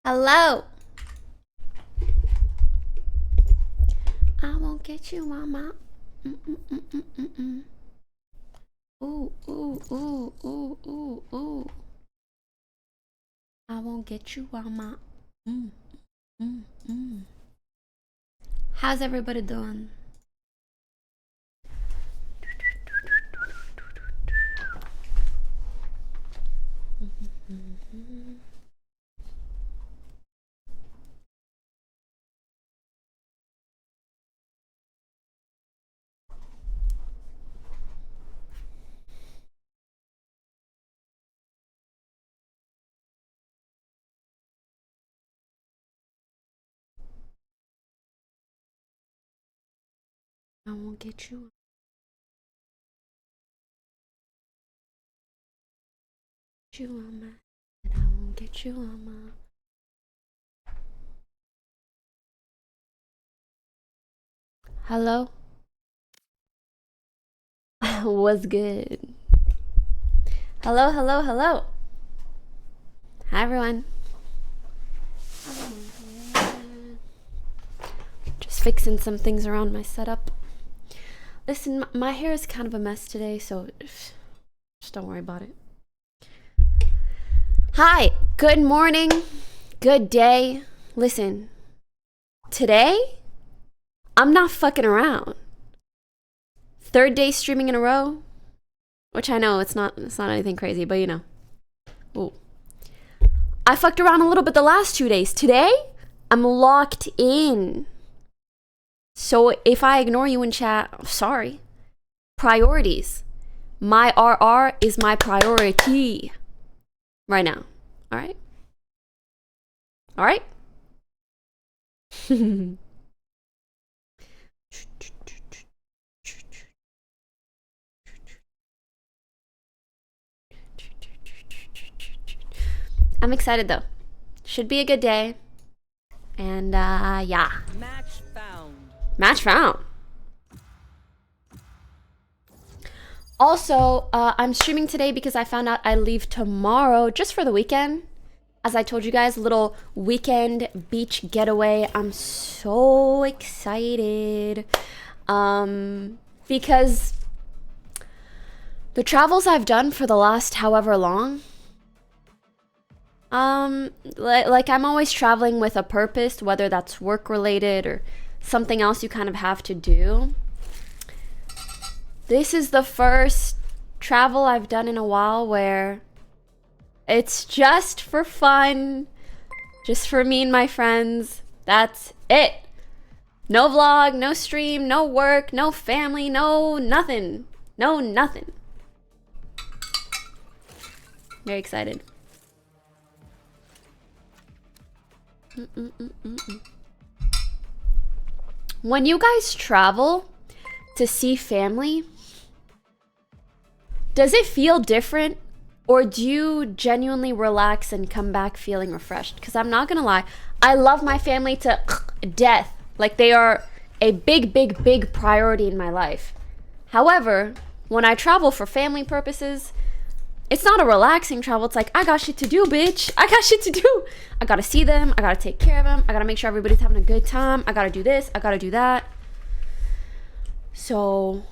Hello. I won't get you, mama. Ooh, ooh, ooh, ooh, ooh, ooh. I won't get you, mama. How's everybody doing? I won't get you. You mama. And I won't get you, mama. Hello? What's good? Hello, hello, hello. Hi, everyone. Just fixing some things around my setup. Listen, my hair is kind of a mess today, so just don't worry about it. Hi, good morning, good day. Listen, today, I'm not fucking around. 3rd day streaming in a row, which I know it's not anything crazy, but you know. Ooh. I fucked around a little bit the last 2 days. Today, I'm locked in. So if I ignore you in chat, sorry. Priorities. My RR is my priority right now. All right? All right? I'm excited though. Should be a good day. And yeah. Match found. Match found. Also, I'm streaming today because I found out I leave tomorrow just for the weekend. As I told you guys, a little weekend beach getaway. I'm so excited. Because the travels I've done for the last however long, like I'm always traveling with a purpose, whether that's work related or something else you kind of have to do. This is the first travel I've done in a while where it's just for fun, just for me and my friends. That's it. No vlog, no stream, no work, no family, no nothing. No nothing. Very excited. When you guys travel to see family, does it feel different, or do you genuinely relax and come back feeling refreshed? Because I'm not gonna lie, I love my family to death. Like, they are a big, big, big priority in my life. However, when I travel for family purposes, it's not a relaxing travel. It's like, I got shit to do, bitch. I got shit to do. I gotta see them. I gotta take care of them. I gotta make sure everybody's having a good time. I gotta do this. I gotta do that. So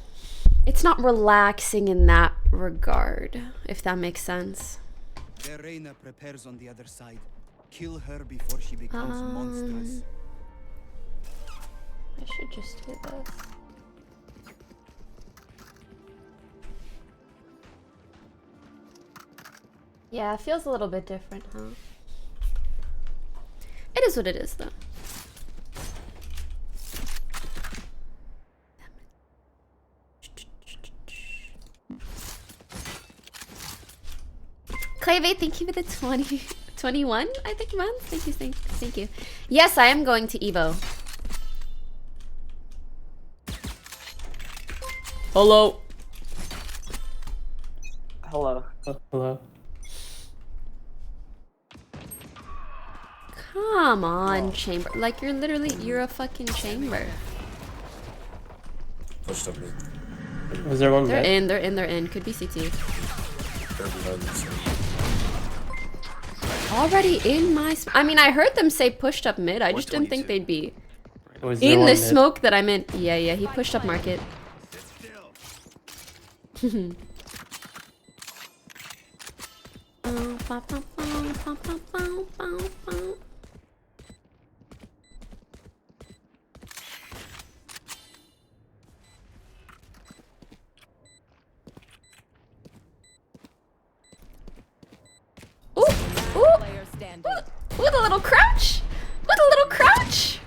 it's not relaxing in that regard, if that makes sense. Verena prepares on the other side. Kill her before she becomes monstrous. I should just do this. Yeah, it feels a little bit different, huh? It is what it is, though. Clayve, thank you for the 21, I think, months. Thank you, thank you. Yes, I am going to Evo. Hello. Hello. Hello. Come on, chamber. Like, you're a fucking chamber. Pushed up me. Was there one They're back? in. Could be CT. They're behind this one. Already in my... I mean, I heard them say pushed up mid. I just didn't think 122. they'd be Was there in one the mid? smoke that I'm in. Yeah, yeah, he pushed up market. Ooh, ooh, Player standing. with a little crouch, with a little crouch.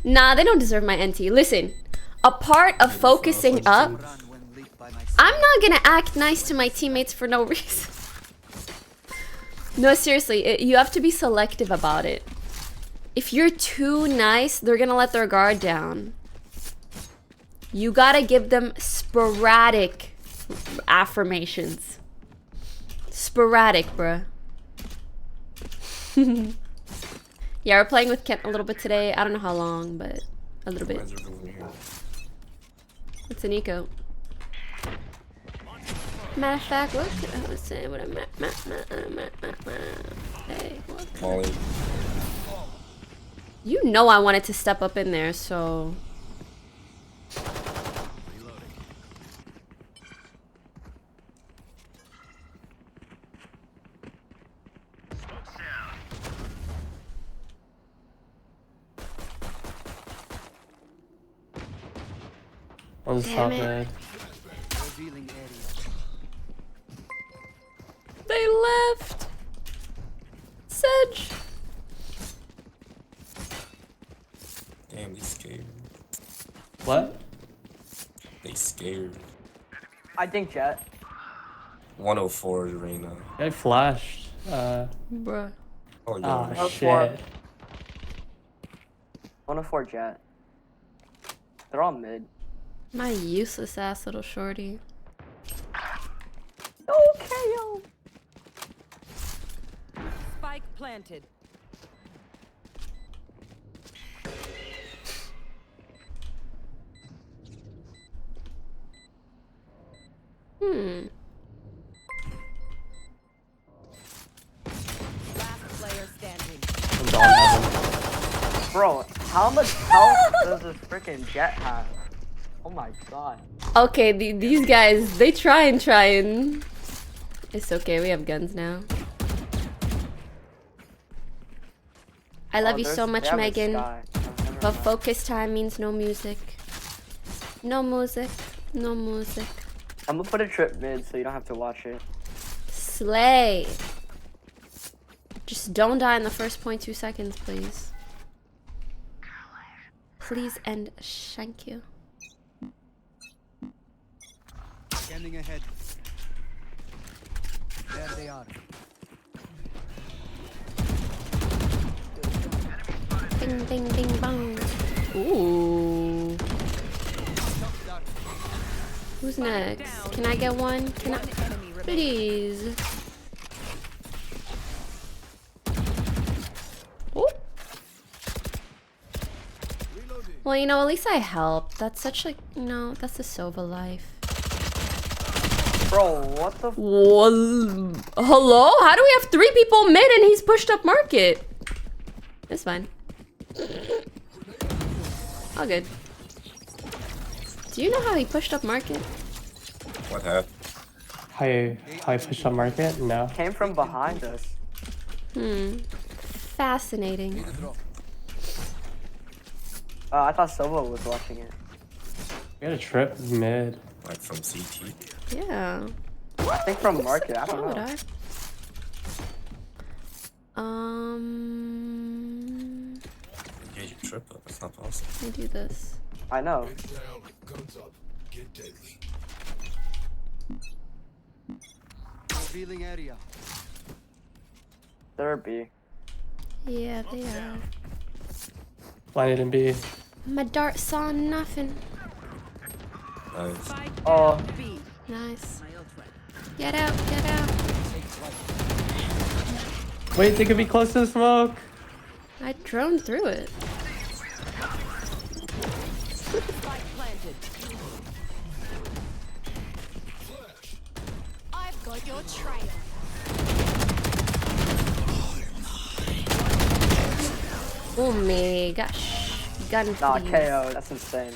Nah, they don't deserve my NT. Listen, a part of focusing up, Run when lead by my side. I'm not gonna act nice to my teammates for no reason. No, seriously, you have to be selective about it. If you're too nice, they're gonna let their guard down. You gotta give them sporadic affirmations. Sporadic, bruh. Yeah, we're playing with Kent a little bit today. I don't know how long, but a little bit. It's an eco. Matter of fact, what could I say? What hey, what could- Molly. You know I wanted to step up in there, so... One's Damn top it. mid. Revealing area. They left! Sedge! Damn, they scared. What? They scared. I think Jet. 104 Reina. I flashed. Bruh. Oh, yeah. Ah, Oh, shit. 104 Jet. They're all mid. My useless ass little shorty. Okay, yo. Spike planted. Hmm. Last player standing. I'm down heaven. Bro, how much health does this freaking Jet have? Oh my god. Okay, these guys, they try and... It's okay, we have guns now. I love Oh, you so they much, have a Megan. sky. Oh, never But mind. focus time means no music. No music. No music. I'm gonna put a trip mid so you don't have to watch it. Slay. Just don't die in the first 0.2 seconds, please. Please and thank you. Scanning ahead. There they are. Ding, ding, ding, bong. Ooh. Who's next? Can I get one? Can I? Enemy remaining. Please. Ooh. Well, you know, at least I helped. That's such like, you know, that's the Sova life. Bro, what the f- Whoa. Hello? How do we have 3 people mid and he's pushed up market? It's fine. All good. Do you know how he pushed up market? What happened? How I push up market? No. came from behind us? Fascinating. I thought Silva was watching it. We got a trip mid. Like from CT? Yeah. I think from market. I So don't would know. I. Yeah, you trip up. It's not possible. I do this. I know. Revealing area. There be. Yeah, they are. Blinded in B. My dart saw nothing. Nice. Spike Oh. down B. Nice. Get out, get out. Wait, they could be close to the smoke. I droned through it. Spike planted. Oh my gosh. Gun Nah, please. KO. That's insane.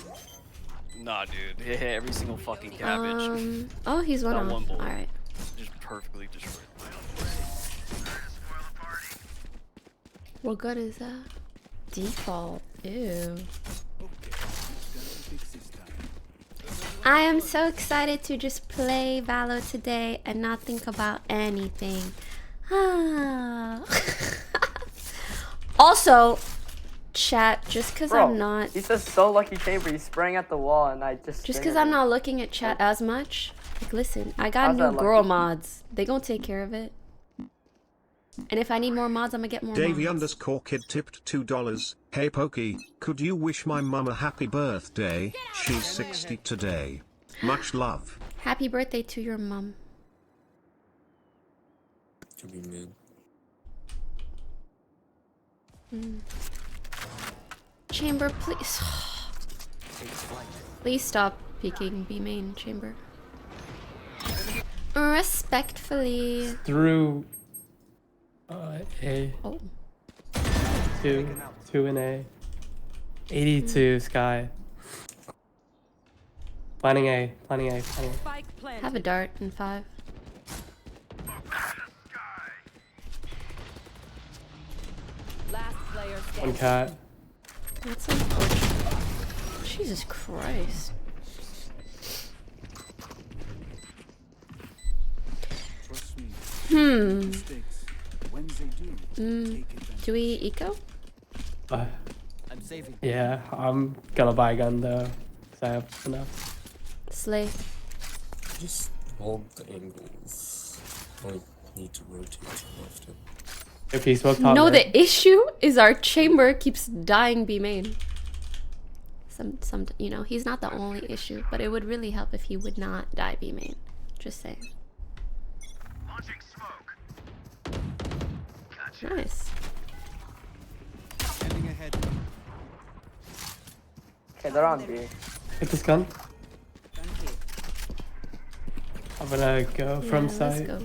Nah, dude. He hit every single fucking cabbage. Oh, he's one Not off. one bullet. Alright. Just perfectly destroyed. What gun is that? Default. Ew. I am so excited to just play Valo today and not think about anything. Ah. Also, chat, just because Bro, I'm not... He's just so lucky chamber. He's spraying at the wall and I just... Just because I'm not looking at chat as much. Like, listen, I got How's new that girl lucky? mods. They gonna take care of it. And if I need more mods, I'm gonna get more Davey mods. underscore kid tipped $2. Hey Pokey, could you wish my mum a happy birthday? She's 60 today. Much love. Happy birthday to your mom. Could be mid. Chamber, please. Please stop peeking B main chamber. Respectfully. Through A. Oh. Two in A. 82 Sky. Planning A. Spike planted. Have a dart in 5. Last player One standing. cat. That's unfortunate. Jesus Christ. Trust me. Hmm. Mistakes. When they do, take advantage. Do we eco? I'm saving. Yeah, I'm gonna buy a gun though. Cause I have enough. Slay. Just hold the angles. Don't need to rotate too often. If he smoked top No, mid. the issue is our chamber keeps dying B main. You know, he's not the only issue, but it would really help if he would not die B main. Just saying. Nice. Standing ahead. Okay, they're on B. Hit this gun. I'm gonna go from Yeah, let's site. go.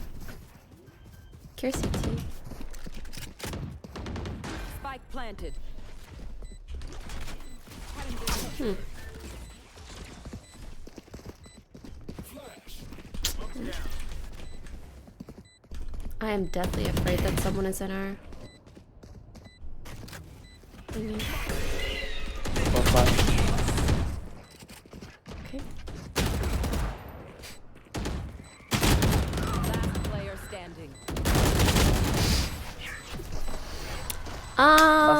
Care CT. Spike planted. I am deathly afraid that someone is in our... thingy. Both flash. Okay. Last player standing.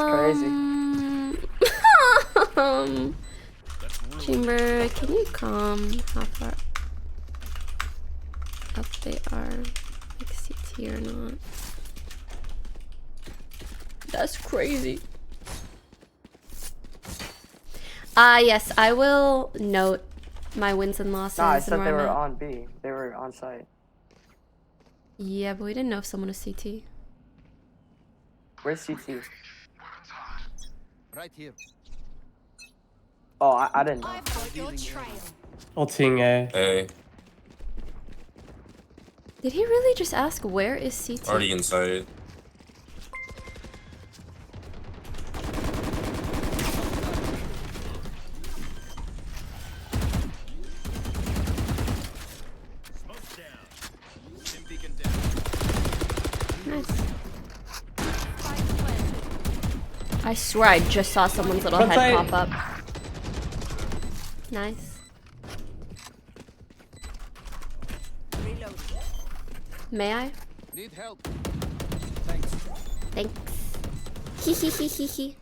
crazy. Chamber, can you come? How far up they are? Like CT or not? That's crazy. Yes, I will note my wins and losses. Nah, I and said where they I'm were at. on B. They were on site. Yeah, but we didn't know if someone was CT. Where's CT? Right here. Oh, I didn't know. Ulting A. Hey, Did he really just ask where is CT? already inside. Nice. I swear I just saw someone's little Front head side. pop up. Nice. Reload. May I? Need help. Thanks. Thanks. Hee hee hee hee hee.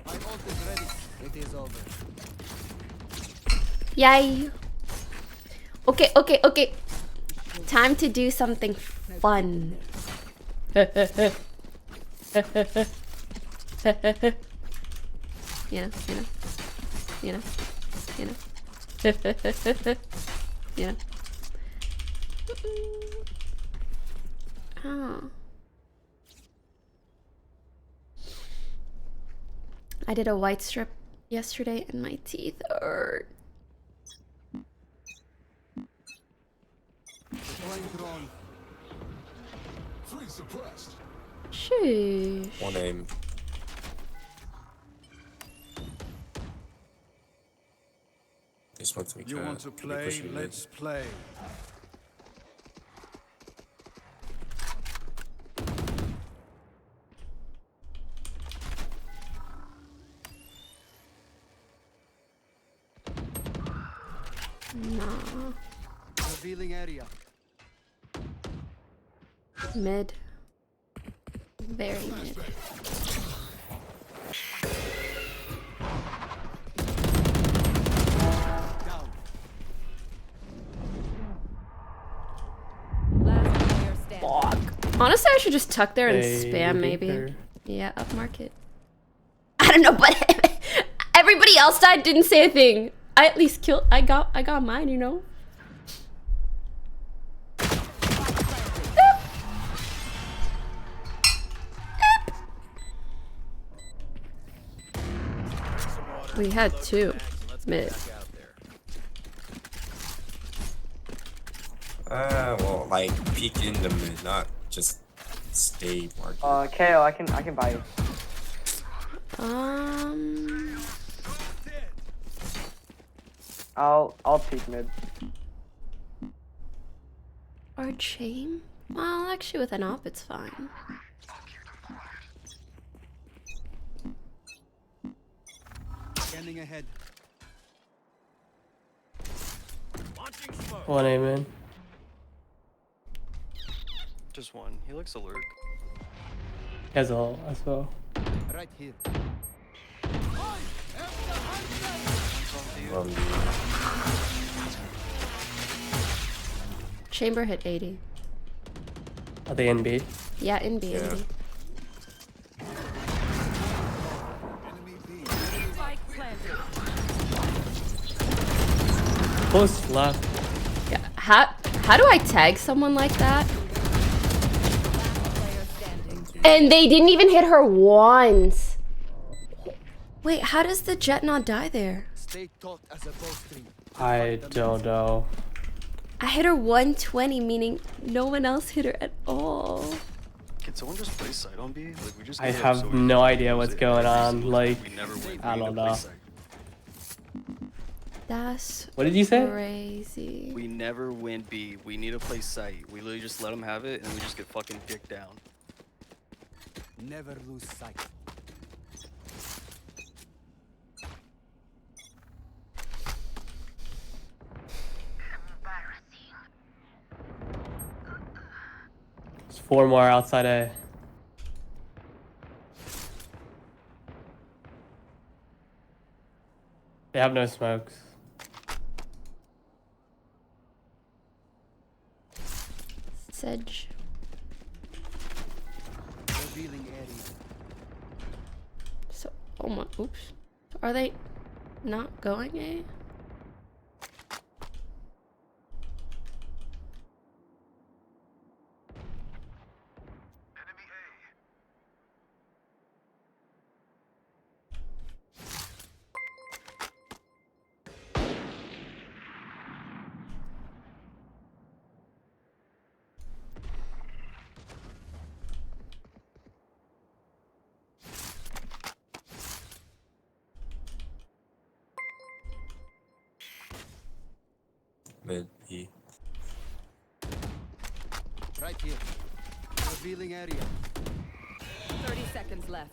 My ult is ready. It is over. Yay. Okay, okay, okay. Time to do something fun. You know. Yeah. Oh. I did a white strip yesterday and my teeth hurt. Deploying drone. Sheesh. One aim. This one to be You want to play? Let's play. Nah. Revealing area. Mid. Very mid. Down. Last player standing. Fuck. Honestly, I should just tuck there and Hey, spam maybe. Reaper. Yeah, up market. I don't know, but everybody else died, didn't say a thing. I at least killed. I got mine, you know. We had two mid. Well, like peek in the mid, not just stay market. KO, I can buy you. I'll peek mid. Or chain? Well, actually, with an op, it's fine. Scanning ahead. One aim in. Just one. He looks alert. Has all as well. Right here. Chamber hit 80. Are they in B? Yeah, in B, in Yeah. B. Spike planted. Close left. Yeah. How do I tag someone like that? Player standing. And they didn't even hit her once. Wait, how does the jet not die there? Stay taut as a bowstring. I don't know. I hit her 120, meaning no one else hit her at all. Can someone just play side on B? Like we just. I get up have so no easy. idea what's going on. Like, We never win. I We don't need to play know. side. That's What did you say? crazy. We never win B. We need to play sight. We literally just let them have it, and we just get fucking dicked down. Never lose sight. There's 4 more outside A. They have no smokes. Sedge. Revealing area. So, oh my, oops. Are they not going A? Mid E. Right here. Revealing area. 30 seconds left.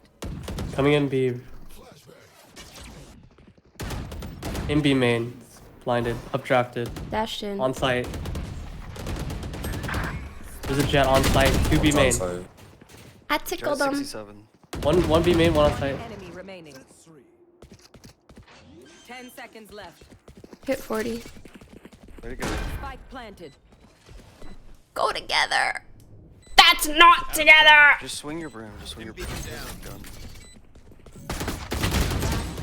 Coming in B. In B main. Blinded. Updrafted. Dashed in. On site. There's a jet on site. 2 B main. Outside. I Jet tickled them. 67. One B main, 1 on site. Enemy remaining. 10 seconds left. Hit 40. Way to go. Spike planted. Go together. That's not together. Just swing your brim. Just swing your brim. Done.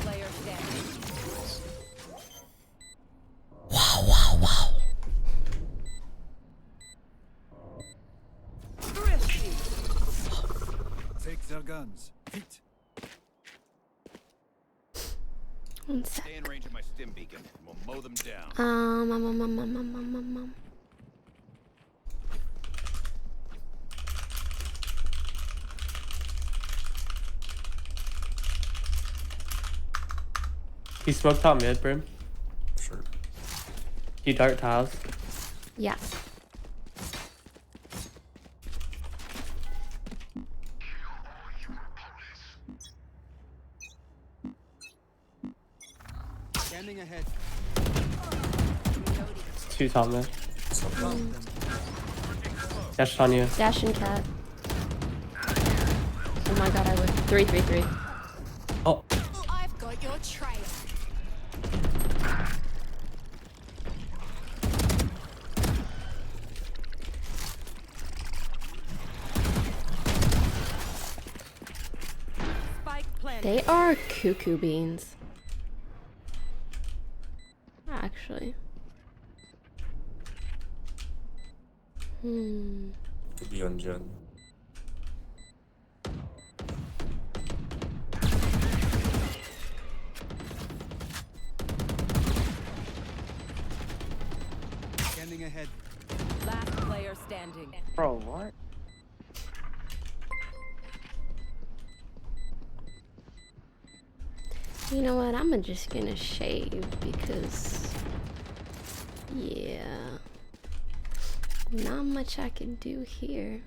Player standing. Wow, wow, wow. Thrifty. Take their guns. Feet. 1 sec. Stay in range of my stim beacon, and we'll mow them down. He smoked top mid, Brim. Sure. You dart tiles. Yeah. Scanning ahead. It's 2 top mid. Found them. Dash on you. Dash and cat. Oh my god, I would. 3-3-3. Oh, I've got your trail. Spike planted. They are cuckoo beans. Actually. Could be on Jen. Scanning ahead. Last player standing. Bro, what? You know what? I'm just gonna shave because, yeah, not much I can do here.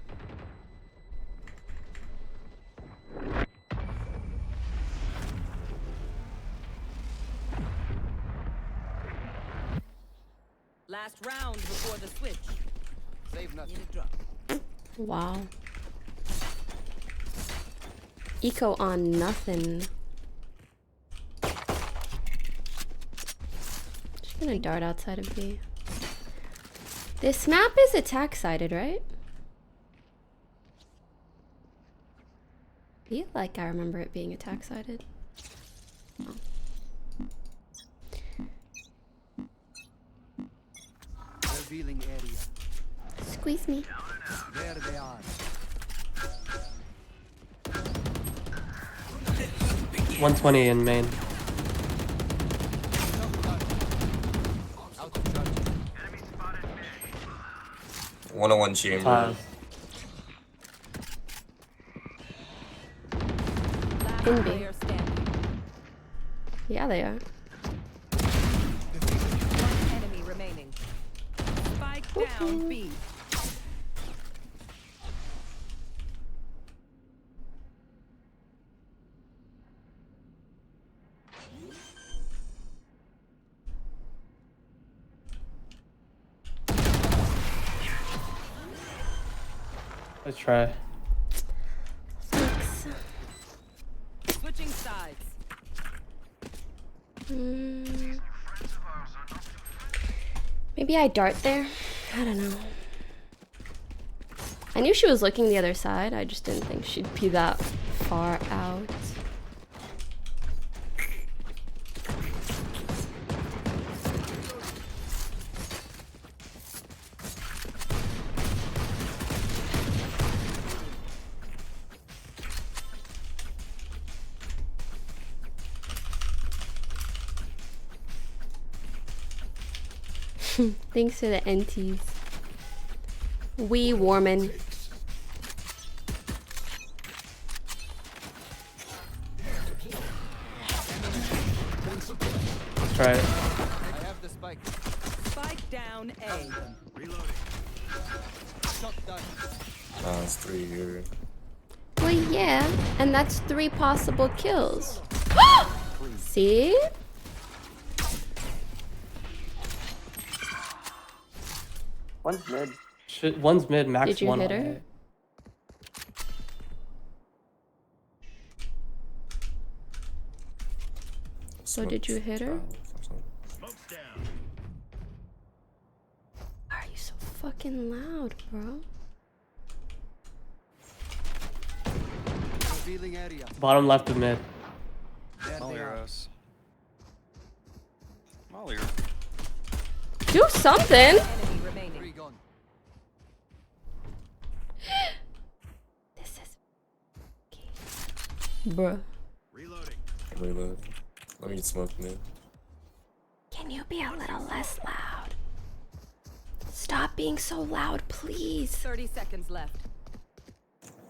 Last round before the switch. Save nothing. Wow. Eco on nothing. Just gonna dart outside of B. This map is attack sided, right? I feel like I remember it being attack sided. Revealing area. Squeeze me. There they are. – 120 in main. Out of charge. 101 chamber. Tiles. Last In B. player standing. Yeah, they are. One enemy remaining. Spike down B. Let's try. Thanks. Switching sides. Maybe I dart there. I don't know. I knew she was looking the other side. I just didn't think she'd be that far out. Thanks for the NTs. Wee Warman. Let's try it. I have the spike. Spike down A. Reloading. Shot done. It's 3 here. Well, yeah, and that's 3 possible kills. See? One's mid. One's mid, max Did you 1 hit on her? A. So did you hit her? Smoke's down. Why are you so fucking loud, bro? Revealing area. Bottom left of mid. There Molly they your are. ass. Molly your. Do something! Enemy remaining. 3 gone. This is... Bruh. Reloading. Reload. Let me smoke mid. Can you be a little less loud? Stop being so loud, please. 30 seconds left.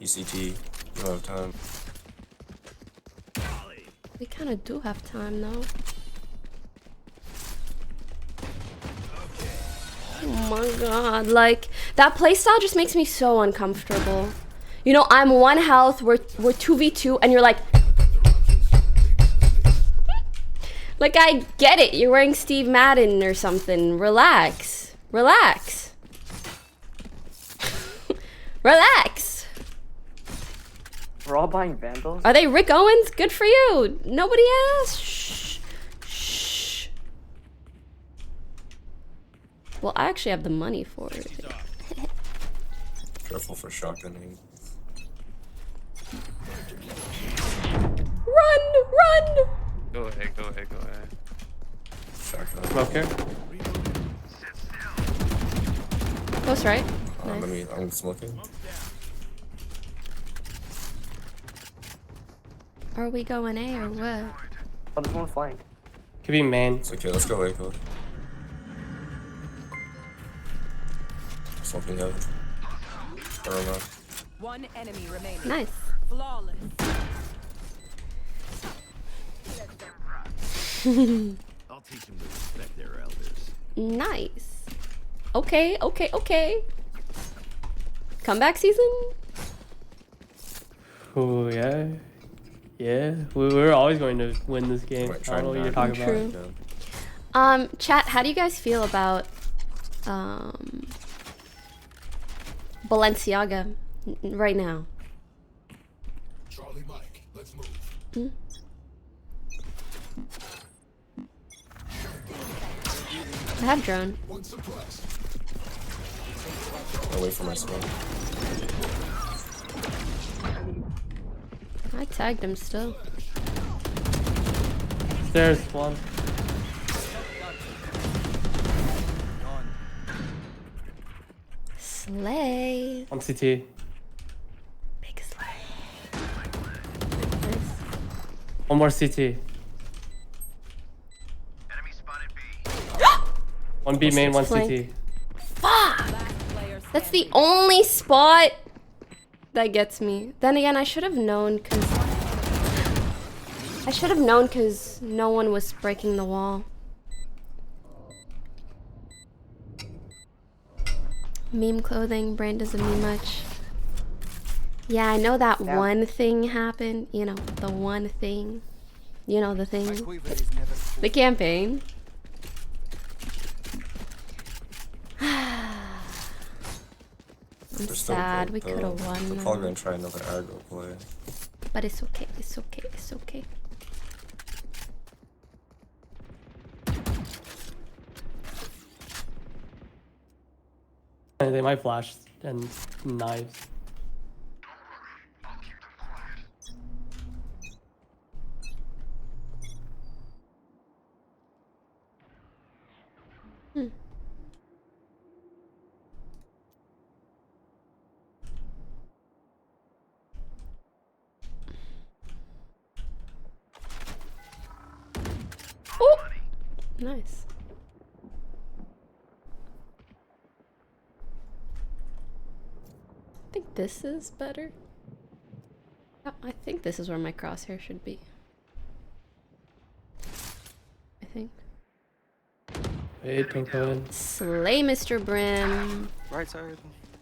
ECT. You don't have time. We kind of do have time, though. Oh my god, like, that playstyle just makes me so uncomfortable. You know, I'm 1 health, we're 2v2, and you're like... Like, I get it, you're wearing Steve Madden or something. Relax. Relax. Relax. We're all buying Vandals? Are they Rick Owens? Good for you. Nobody asked. Shh. Shh. Well, I actually have the money for it. Careful for shotgunning. Run! Run! Go ahead, go ahead, go ahead. Shotgun. Smoke here. Close right. Nice. I'm smoking. Are we going A or what? Oh, there's one flying. Could be main. It's okay, let's go Echo. Smoking heaven. I don't know. One enemy remaining. Nice. Flawless. I'll teach them to respect their elders. Nice. Okay, okay, okay. Comeback season? Oh yeah. Yeah. We're always going to win this game. Might I don't know what you're try talking True. about. Yeah. Chat, how do you guys feel about Balenciaga right now? Charlie Mike, let's move. Hmm? I have drone. One suppressed. I'll wait for my smoke. I tagged him still. Stairs one. Slay. On CT. Big slay. Nice. One more CT. Enemy spotted B. One B main, one Flank. CT. Fuck! That's the only spot that gets me. Then again, I should have known because no one was breaking the wall. Meme clothing, brand doesn't mean much. Yeah, I know that one thing happened. You know, the one thing. You know, the My thing. quiver is never full. The campaign. I'm We're still sad. good, We though. could have won. We're though. probably gonna try another aggro play. But it's okay. It's okay. It's okay. They might flash and knives. Oh, nice. I think this is better. Oh, I think this is where my crosshair should be. I think. Wait, don't go in. Slay, Mr. Brim. Right side.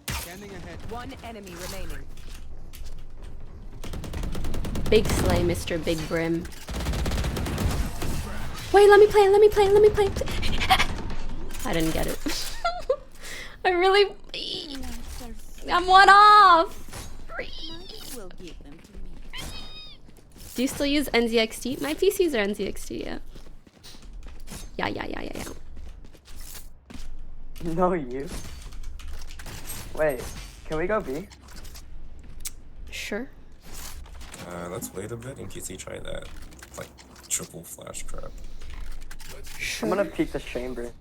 Scanning ahead. One enemy remaining. Big slay, Mr. Big Brim. Wait, let me play, let me play, let me play. I didn't get it. I really... I'm one off. Do you still use NZXT? My PCs are NZXT, yeah. Yeah. No, you. Wait, can we go B? Sure. Let's wait a bit in case he try that, like, triple flash trap. Sure. I'm gonna peek this chamber.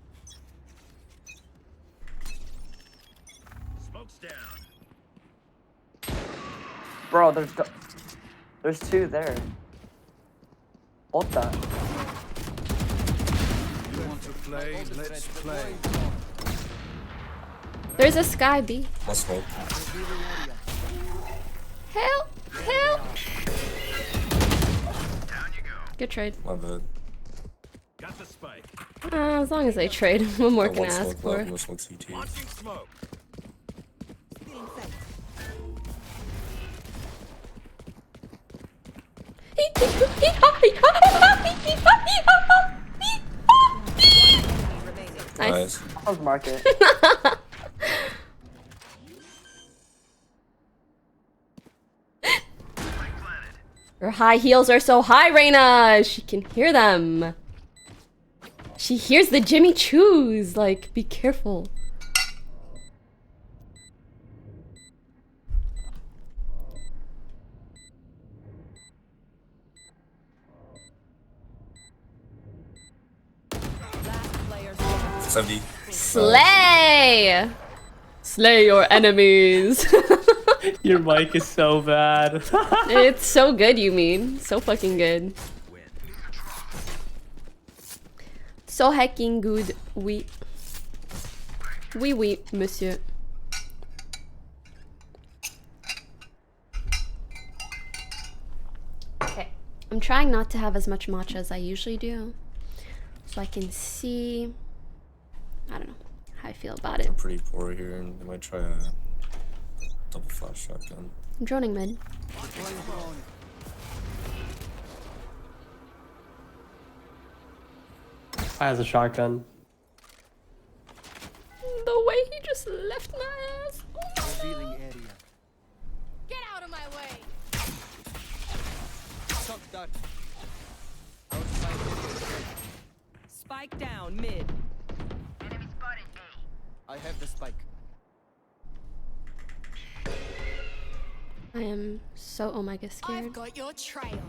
Smoke's down. Bro, there's two there. Hold that. You want to play? Let's play. There's a Sky B. I'll smoke. Help! Help! Down you go. Good trade. My bad. Got the spike. As long as they trade, what more Got can I one ask smoke for? left, no smoke CT. Launching smoke. Nice. How's market? Her high heels are so high, Reina! She can hear them. She hears the Jimmy Choos. Like, be careful. Last player standing. 70. Slay! Slay your enemies. Your mic is so bad. It's so good, you mean. So fucking good. So hecking good, oui. Oui, oui, monsieur. Okay. I'm trying not to have as much matcha as I usually do. So I can see... I don't know how I feel about it. I'm pretty poor here, and they might try a double flash shotgun. I'm droning mid. I has a shotgun. The way he just left my ass. Oh my God. Revealing area. Get out of my way. Shock dart. Outside area. Spike down mid. I have the spike. I am so omega scared. I've got your trail.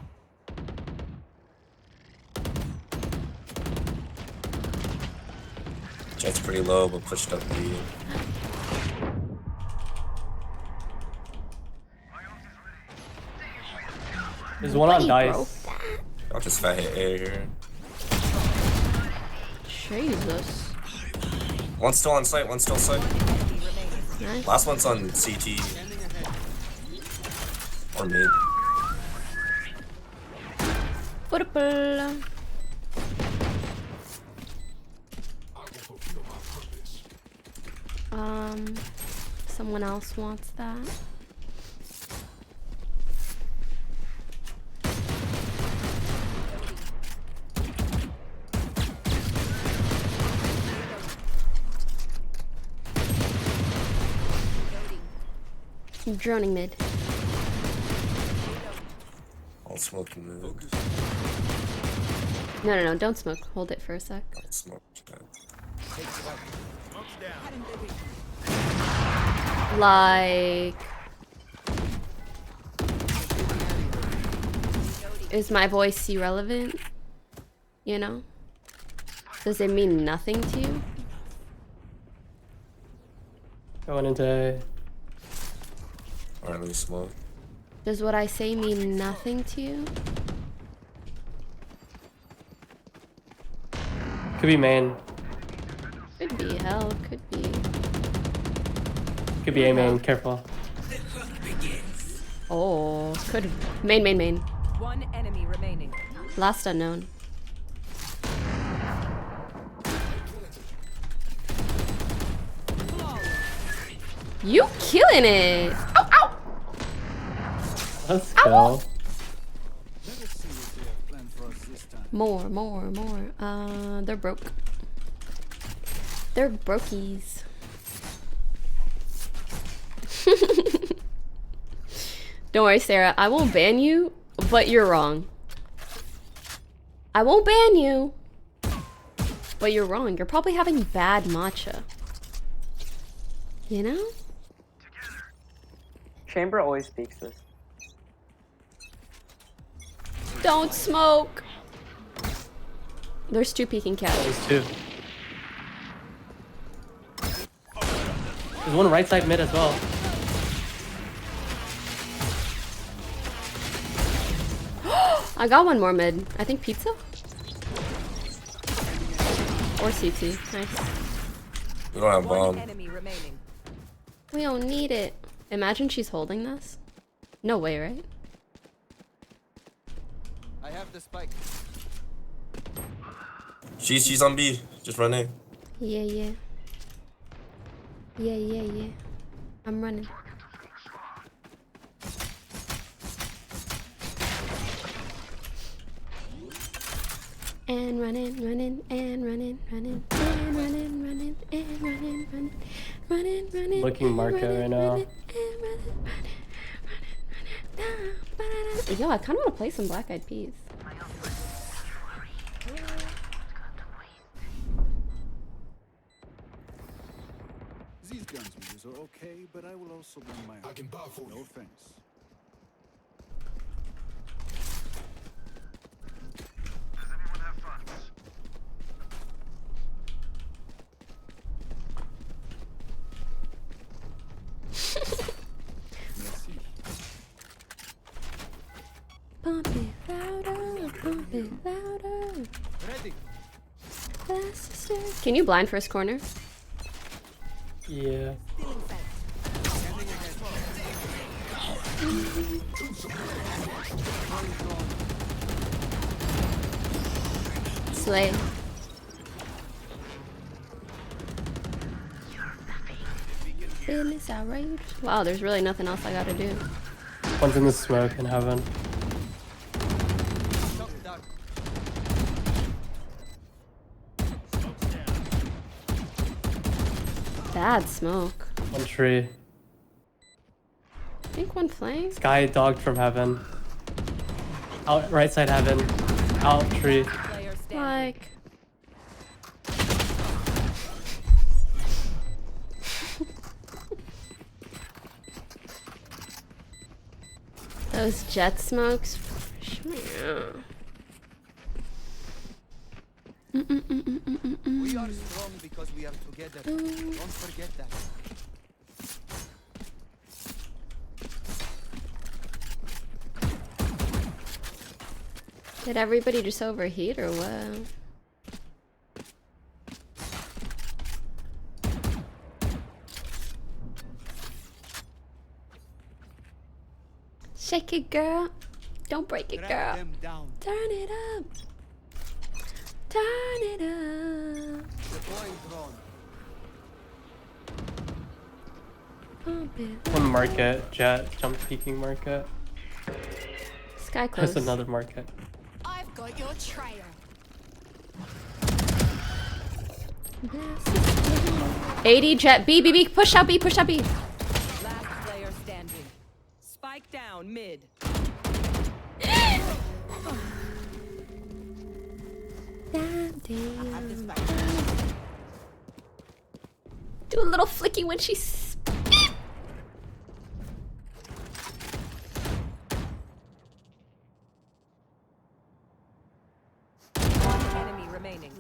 Jet's pretty low, but pushed up the. There's one on Nobody broke dice. that. I'll just fat hit A here. Jesus. One's still on site, one's still site. Nice. Last one's on CT. Or mid. Purple. Someone else wants that. I'm droning mid. I'll smoke mid. No, don't smoke. Hold it for a sec. I'll smoke jet. Smoke's down. Like... Is my voice irrelevant? You know? Does it mean nothing to you? Going into Or at least smoke. Does what I say mean nothing to you? could be main. Could be, hell, could be. Could be A main. Careful. Oh, could main. One enemy remaining. Last unknown. You killing it! Ow, ow! Let's go. Let us see what they have planned for us this time. More. They're broke. They're brokies. Don't worry, Sarah. I won't ban you, but you're wrong. I won't ban you, but you're wrong. You're probably having bad matcha. You know? Chamber always speaks this. Don't smoke. There's two peeking cats. There's two. There's one right side mid as well. I got one more mid. I think pizza? Or CT. Nice. We don't have One bomb. enemy remaining. We don't need it. Imagine she's holding this. No way, right? I have the spike. She's on B. Just run A. Yeah, yeah. Yeah, yeah, yeah. I'm running. And running, running, and running, running, and running, running, and running, running, running, running. Looking Marco right now. Yo, I kind of want to play some Black Eyed Peas. These guns we use are okay, but I will also bring my own. I can buy for you. No thanks. Merci. Pump it louder, pump it louder. Ready. Faster. Can you blind first corner? Yeah. Slay. Business outrage. Wow, there's really nothing else I gotta do. One's in the smoke in heaven. Bad smoke. One tree. I think one flame. Sky dogged from heaven. Out right side heaven. Out tree. Player standing. Like. Those jet smokes. We are strong because we are together. Don't forget that. Did everybody just overheat or what? Shake it, girl. Don't break it, Drag girl. them down. Turn it up. Turn it up. Deploying drone. Pump it. One market. Jet. Jump peeking market. Sky close. There's another market. I've got your trail. 80 jet. B, B, B. Push out B, push out B. Last player standing. Spike down mid. Do a little flicky when she's. Enemy remaining.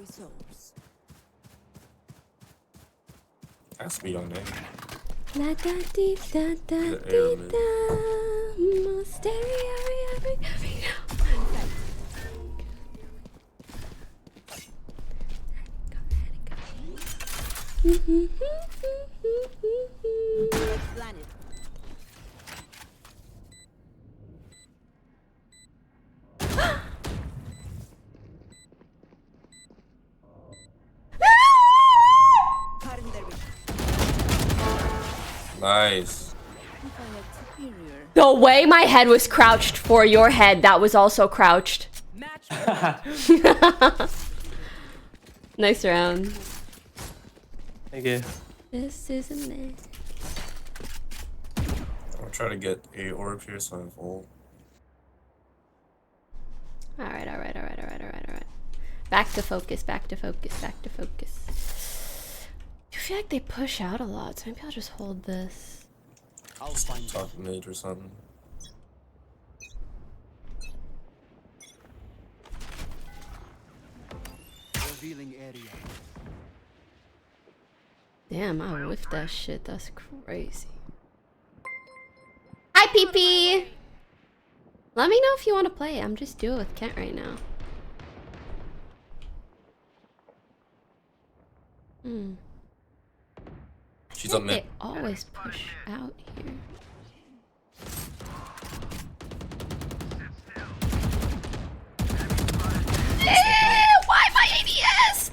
Has to be on A. La da dee da da The dee air mid. da. Planet. Nice. The way my head was crouched for your head, that was also crouched. Match. Nice round. Thank you. This isn't it. I'll try to get A orb here so I'm full. Alright, alright, alright, alright, alright, alright. Back to focus, back to focus, back to focus. I feel like they push out a lot, so maybe I'll just hold this. I'll find Top mid or something. revealing area. Damn, I whiffed that shit. That's crazy. Hi, PP! Let me know if you want to play. I'm just doing it with Kent right now. She's up mid. They always push out here. Why my ADS?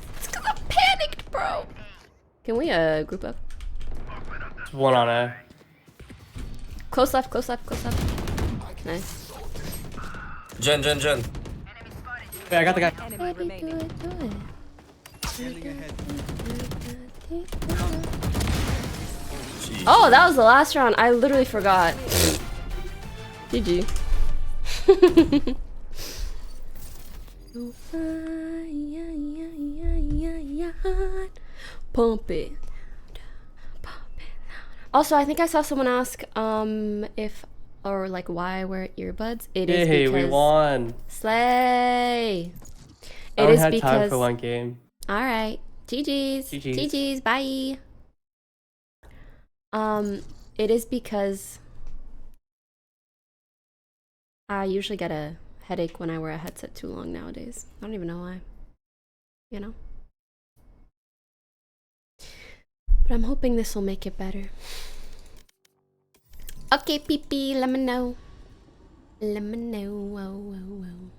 Can we group up? It's one on A. Close left, close left, close left. Nice. Jen. Wait, I got the guy. Enemy remaining. Scanning ahead. Jeez. Oh, that was the last round. I literally forgot. GG. Pump it. Also, I think I saw someone ask if or like why I wear earbuds. It is Hey, because we won. Slay. I It only is had time because for one game. all right. GG's. GG's. GG's. Bye. It is because I usually get a headache when I wear a headset too long nowadays. I don't even know why. You know? But I'm hoping this will make it better. Okay, PP, let me know. Let me know. Whoa, whoa, whoa.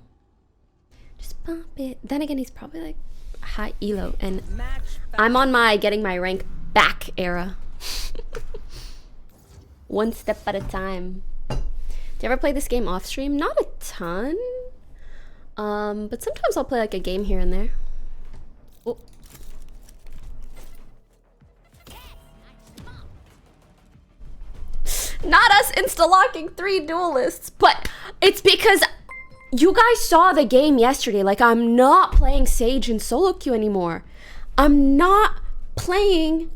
Just pump it. Then again, he's probably like high elo, and I'm on my getting my rank back era. One step at a time. Do you ever play this game off stream? Not a ton. But sometimes I'll play like a game here and there. Oh. Not us insta-locking 3 duelists, but it's because you guys saw the game yesterday. Like, I'm not playing Sage in solo queue anymore. I'm not playing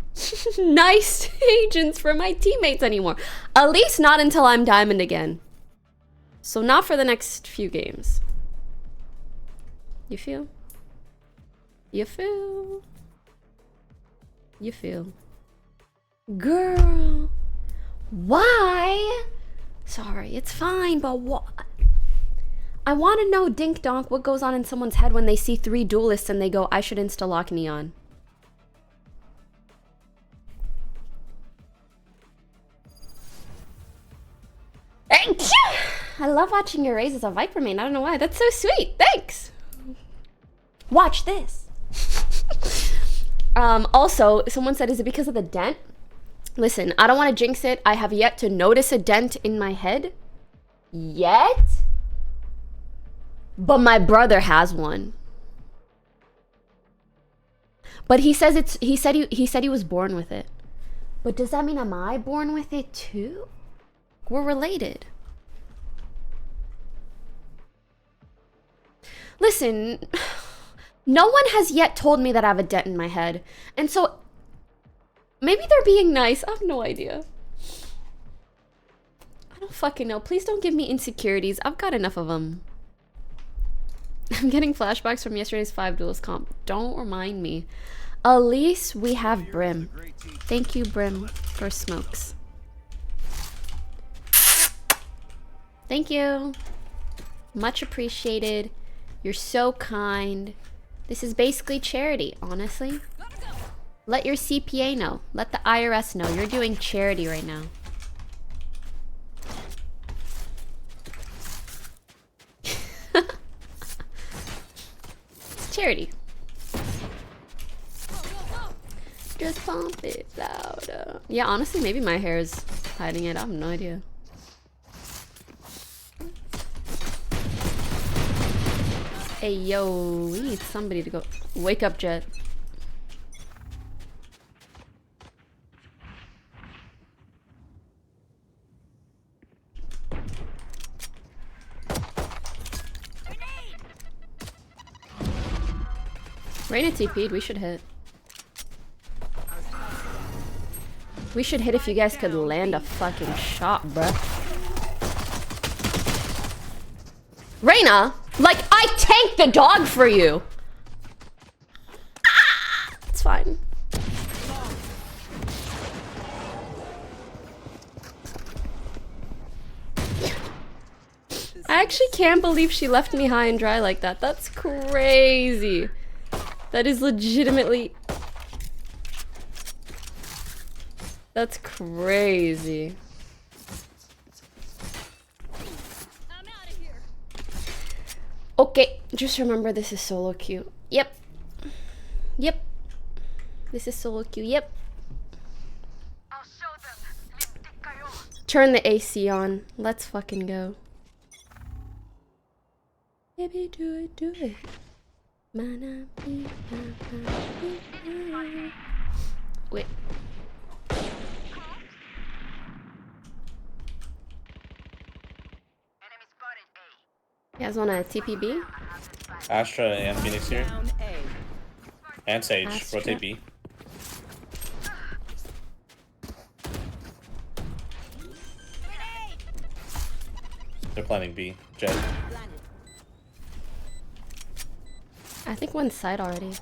nice agents for my teammates anymore. At least not until I'm diamond again. So not for the next few games. You feel? You feel? You feel? Girl. Why? Sorry, it's fine, but what? I want to know, dink donk, what goes on in someone's head when they see 3 duelists and they go, I should insta-lock Neon. Thank you! I love watching your raise as a Viper main. I don't know why. That's so sweet. Thanks! Watch this. Also, someone said, is it because of the dent? Listen, I don't want to jinx it. I have yet to notice a dent in my head. Yet? But my brother has one. But he says he said he was born with it. But does that mean am I born with it too? We're related. Listen, no one has yet told me that I have a dent in my head. And so maybe they're being nice. I have no idea. I don't fucking know. Please don't give me insecurities. I've got enough of them. I'm getting flashbacks from yesterday's 5 duels comp. Don't remind me. At least we have Brim. Thank you, Brim, for smokes. Thank you. Much appreciated. You're so kind. This is basically charity, honestly. Let your CPA know. Let the IRS know. You're doing charity right now. It's charity. Just pump it louder. Yeah, honestly, maybe my hair is hiding it. I have no idea. Hey, yo, we need somebody to go. Wake up, Jet. Reyna TP'd, we should hit. We should hit if you guys could land a fucking shot, bruh. Reyna, like I tanked the dog for you. Ah, it's fine. I actually can't believe she left me high and dry like that. That's crazy. That is legitimately... That's crazy. I'm out of here. Okay, just remember this is solo queue. Yep. Yep. This is solo queue. Yep. Turn the AC on. Let's fucking go. Baby, do it, do it. Wait. You guys want a TPB? Astra and Phoenix here. Down A. And Sage. Astra. Rotate B. They're planning B. Jet. I think one side already.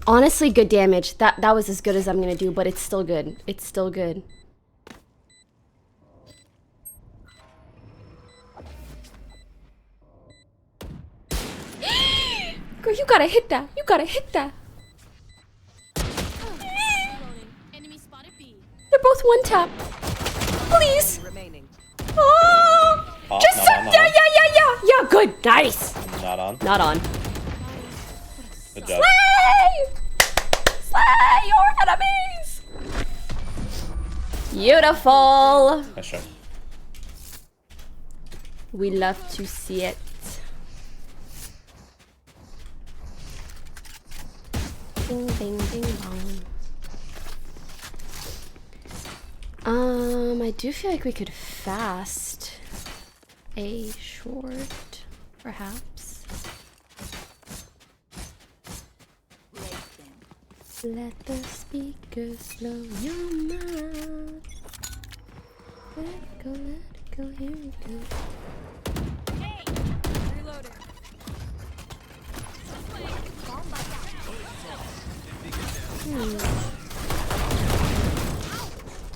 Honestly, good damage. That was as good as I'm gonna do, but it's still good. It's still good. Girl, you gotta hit that. You gotta hit that. They're both one tap. Please. Remaining. Oh, Oh, just not on, not on. yeah. Good, nice. Not on. Not on. Good job. Slay your enemies. Beautiful. Nice shot. We love to see it. Ding, ding, ding, bong. I do feel like we could fast a short, perhaps. Let the speakers blow your mind. Let it go, here we go.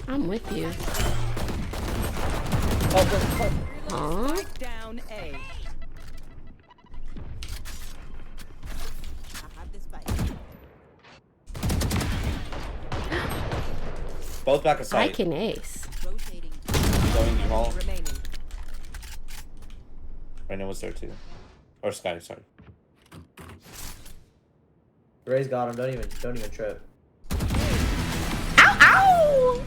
I'm with you. Aww. Spike down A. Both back aside. I can ace. Going U-Haul. Remaining. Reyna was there too. Or Sky, sorry. Ray's got him. Don't even trip. Ow!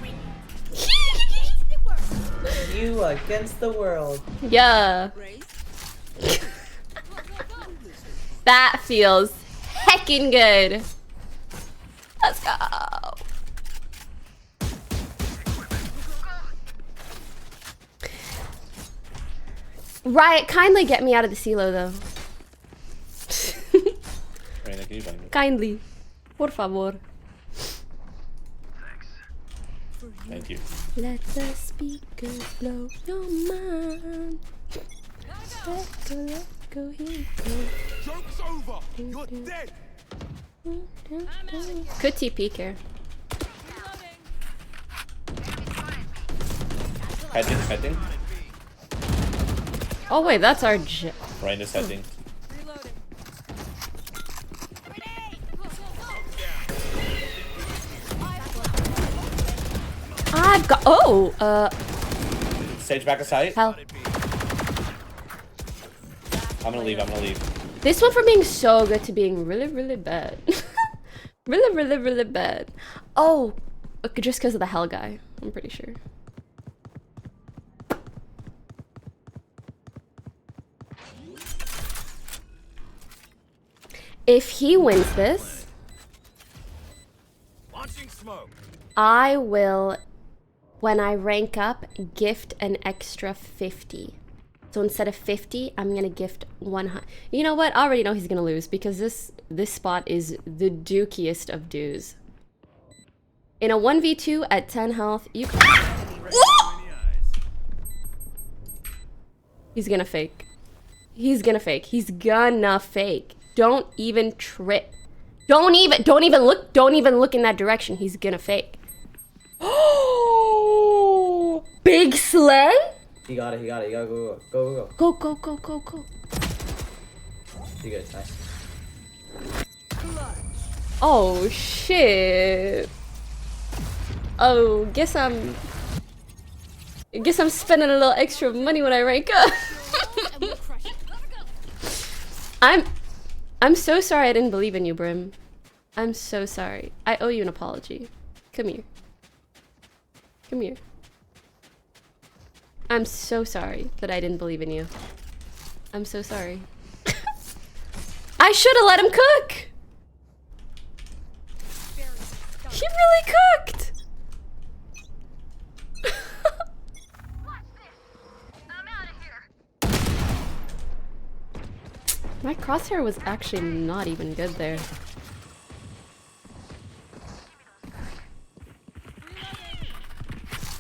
You against the world. Yeah. That feels heckin' good. Let's go. Riot, kindly get me out of the silo though. Reyna, can you find me? Kindly. Por favor. Thank you. Let the speakers blow your mind. Let go, here we go. Joke's over. You're dead. Could TP here. Heading. Oh wait, that's our Reyna's heading. I've got Sage back aside. hell. I'm gonna leave. This went from being so good to being really, really bad. really bad. Oh, just because of the hell guy, I'm pretty sure. If he wins this, Launching smoke. I will, when I rank up, gift an extra 50. So instead of 50, I'm gonna gift 100. You know what? I already know he's gonna lose because this spot is the dookiest of doos. In a 1v2 at 10 health, you can... He's gonna fake. He's gonna fake. Don't even trip. Don't even look in that direction. He's gonna fake. Oh, big slay. He got it. You gotta go. Go. Go. You good, nice. Oh shit. Oh, guess I'm spending a little extra money when I rank up. I'm so sorry I didn't believe in you, Brim. I'm so sorry. I owe you an apology. Come here. Come here. I'm so sorry that I didn't believe in you. I'm so sorry. I should have let him cook! He really cooked! My crosshair was actually not even good there.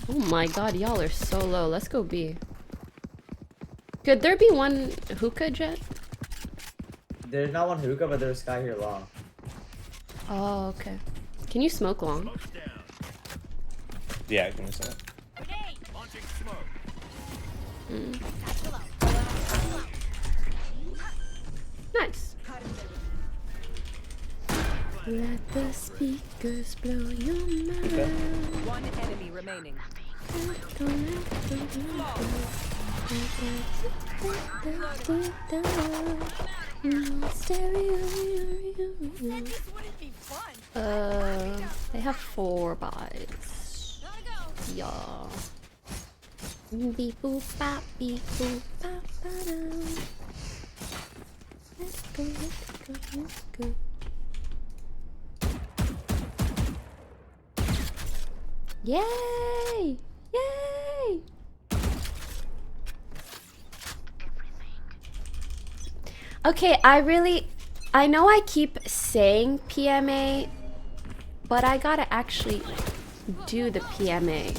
Oh my god, y'all are so low. Let's go B. Could there be one hookah, Jet? There's not one hookah, but there's a guy here long. Oh, okay. Can you smoke long? Yeah, give me a second. Nice. Let the speakers blow your mind. One enemy remaining. They have 4 buys. Yeah. Beep boop bop, beep boop bop, ba-dum. Let's go, let's go, let's go. Yay! Yay! Okay, I know I keep saying PMA, but I gotta actually do the PMA.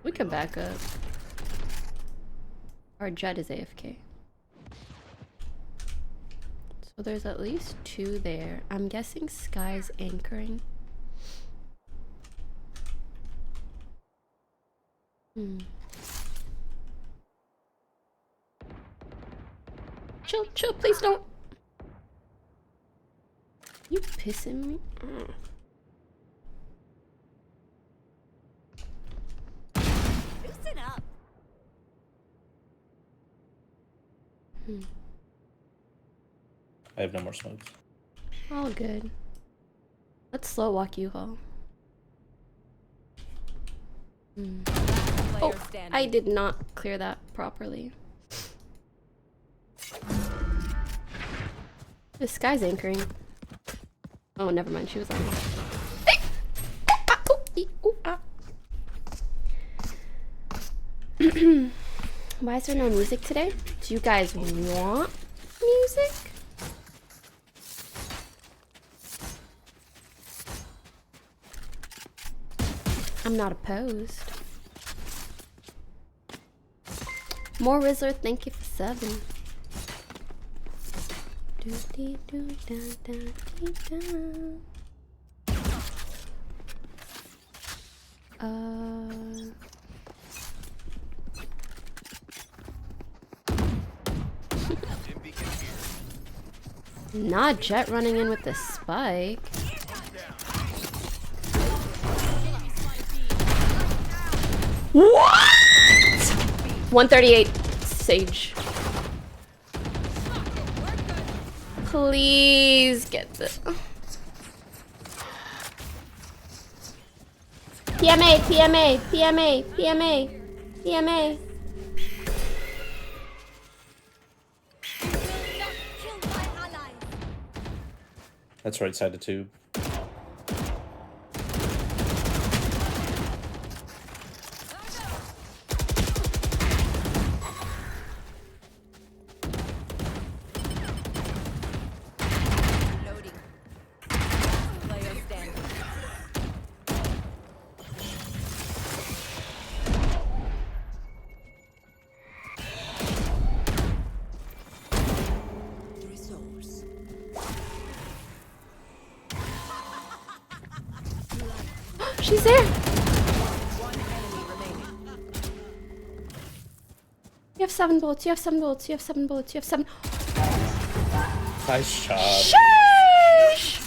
We can back up. Our Jet is AFK. So there's at least 2 there. I'm guessing Sky's anchoring. Chill, chill, please don't. You pissing me? Loosen up. I have no more smokes. All good. Let's slow walk you, Hall. Oh, I did not clear that properly. This guy's anchoring. Oh, never mind. She was on. Why is there no music today? Do you guys want music? I'm not opposed. More Rizzler, thank you for 7. Not Jet running in with the spike. What? 138 Sage. Please get this. PMA, PMA, PMA, PMA, PMA. That's right side of tube. She's there. You have 7 bullets. You have 7 bullets. You have 7 bullets. You have 7. Nice job. Sheesh.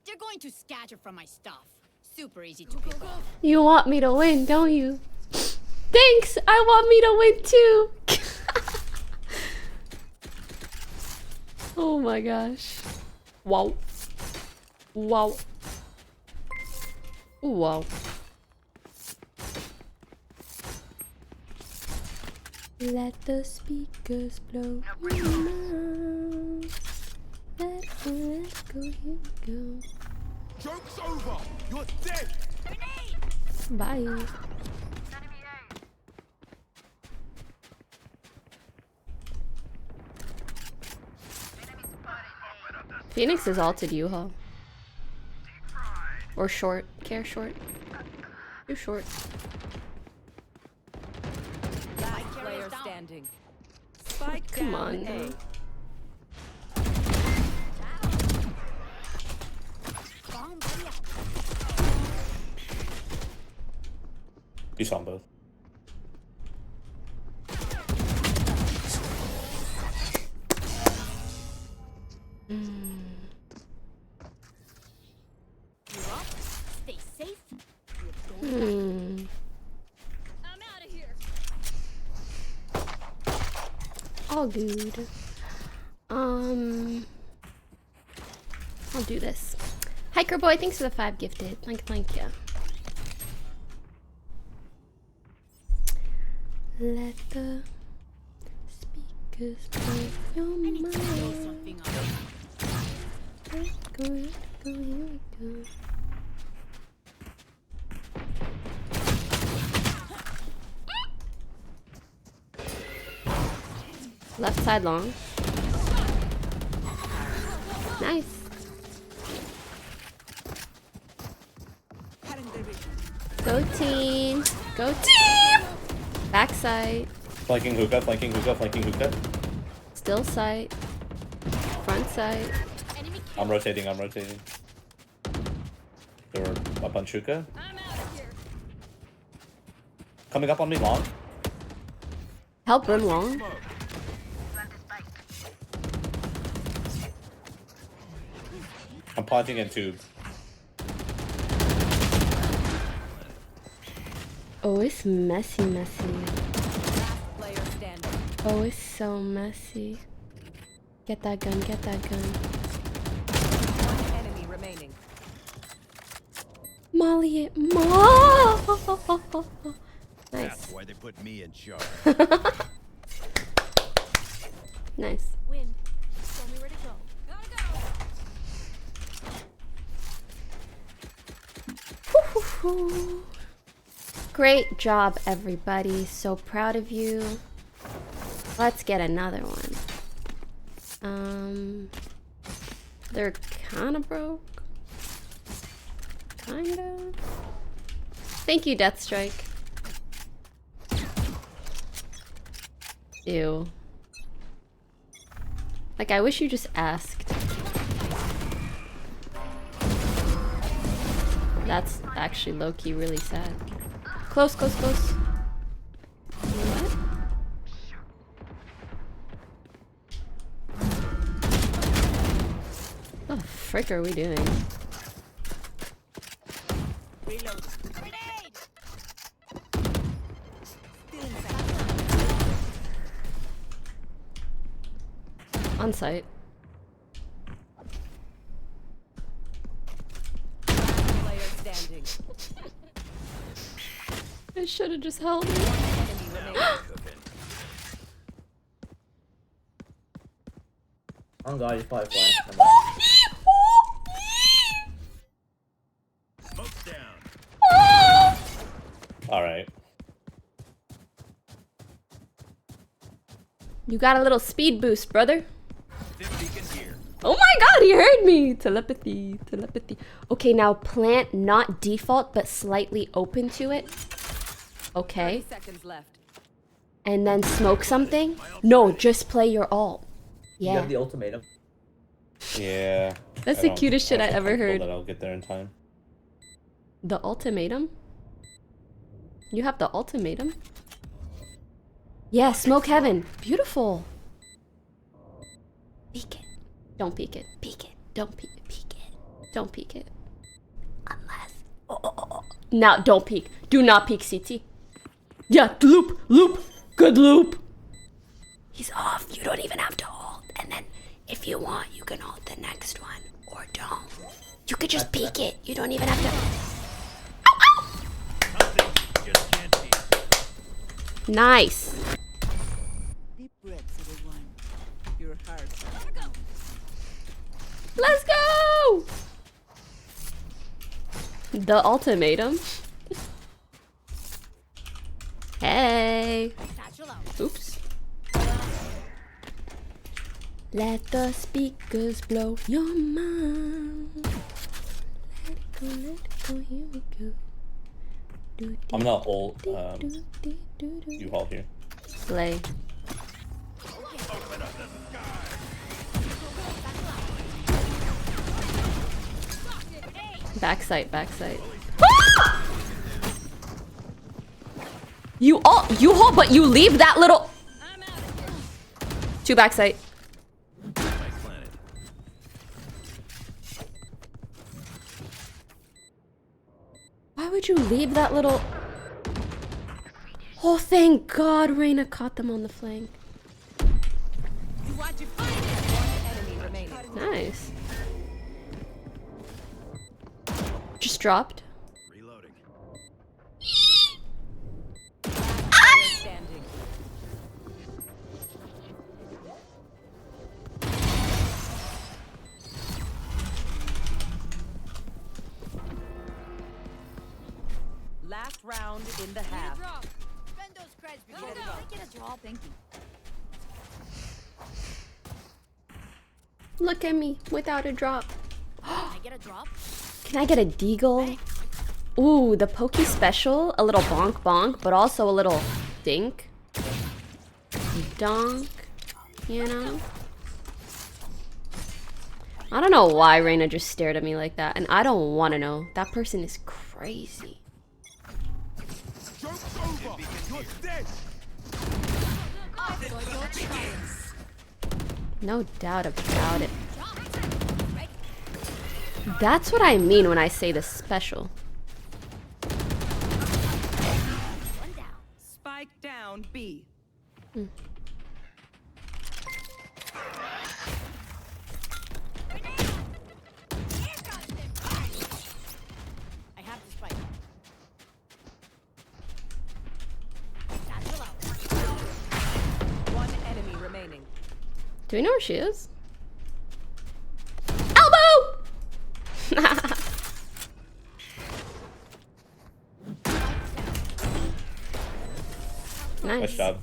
You're going to scatter from my stuff. Super easy to pick up. You want me to win, don't you? Thanks! I want me to win too! Oh my gosh. Wow. Wow. Wow. Let the speakers blow. Let go, here we go. Joke's over! You're dead! Bye. Phoenix is ulted Yuho. Or short. Care short. Too short. Last player standing. Spike Come down on, A. dude. You saw them both. Stay safe. Hmm. I'm out of here. All good. I'll do this. Hiker boy, thanks for the 5 gifted. Thank you. Let the speakers play your mind. Let's go, here we go. Left side long. Nice. Go team. Go team. Backside. Flanking hookah, flanking hookah, flanking hookah. Still sight. Front side. I'm rotating, I'm rotating. They're up on Chuka. I'm out of here. Coming up on me long. Help run long. I'm planting in tube. Oh, it's messy. Player standing. Oh, it's so messy. Get that gun, get that gun. One enemy remaining. Molly it. Nice. That's why they put me in charge. Nice. Win. Show me where to go. Gotta go. Great job, everybody. So proud of you. Let's get another one. They're kind of broke. Kind of. Thank you, Deathstrike. Ew. Like, I wish you just asked. That's actually low-key really sad. Close. What? The frick are we doing? Reload. Grenade. On site. Player standing. I should have just held it. Enemy remaining. Oh god, he's probably flying. Smoke's down. Alright. You got a little speed boost, brother. 50 can hear. Oh my god, he heard me! Telepathy. Okay, now plant not default, but slightly open to it. Okay. 30 seconds left. And then smoke something? No, just play your ult. You Yeah. have the ultimatum. Yeah. That's I the don't- cutest shit I don't ever feel heard. that I'll get there in time. The ultimatum? You have the ultimatum? Yeah, smoke heaven. Beautiful. Peek it. Don't peek it. Peek it. Don't peek it. Peek it. Don't peek it. Unless. Oh. Now, don't peek. Do not peek, CT. Yeah, loop, loop. Good loop. He's off. You don't even have to hold. And then, if you want, you can hold the next one. Or don't. You could just peek it. You don't even have to. Nice. Deep breaths, everyone. Your heart. Let's go! The ultimatum. Hey. Oops. Let the speakers blow your mind. Let it go, here we go. I'm gonna ult U-Haul here. Slay. Backside, backside. Ah! You hold, but you leave that little. Two backside. Why would you leave that little? Oh, thank God, Reyna caught them on the flank. Nice. Just dropped. Reloading. Last round in the half. Look at me without a drop. Can I get a deagle? Ooh, the pokey special. A little bonk bonk, but also a little dink. Donk. You know? I don't know why Reyna just stared at me like that, and I don't want to know. That person is crazy. No doubt about it. That's what I mean when I say the special. Spike down B. I have the spike. One enemy remaining. Do we know where she is? Elbow! Nice Nice. job.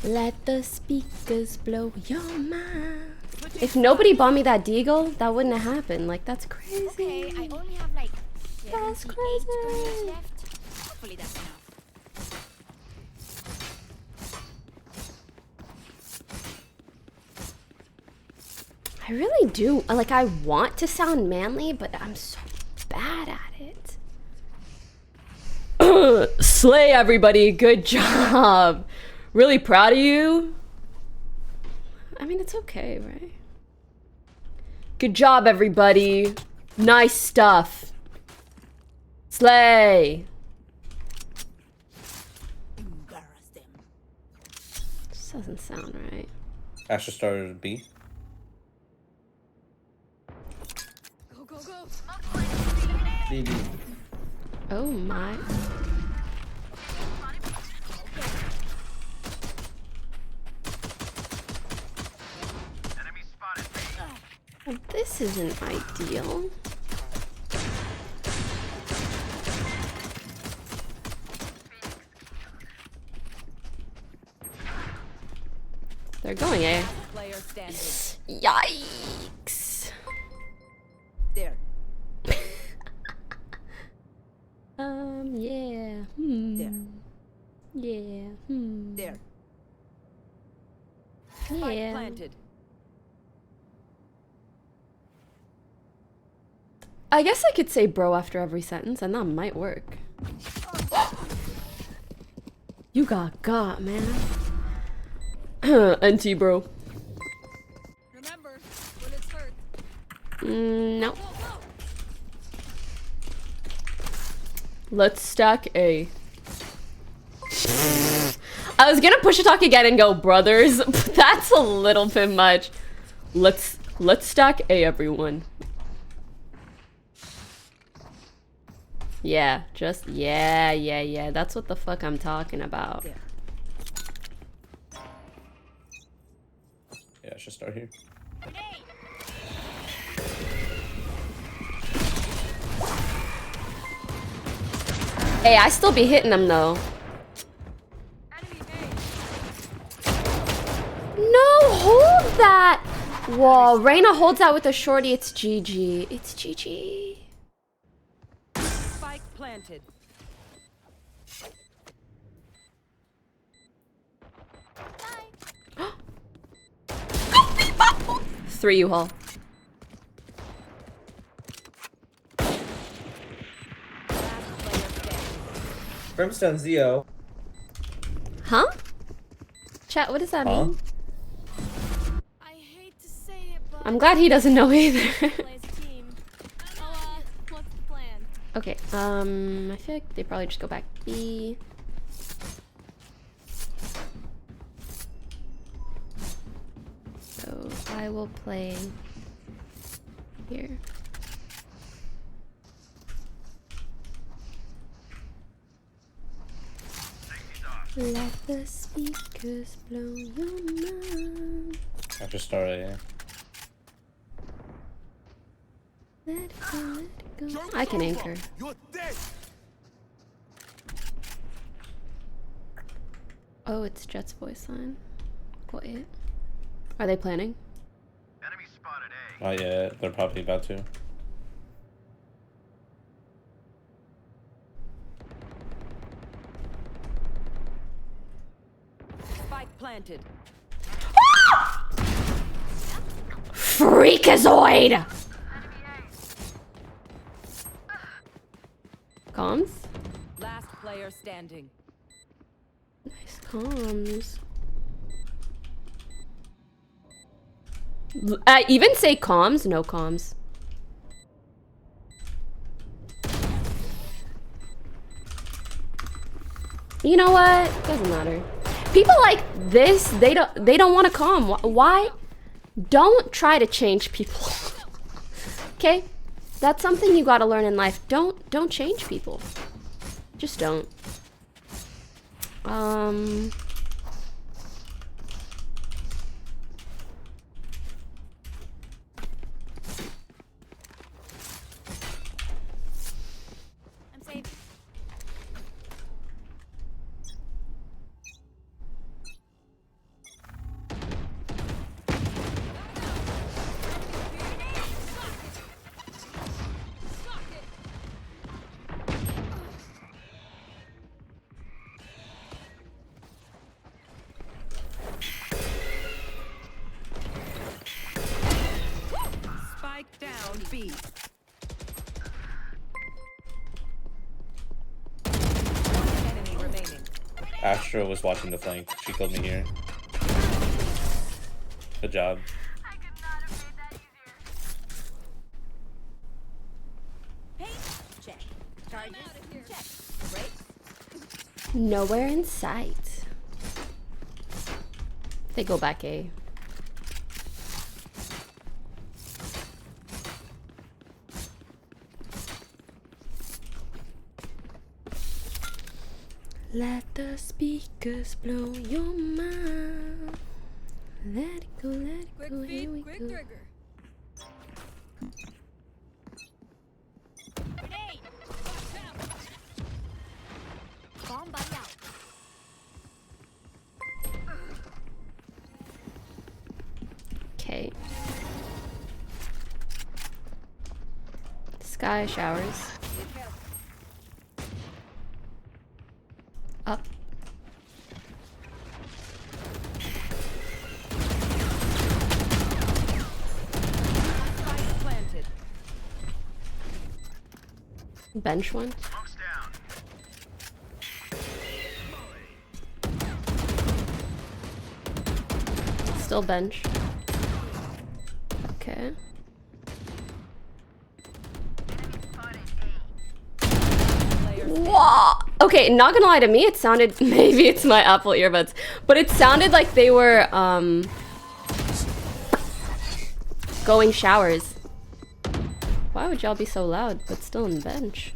Let the speakers blow your mind. If nobody bought me that deagle, that wouldn't have happened. Like, that's crazy. Okay, I only have like That's 78 crazy. grenades left. Hopefully that's enough. I really do. Like, I want to sound manly, but I'm so bad at it. Slay, everybody. Good job. Really proud of you. I mean, it's okay, right? Good job, everybody. Nice stuff. Slay. Embarrass them. This doesn't sound right. Asher started B. Go, go, go. BB. Oh my. Well, this isn't ideal. They're going A. Player standing. Yikes. There. Yeah. There. Yeah. There. Spike Yeah. planted. I guess I could say bro after every sentence, and that might work. You got, man. NT, bro. Remember, bullets hurt. No. Go, go. Let's stack A. I was gonna push a talk again and go, brothers. That's a little bit much. Let's stack A, everyone. Yeah, just yeah. That's what the fuck I'm talking about. Yeah, I should start here. Hey, I still be hitting them though. No, hold that. Whoa, Reyna holds that with a shorty. It's GG. It's GG. Spike planted. Three U-Haul. Brimstone Zio. Huh? Chat, what does that mean? I hate to say it, but I'm glad he doesn't know either. plays a team. What's the plan? Okay, I feel like they probably just go back B. So I will play here. Let the speakers blow your mind. I should start it. Let it go, let it go. I can anchor. You're dead. Oh, it's Jet's voice line. Wait. Are they planning? Enemy spotted A. Not yet. They're probably about to. Spike planted. Freakazoid! Comms? Last player standing. Nice comms. Even say comms? No comms. You know what? Doesn't matter. People like this, they don't want to calm. Why? Don't try to change people. Okay? That's something you gotta learn in life. Don't change people. Just don't. I'm safe. Spike down B. One enemy remaining. Astro was watching the flank. She killed me here. Good job. Paint check. Charges check. Break. Nowhere in sight. They go back A. Let the speakers blow your mind. Let it go, let it Quick go, here we feet, quick go. trigger. Grenade. Bomb buddy out. Okay. Sky showers. Up. Spike planted. Bench one. Smoke's down. Still bench. Okay. Wow. Okay, not gonna lie, to me it sounded, maybe it's my Apple earbuds, but it sounded like they were going showers. Why would y'all be so loud but still in the bench?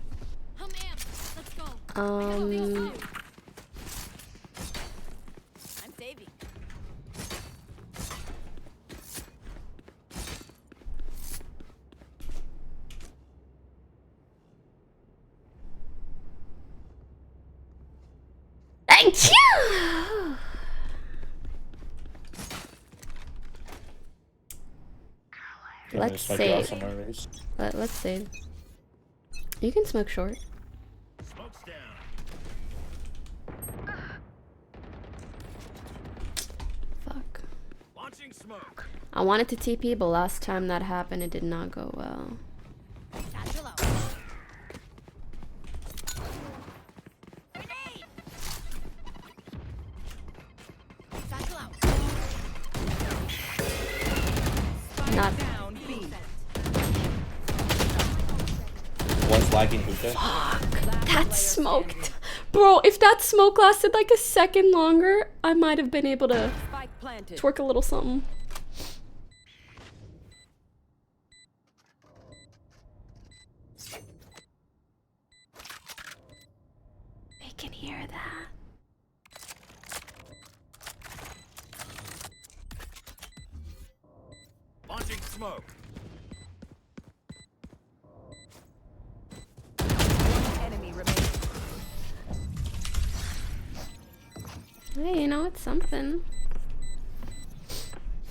I'm saving. Thank you. Let's see. Let's see. You can smoke short. Smoke's down. Fuck. Launching smoke. I wanted to TP, but last time that happened, it did not go well. Satchel out. Grenade. Satchel out. Not. Down B. One's lagging hookah. Fuck. That smoked. Bro, if that smoke lasted like a second longer, I might have been able to Spike planted. twerk a little something. They can hear that. Launching smoke. Enemy remaining. Hey, you know, it's something.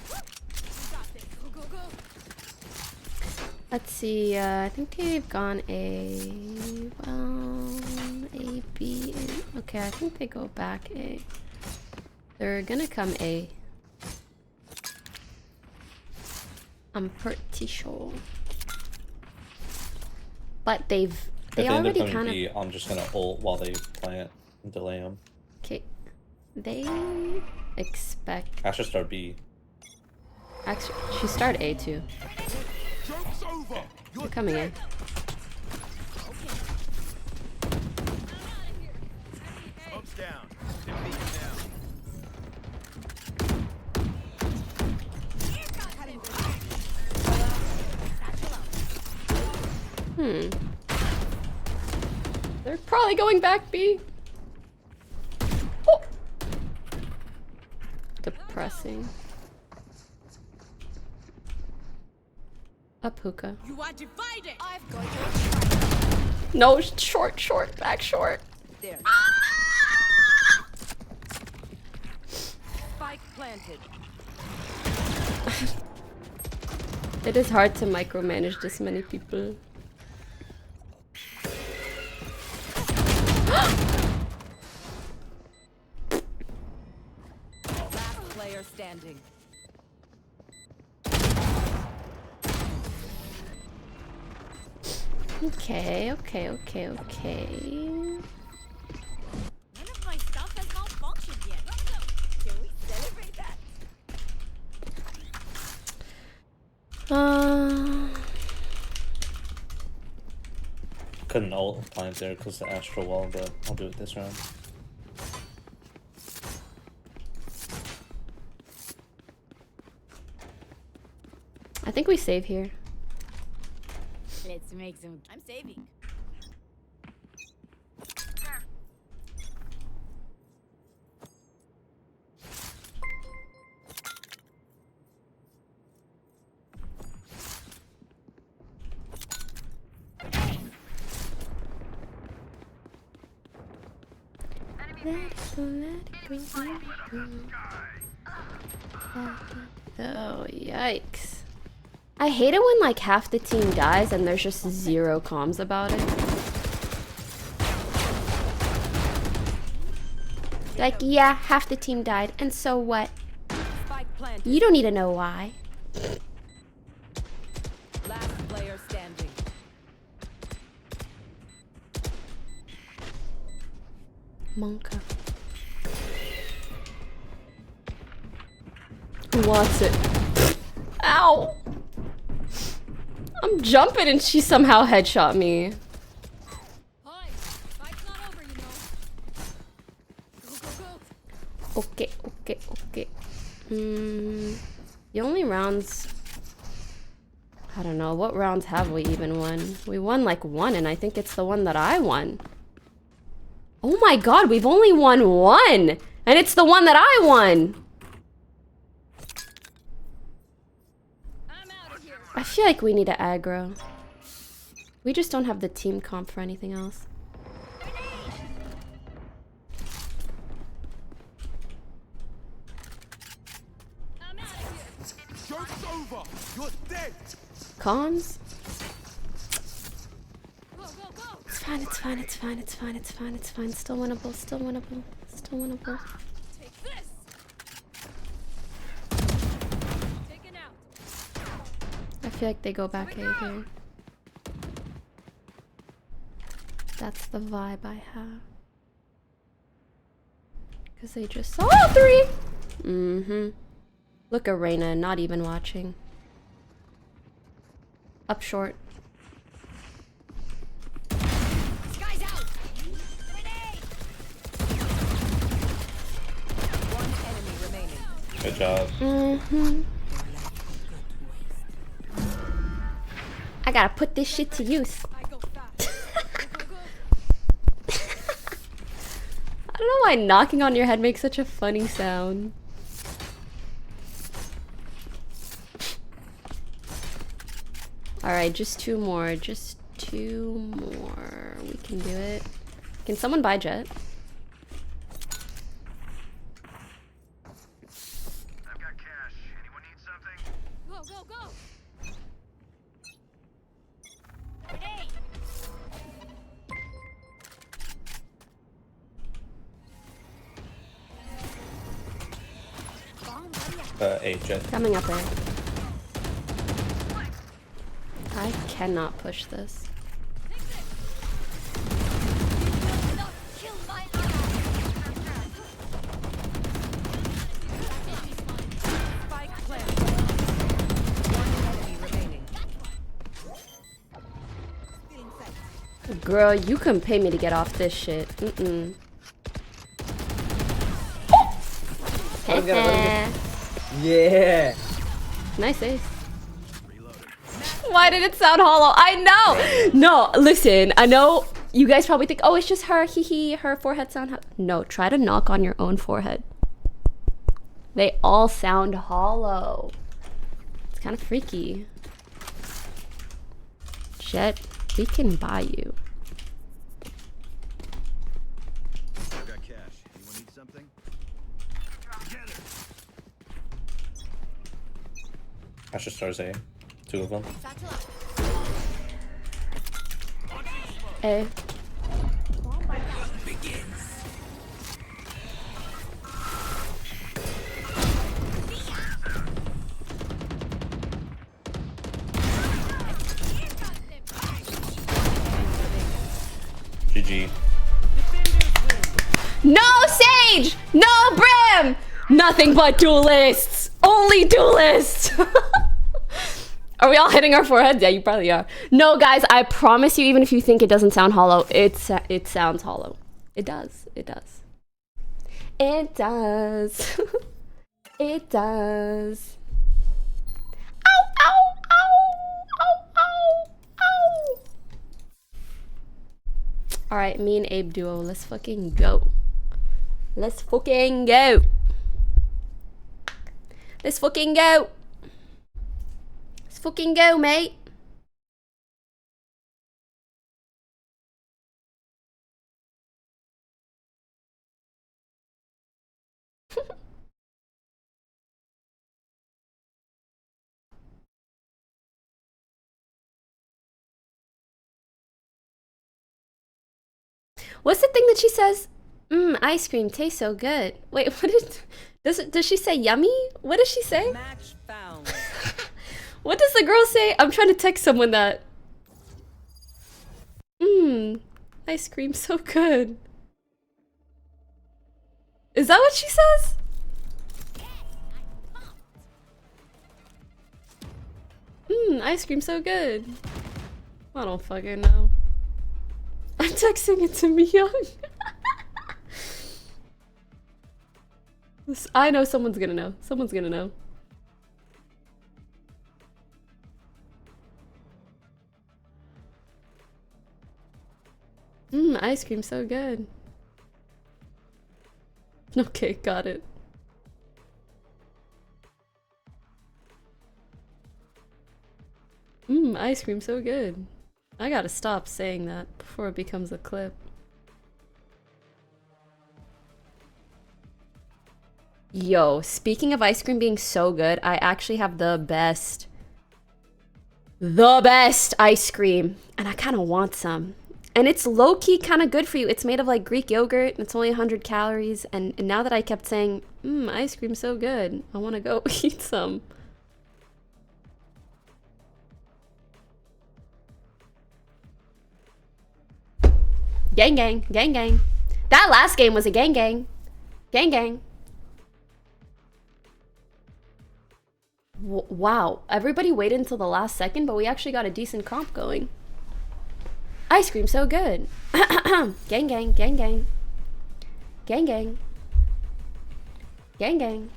Go, go, go. Let's see, I think they've gone A. Well, A, B, A. Okay, I think they go back A. They're gonna come A. I'm pretty sure. But they If they end up already coming kind B, of. I'm just gonna ult while they plant and delay them. Okay. They expect. I should start B. Actually, she started A too. Joke's over. They're coming in. Smoke's down. Defeat down. They're probably going back B. Oh. Depressing. Up hookah. You are divided. I've got your No, short, short, back short. There. Spike planted. It is hard to micromanage this many people. Last player standing. Okay, okay, okay, okay. None of my stuff has malfunctioned yet. Can we celebrate that? Couldn't ult plant there because the astral wall, but I'll do it this round. I think we save here. Let's make some. I'm saving. Oh, yikes. I hate it when like half the team dies and there's just zero comms about it. Like, yeah, half the team died, and so what? Spike planted. You don't need to know why. Last player standing. Monka. Who wants it? Ow! I'm jumping and she somehow headshot me. Hi. Spike Okay. The only rounds... I don't know, what rounds have we even won? We won like one, and I think it's the one that I won. Oh my god, we've only won one! And it's the one that I won! I feel like we need to aggro. We just don't have the team comp for anything else. Joke's over! You're dead! Comms? It's fine, it's fine, it's fine, it's fine, it's fine, it's fine. Still winnable, still winnable, still winnable. Take this. Taken out. I feel like they go back A here. That's the vibe I have. Because they just saw 3! Mm-hmm. Look at Reina, not even watching. Up short. Sky's out. Grenade. One enemy remaining. Good job. Mm-hmm. I gotta put this shit to use. I go fast. Go. I don't know why knocking on your head makes such a funny sound. Alright, just 2 more. Just 2 more. We can do it. Can someone buy Jet? I've got cash. Anyone need something? Go. Grenade. A jet. Coming up there. I cannot push this. Kill my Spike planted. One enemy remaining. Girl, you couldn't pay me to get off this shit. Mm-mm. Yeah. Nice ace. Why did it sound hollow? I know! No, listen, I know you guys probably think, oh, it's just her, her forehead sound. No, try to knock on your own forehead. They all sound hollow. It's kind of freaky. Jet, we can buy you. I've got cash. Anyone need something? Together. Asher stars A. 2 of them. A. GG. No Sage! No Brim! Nothing but duelists! Only duelists! Are we all hitting our foreheads? Yeah, you probably are. No, guys, I promise you, even if you think it doesn't sound hollow, it sounds hollow. It does. It does. It does. It does. Ow, ow, ow, ow, ow, ow. All right, me and Abe duo, let's fucking go. Let's fucking go. Let's fucking go. Let's fucking go, mate. What's the thing that she says? Ice cream tastes so good. Wait, what does she say yummy? What does she say? Match found. What does the girl say? I'm trying to text someone that. Ice cream so good. Is that what she says? Ice cream so good. I don't fucking know. I'm texting it to Myung. I know someone's gonna know. Someone's gonna know. Ice cream so good. Okay, got it. Ice cream so good. I gotta stop saying that before it becomes a clip. Yo, speaking of ice cream being so good, I actually have the best ice cream, and I kind of want some. And it's low-key kind of good for you. It's made of like Greek yogurt, and it's only 100 calories. And now that I kept saying, ice cream's so good, I want to go eat some. Gang gang, gang gang. That last game was a gang gang. Gang gang. Wow, everybody waited until the last second, but we actually got a decent comp going. Ice cream so good. Gang gang, gang gang. Gang gang. Gang gang.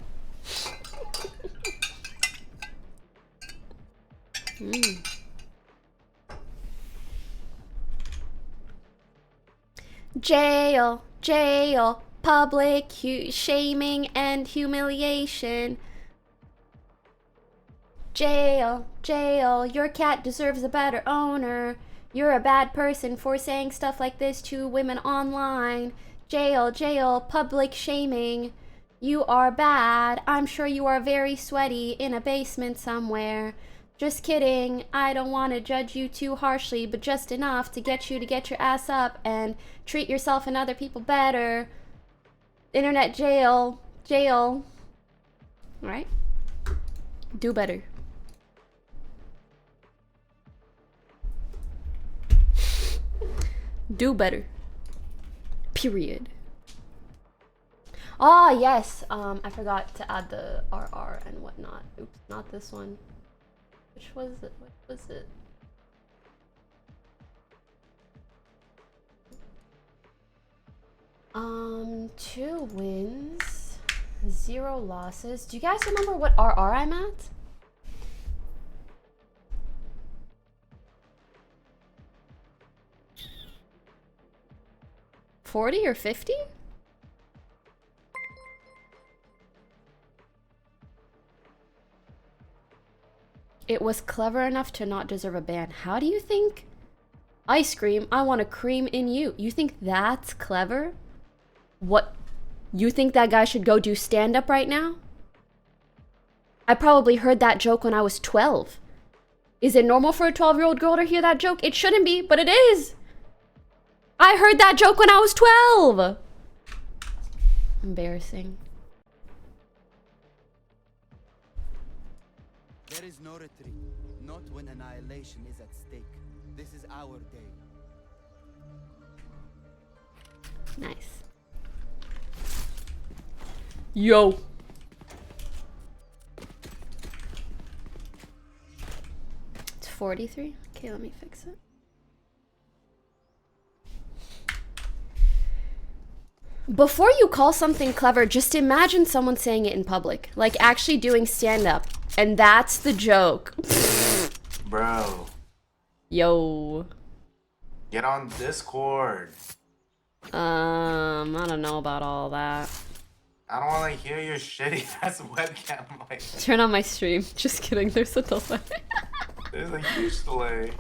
Jail, jail, public shaming and humiliation. Jail, jail, your cat deserves a better owner. You're a bad person for saying stuff like this to women online. Jail, jail, public shaming. You are bad. I'm sure you are very sweaty in a basement somewhere. Just kidding. I don't want to judge you too harshly, but just enough to get you to get your ass up and treat yourself and other people better. Internet jail, jail. All right? Do better. Do better. Period. Ah, yes. I forgot to add the RR and whatnot. Oops, not this one. Which was it? What was it? Two wins, 0 losses. Do you guys remember what RR I'm at? $40 or $50? It was clever enough to not deserve a ban. How do you think? Ice cream, I want a cream in you. You think that's clever? What? You think that guy should go do stand-up right now? I probably heard that joke when I was 12. Is it normal for a 12-year-old girl to hear that joke? It shouldn't be, but it is. I heard that joke when I was 12. Embarrassing. There is no retreat, not when annihilation is at stake. This is our day. Nice. Yo. It's 43. Okay, let me fix it. Before you call something clever, just imagine someone saying it in public. Like actually doing stand-up. And that's the joke. Bro. Yo. Get on Discord. I don't know about all that. I don't want to hear your shitty ass webcam. Like, turn on my stream. Just kidding, there's a delay. there's a huge delay.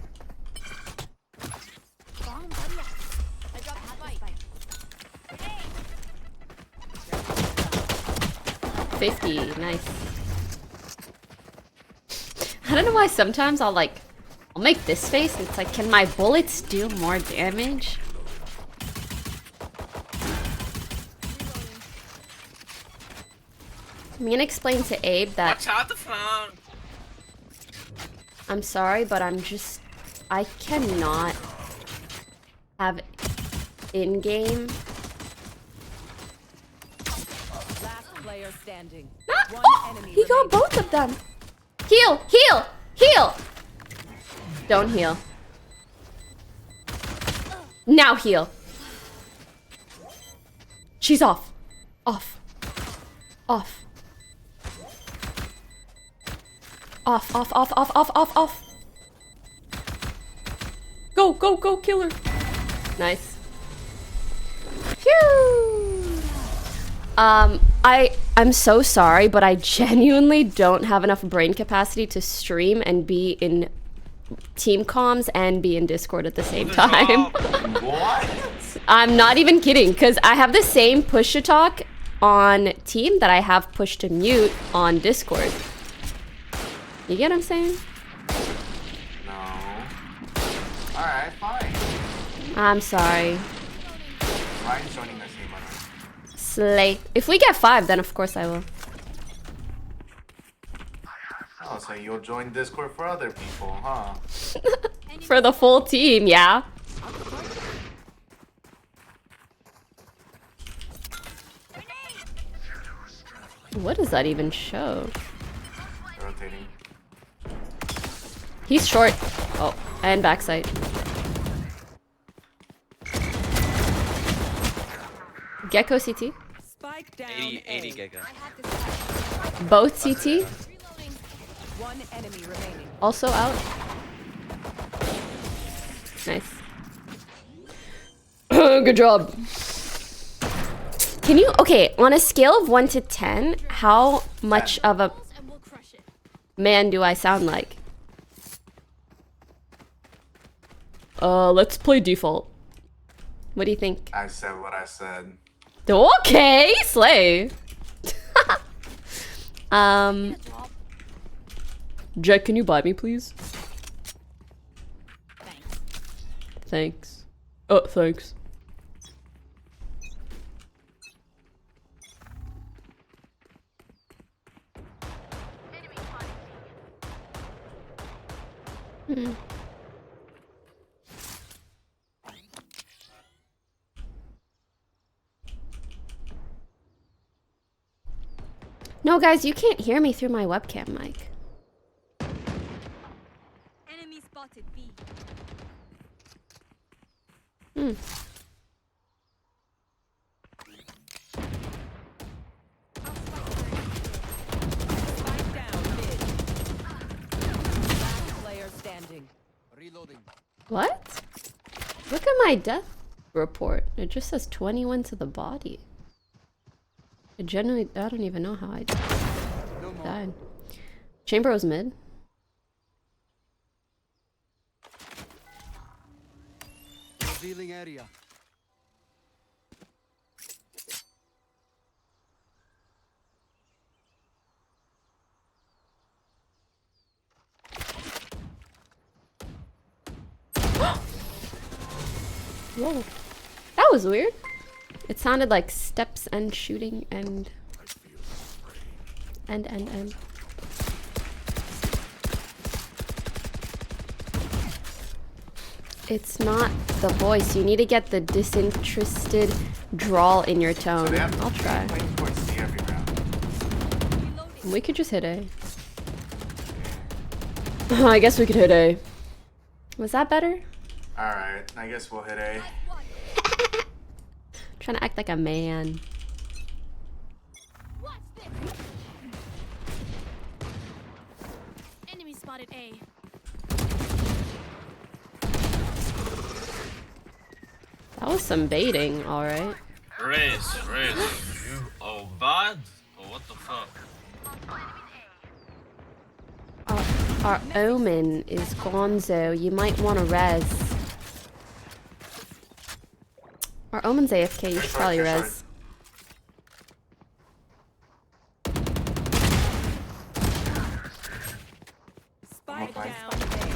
50, nice. I don't know why sometimes I'll make this face and it's like, can my bullets do more damage? I'm gonna explain to Abe that Watch out the phone. I'm sorry, but I cannot have in-game. Last player standing. Ah! One enemy He got both of them. Heal, heal, heal. Don't heal. Now heal. She's off. Off. Off. Off, off, off, off, off, off, off. Go, go, go, killer. Nice. Phew. I'm so sorry, but I genuinely don't have enough brain capacity to stream and be in team comms and be in Discord at the same time. What? I'm not even kidding, because I have the same push to talk on team that I have push to mute on Discord. You get what I'm saying? No. Alright, fine. I'm sorry. Ryan's joining us here, by the way. Slay. If we get 5, then of course I will. Oh, so you'll join Discord for other people, huh? For the full team, yeah. What does that even show? Rotating. He's short. Oh, and backside. Gecko CT. Spike down. 80 Gecko. Both CT. One enemy remaining. Also out. Nice. Good job. Can you, okay, on a scale of 1 to 10, how much of a man do I sound like? Let's play default. What do you think? I said what I said. Okay, slay. Jack, can you buy me, please? Thanks. Oh, thanks. Hmm. No, guys, you can't hear me through my webcam mic. Enemy spotted B. Hmm. Spike down mid. Last player standing. Reloading. What? Look at my death report. It just says 21 to the body. I genuinely, I don't even know how I died. Chamber was mid. Revealing area. Whoa. That was weird. It sounded like steps and shooting and... It's not the voice. You need to get the disinterested drawl in your tone. I'll try. We could just hit A. I guess we could hit A. Was that better? Alright, I guess we'll hit A. Trying to act like a man. Enemy spotted A. That was some baiting, alright. Race, you are bad? Or what the fuck? Our omen is Gonzo. You might want to res. Our omen's AFK. You should probably res. Spike down A.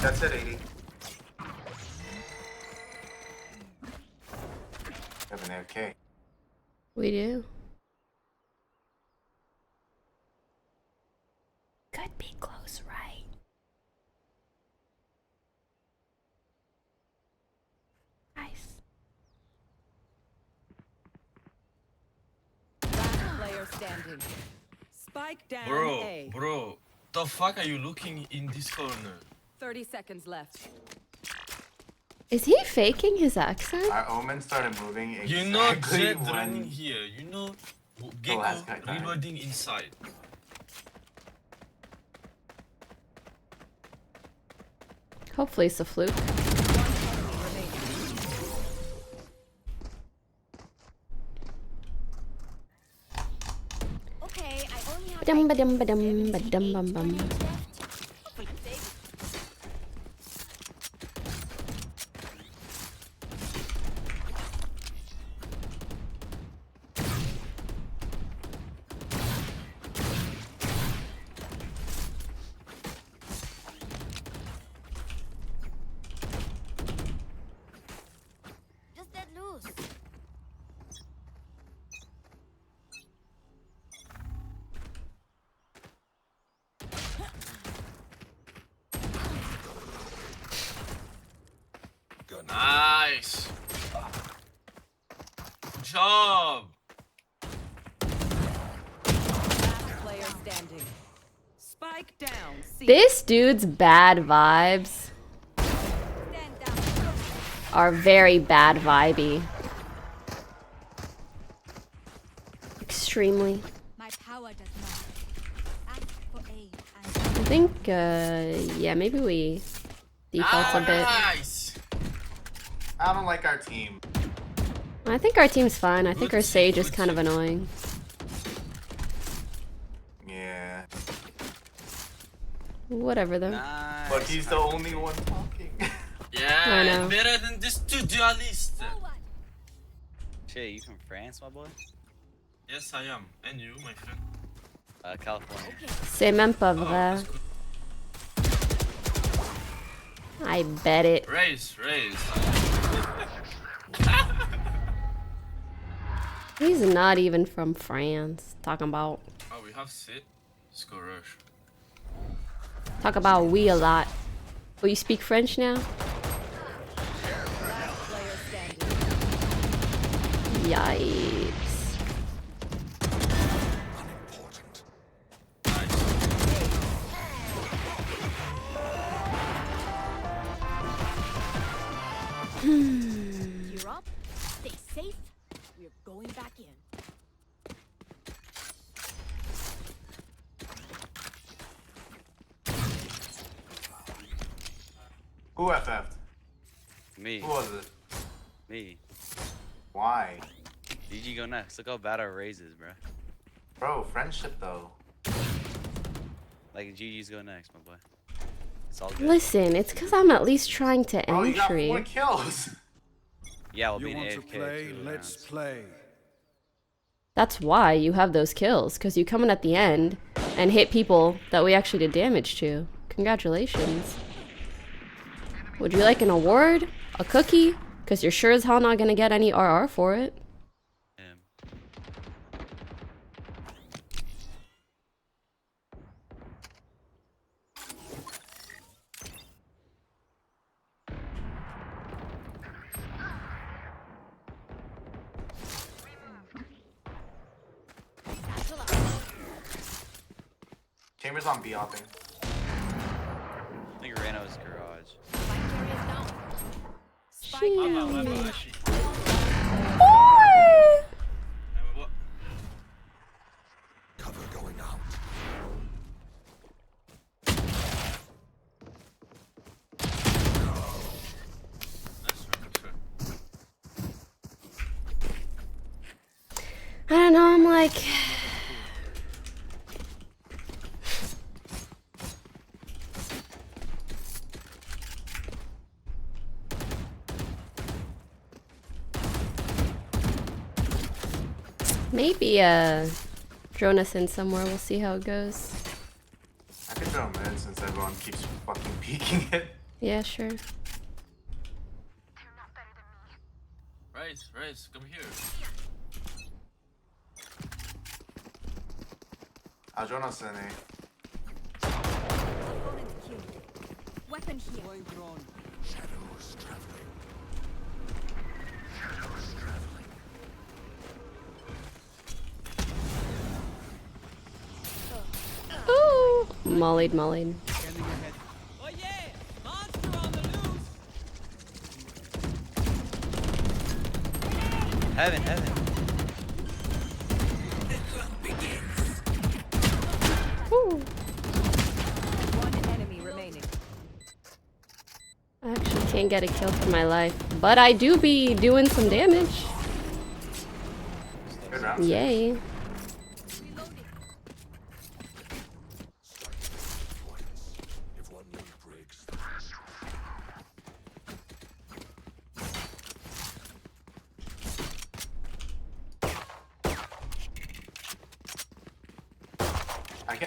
That's it, 80. Have an AFK. We do. Could be close, right? Nice. Last player standing. Spike down A. Bro, the fuck are you looking in this corner? 30 seconds left. Is he faking his accent? Our omen started moving exactly You know Jet when... running here. You know Gecko last guy died. reloading inside. Hopefully it's a fluke. Okay, I only have Ba-dum, like ba-dum, ba-dum, 78 ba-dum, bum, bum. grenades left. Hopefully save. Just let loose. Nice. Good job. Last player standing. Spike down. C. This dude's bad vibes Stand down. are very bad vibey. Extremely. My power does not ask for aid. And I think, yeah, maybe we default a bit. Nice. I don't like our team. I think our team's fine. I think our Sage is kind of annoying. Yeah. Whatever though. Nice. But he's the only one talking. Yeah, I know. better than this two duelist. forward. Shit, you from France, my boy? Yes, I am. And you, my friend? California. C'est même pas vrai. I bet it. Raise. He's not even from France. Talking about Oh, we have sit. Let's go rush. talk about we a lot. Will you speak French now? Player standing. Yikes. You're up. Stay safe. We're going back in. Who FF'd? Me. Who was it? Me. Why? DG go next. Look how bad our raise is, bro. Bro, friendship though. Like, GG's go next, my boy. It's all good. Listen, it's because I'm at least trying to Bro, you got 4 entry. kills. Yeah, we'll You be in want to AFK play? too, Let's rounds. play. That's why you have those kills, because you come in at the end and hit people that we actually did damage to. Congratulations. Would you like an award? A cookie? Because you're sure as hell not going to get any RR for it. Damn. Chambers on B hopping. I think Reno's garage. Spike carrier down. Spike down. Cover going out. I don't know, I'm like... Maybe, drone us in somewhere, we'll see how it goes. I could throw him in since everyone keeps fucking peeking it. Yeah, sure. Raise, come here. I'll join us in A. Opponent killed. Weapon here. Shadows traveling. Ooh! Mollied. Oh yeah! Monster on the loose! Heaven, heaven. Woo. One enemy remaining. I actually can't get a kill for my life, but I do be doing some damage. Good round. Yay.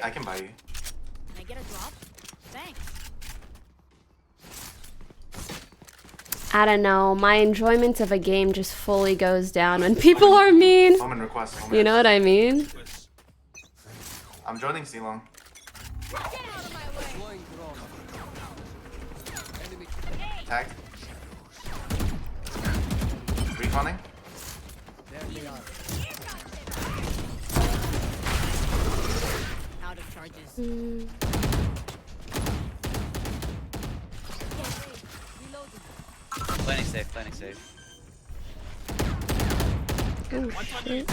I can buy you. Can I get a drop? Thanks. I don't know. My enjoyment of a game just fully goes down when people are mean. Woman request. You know what I mean? I'm joining C-Long. Get out of my way. Tagged. Reconning. Out of charges. Planning safe, planning safe. Oh shit.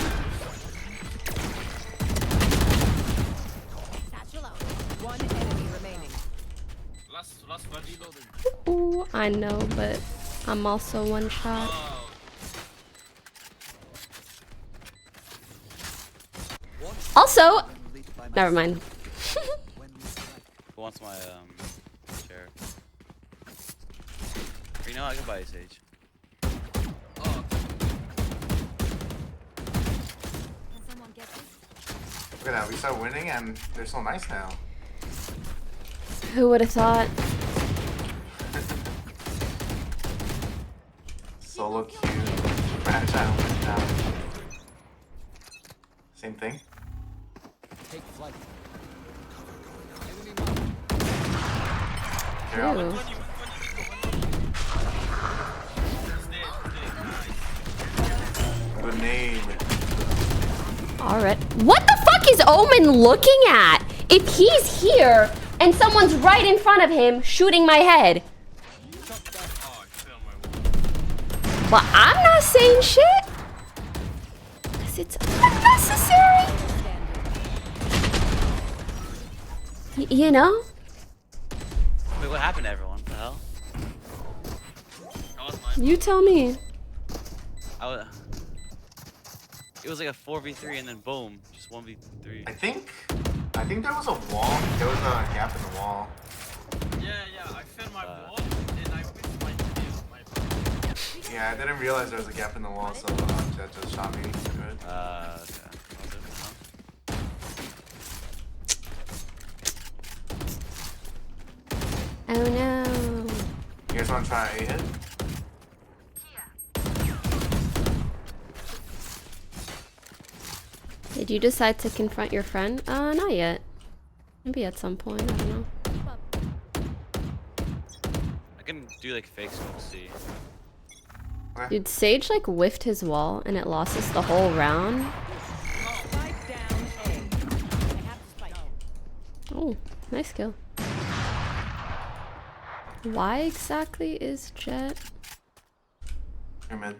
Satchel out. One enemy remaining. Ooh, I know, but I'm also one shot. Also, never mind. Who wants my chair? You know I can buy a Sage. Can someone get this? Look at that. We start winning and they're so nice now. Who would have thought? Solo queue. Fragile went down. Same thing. Take flight. Here, I'll- Ew. Grenade. Alright. What the fuck is Omen looking at? If he's here and someone's right in front of him shooting my head. But I'm not saying shit. Because it's unnecessary. You know? Wait, what happened to everyone? What the hell? You tell me. It was like a 4v3 and then boom, just 1v3. I think there was a wall. There was a gap in the wall. Yeah, I found my wall and I missed my kill. Yeah, I didn't realize there was a gap in the wall, so Jet just shot me. Good. Okay. I'll do it now. Oh no. You guys want to try a hit? Did you decide to confront your friend? Not yet. Maybe at some point, I don't know. I can do like fake smoke see. Dude, Sage like whiffed his wall and it lost us the whole round. Spike down A. I have the spike. Oh, nice kill. Why exactly is Jet? You're mid.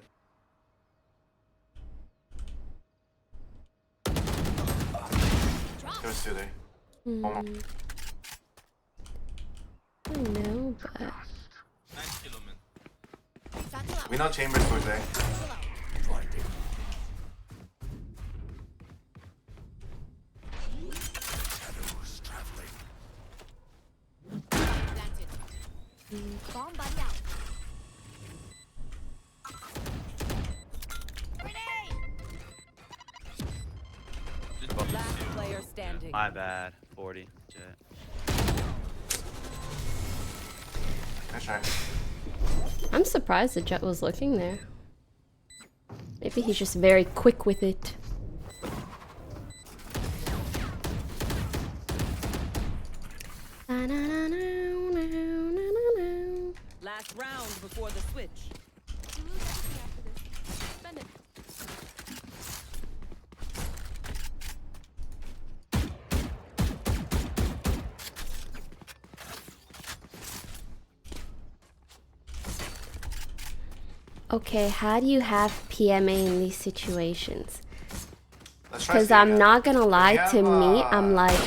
There was two there. Almost. I know, but... Nice kill, man. Satchel out. We know Chambers for there. Satchel out. Planted. Bomb buddy out. Grenade! Last player standing. My bad. 40. Jet. Nice try. I'm surprised the Jet was looking there. Maybe he's just very quick with it. Last round before the switch. You lose everything after this. Spend it. Okay, how do you have PMA in these situations? Let's try Because Steve I'm again. not gonna lie, Yeah, to me, I'm like,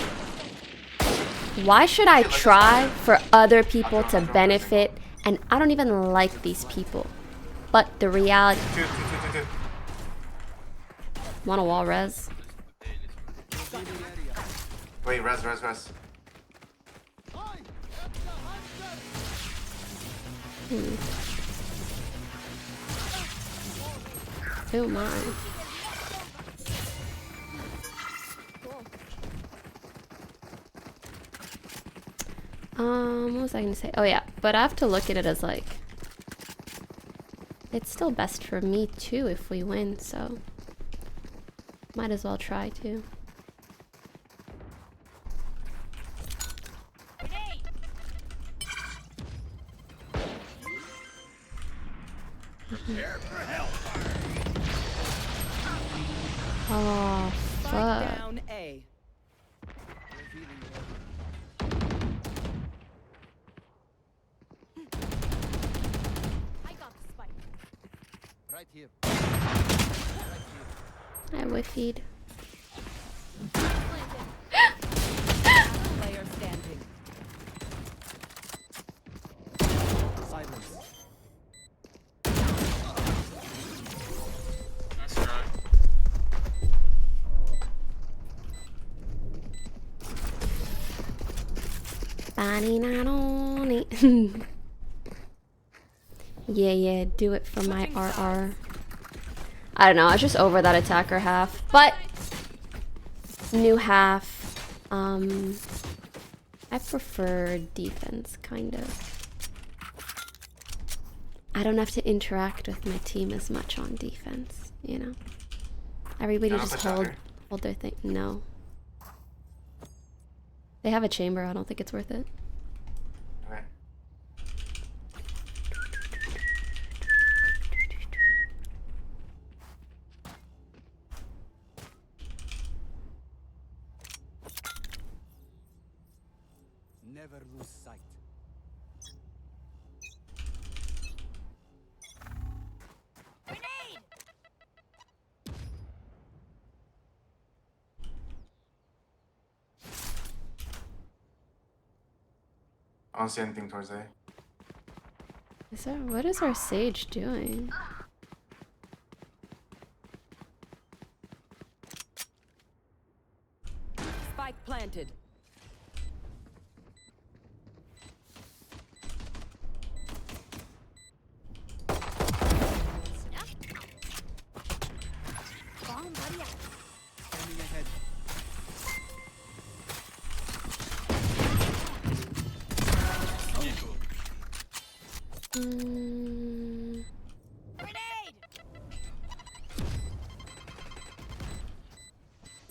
why should I try for other people to benefit? And I don't even like these people. But the reality... Two. Want a wall res? Wait, res. Oh my. What was I gonna say? Oh yeah, but I have to look at it as like, it's still best for me too if we win, so might as well try to. Oh, fuck. Down A. I got the spike. Right here. I whiffied. Player standing. Silence. Yeah, do it for my RR. I don't know, I was just over that attacker half, but new half. I prefer defense, kind of. I don't have to interact with my team as much on defense, you know? Everybody just hold their thing. No. They have a chamber, I don't think it's worth it. Okay. Never lose sight. I don't see anything towards A. What is our sage doing? Spike planted. Standing ahead.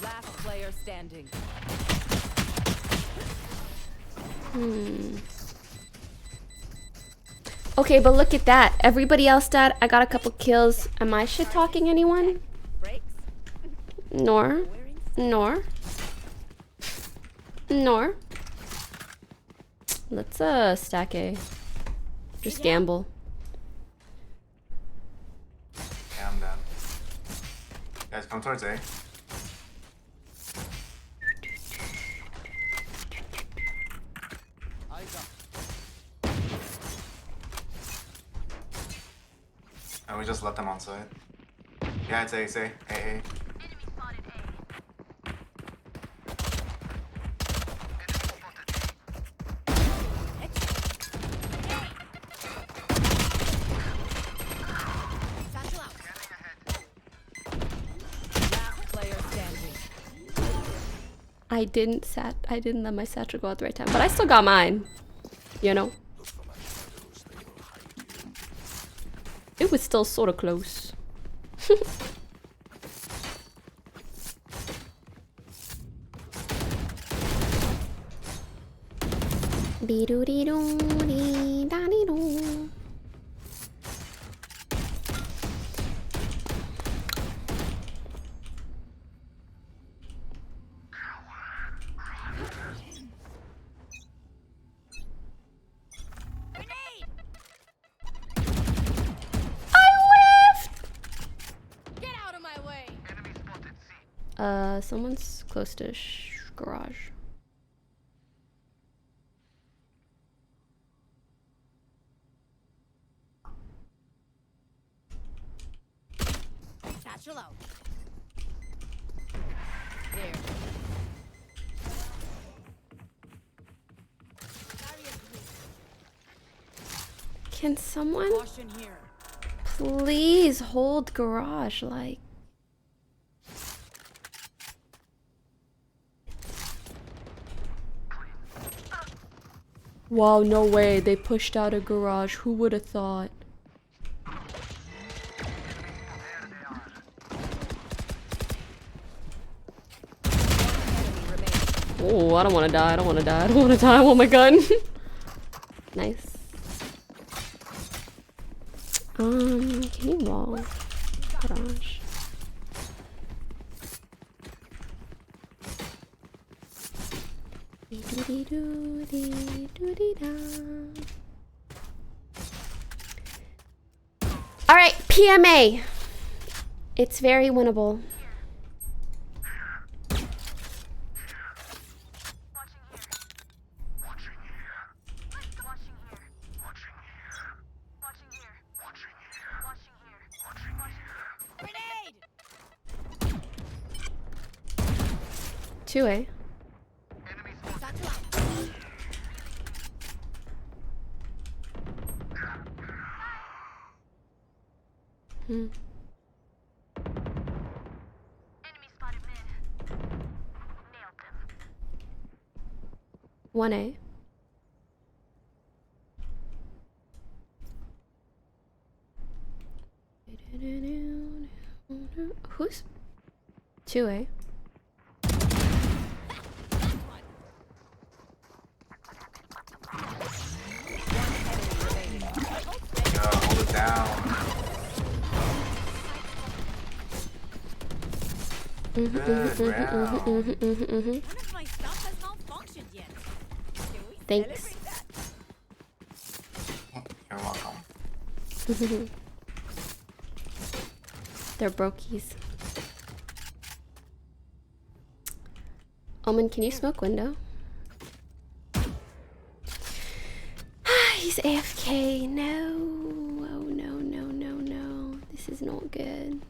Last player standing. Okay, but look at that. Everybody else died. I got a couple kills. Am I shit talking anyone? Nor. Let's stack A. Just gamble. Yeah, I'm down. Guys, come towards A. And we just left them on site. Yeah, it's A, it's A. A. I didn't let my satchel go at the right time, but I still got mine. You know? It was still sort of close. Be-do-dee-doo-dee-da-dee-doo. Someone's close to garage. Satchel out. There. Can someone Caution here. please hold garage, like? Wow, no way. They pushed out a garage. Who would have thought? Oh, I don't want to die. I don't want to die. I don't want to die. I want my gun. Nice. Can you wall? Garage. All right, PMA. It's very winnable. Two A. Hmm. One A. Who's 2A? Hold it down. Good round. None of my stuff has malfunctioned yet. Can we Thanks. celebrate that? You're welcome. They're brokies. Omen, can you smoke window? He's AFK. No. Oh no, no, no, no. This is not good.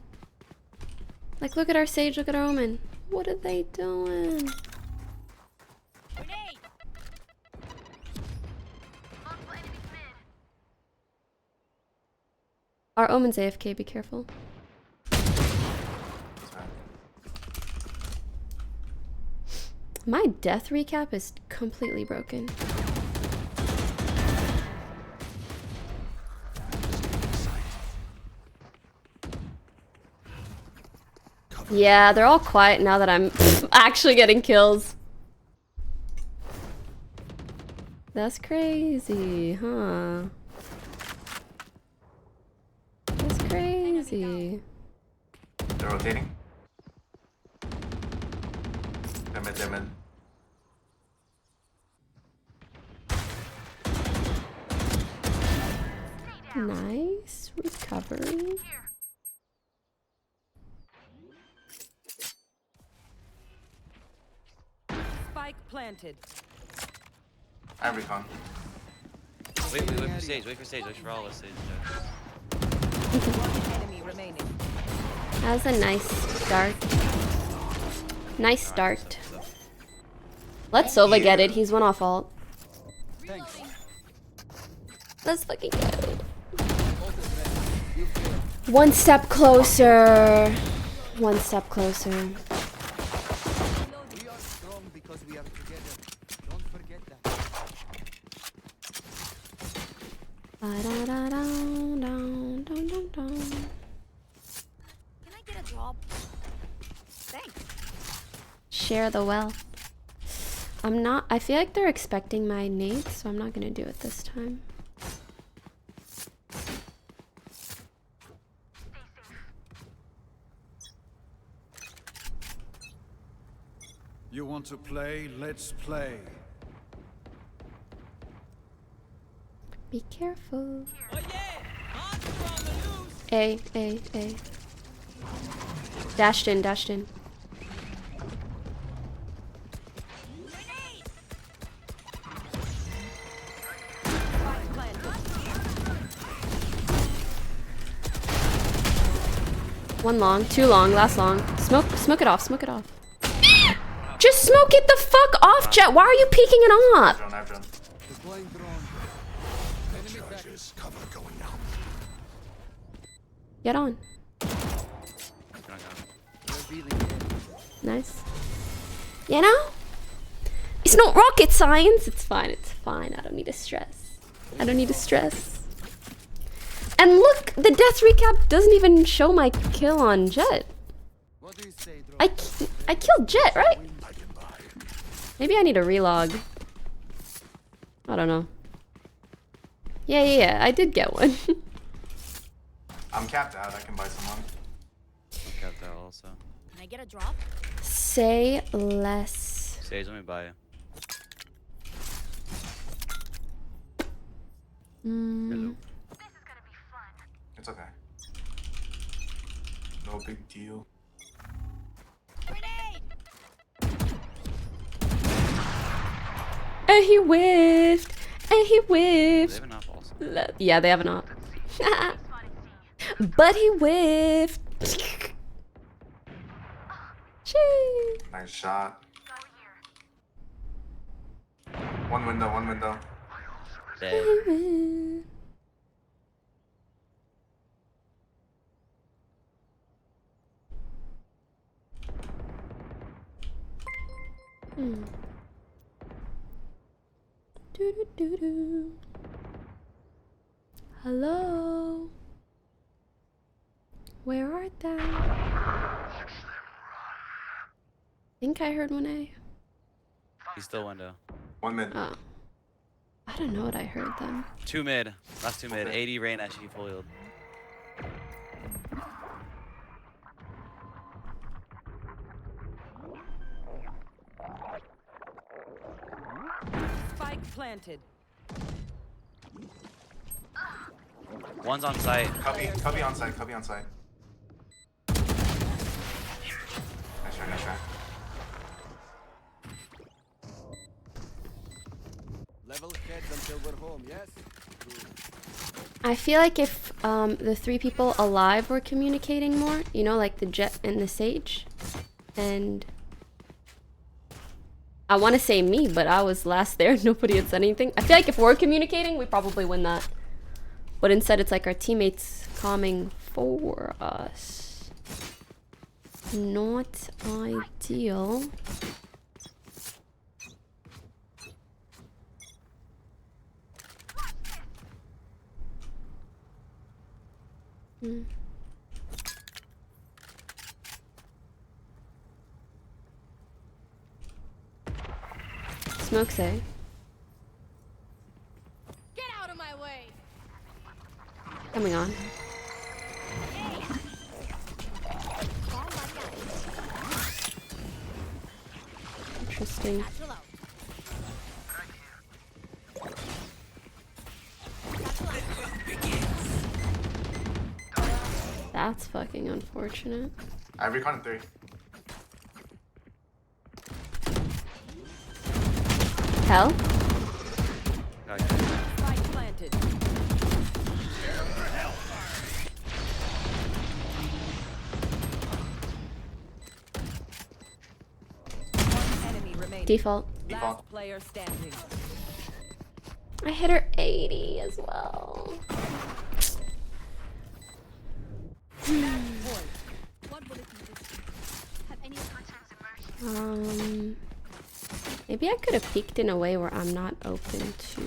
Like, look at our Sage, look at our Omen. What are they doing? Grenade! Our Omen's AFK, be careful. My death recap is completely broken. Yeah, they're all quiet now that I'm actually getting kills. That's crazy, huh? That's crazy. They're rotating. They're mid. Nice recovery. Spike planted. I have recon. Wait for stage, wait for all of stage. One enemy remaining. That was a nice start. Nice start. Let Sova get it. He's one off ult. Let's fucking go. One step closer. One step closer. We are strong because we are together. Don't forget that. Can I get a drop? Thanks. Share the wealth. I feel like they're expecting my nades, so I'm not gonna do it this time. You want to play? Let's play. Be careful. Oh yeah! Monster on the loose! A. Dashed in. One long, two long, last long. Smoke it off, smoke it off. Just smoke it the fuck off, Jet. Why are you peeking it off? Deploying drone. Enemy Charges, cover going out. Get on. revealing it. Nice. You know? It's not rocket science. It's fine, it's fine. I don't need to stress. I don't need to stress. And look, the death recap doesn't even show my kill on Jet. What do you say, drone? I killed Jet, right? Maybe I need a relog. I don't know. Yeah, I did get one. I'm capped out. I can buy someone. I'm capped out also. Can I get a drop? Say less. Sage, let me buy you. Mm. It's okay. No big deal. And he whiffed. And he whiffed. They have enough also. Yeah, they have an op. But he whiffed. Jeez. Nice shot. One window. Dead. Hmm. Do do do do. Hello. Where art thou? I think I heard 1A. He's still window. One mid. Oh. I don't know what I heard then. 2 mid. Last 2 mid. 80 rain actually full healed. Spike planted. One's on site. Cubby on site. Nice try. Level heads until we're home, yes? I feel like if the 3 people alive were communicating more, you know, like the Jet and the Sage, and I want to say me, but I was last there. Nobody had said anything. I feel like if we're communicating, we probably win that. But instead, it's like our teammates calming for us. Not ideal. Hmm. Smokes, eh? Get out of my way. Coming on. Interesting. That's fucking unfortunate. I have recon 3. Hell? Spike planted. One enemy remaining. Default. Last player standing. I hit her 80 as well. Maybe I could have peeked in a way where I'm not open to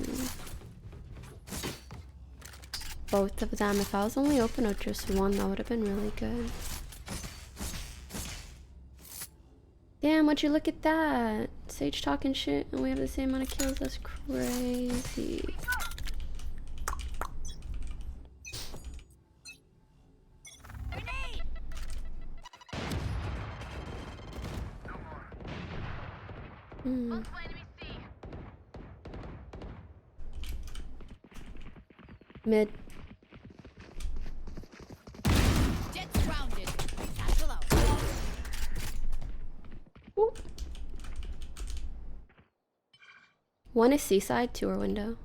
both of them. If I was only open to just one, that would have been really good. Damn, would you look at that? Sage talking shit and we have the same amount of kills. That's crazy. Mid. Jets rounded. Satchel out. Ooh. One is seaside, 2 are window.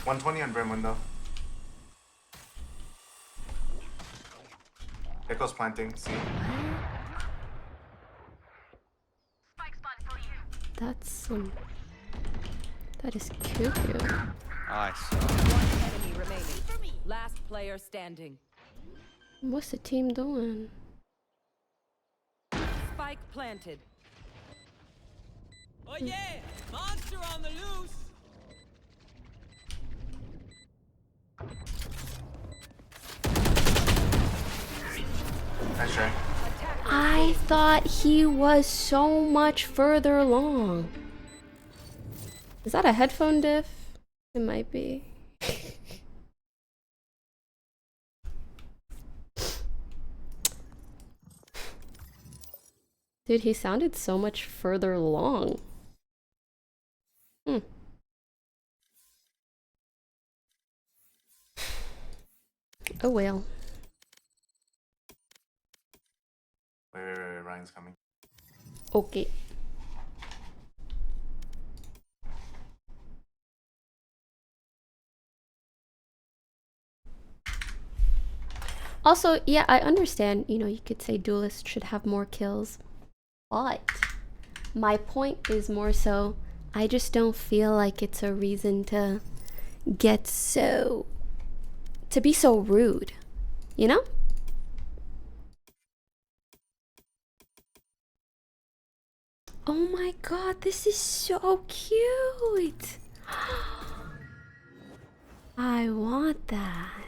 120 on Brim window. Echo's planting. See. That is cute. Nice. One enemy remaining. Last player standing. What's the team doing? Spike planted. Oh yeah! Monster on the loose! Nice try. I thought he was so much further along. Is that a headphone diff? It might be. Dude, he sounded so much further along. Oh well. Wait, Ryan's coming. Okay. Also, yeah, I understand, you know, you could say duelists should have more kills, but my point is more so, I just don't feel like it's a reason to get so, to be so rude, you know? Oh my god, this is so cute! I want that.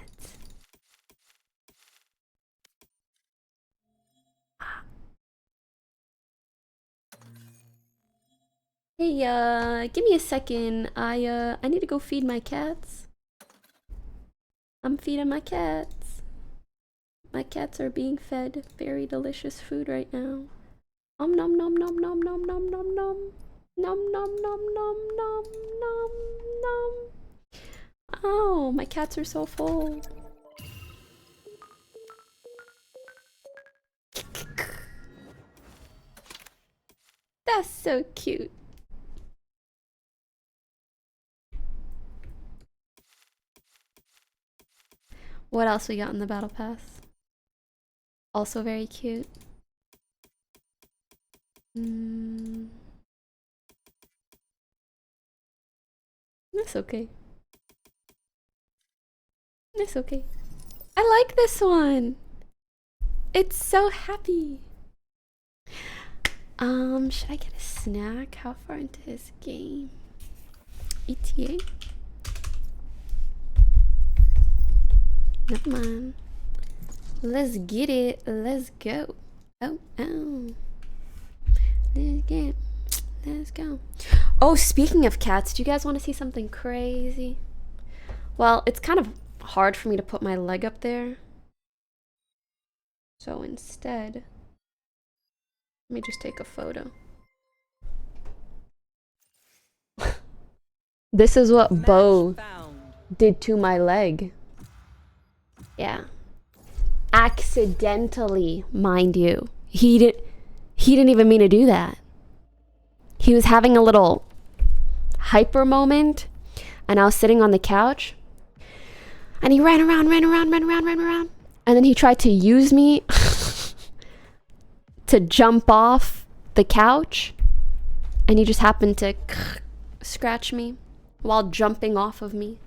Hey, give me a second. I need to go feed my cats. I'm feeding my cats. My cats are being fed very delicious food right now. Nom nom nom nom nom nom nom nom nom. Nom nom nom nom nom nom nom. Oh, my cats are so full. That's so cute. What else we got in the battle pass? Also very cute. That's okay. It's okay. I like this one. It's so happy. Should I get a snack? How far into this game? ETA? Never mind. Let's get it. Let's go. Oh. Let's go. Oh, speaking of cats, do you guys want to see something crazy? Well, it's kind of hard for me to put my leg up there. So instead, let me just take a photo. This is what Bo did to my leg. Yeah. Accidentally, mind you. He didn't even mean to do that. He was having a little hyper moment, and I was sitting on the couch, and he ran around, and then he tried to use me to jump off the couch, and he just happened to scratch me while jumping off of me.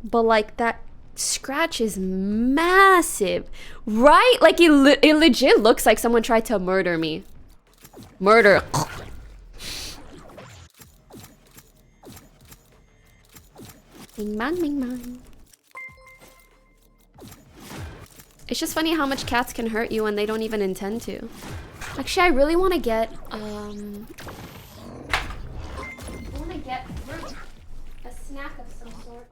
But like, that scratch is massive, right? Like it legit looks like someone tried to murder me. Murder. Bing bang, bing bang. It's just funny how much cats can hurt you when they don't even intend to. Actually, I really want to get fruit. A snack of some sort.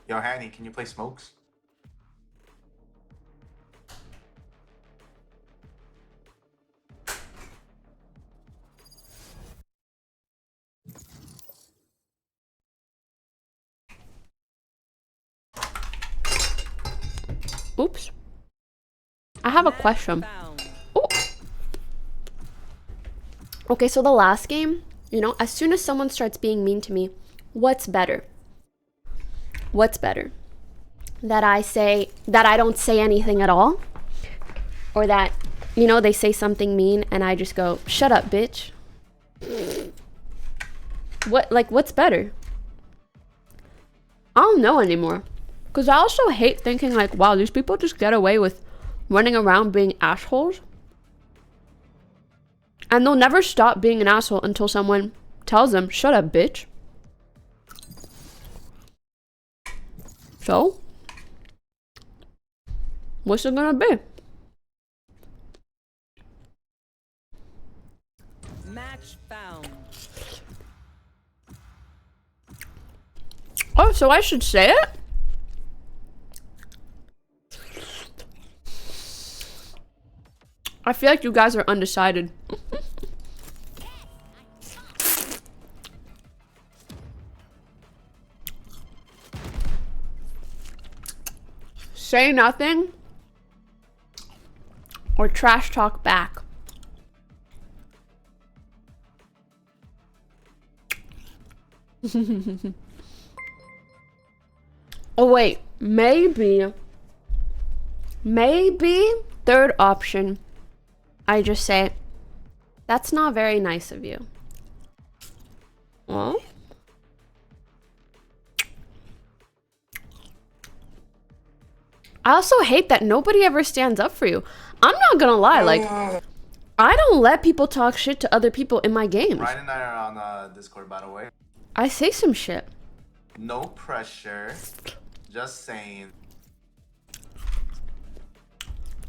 Yo, Hanny, can you play smokes? Oops. I have a question. Oh. Okay, so the last game, you know, as soon as someone starts being mean to me, what's better? What's better? That I don't say anything at all? Or that, you know, they say something mean and I just go, shut up, bitch. What's better? I don't know anymore. Because I also hate thinking like, wow, these people just get away with running around being assholes. And they'll never stop being an asshole until someone tells them, shut up, bitch. So, what's it gonna be? Match found. Oh, so I should say it? I feel like you guys are undecided. Say nothing or trash talk back. Oh wait, maybe third option, I just say, that's not very nice of you. Well, I also hate that nobody ever stands up for you. I'm not gonna lie, like, I don't let people talk shit to other people in my games. Ryan and I are on Discord, by the way. I say some shit. No pressure. Just saying.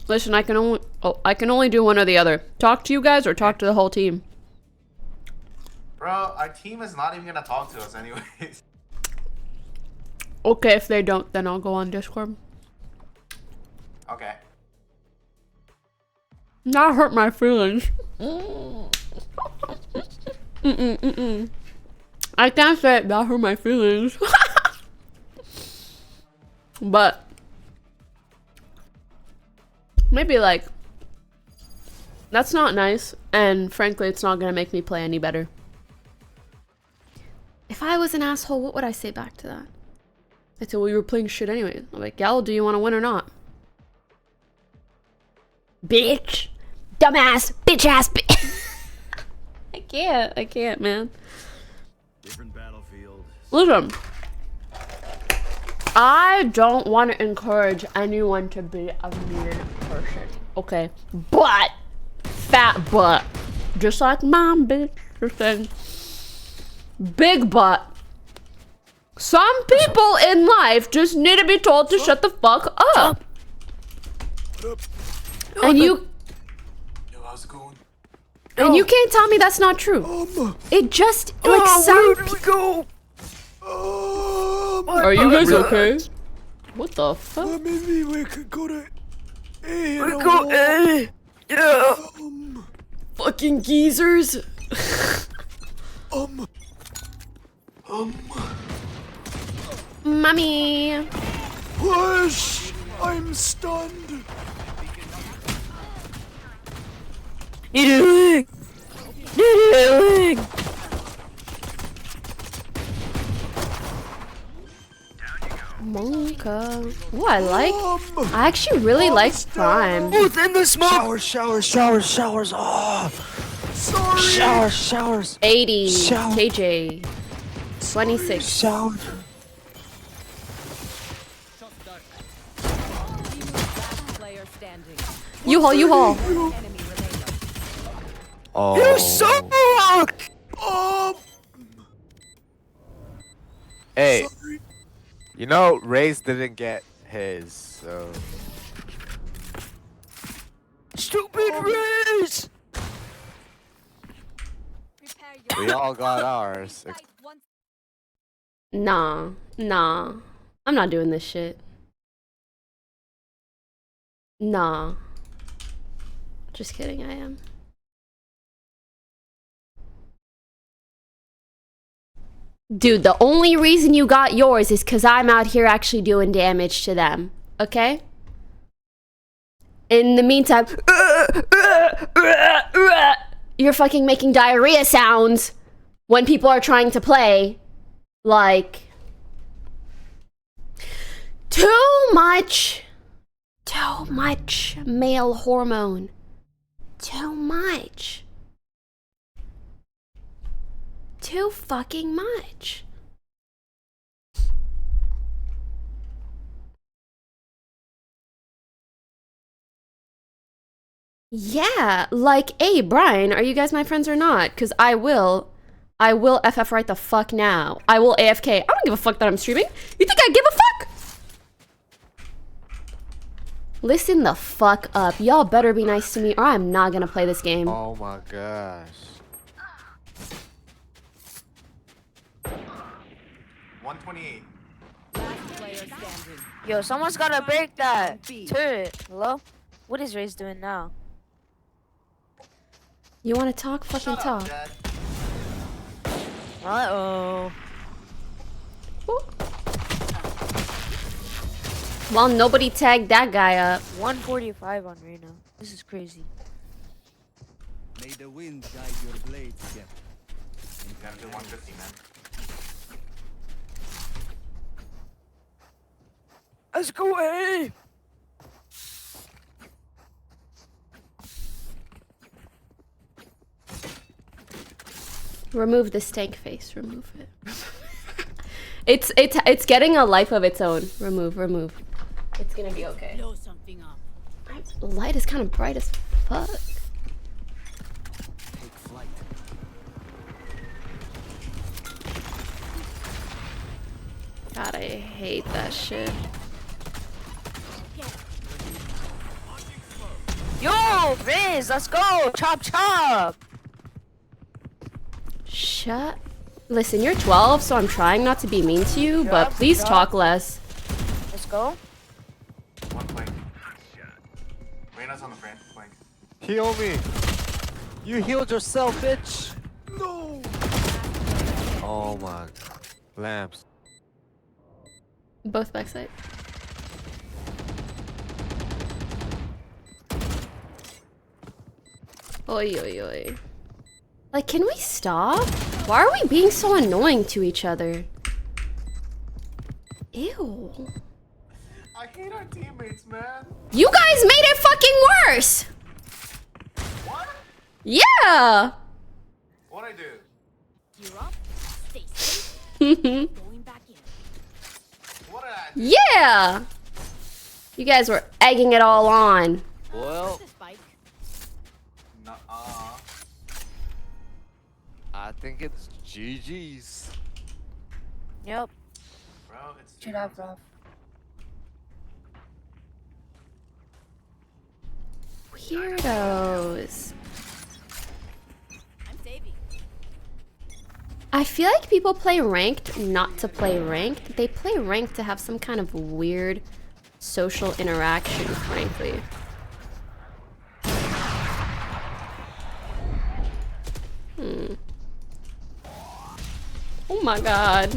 Listen, I can only do one or the other. Talk to you guys or talk to the whole team. Bro, our team is not even gonna talk to us anyways. Okay, if they don't, then I'll go on Discord. Okay. Not hurt my feelings. I can't say it, that hurt my feelings. But maybe like, that's not nice, and frankly it's not gonna make me play any better. If I was an asshole, what would I say back to that? I'd say, well, you were playing shit anyway. I'm like, gal, do you want to win or not? Bitch, dumbass, bitch ass bitch. I can't, man. Different battlefield. Listen, I don't want to encourage anyone to be a mean person, okay? But, fat butt, just like mom, bitch, you're saying, big butt. Some people in life just need to be told to shut the fuck up. And you... Yo, how's it going? And you can't tell me that's not true. It just, like, sounds... Where did we go? Are you guys okay? What the fuck? Maybe we could go to A. We go A. Yeah. Fucking geezers. Mommy. Push! I'm stunned. You're doing. Monka. Oh, I actually really like Prime. Who's in the smoke? Showers. Oh, sorry. Showers. 80. KJ. 26. Shower. Player standing. U-Haul. Enemy remaining. Oh. You suck! Hey, Sorry. you know, Ray's didn't get his, so. Stupid Riz! We all got ours. Nah. I'm not doing this shit. Nah. Just kidding, I am. Dude, the only reason you got yours is because I'm out here actually doing damage to them. Okay? In the meantime, you're fucking making diarrhea sounds when people are trying to play. Like, too much male hormone. Too much. Too fucking much. Yeah, like, hey, Brian, are you guys my friends or not? Because I will FF right the fuck now. I will AFK. I don't give a fuck that I'm streaming. You think I give a fuck? Listen the fuck up. Y'all better be nice to me or I'm not gonna play this game. Oh my gosh. 128. Yo, someone's gotta break that turret. Hello? What is Ray's doing now? You wanna talk? Fucking talk. Uh-oh. Well, nobody tagged that guy up. 145 on Reno. This is crazy. May the wind guide your blades, yeah. You gotta do 150, man. Let's go, A! Remove the stank face. Remove it. It's getting a life of its own. Remove. It's gonna be okay. Blow something up. Light is kind of bright as fuck. Take flight. God, I hate that shit. Yo, Riz, let's go! Chop chop! Shut. Listen, you're 12, so I'm trying not to be mean to you, but please talk less. Let's go. One flank. Reyna's on the flank. Heal me. You healed yourself, bitch. No! Oh my. Lamps. Both backside. Oi, oi, oi. Like, can we stop? Why are we being so annoying to each other? Ew. I hate our teammates, man. You guys made it fucking worse! What? Yeah! What'd I do? Gear up. Stay safe. Yeah! Going back in. What did I do? You guys were egging it all on. Well, Spike. Nuh-uh. I think it's GG's. Yep. Bro, it's Shoot out, bro. Weirdos. I'm saving. I feel like people play ranked not to play ranked. They play ranked to have some kind of weird social interaction, frankly. Oh my god.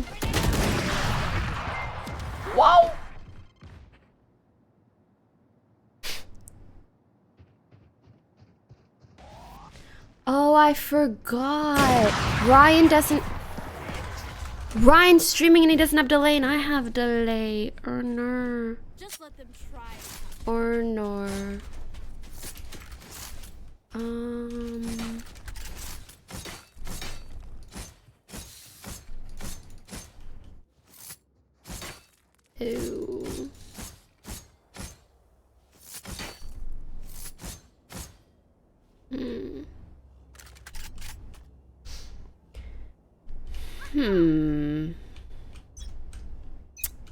Whoa! Oh, I forgot. Ryan's streaming and he doesn't have delay and I have delay. Or no. Just let them try. Or no. Ew.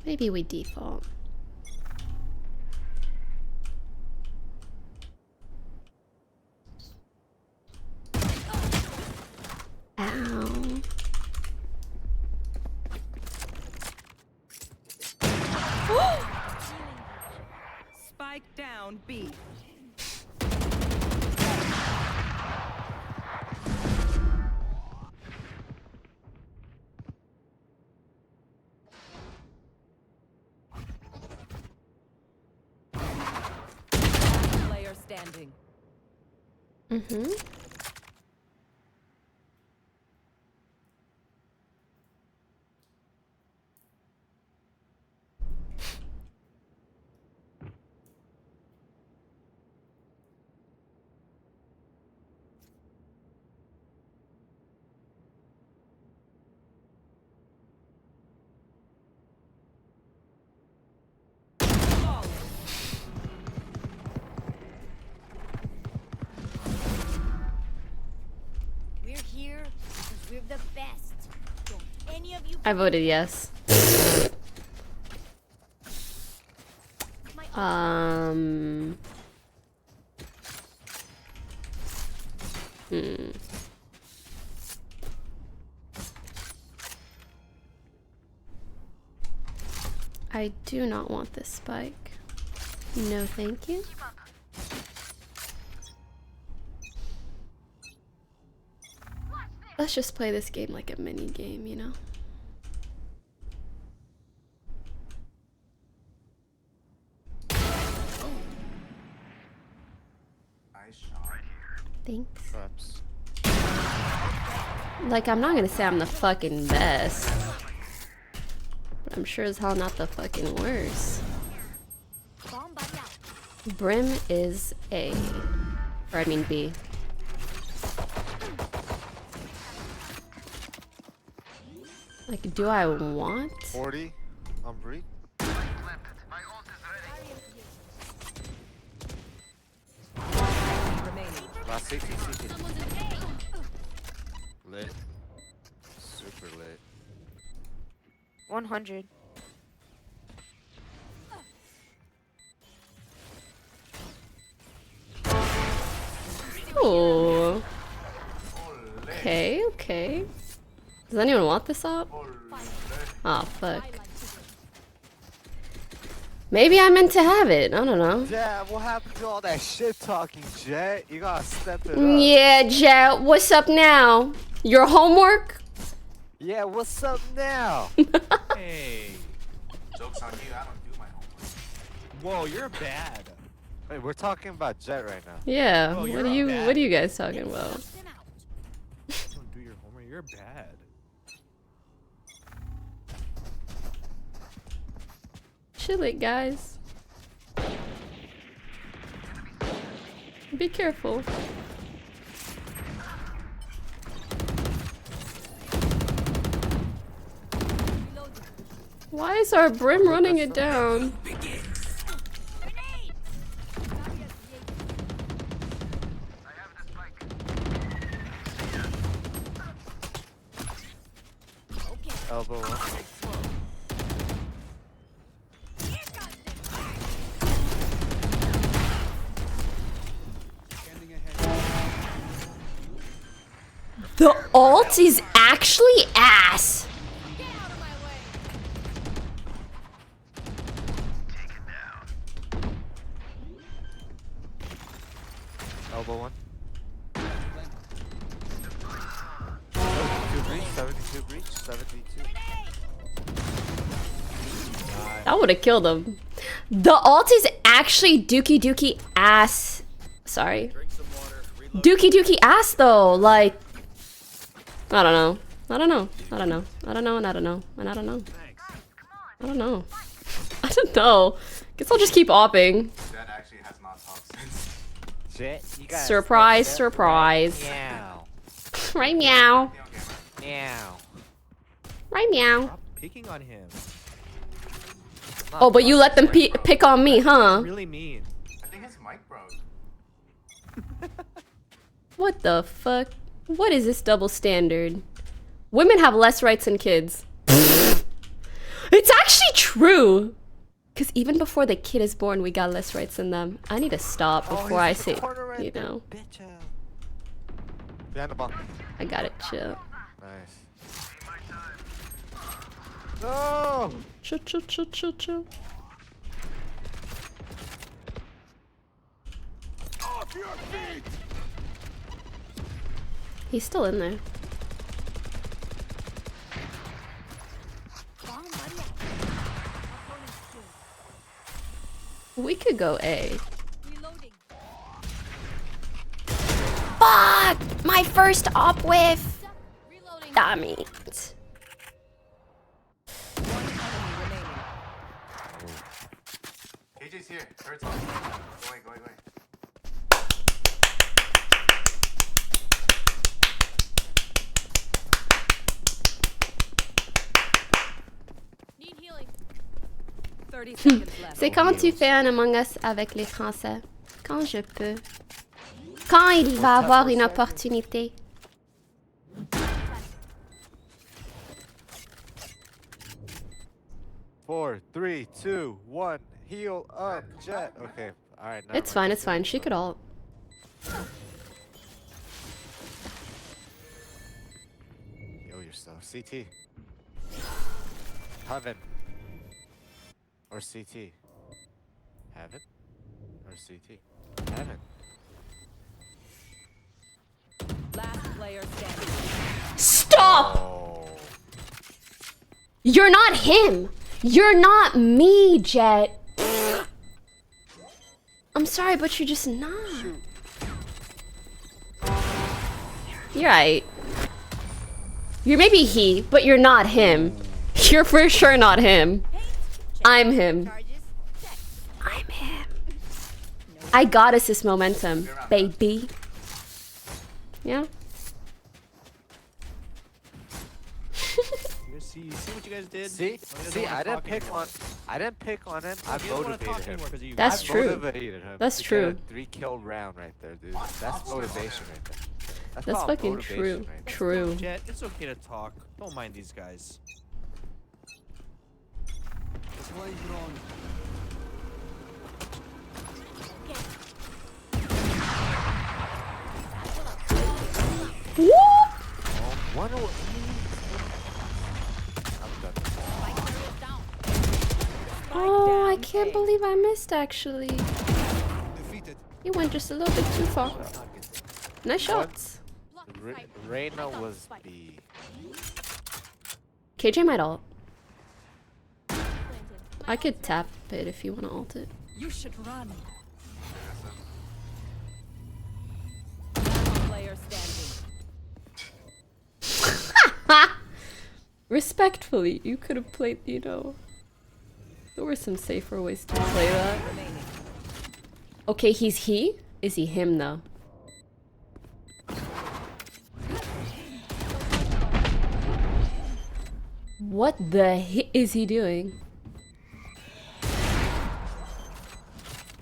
Maybe we default. Ow. Spike down B. standing. Mm-hmm. We're here because we're the best. Don't any of you I voted yes. I do not want this spike. No, thank you. Let's just play this game like a mini game, you know? Nice shot. Thanks. Traps. Like, I'm not gonna say I'm the fucking best, but I'm sure as hell not the fucking worst. bomb buddy out. Brim is A. Or I mean B. Like, do I want? 40. I'm breed. Remaining. Last 60, 60. Lit. Super lit. 100. Oh. Okay, okay. Does anyone want this up? Oh, fuck. Maybe I meant to have it. I don't know. Jet, what happened to all that shit talking, Jet? You gotta step it up. Yeah, Jet, what's up now? Your homework? Yeah, what's up now? Hey. Joke's on you, I don't do my homework. Whoa, you're bad. Wait, we're talking about Jet right now. Yeah. Oh, What you're are you bad. what are you guys talking about? Don't do your homework, you're bad. Chill it, guys. Be careful. Why is our Brim running it down? Elbow one. The alt is actually ass. Elbow one. 72 breach, 72 breach, 72. That would have killed him. The alt is actually dookie ass. Sorry. Dookie ass though. Like, I don't know. I don't know. I don't know. I don't know. And I don't know. And I don't know. I don't know. I don't know. Guess I'll just keep opping. That actually has not talked since. Jet, you guys. Surprise, surprise. Meow. Right meow. Meow. Right meow. Stop picking on him. Oh, but you let them pick on me, huh? Really mean. I think his mic broke. What the fuck? What is this double standard? Women have less rights than kids. It's actually true. Because even before the kid is born, we got less rights than them. I need to stop before I say, you know. Behind the bomb. I got it, chill. Nice. No! Chill. Off your feet! He's still in there. We could go A. Fuck! My first op whiff! Damn it. KJ's here. Hurts on. Go away, go away, go away. Need healing. 30 seconds left. C'est quand tu fais un Among Us avec les Français. Quand je peux. Quand il va avoir une opportunité. Four, 3, 2, 1. Heal up, Jet. Okay, all right. It's fine, it's fine. She could ult. Heal yourself. CT. Heaven. Or CT. Heaven. Or CT. Heaven. Last player standing. Stop! Oh. You're not him. You're not me, Jet. I'm sorry, but you're just not. You're right. You're maybe he, but you're not him. You're for sure not him. I'm him. I'm him. I got assist momentum, baby. Yeah. See what you guys did? See, I didn't pick on him. I motivated him. That's true. Motivated him. That's He true. got a 3-kill round right there, dude. That's motivation right there. That's called fucking motivation true. right there. True. Jet, it's okay to talk. Don't mind these guys. The play's wrong. One or Oh, I can't believe I missed actually. Defeated. You went just a little bit too far. Nice shots. Reyna was B. KJ might ult. I could tap it if you want to ult it. You should run. Last player standing. Respectfully, you could have played, you know. There were some safer ways to play that. Okay, he's he? Is he him though? What the is he doing?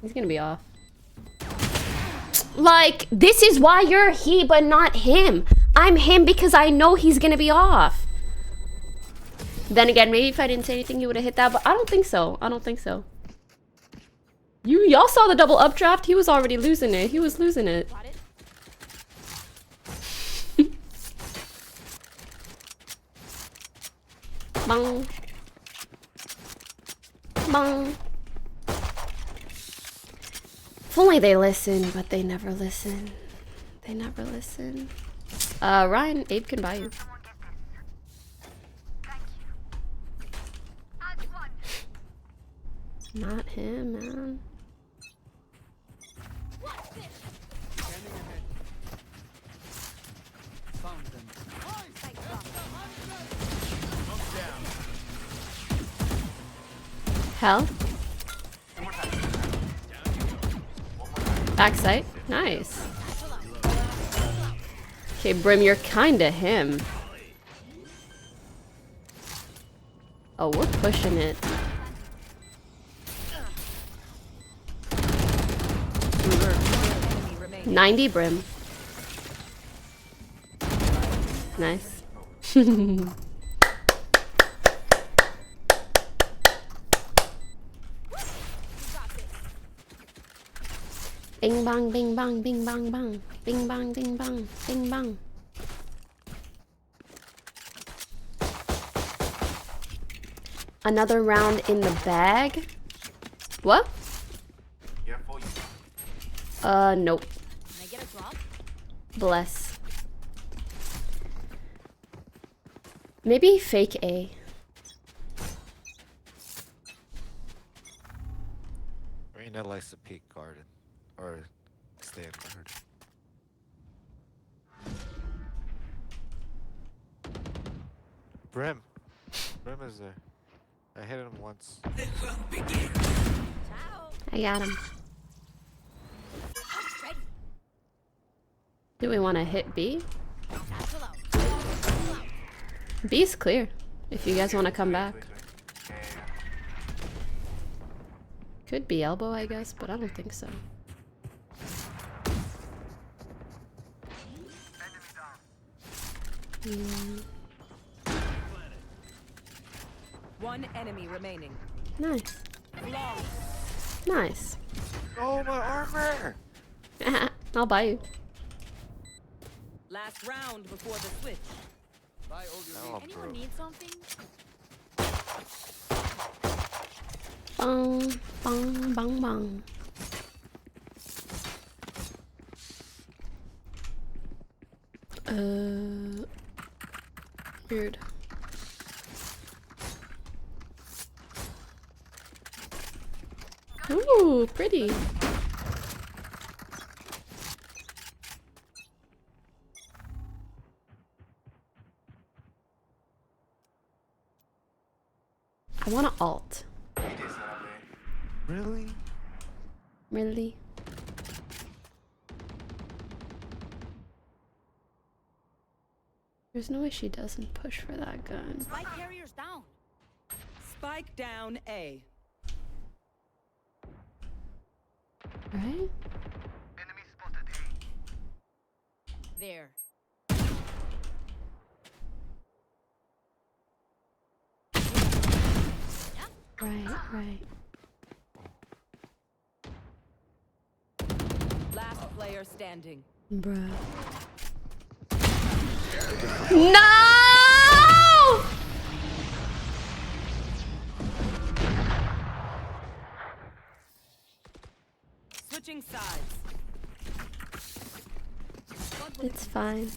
He's gonna be off. Like, this is why you're he but not him. I'm him because I know he's gonna be off. Then again, maybe if I didn't say anything, you would have hit that, but I don't think so. I don't think so. Y'all saw the double updraft? He was already losing it. He was losing it. Bang. Bang. If only they listen, but they never listen. They never listen. Ryan, Abe can buy you. Not him, man. Hell. Backside. Nice. Okay, Brim, you're kinda him. Oh, we're pushing it. remaining. 90 Brim. Nice. Bing bang, bing bang, bing bang bang. Bing bang, bing bang, bing bang. Another round in the bag. What? Nope. Can I get a drop? Bless. Maybe fake A. Reyna likes to peek garden. Or stay in garden. Brim. Brim is there. I hit him once. I got him. Do we want to hit B? B's clear. If you guys want to come back. Could be elbow, I guess, but I don't think so. One enemy remaining. Nice. Nice. Oh, my armor! I'll buy you. Last round before the switch. Anyone need something? Bong, bong, bong, bong. Weird. Ooh, pretty. I want to alt. Really? Really? There's no way she doesn't push for that gun. Spike carriers down. Spike down A. Right? There. Right. Last player standing. Bruh. No! Switching sides. It's fine.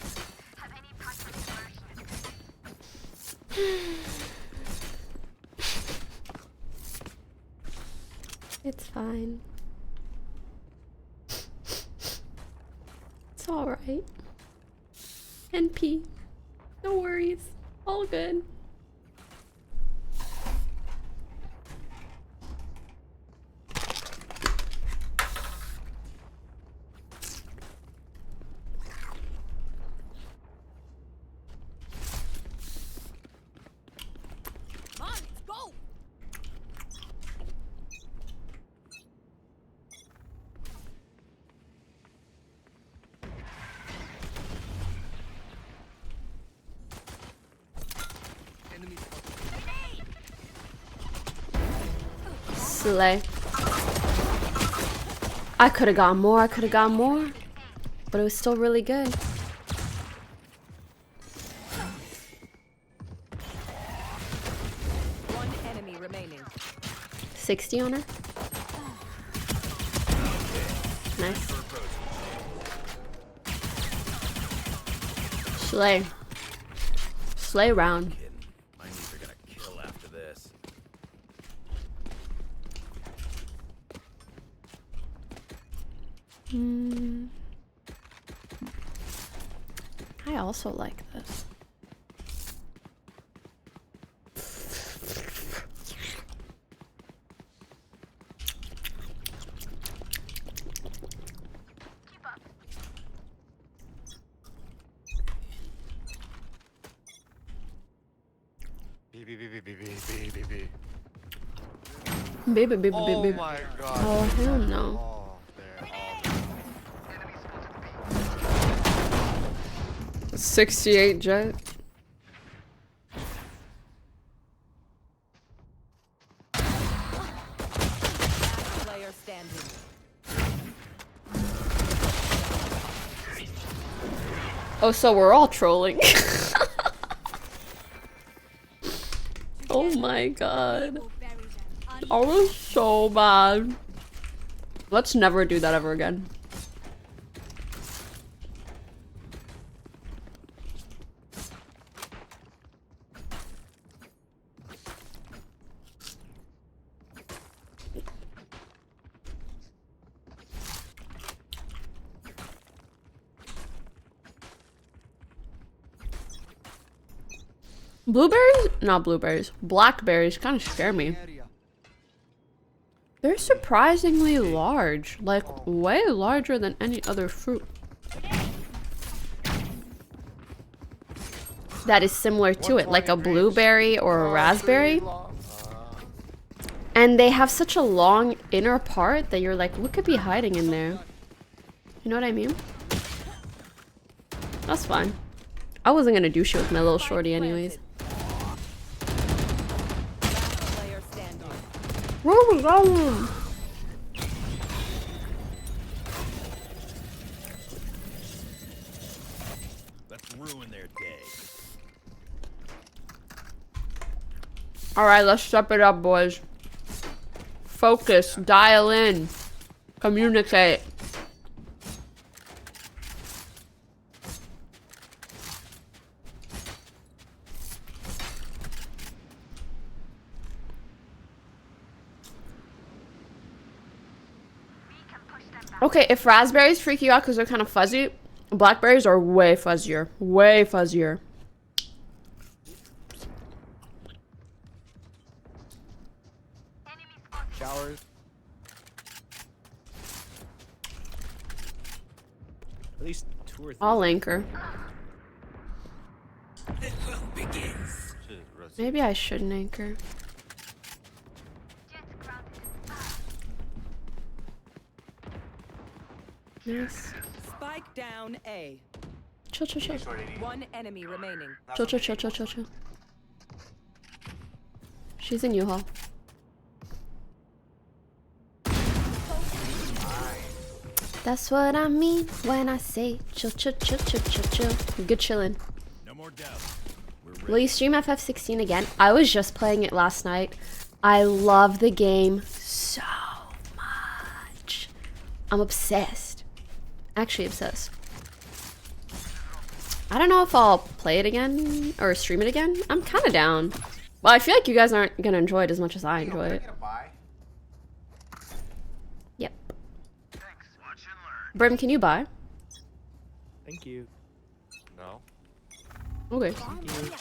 It's fine. It's alright. NP. No worries. All good. Come on, let's go. Slay. I could have got more, but it was still really good. One enemy remaining. 60 on her. Nice. Slay. Slay round. My knees are gonna kill after this. I also like this. Baby. Oh my god. Oh, hell no. Oh, there. 68 jet. Player standing. Oh, so we're all trolling. Oh my god. That was so bad. Let's never do that ever again. Blueberries? Not blueberries. Blackberries kind of scare me. They're surprisingly large. Like, way larger than any other fruit. That is similar to it, like a blueberry or a raspberry. And they have such a long inner part that you're like, what could be hiding in there? You know what I mean? That's fine. I wasn't gonna do shit with my little shorty anyways. Where are we going? Let's ruin their day. Alright, let's step it up, boys. Focus, dial in, communicate. Okay, if raspberries freak you out because they're kind of fuzzy, blackberries are way fuzzier. Way fuzzier. Showers. At least 2 or 3. I'll anchor. Maybe I shouldn't anchor. Nice. Spike down A. Chill, chill, chill. One enemy remaining. Chill, chill, chill, chill, chill, chill. She's in U-Haul. That's what I mean when I say chill, chill, chill, chill, chill, chill. Good chillin'. No more doubt. Will you stream FF16 again? I was just playing it last night. I love the game so much. I'm obsessed. Actually obsessed. I don't know if I'll play it again or stream it again. I'm kind of down. Well, I feel like you guys aren't going to enjoy it as much as I enjoy it. Yep. Brim, can you buy? Thank you. No. Okay. Thank you.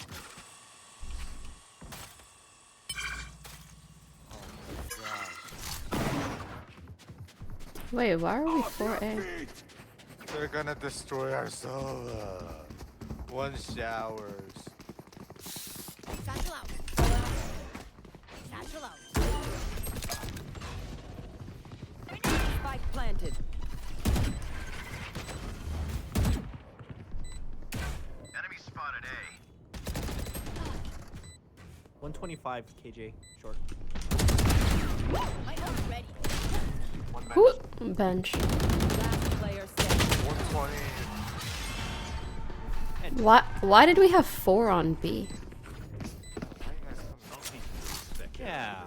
Wait, why are we 4A? They're gonna destroy our solo. One showers. Satchel out. Satchel out. Spike planted. Enemy spotted A. 125 KJ short. My ult's ready. Who? Bench. Last player standing. 120. Why did we have 4 on B? Yeah.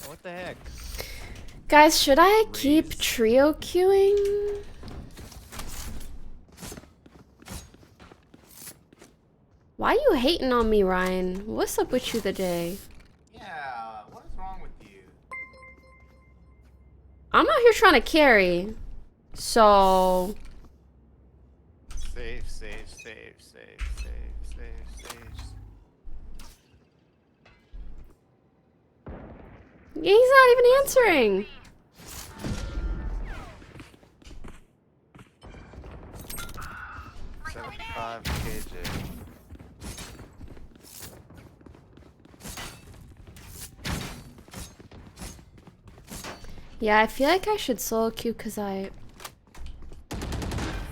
What the heck? Guys, should I keep trio queuing? Why are you hating on me, Ryan? What's up with you today? Yeah, what is wrong with you? I'm out here trying to carry. So... Save, save, save, save, save, save, save. He's not even answering. $75 KJ. Yeah, I feel like I should solo queue because I...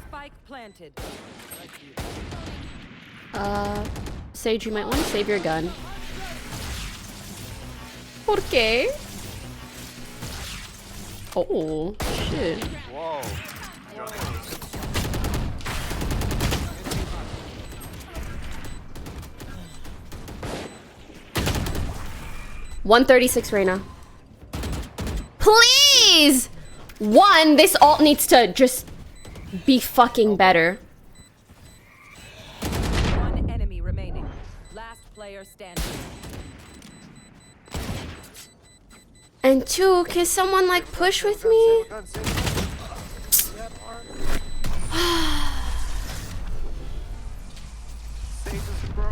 Spike planted. Sage, you might want to save your gun. ¿Por qué? Oh, shit. Whoa. 136 Reyna. Please! One, this ult needs to just be fucking better. One enemy remaining. Last player standing. And 2, can someone like push with me? Jesus, bro.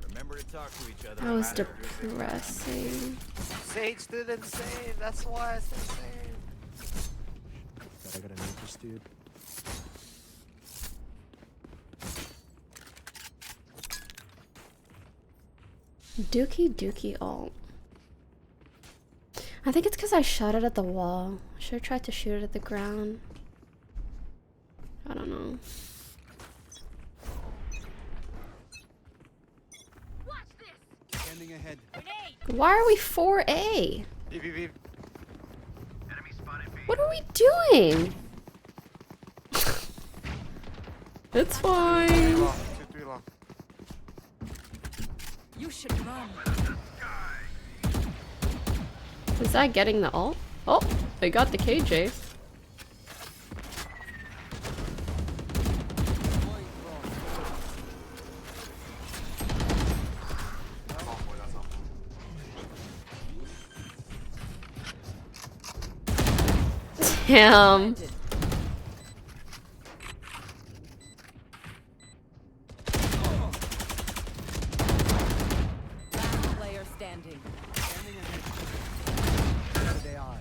Remember to talk to each other. That was depressing. Sage did insane. That's why it's insane. I got an interest, dude. Dookie ult. I think it's because I shot it at the wall. I should have tried to shoot it at the ground. I don't know. Standing ahead. Why are we 4A? BBB. What are we doing? It's fine. 2-3 long. You should run. Is that getting the ult? Oh, they got the KJ. Damn. Last player standing. There they are.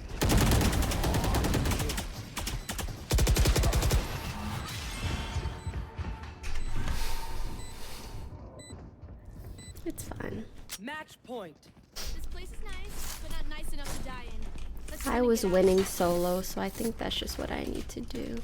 It's fine. Match point. This place is nice, but not nice enough to die in. Let's I was winning solo, so I think that's just what I need to do.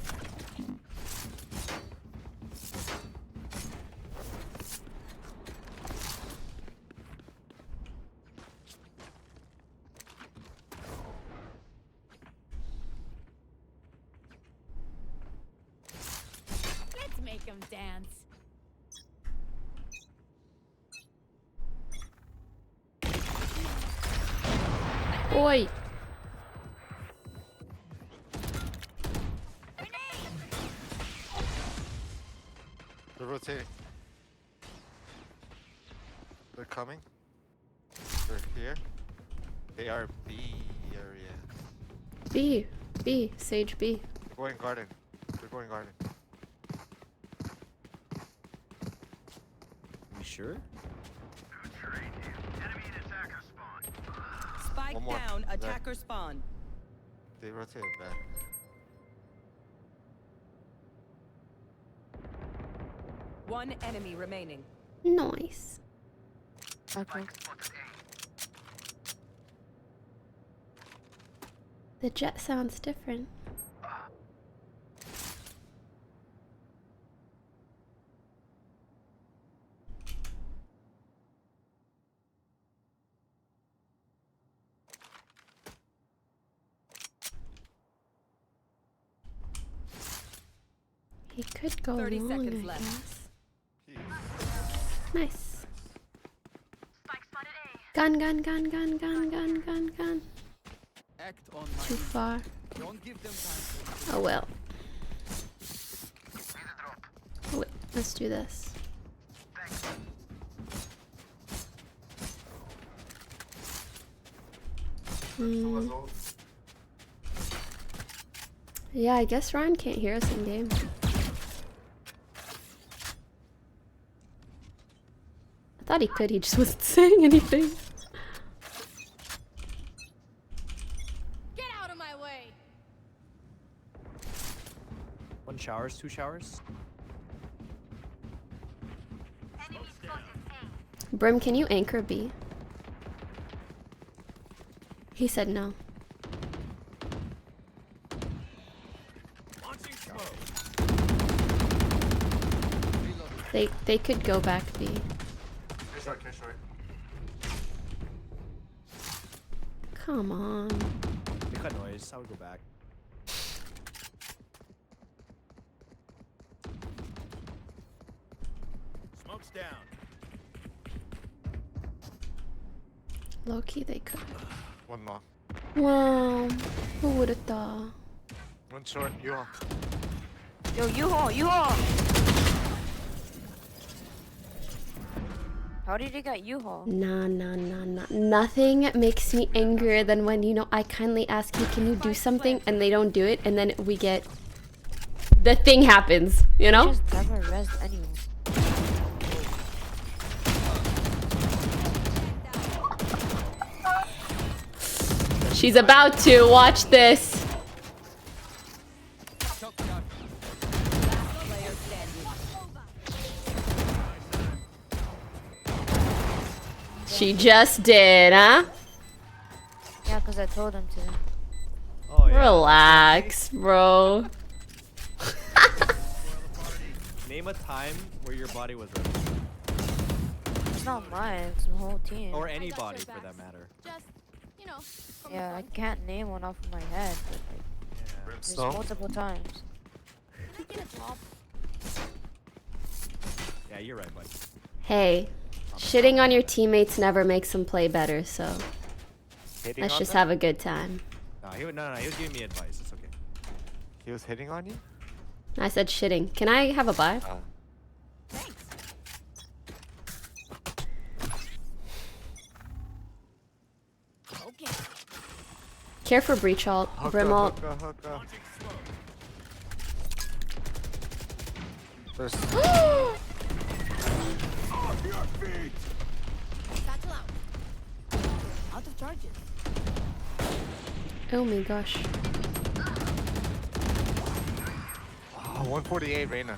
Let's make them dance. Oi! They're rotating. They're coming. They're here. They are B area. B. Sage B. Going garden. They're going garden. You sure? Spike One more. down. There. Attacker spawn. They rotated back. One enemy remaining. Nice. Okay. The jet sounds different. He could go 30 long, seconds I left. guess. Nice. Gun. Act on Too my far. Don't give them time. Oh well. Oh, wait, let's do this. Yeah, I guess Ryan can't hear us in game. I thought he could, he just wasn't saying anything. Get out of my way. 1 showers, 2 showers. Brim, can you anchor B? He said no. They could go back B. Short. Come on. They cut noise. I would go back. Smoke's down. Low key they could. One long. Wow. Who would have thought? One short. You all. Yo, U-Haul. How did he get U-Haul? Nah. Nothing makes me angrier than when, you know, I kindly ask you, can you do something, and they don't do it, and then we get... The thing happens, you know? Just never rest anyone. She's about to. Watch this. She just did, huh? Yeah, because I told him to. Oh, yeah. Relax, bro. Name a time where your body was ready. It's not mine, it's the whole team. Or anybody for that matter. Just, you know. Yeah, I can't name one off of my head, but like, there's So? multiple times. Yeah, you're right, buddy. Hey, shitting on your teammates never makes them play better, so Hitting let's on just them? have a good time. No, he was giving me advice. It's okay. He was hitting on you? I said shitting. Can I have a buy? Okay. Care for breach ult, brim ult. Satchel out. Out of charges. Oh my gosh. Oh, 148, Reyna.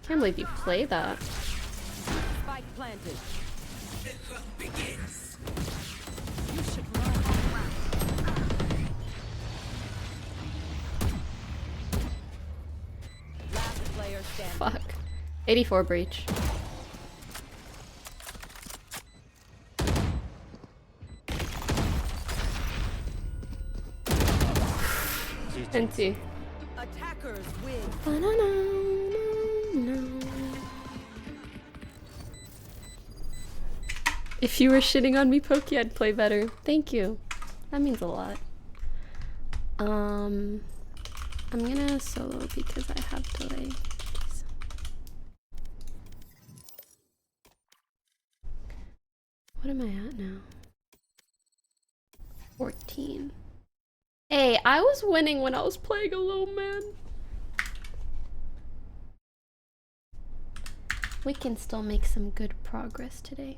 Can't believe you play that. Spike planted. Begins. You should run. Last player standing. Fuck. 84 breach. NT. Attackers win. If you were shitting on me, Pokey, I'd play better. Thank you. That means a lot. I'm gonna solo because I have delay. Jeez. What am I at now? 14. Hey, I was winning when I was playing alone, man. We can still make some good progress today.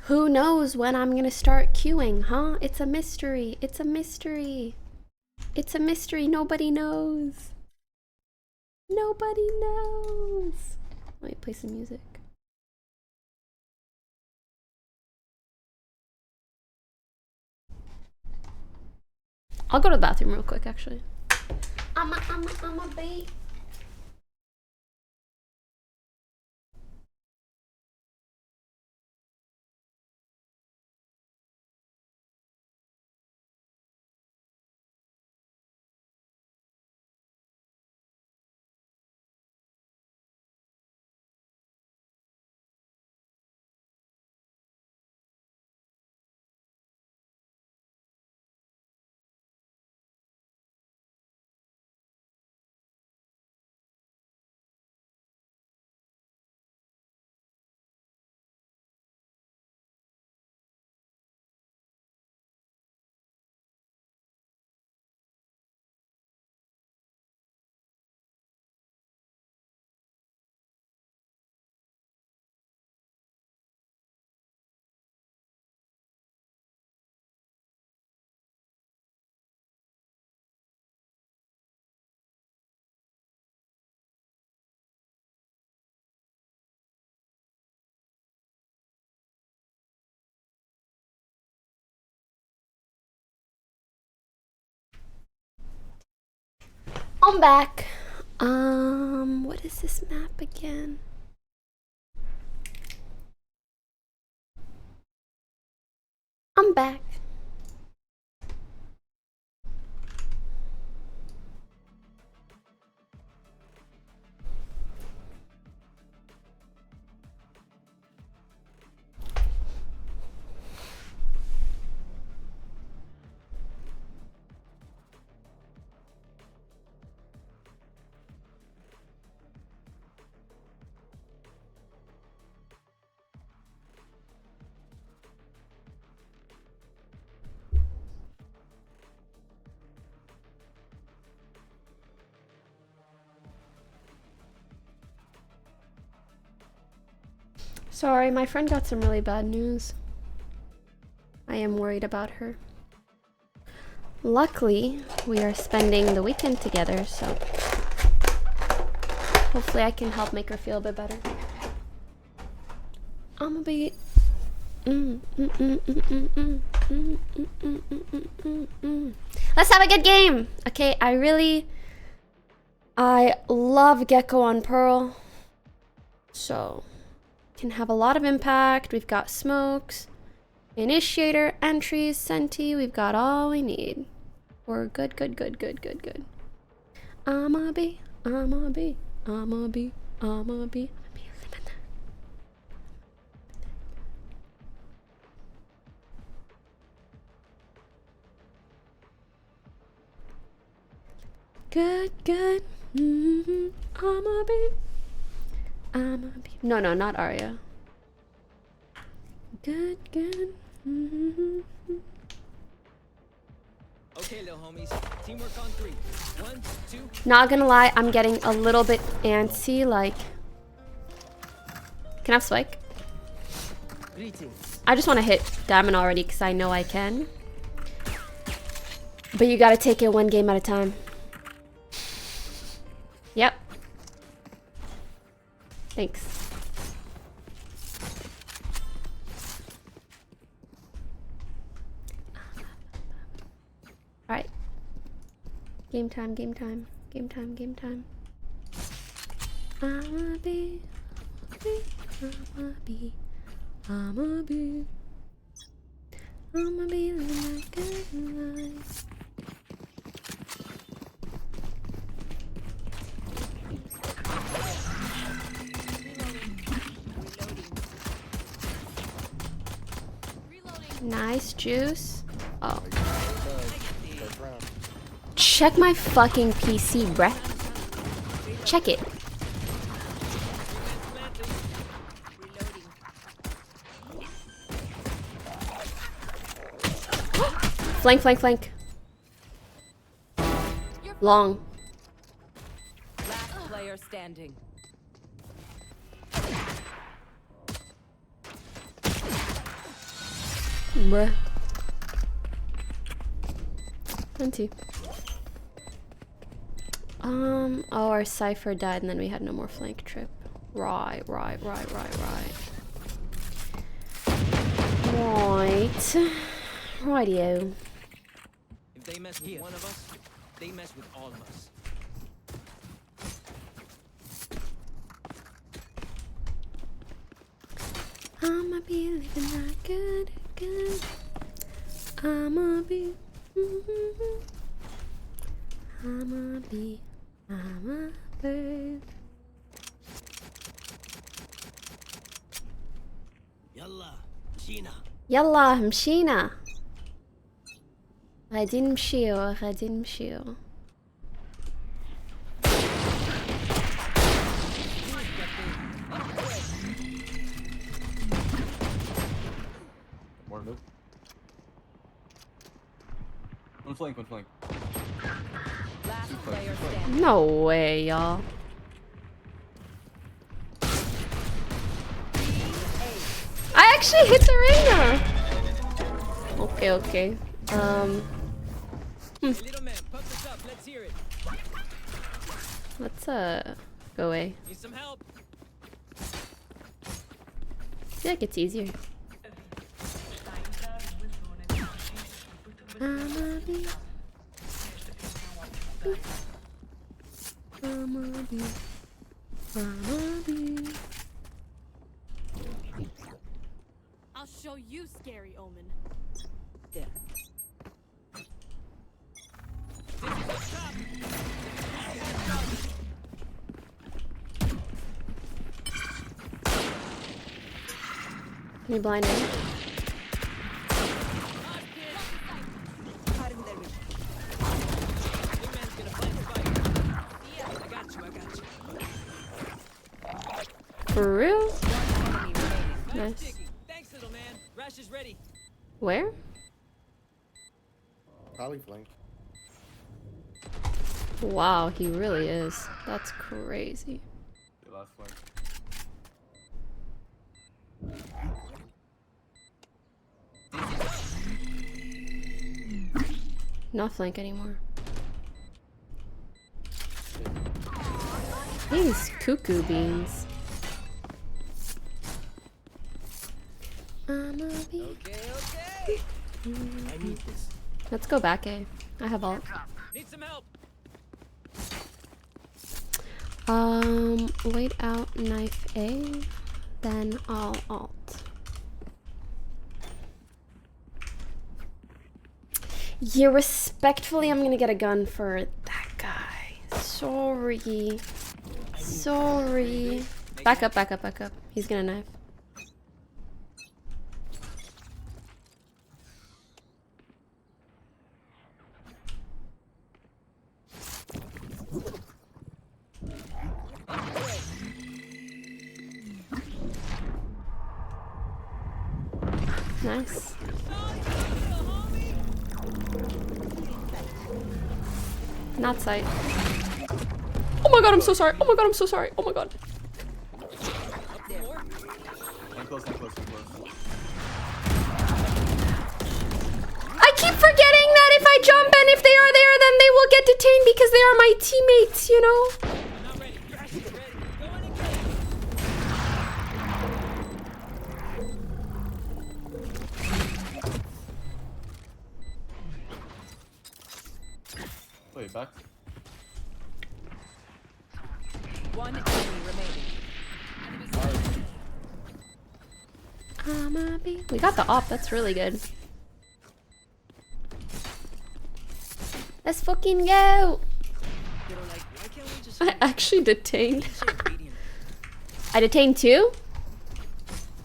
Who knows when I'm gonna start queuing, huh? It's a mystery. It's a mystery. It's a mystery. Nobody knows. Nobody knows. Let me play some music. I'll go to the bathroom real quick, actually. I'm a bait. I'm back. What is this map again? I'm back. Sorry, my friend got some really bad news. I am worried about her. Luckily, we are spending the weekend together, so hopefully I can help make her feel a bit better. I'ma be... Let's have a good game! Okay, I love Gecko on Pearl. So, can have a lot of impact. We've got smokes, initiator, entries, senti. We've got all we need. We're good. I'ma be. Good. I'ma be. No, not Arya. Good. Okay, little homies. Teamwork on 3. 1, 2. Not gonna lie, I'm getting a little bit antsy. Like, can I have Spike? Greetings. I just want to hit Diamond already because I know I can. But you gotta take it one game at a time. Yep. Thanks. Alright. Game time. I'ma be living that good life. Nice juice. Oh. Check my fucking PC, bruh. Check it. Flank. Long. Last player standing. Bruh. 20. Oh, our Cypher died and then we had no more flank trip. Right. Rightio. If they mess with one of us, they mess with all of us. I'ma be living that good. I'ma be. يلا مشينا. غادي نمشيو. One flank. Last player standing. No way, y'all. I actually hit the ringer. Okay. Little man, pump this up. Let's hear it. Let's go away. Need some help. I feel like it's easier. I'll show you, scary omen. Yeah. Can you blind him? For real? Nice. Thanks, little man. Rash is ready. Where? Probably flank. Wow, he really is. That's crazy. Last flank. Not flank anymore. These cuckoo beans. I'm a bee. Okay. I need this. Let's go back A. I have ult. Need some help. Wait out knife A, then I'll ult. Yeah, respectfully, I'm gonna get a gun for that guy. Sorry. Sorry. Back up, back up, back up. He's gonna knife. Nice. Not sight. Oh my god, I'm so sorry. Oh my god, I'm so sorry. Oh my god. I'm close, I'm close, I'm close. I keep forgetting that if I jump and if they are there, then they will get detained because they are my teammates, you know? Wait, back. One enemy remaining. We got the op, that's really good. Let's fucking go! I actually detained. I detained two?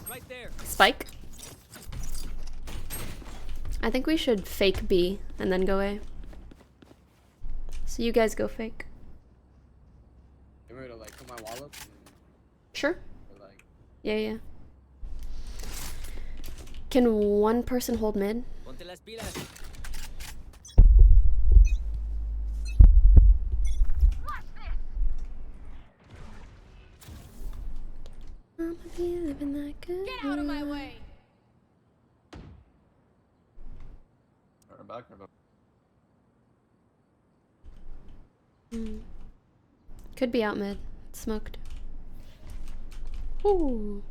Right there. Spike. I think we should fake B and then go A. So you guys go fake. You want me to like put my wall up? Sure. Or, like... Yeah, yeah. Can one person hold mid? Ponte las pilas. I'ma be living that good. Get out of my way. Alright, back or back? Could be out mid. It's smoked. Ooh.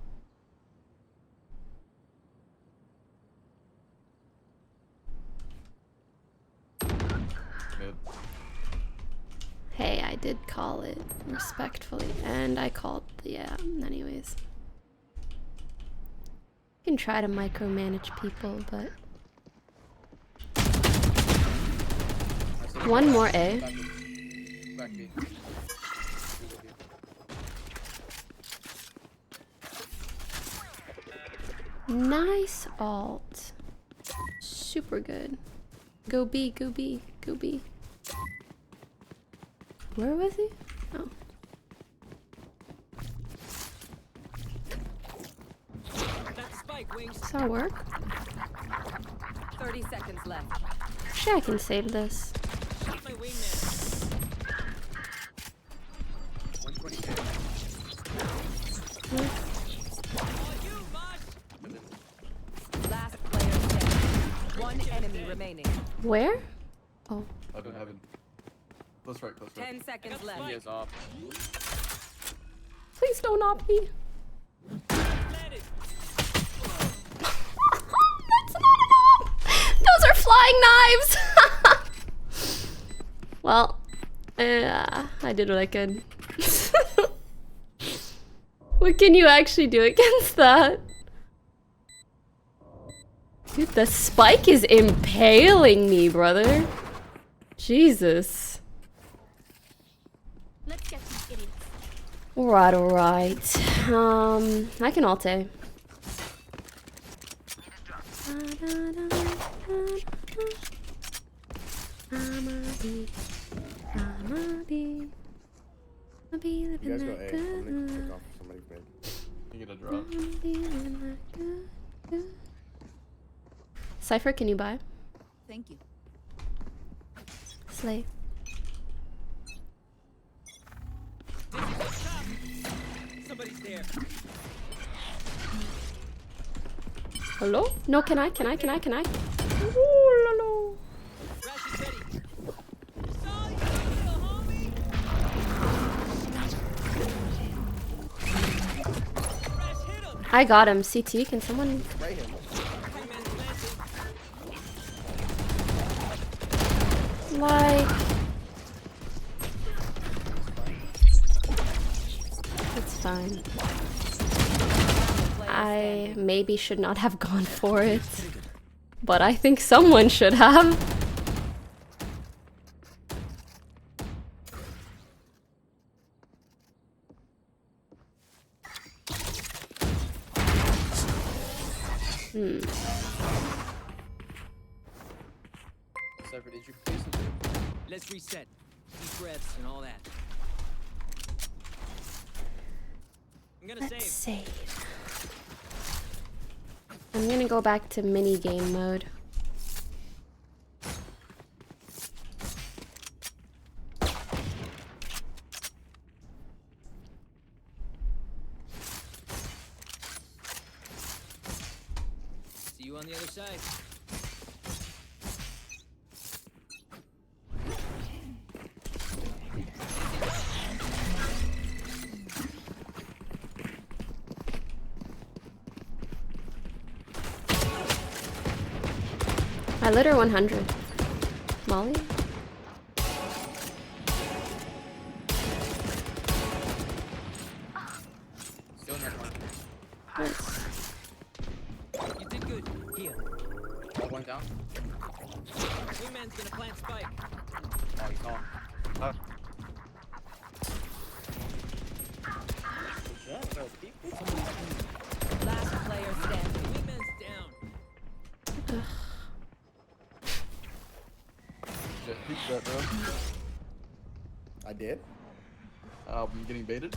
Good. Hey, I did call it respectfully, and I called, yeah, anyways. You can try to micromanage people, but... One more A. Back B. Nice ult. Super good. Go B, go B, go B. Where was he? Oh. Does that work? 30 seconds left. Actually, I can save this. Last player standing. One enemy remaining. Where? Oh. Heaven, heaven. Close right, close right. 10 seconds left. He is off. Please don't op me. That's not an op! Those are flying knives! Well, I did what I could. What can you actually do against that? Dude, the spike is impaling me, brother. Jesus. Let's get these idiots. Alright, alright. I can ult A. You guys go A. I'm gonna pick off somebody's mid. You get a drop. Cypher, can you buy? Thank you. Slay. Somebody's there. Hello? No, can I? Ooh, lolo. Rash is ready. I got him. CT, can someone... Spray him. Like... It's fine. I maybe should not have gone for it. But I think someone should have. Cypher, did you please? Let's reset. Deep breaths and all that. I'm gonna Let's save. I'm gonna go back to mini game mode. See you on the other side. I lit her 100. Molly? Still in that one. Nice. You did good. Here. All one down. Wingman's gonna plant spike. Oh, he's off. Last player standing. Wingman's down. Just peek that, bro. I did. You getting baited?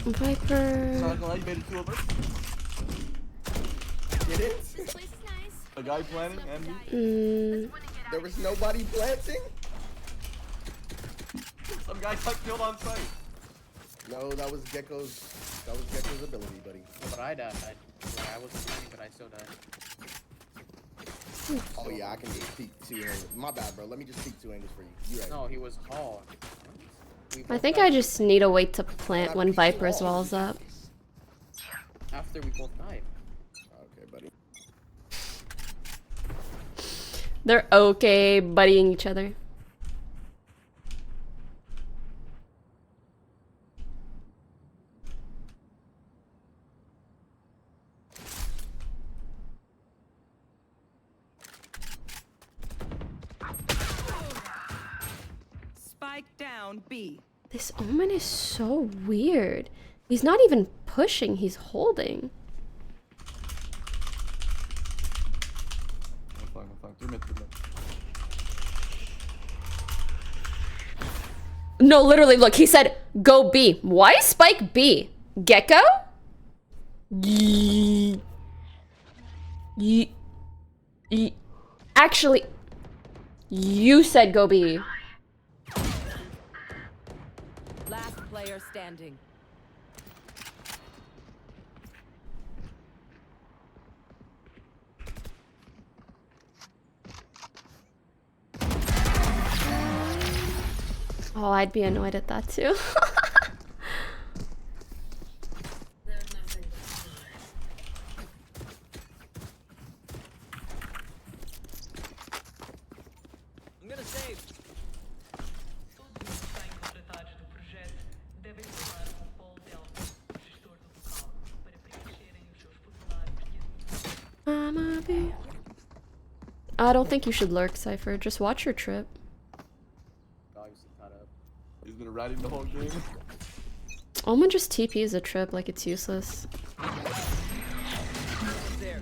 Viper. Not gonna lie, you baited 2 of us. Did it? This place is nice. A guy planning and me. There was nobody planting? Some guy got killed on sight. No, that was Gecko's ability, buddy. No, but I died. I wasn't planning, but I still died. Oh yeah, I can just peek 2 angles. My bad, bro. Let me just peek 2 angles for you. You right. No, he was tall. I think I just need to wait to plant when Viper's wall's up. After we both died. Okay, buddy. They're okay buddying each other. Spike down B. This Omen is so weird. He's not even pushing, he's holding. I'm fine. 3 minutes. No, literally, look, he said, go B. Why spike B? Gecko? Actually, you said go B. Last player standing. Oh, I'd be annoyed at that too. I'm gonna save. I don't think you should lurk, Cypher. Just watch your trip. He's been riding the whole game. Omen just TPs a trip like it's useless. There.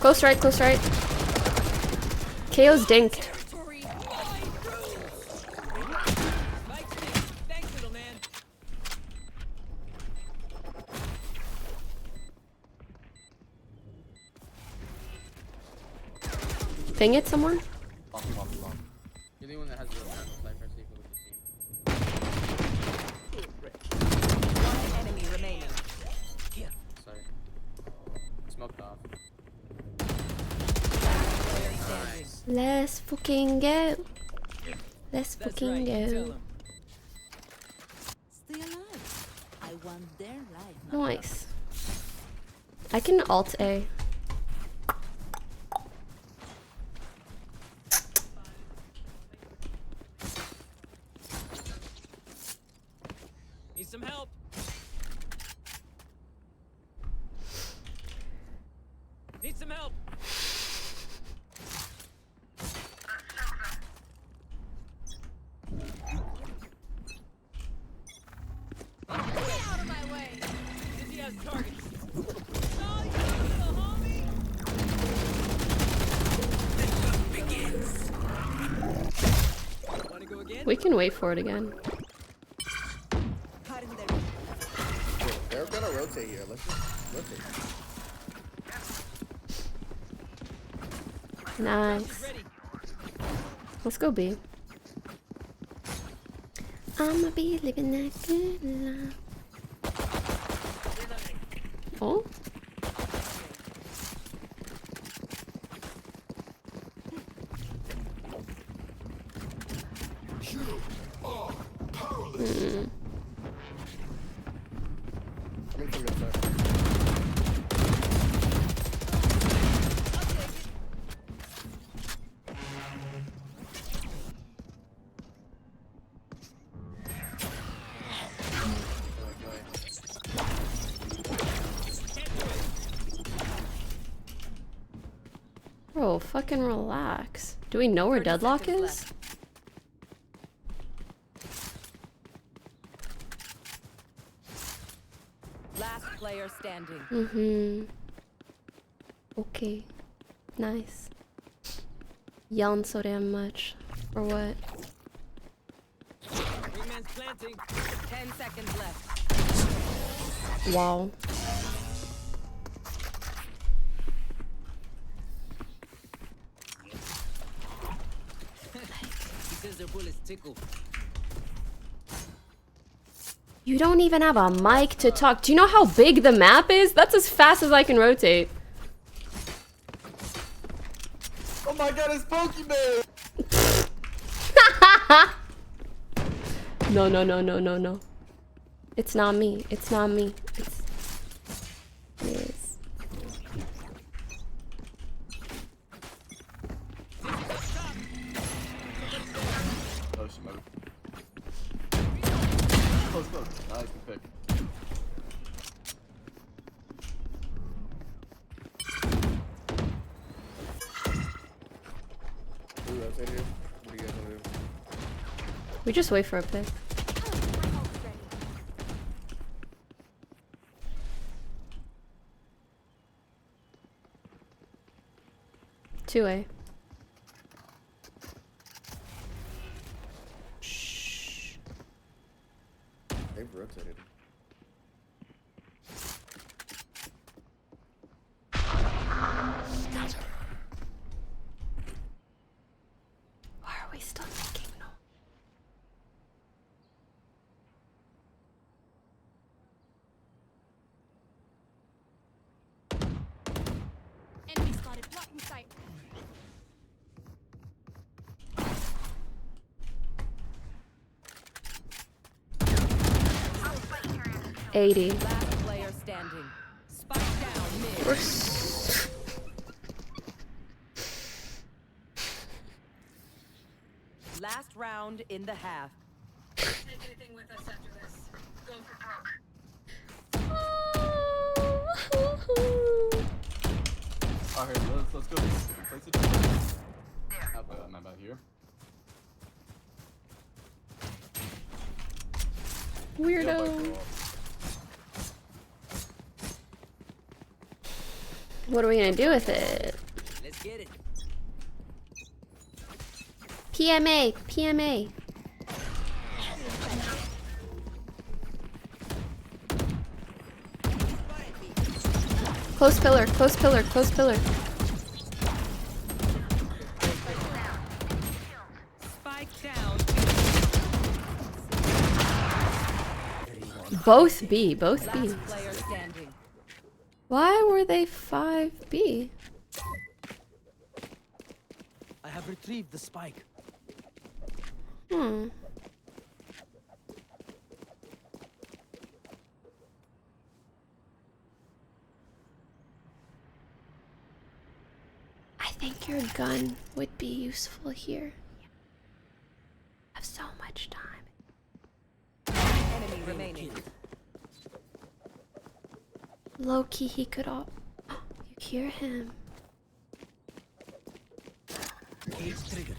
Close right, close right. KO's dinked. Ping it somewhere? You're the one that has the sniper, so you can look at the team. One enemy remaining. Let's fucking go. Let's That's fucking right, you tell go. 'em. Stay alive. I want their life. Nice. I can alt A. Need some help. Need some help. Get out of my way. Dizzy has targets. No, you homie. Wanna go again? We can wait for it again. They're gonna rotate here. Let's just rotate. Nice. Let's go B. I'ma be living that good life. Oh? Hmm. Coming from this side. Bro, fucking relax. Do we know where Deadlock is? Last player standing. Mm-hmm. Okay. Nice. Yelling so damn much. For what? Wingman's planting. 10 seconds left. Wow. He says their bullets tickle. You don't even have a mic to talk. Do you know how big the map is? That's as fast as I can rotate. Oh my god, it's Pokimane! No, no, no, no, no, no. It's not me. It's not me. It's... Yes. Oh, she might close, close. Nice, good pick. We rotate here. What do you guys wanna do? We just wait for a pick. Two A. Shh. They've rotated. Why are we still making no? Enemy spotted. Blocking sight. 80. Last player standing. Spike down mid. We're Last round in the half. Take anything with us after this. Go for broke. Alright, let's go. Place it. How about here? Weirdo. What are we gonna do with it? Let's get it. PMA, PMA. Close pillar, close pillar, close pillar. Spike down. Both B, both B. Last player standing. Why were they 5B? I have retrieved the spike. Hmm. I think your gun would be useful here. I have so much time. Enemy remaining. Low key, he could all. You hear him? Cage triggered.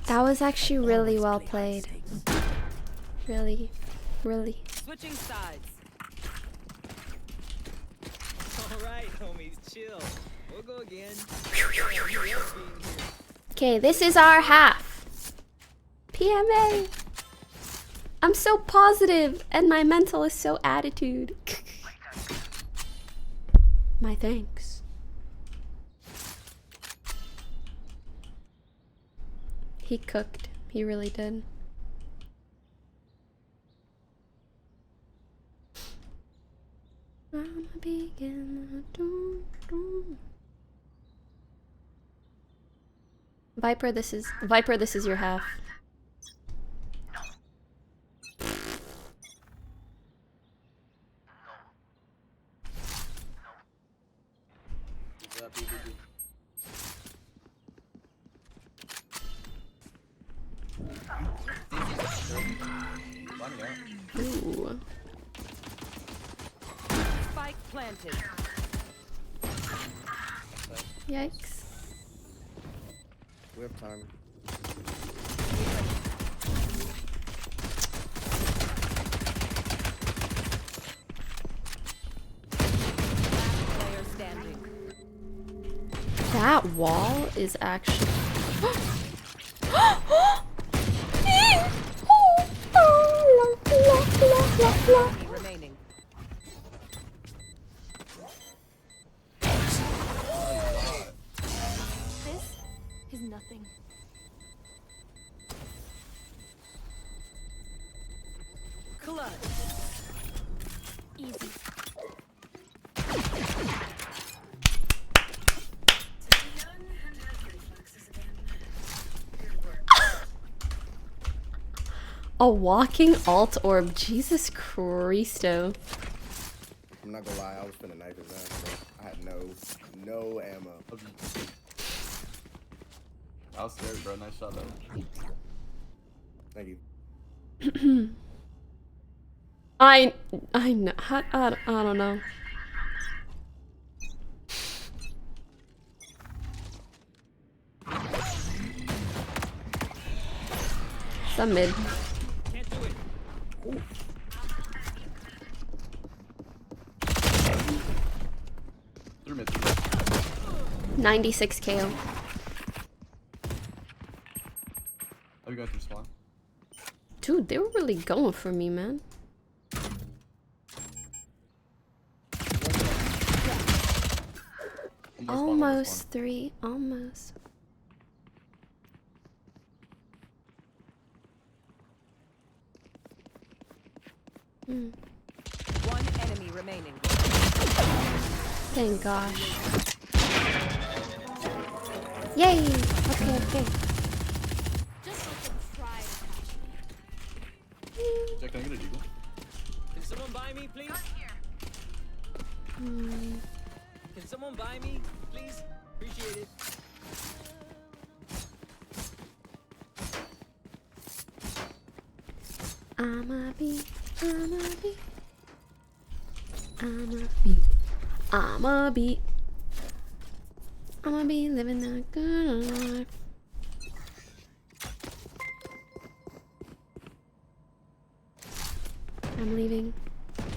That was actually really well played. Really, really. Switching sides. Alright, homies, chill. We'll go again. Okay, this is our half. PMA. I'm so positive and my mental is so attitude. My thanks. He cooked. He really did. I'm a begin. Viper, this is your half. Ooh. Spike planted. Yikes. We have time. Player standing. That wall is actually. Enemy remaining. This is nothing. Clutch. Easy. A walking alt orb. Jesus Christo. I'm not gonna lie, I was finna knife his ass, bro. I had no ammo. I was scared, bro. Nice shot, though. Thank you. I know. I don't know. Some mid. Can't do it. 96 KO. Are you going through spawn? Dude, they were really going for me, man. Almost 3. Almost. One enemy remaining. Thank gosh. Yay! Okay, okay. Just let them try to catch me. Jack, can I get a deagle? Can someone buy me, please? Can someone buy me, please? Appreciate it. I'ma be living that good life. I'm leaving.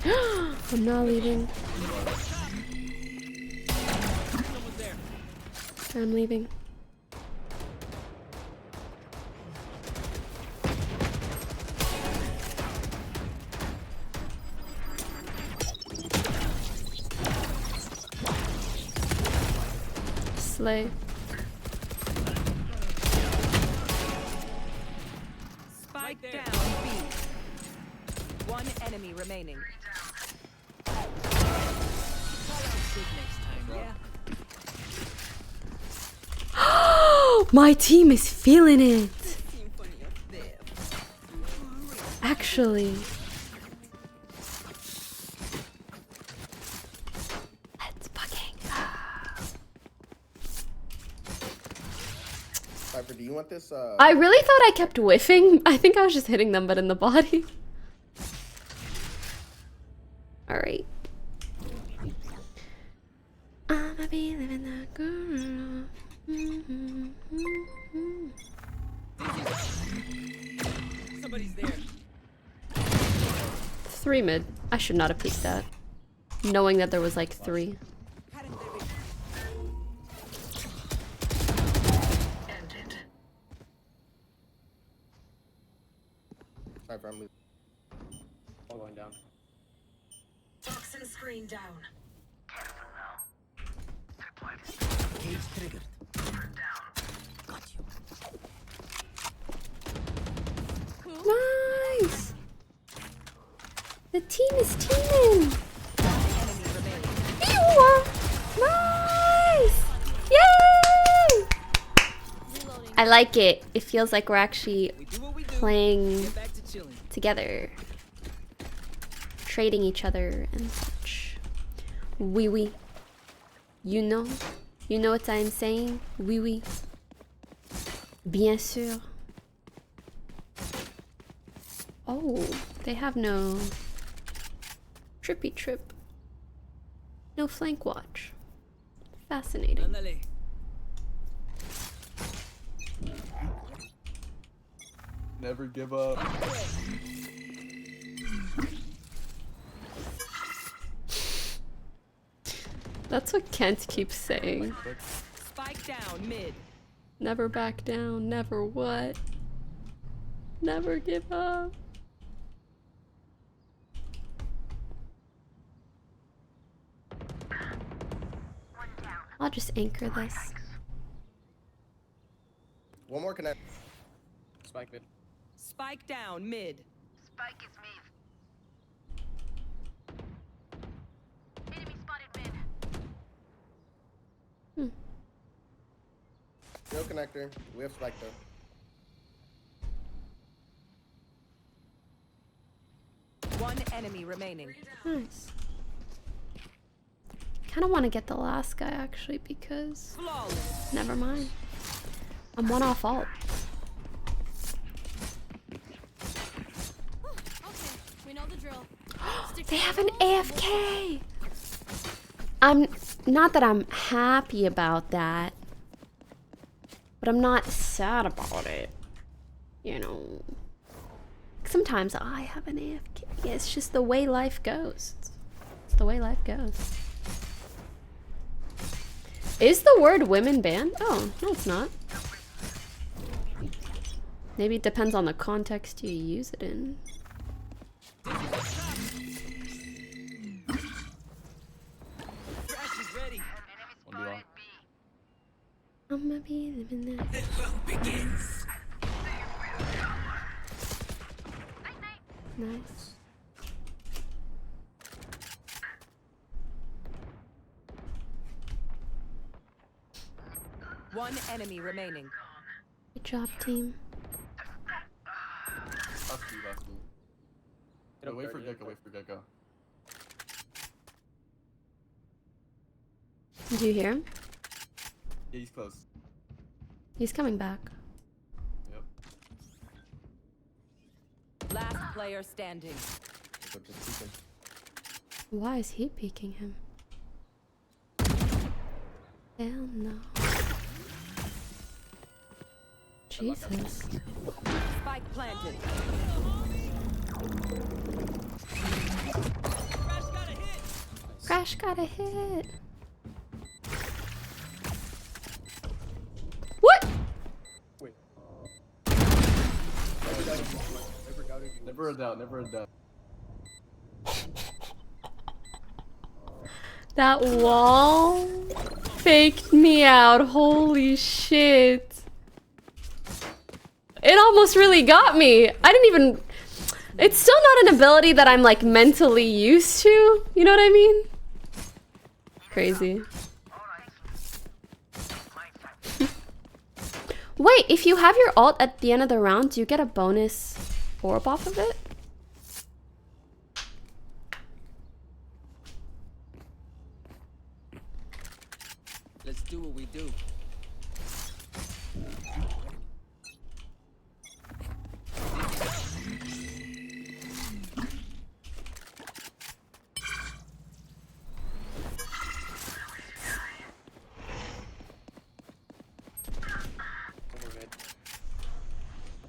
I'm not leaving. I'm leaving. Slay. Spike down B. One enemy remaining. My team is feeling it. Actually. Let's fucking go. Piper, do you want this? I really thought I kept whiffing. I think I was just hitting them, but in the body. Alright. I'ma be living that girl. Somebody's there. 3 mid. I should not have peeked that. Knowing that there was like 3. Piper, I'm moving. All going down. Toxin screen down. Cage triggered. Got you. Nice! The team is teaming! Nice! Yay! I like it. It feels like we're actually playing together. Trading each other and such. Oui, oui. You know? You know what I'm saying? Oui, oui. Bien sûr. Oh, they have no trippy trip. No flank watch. Fascinating. Never give up. That's what Kent keeps saying. Spike down mid. Never back down, never what? Never give up. I'll just anchor this. One more connect. Spike mid. Spike down mid. Spike is mid. Enemy spotted mid. No connector. We have spike though. One enemy remaining. Nice. Kind of want to get the last guy actually because Flawless. never mind. I'm one off alt. Okay, we know the drill. They have an AFK. I'm not that I'm happy about that, but I'm not sad about it. You know, sometimes I have an AFK. Yeah, it's just the way life goes. It's the way life goes. Is the word women banned? Oh, no, it's not. Maybe it depends on the context you use it in. I'ma be living that. Begins. Nice. One enemy remaining. Good job, team. Last me. No, wait for Gecko, wait for Gecko. Did you hear him? Yeah, he's close. He's coming back. Yep. Last player standing. Why is he peeking him? Hell no. Jesus. Spike planted. Crash got a hit. What? Wait. Never a doubt, never a doubt. That wall faked me out. Holy shit. It almost really got me. I didn't even... It's still not an ability that I'm like mentally used to. You know what I mean? crazy. Wait, if you have your ult at the end of the round, do you get a bonus orb off of it? Let's do what we do.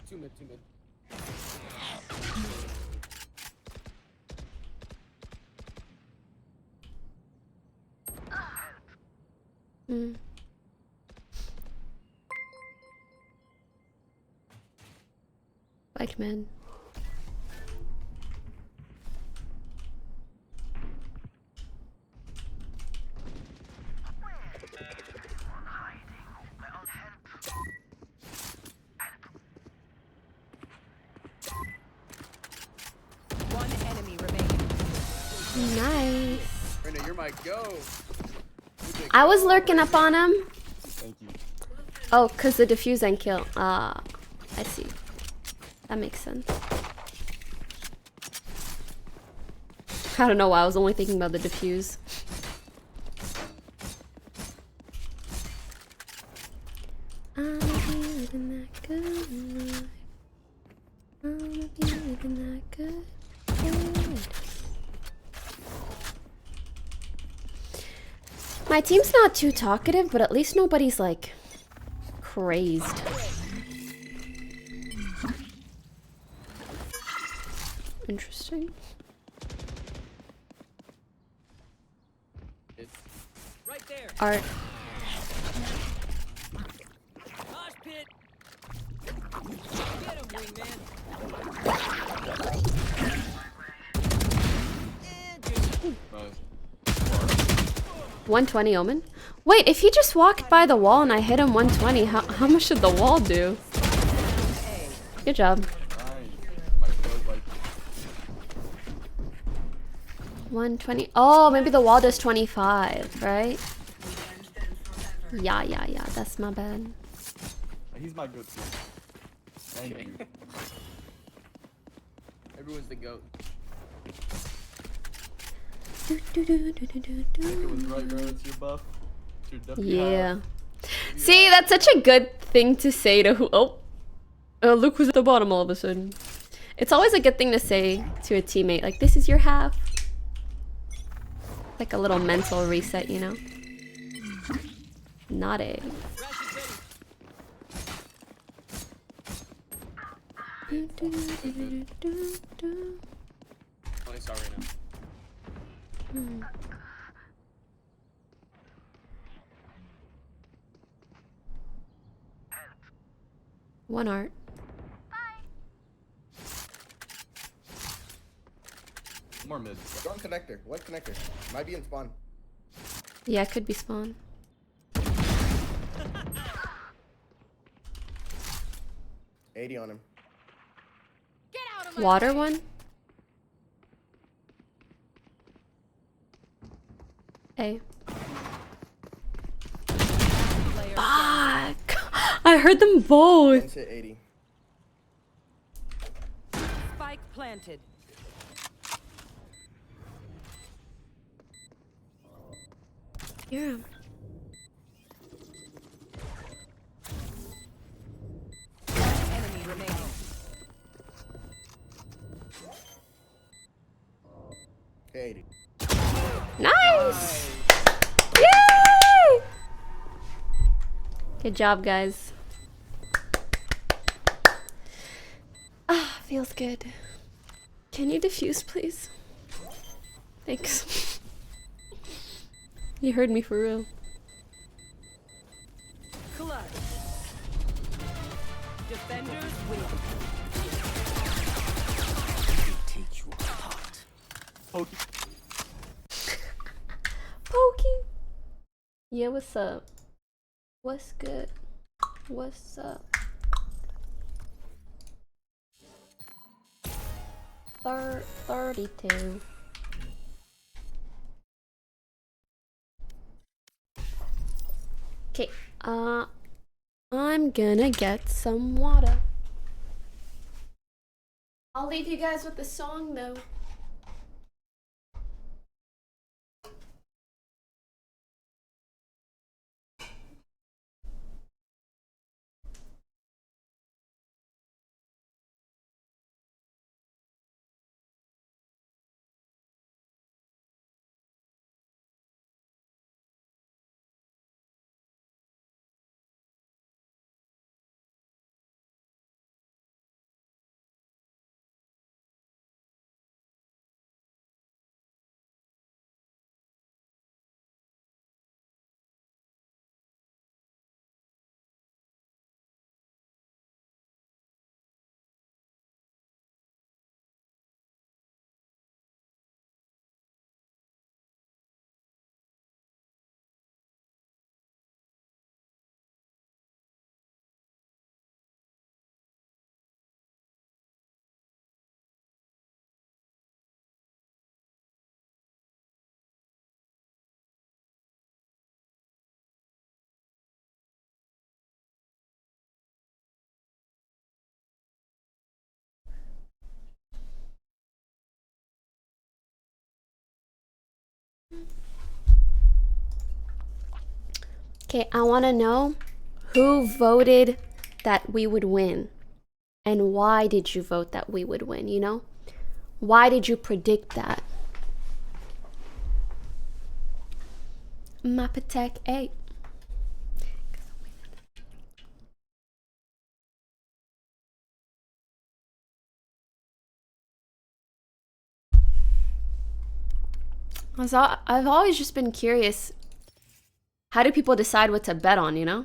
Too mid, too mid. Hmm. Like man. One enemy remaining. Nice. Brenda, you're my go. I was lurking up on him. Thank you. Oh, cause the defuse and kill. Ah, I see. That makes sense. I don't know why I was only thinking about the defuse. I'm feeling that good night. I'm feeling that good. My team's not too talkative, but at least nobody's like crazed. Interesting. Right there. Art. Mosh pit. Get him, wingman. And just... Nice. 120 Omen? Wait, if he just walked by the wall and I hit him 120, how much should the wall do? Good job. 120. Oh, maybe the wall does 25, right? Yeah, that's my bad. He's my goat too. Thank you. Everyone's the goat. I think it was right, bro. It's your buff. It's your W. Yeah. See, that's such a good thing to say to who. Oh, look who's at the bottom all of a sudden. It's always a good thing to say to a teammate, like, this is your half. Like a little mental reset, you know? Not a. Only saw right now. One art. More mid. Go on connector. What connector? Might be in spawn. Yeah, it could be spawn. $80 on him. Get out of my Water way. one? A. Fuck! I heard them both! One's hit 80. Spike planted. Yeah. Enemy remaining. Okay, 80. Nice! Yay! Good job, guys. Ah, feels good. Can you defuse, please? Thanks. You heard me for real. Clutch. Defenders win. Take you apart. Pokey. Yeah, what's up? What's good? What's up? 32. Okay, I'm gonna get some water. I'll leave you guys with the song though. Okay, I want to know who voted that we would win and why did you vote that we would win, you know? Why did you predict that? Map attack 8. I've always just been curious. How do people decide what to bet on, you know?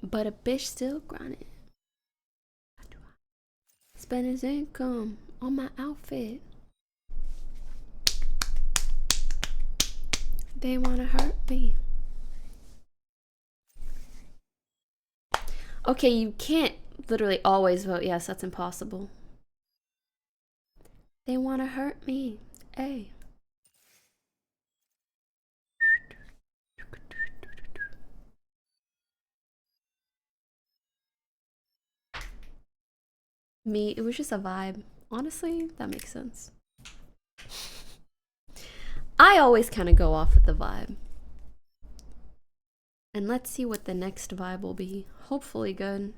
But a bitch still grinding. Spend his income on my outfit. They wanna hurt me. Okay, you can't literally always vote yes, that's impossible. They wanna hurt me. Hey. Me, it was just a vibe. Honestly, that makes sense. I always kind of go off with the vibe. And let's see what the next vibe will be. Hopefully good.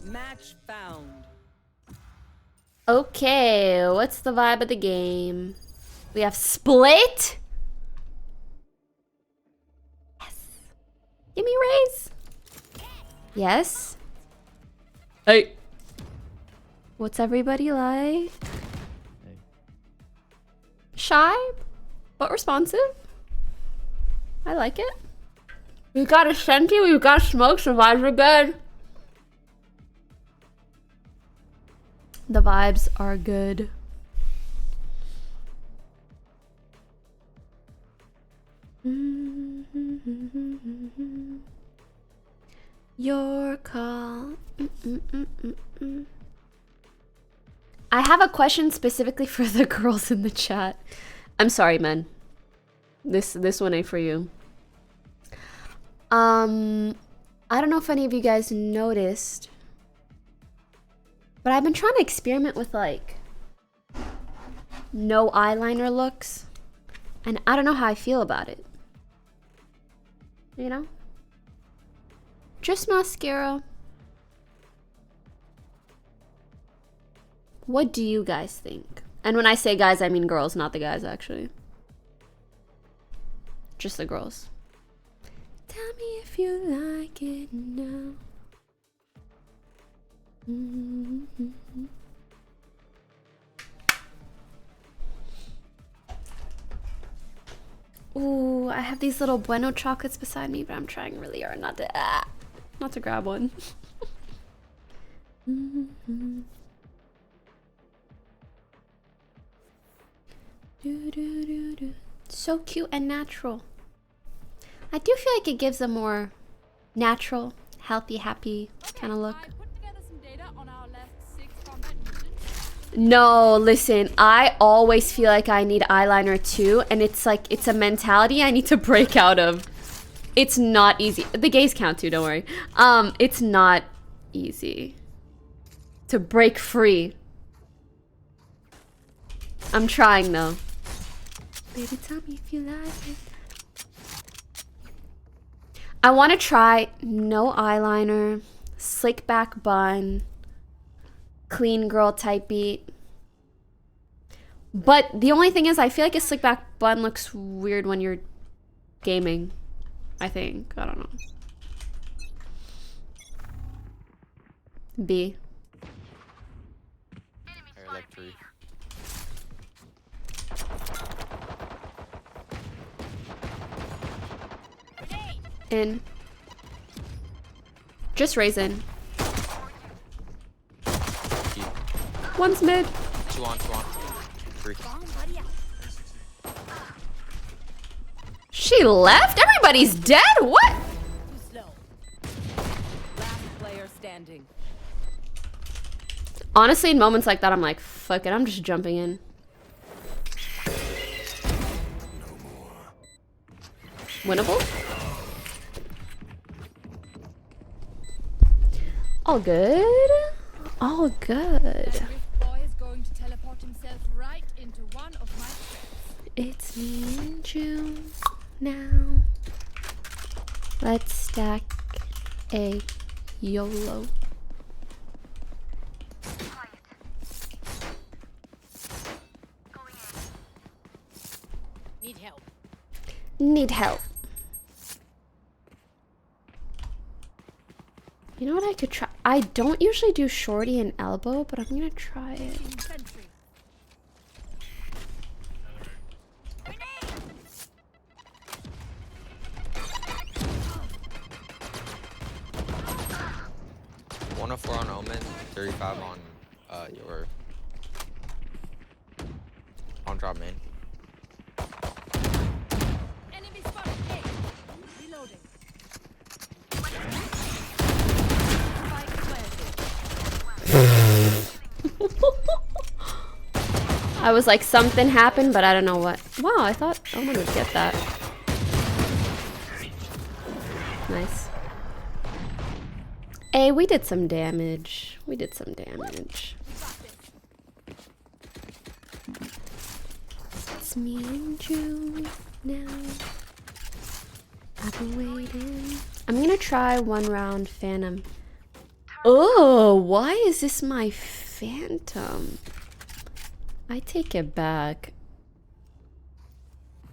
Match found. Okay, what's the vibe of the game? We have split. Yes. Give me raise. Yes. Hey. What's everybody like? Hey. Shy, but responsive. I like it. We've got a Senti, we've got smoke, so vibes are good. The vibes are good. Your call. I have a question specifically for the girls in the chat. I'm sorry, men. This one ain't for you. I don't know if any of you guys noticed, but I've been trying to experiment with like no eyeliner looks, and I don't know how I feel about it. You know? Just mascara. What do you guys think? And when I say guys, I mean girls, not the guys actually. Just the girls. Tell me if you like it now. Ooh, I have these little Bueno chocolates beside me, but I'm trying really hard not to grab one. So cute and natural. I do feel like it gives a more natural, healthy, happy kind of look. I put together some data on our last 6 combat missions. No, listen, I always feel like I need eyeliner too, and it's like, it's a mentality I need to break out of. It's not easy. The gays count too, don't worry. It's not easy to break free. I'm trying though. Baby, tell me if you like it. I want to try no eyeliner, slick back bun, clean girl type beat. But the only thing is, I feel like a slick back bun looks weird when you're gaming. I think. I don't know. B. I like tree. In. Just raisin. One's mid. Two on. Three. She left? Everybody's dead? What? Last player standing. Honestly, in moments like that, I'm like, fuck it, I'm just jumping in. Winnable? All good. All good. Boy is going to teleport himself right into one of my traps. It's me and you now. Let's stack a YOLO. Need help. Need help. You know what I could try? I don't usually do shorty and elbow, but I'm gonna try it. One of 4 on Omen, 35 on your on drop main. Enemy spotted. A. Reloading. I was like, something happened, but I don't know what. Wow, I thought Omen would get that. Nice. Hey, we did some damage. We did some damage. It's me and you now. I've been waiting. I'm gonna try 1 round Phantom. Oh, why is this my Phantom? I take it back.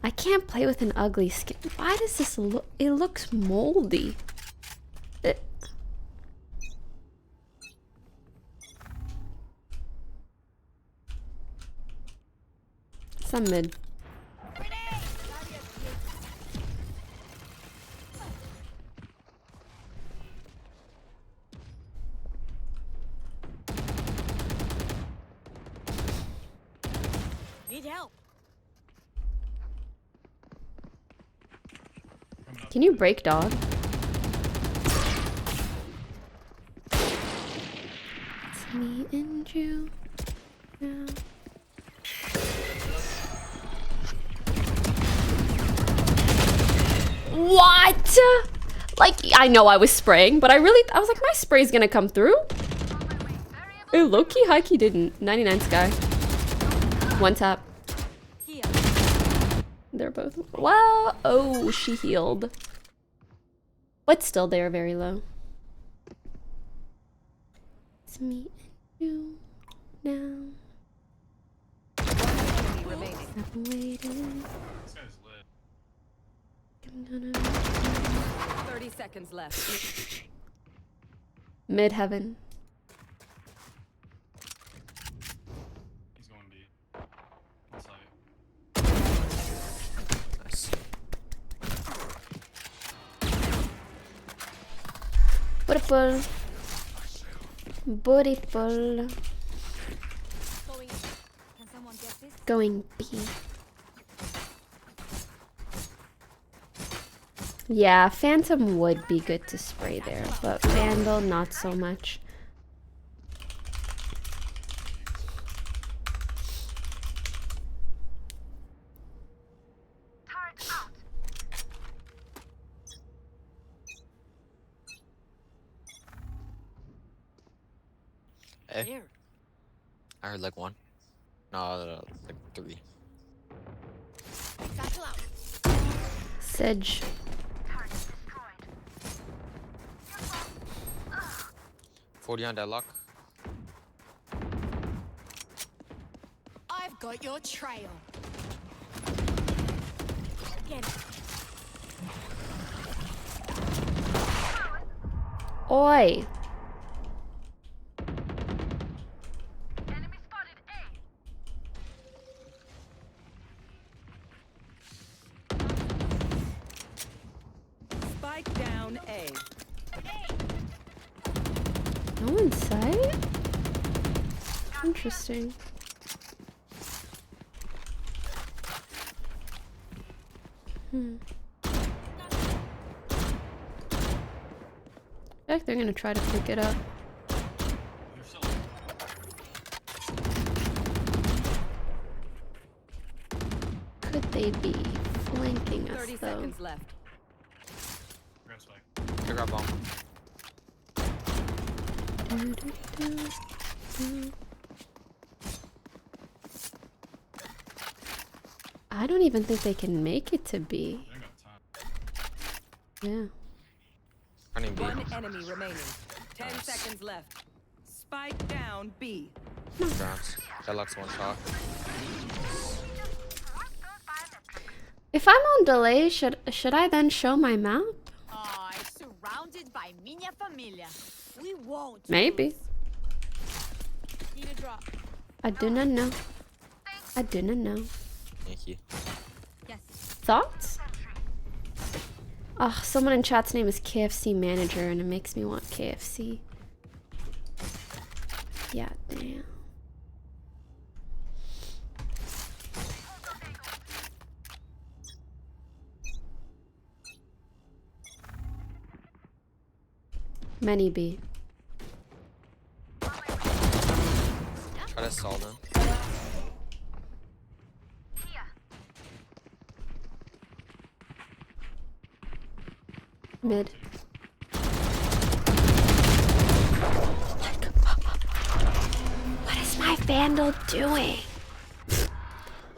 I can't play with an ugly skin. Why does this look? It looks moldy. Some mid. Need help. Can you break dog? It's me and you now. What? Like, I know I was spraying, but I was like, my spray's gonna come through. Oh, low-key, high-key didn't. 99 Sky. 1 tap. They're both. Wow. Oh, she healed. But still, they are very low. It's me and you now. I've been waiting. 30 seconds left. Mid heaven. He's going deep. Nice. Purple. Purple. Can someone get this? Going B. Yeah, Phantom would be good to spray there, but Vandal not so much. A? I heard like 1. No, like 3. Sedge. $40 on deadlock. I've got your trail. Get it. Oi. Spike down A. No in sight? Interesting. I feel like they're gonna try to pick it up. Could they be flanking us 30 though? seconds left. I grab bomb. I don't even think they can make it to B. Yeah. Running B. One enemy remaining. 10 seconds left. Spike down B. Grounds. Deadlock's 1 shot. If I'm on delay, should I then show my map? Oh, surrounded by minha família. We won't. Maybe. lose. Need a drop. I do not know. I do not know. Thank you. Yes. Thoughts? Oh, someone in chat's name is KFC Manager and it makes me want KFC. Yeah, damn. Many B. Try to stall them. Mid. What is my Vandal doing?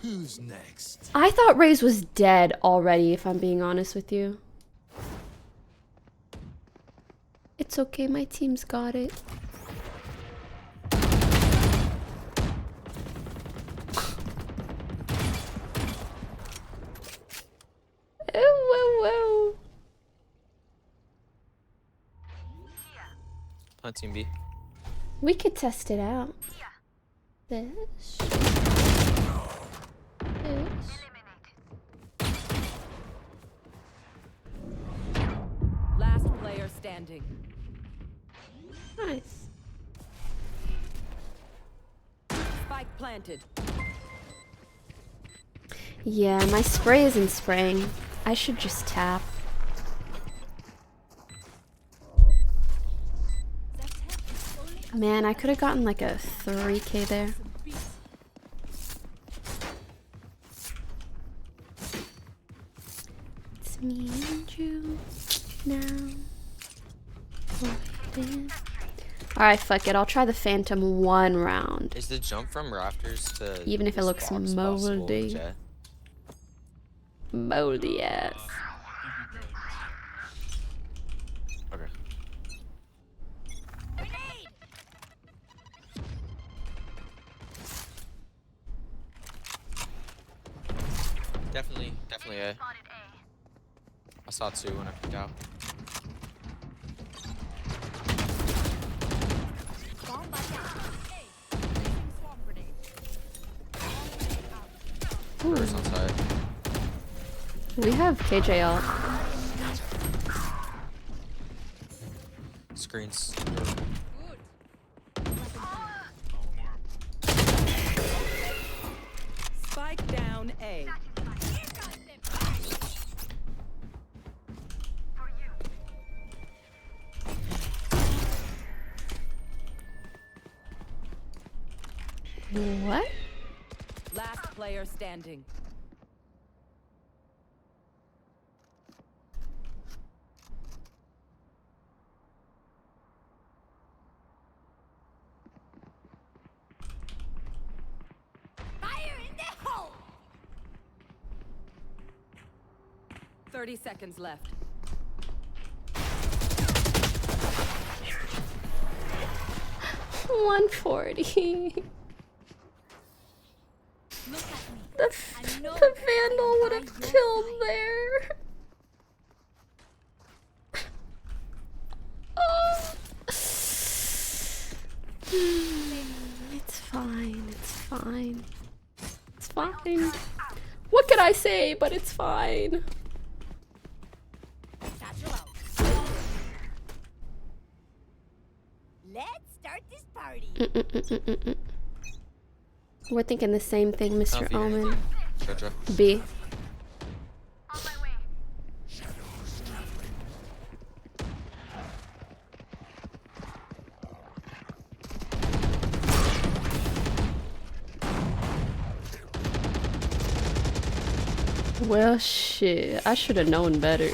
Who's next? I thought Raze was dead already, if I'm being honest with you. It's okay, my team's got it. Whoa. On team B. We could test it out. This. Last player standing. Nice. Spike planted. Yeah, my spray isn't spraying. I should just tap. Man, I could have gotten like a 3K there. It's me and you now. Alright, fuck it. I'll try the Phantom 1 round. Is the jump from rafters to Even if it this looks box possible, moldy. Jet? Moldy ass. Okay. Definitely A. I saw 2 when I picked out. First on side. We have KJL. Screens. Spike down A. What? Last player standing. 30 seconds left. $140. Look at me. The vandal would have killed there. Oh. It's fine. It's fine. It's fine. What can I say? But it's fine. Let's start this party. We're thinking the same thing, Mr. Omen. Jojo. B. Well, shit. I should have known better.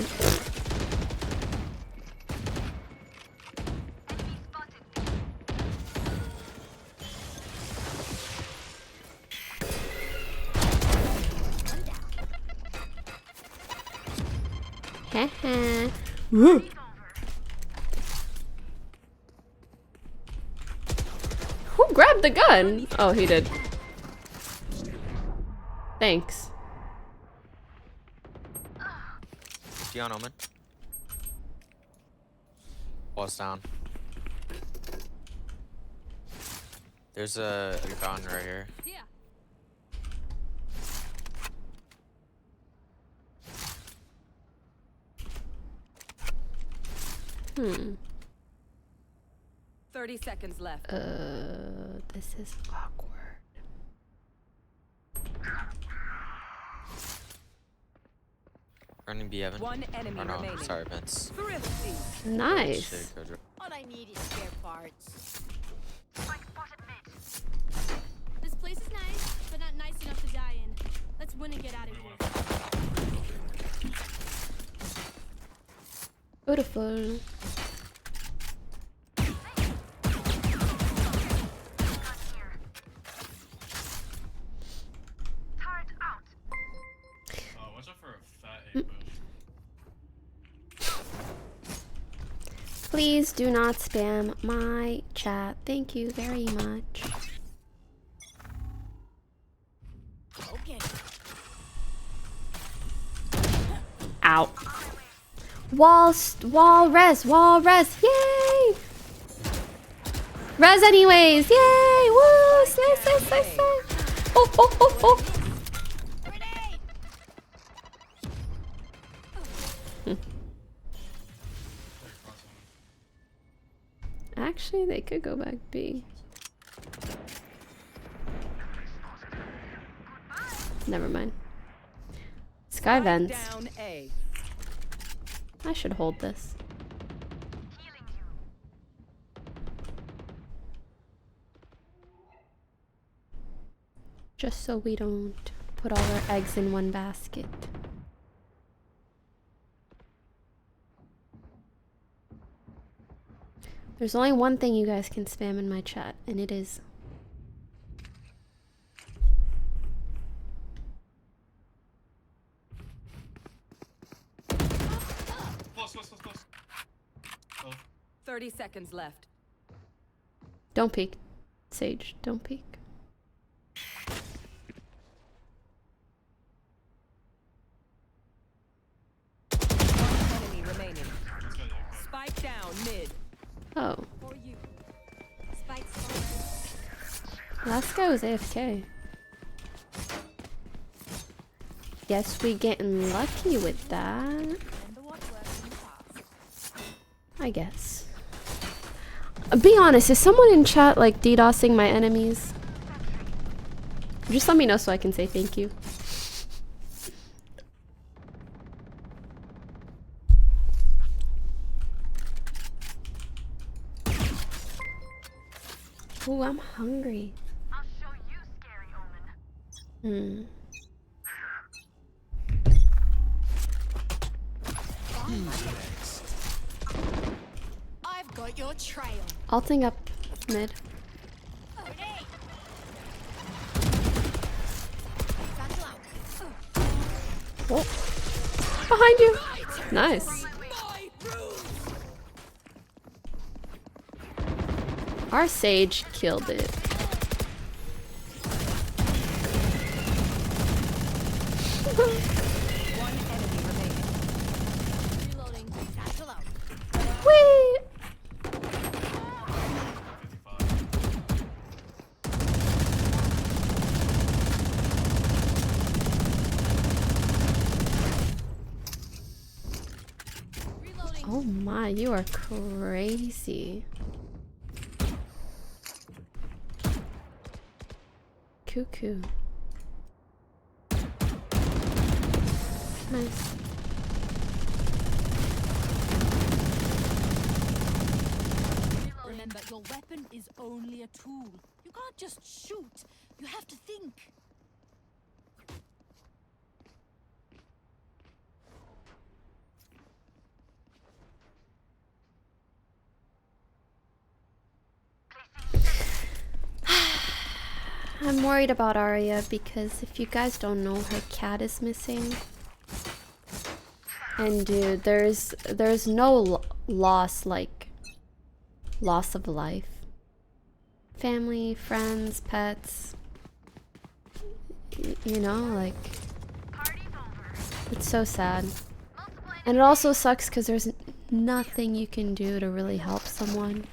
Woo. Who grabbed the gun? Oh, he did. Thanks. Dion Omen. Wall's down. There's a gun right here. Hmm. 30 seconds left. This is awkward. Running B, Evan. One enemy remaining. Sorry, Vince. Nice. All I need is spare parts. This place is nice, but not nice enough to die in. Let's win and get out of here. Beautiful. Watch out for a fat ambush. Please do not spam my chat. Thank you very much. Okay. Ow. Wall res, yay! Res anyways, yay! Woo! Slay, slay, slay, slay! Oh, oh, oh, oh! Actually, they could go back B. Never mind. Sky vents. Down A. I should hold this. Just so we don't put all our eggs in one basket. There's only one thing you guys can spam in my chat, and it is Close. 30 seconds left. don't peek. Sage, don't peek. One enemy remaining. Spike down mid. Oh. For you. Spike's Last guy was AFK. Guess we getting lucky with that. I guess. Be honest, is someone in chat like DDoSing my enemies? Just let me know so I can say thank you. Ooh, I'm hungry. I'll show you, scary Omen. I've got your trail. Alting up mid. Oh. behind you. Nice. Our Sage killed it. Whee! Oh my, you are crazy. Cuckoo. Nice. Remember, your weapon is only a tool. You can't just shoot. You have to think. I'm worried about Arya because if you guys don't know, her cat is missing. And dude, there's no loss like loss of life. Family, friends, pets. You know, like it's so sad. And it also sucks because there's nothing you can do to really help someone.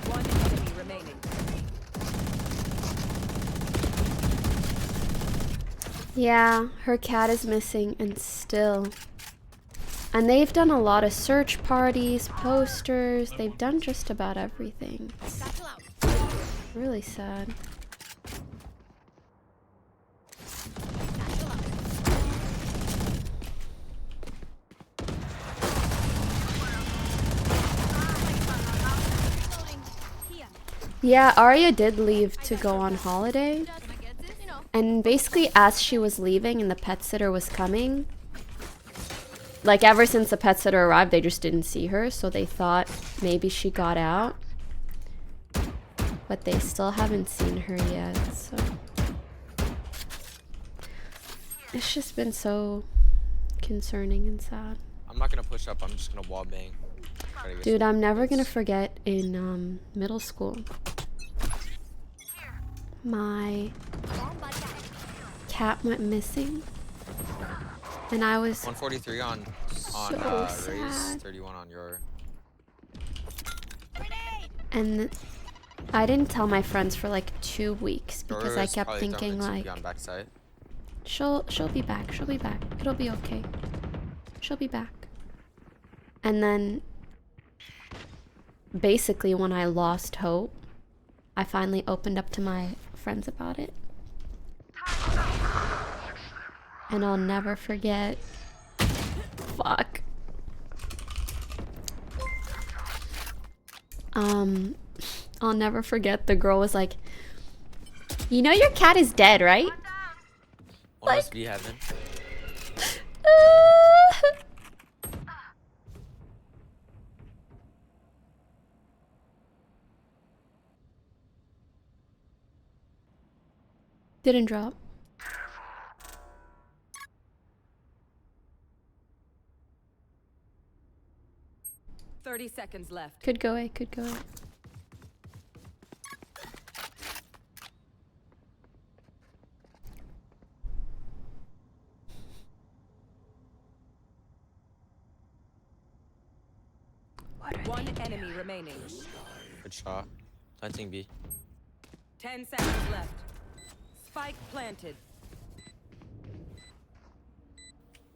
One enemy remaining. Yeah, her cat is missing and still. And they've done a lot of search parties, posters, they've done just about everything. It's really sad. Yeah, Arya did leave to go on holiday. And basically as she was leaving and the pet sitter was coming, like ever since the pet sitter arrived, they just didn't see her, so they thought maybe she got out. But they still haven't seen her yet, so it's just been so concerning and sad. I'm not gonna push up, I'm just gonna wall bang. Dude, I'm never gonna forget in middle school. My cat went missing. And I was 143 on so race, sad. 31 on your. And I didn't tell my friends for like 2 weeks because I kept Probably thinking like on backside. she'll be back, she'll be back. It'll be okay. She'll be back. And then basically when I lost hope, I finally opened up to my friends about it. And I'll never forget. Fuck. I'll never forget the girl was like, you know your cat is dead, right? What else do you have in? Didn't drop. Thirty seconds left. Could go A, could go A. One enemy remaining. Good shot. Planting B. 10 seconds left. Spike planted.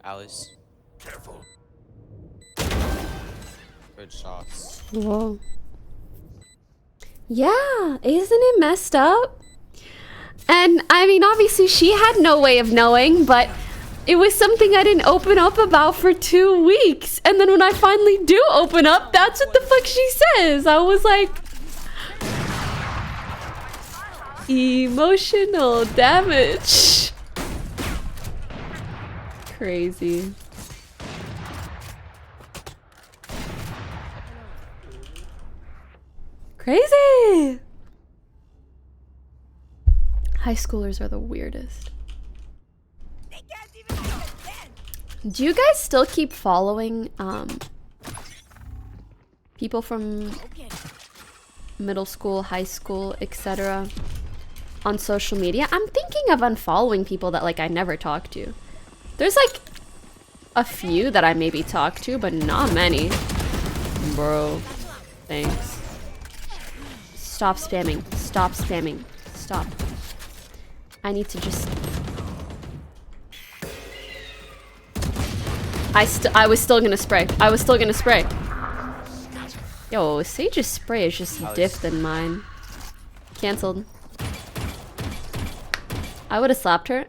Alice. Careful. Good shots. Whoa. Yeah, isn't it messed up? And I mean, obviously she had no way of knowing, but it was something I didn't open up about for 2 weeks. And then when I finally do open up, that's what the fuck she says. I was like, emotional damage. crazy. Crazy! High schoolers are the weirdest. Do you guys still keep following people from middle school, high school, etc. on social media? I'm thinking of unfollowing people that like I never talk to. There's like a few that I maybe talk to, but not many. Bro, thanks. Stop spamming. Stop spamming. Stop. I need to just... I was still gonna spray. I was still gonna spray. Yo, Sage's spray is just diffed than mine. Cancelled. I would have slapped her.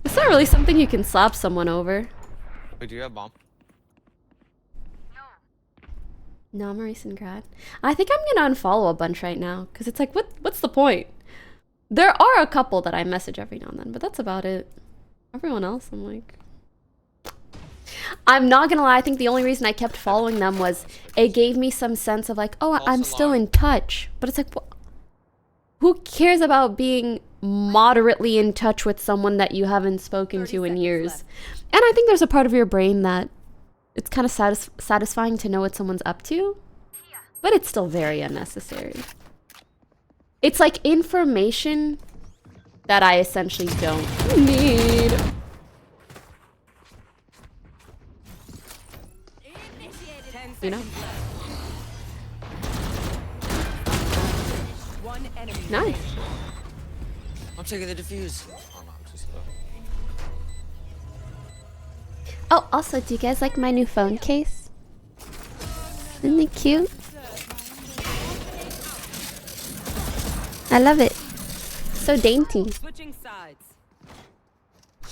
It's not really something you can slap someone over. Wait, do you have bomb? No, I'm a recent grad. I think I'm gonna unfollow a bunch right now, because it's like, what's the point? There are a couple that I message every now and then, but that's about it. Everyone else, I'm like... I'm not gonna lie, I think the only reason I kept following them was it gave me some sense of like, oh, I'm still in touch. But it's like, who cares about being moderately in touch with someone that you haven't spoken to in years? And I think there's a part of your brain that it's kind of satisfying to know what someone's up to, but it's still very unnecessary. It's like information that I essentially don't need. You know? Nice. I'm taking the defuse. Oh no, I'm too slow. Oh, also, do you guys like my new phone case? Isn't it cute? I love it. So dainty. Switching sides.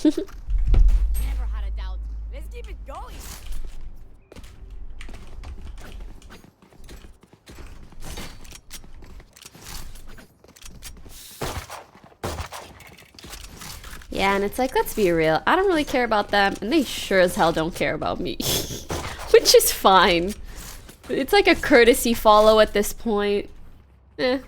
Never had a doubt. Let's keep it going. Yeah, and it's like, let's be real. I don't really care about them, and they sure as hell don't care about me. Which is fine. It's like a courtesy follow at this point. Eh.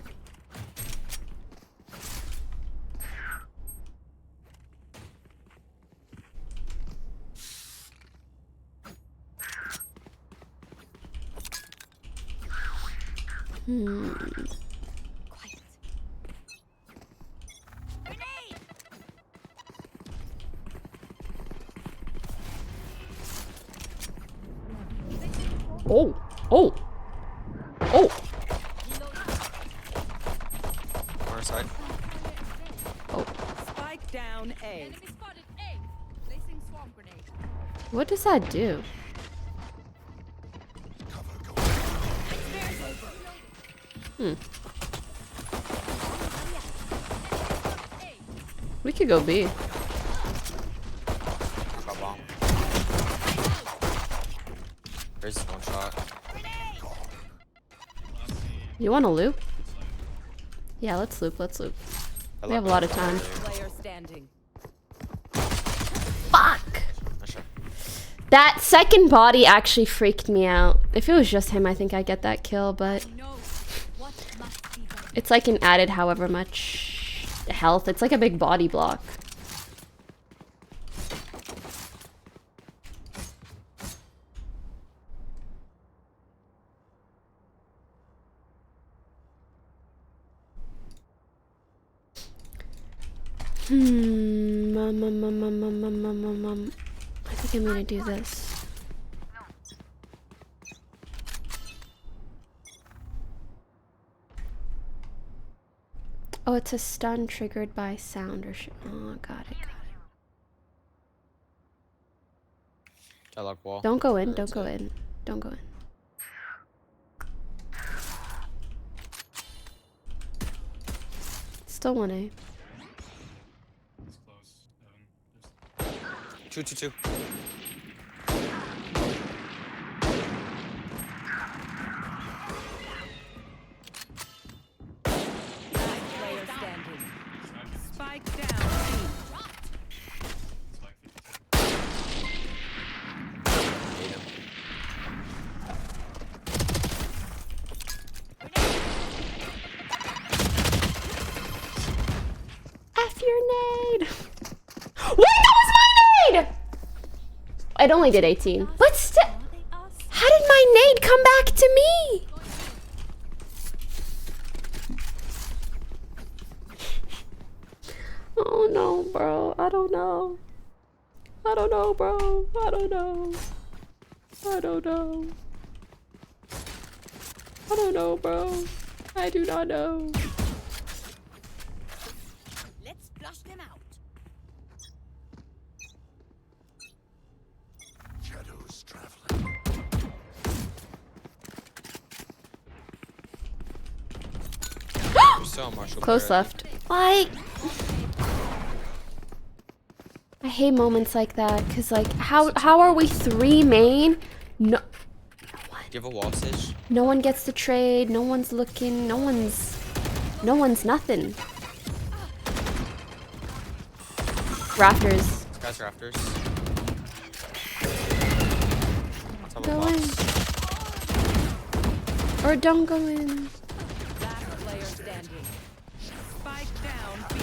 Oh, oh, oh. Corner side. Oh. Spike down A. Enemy spotted A. Placing swamp grenade. What does that do? We could go B. Got bomb. There's one shot. You want to loop? Yeah, let's loop, let's loop. We have a lot of time. Player standing. Fuck! That second body actually freaked me out. If it was just him, I think I'd get that kill, but... It's like an added however much health. It's like a big body block. I think I'm gonna do this. Oh, it's a stun triggered by sound or shit. Oh, got it, got it. I lock wall. Don't go in, don't go in. Don't go in. Still 1A. 2-2-2. Player standing. Spike down. nade. Wait, that was my nade! It only did 18. But still, how did my nade come back to me? Oh no, bro. I don't know. I don't know, bro. I don't know. I don't know. I don't know, bro. I do not know. Let's flush them out. Shadows traveling. So much. Close left. Like, I hate moments like that, cause like, how are we 3 main? No. Give a wall stitch. No one gets to trade. No one's looking. No one's nothing. Rafters. Guys, rafters. Go in. Or don't go in. Last player standing. Spike down B.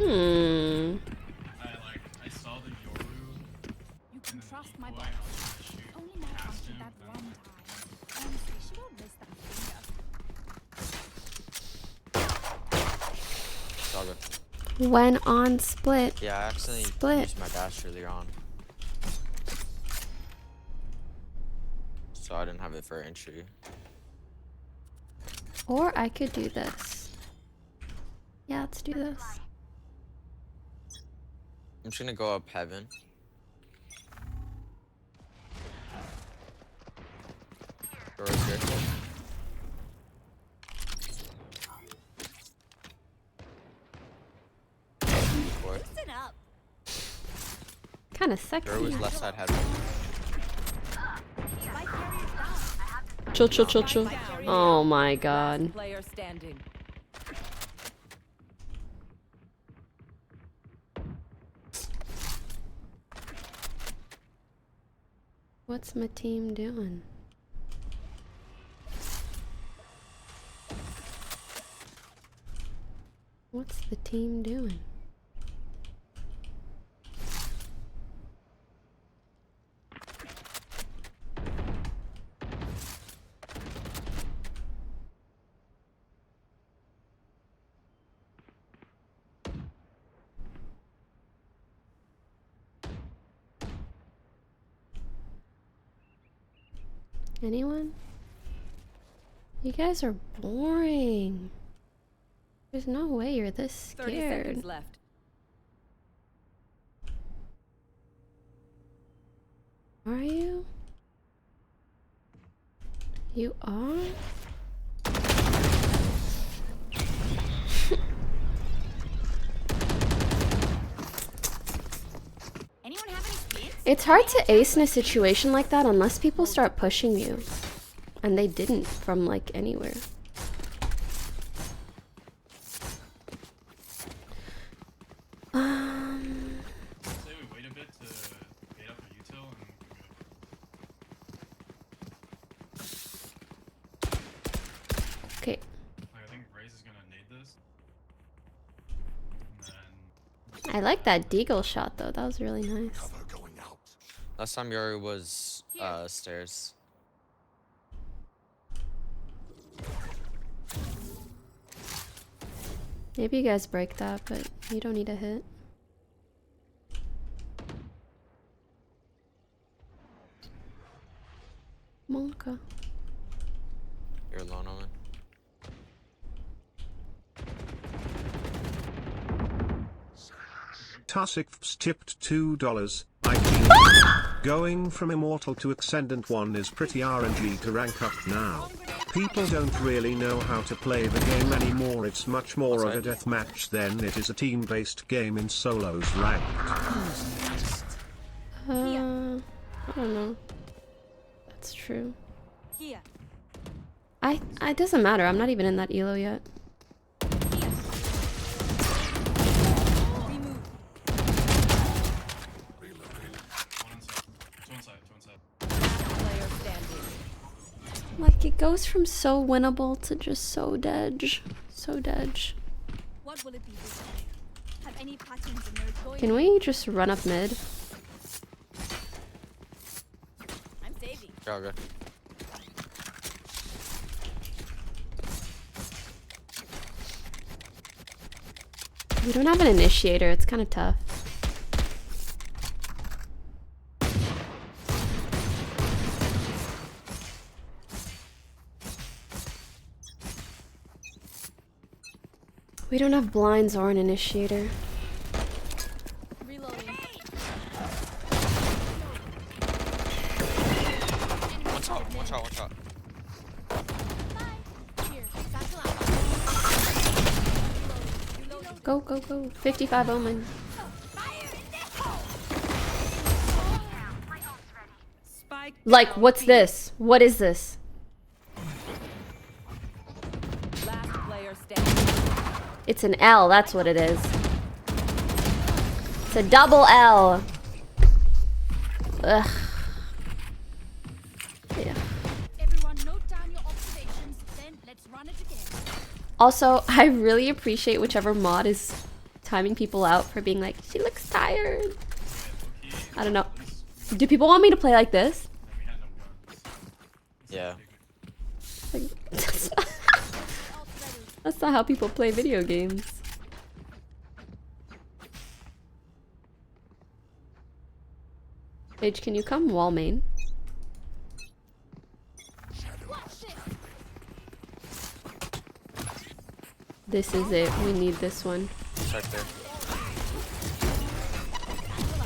I saw the Yoru. You can trust my boss. Only now after that one time. Honestly, she won't miss that finger. It's all good. When on split. Yeah, I accidentally Split. used my dash earlier on. So I didn't have it for entry. Or I could do this. Yeah, let's do this. I'm just gonna go up heaven. Doors careful. Listen up. Kind of sexy. Door was left side heaven. Chill, chill, chill, chill. Oh my god. Player standing. What's my team doing? What's the team doing? Anyone? You guys are boring. There's no way you're this 30 scared. seconds left. Are you? You are? Anyone have any spins? It's hard to ace in a situation like that unless people start pushing you. And they didn't from like anywhere. Say we wait a bit to get up for util and Okay. I think Raze is gonna nade this. I like that deagle shot though. That was really nice. Last time Yoru was stairs. Maybe you guys break that, but you don't need a hit. Monka. You're alone, Omen. Tassik's tipped $2. I think going from immortal to ascendant 1 is pretty RNG to rank up now. People don't really know how to play the game anymore. It's much more of a deathmatch than it is a team-based game in solos ranked. I don't know. That's true. Here. It doesn't matter. I'm not even in that elo yet. Player standing. Like, it goes from so winnable to just so dead. So dead. What will it be this time? Have any patterns emerged going? Can we just run up mid? I'm saving. Okay. We don't have an initiator, it's kind of tough. We don't have blinds or an initiator. Reloading. One shot, one shot, one shot. Here, satchel out. Go, go, go. 55 Omen. Spike Like, down what's B. this? What is this? Last player standing. It's an L, that's what it is. It's a double L. Ugh. Yeah. Everyone note down your observations, then let's run it again. Also, I really appreciate whichever mod is timing people out for being like, she looks tired. I don't know. Do people want me to play like this? Yeah. Like, that's not how people play video games. Paige, can you come wall main? This is it. We need this one. It's right there.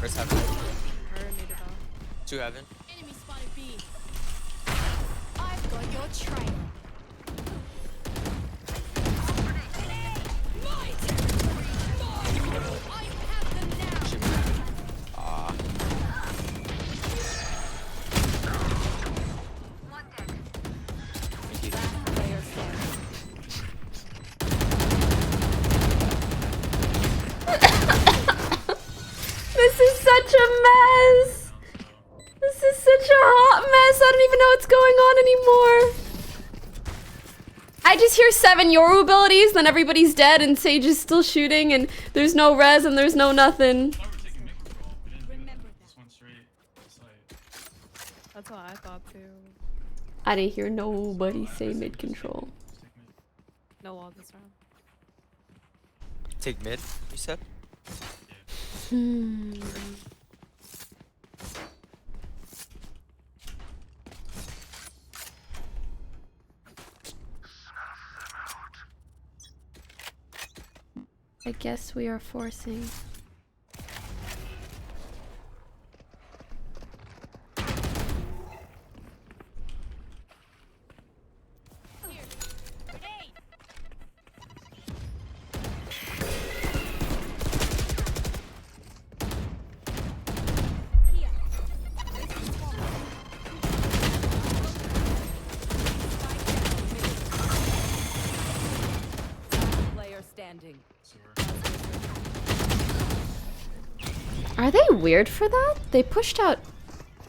First heaven. Two heaven. Enemy spotted B. I've got your trail. Ah. Player standing. This is such a mess. This is such a hot mess. I don't even know what's going on anymore. I just hear 7 Yoru abilities, then everybody's dead and Sage is still shooting and there's no res and there's no nothing. That's what I thought too. I didn't hear nobody say mid control. No wall this round. Take mid, you said? Hmm. I guess we are forcing. Player standing. Are they weird for that? They pushed out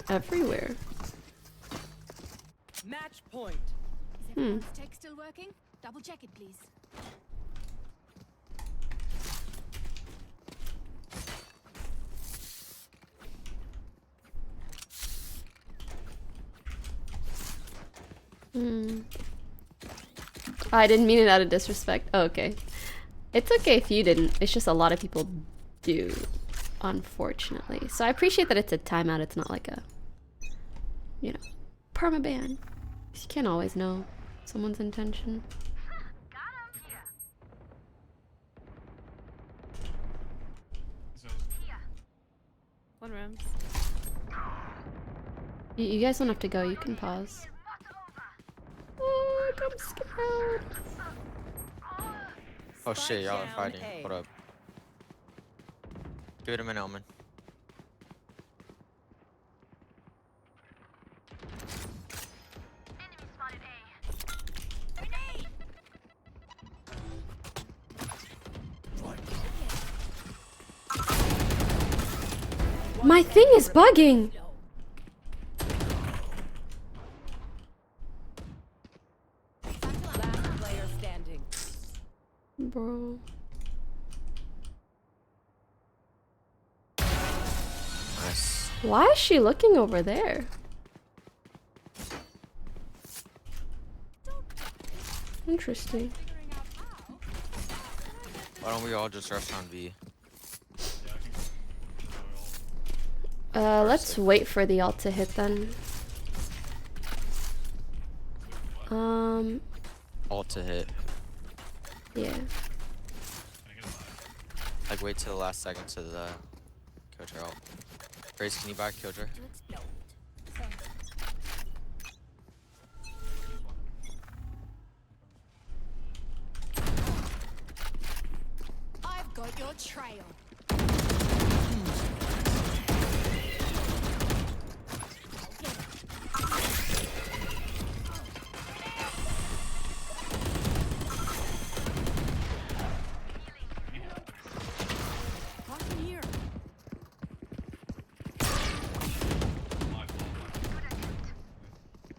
everywhere. Match point. Is everyone's tech still working? Double check it, please. I didn't mean it out of disrespect. Oh, okay. It's okay if you didn't. It's just a lot of people do, unfortunately. So I appreciate that it's a timeout. It's not like a, you know, permaban. 'Cause you can't always know someone's intention. One Rams. You guys don't have to go. You can pause. Oh, I'm scared. Oh shit, y'all are fighting. Hold up. Give him an omen. My thing is bugging. bro. Nice. Why is she looking over there? Interesting. Why don't we all just rush on B? Let's wait for the ult to hit then. All to hit. Yeah. Like wait till the last second to the Killjoy ult. Grace, can you buy Killjoy? I've got your trail.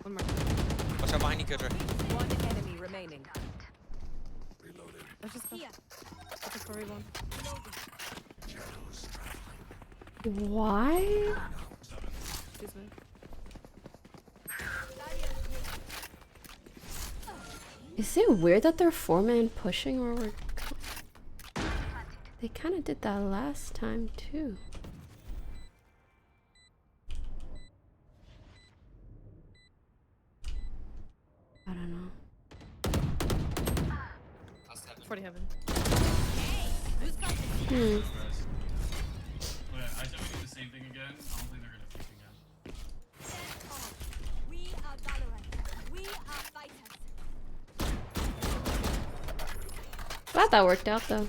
One more. Watch out behind you, Killjoy. One enemy remaining. Let's just go. That's a 4v1. Why? Excuse me. Is it weird that they're 4-man pushing where we're... They kind of did that last time too. I don't know. 40 heaven. Hmm. I said we do the same thing again. I don't think they're gonna push again. We are Valorant. We are fighters. Glad that worked out though.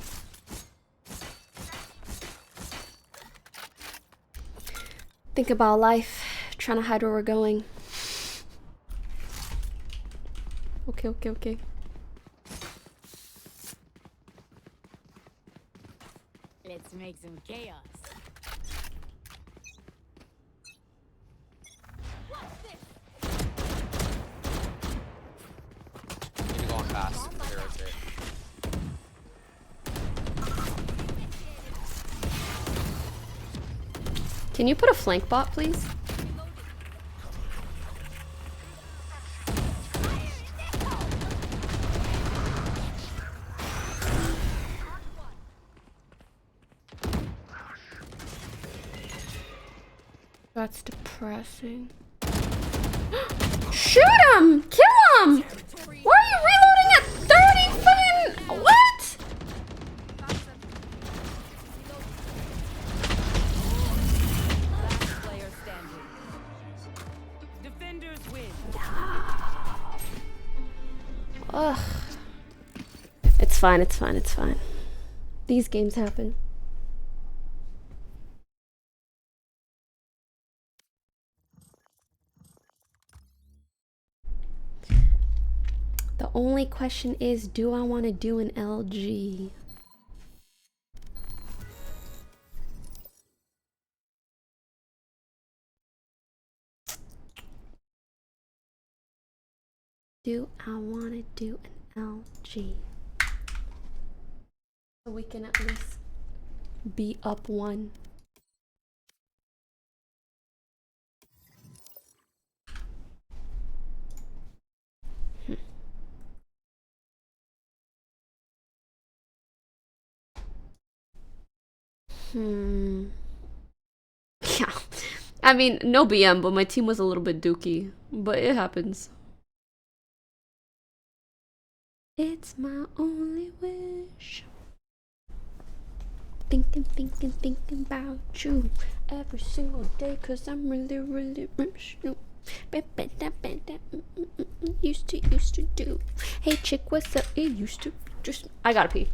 Think about life, trying to hide where we're going. Okay. Let's make some chaos. You need to go on fast. They're right there. Can you put a flank bot, please? That's depressing. Shoot him! Kill him! Why are you reloading at 30 fucking... What? Last player standing. Defenders win. Ugh. It's fine. These games happen. The only question is, do I want to do an LG? Do I want to do an LG? So we can at least be up one. Yeah. I mean, no BM, but my team was a little bit dookie. But it happens. It's my only wish. Thinking about you every single day, 'cause I'm really rich. Used to do. Hey chick, what's up? It used to just... I gotta pee.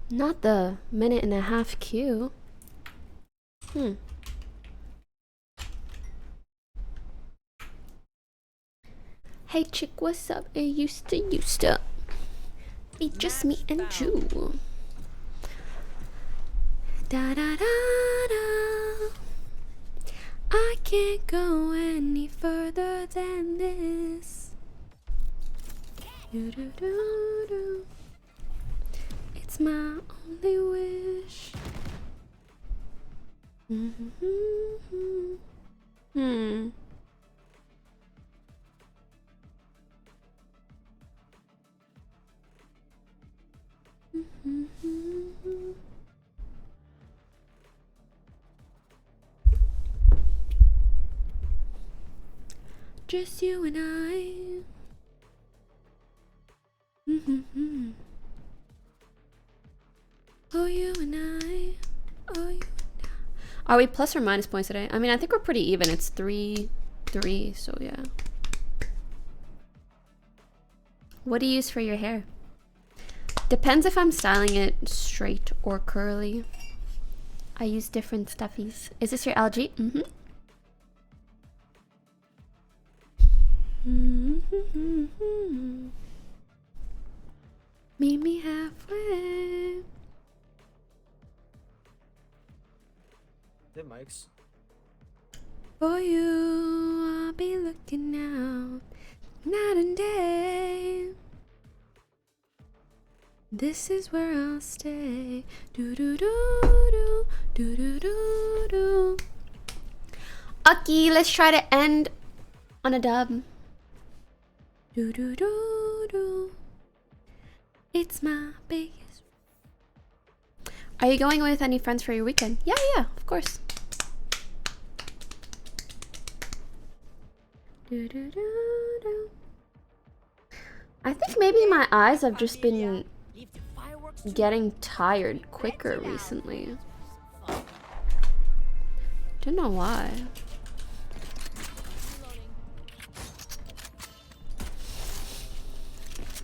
Not the minute-and-a-half queue. Hey chick, what's up? It used to. It's just me and you. Da da da da. I can't go any further than this. Do do do do. It's my only wish. Just you and I. Oh, you and I. Oh, you and I. Are we plus or minus points today? I mean, I think we're pretty even. It's 3-3, so yeah. What do you use for your hair? Depends if I'm styling it straight or curly. I use different stuffies. Is this your LG? Meet me halfway. Hey, mics. For you, I'll be looking out night and day. This is where I'll stay. Do do do do do do do do. Okay, let's try to end on a dub. Do do do do. It's my biggest. Are you going with any friends for your weekend? Yeah, of course. Do do do do. I think maybe my eyes have just been getting tired quicker recently. Don't know why.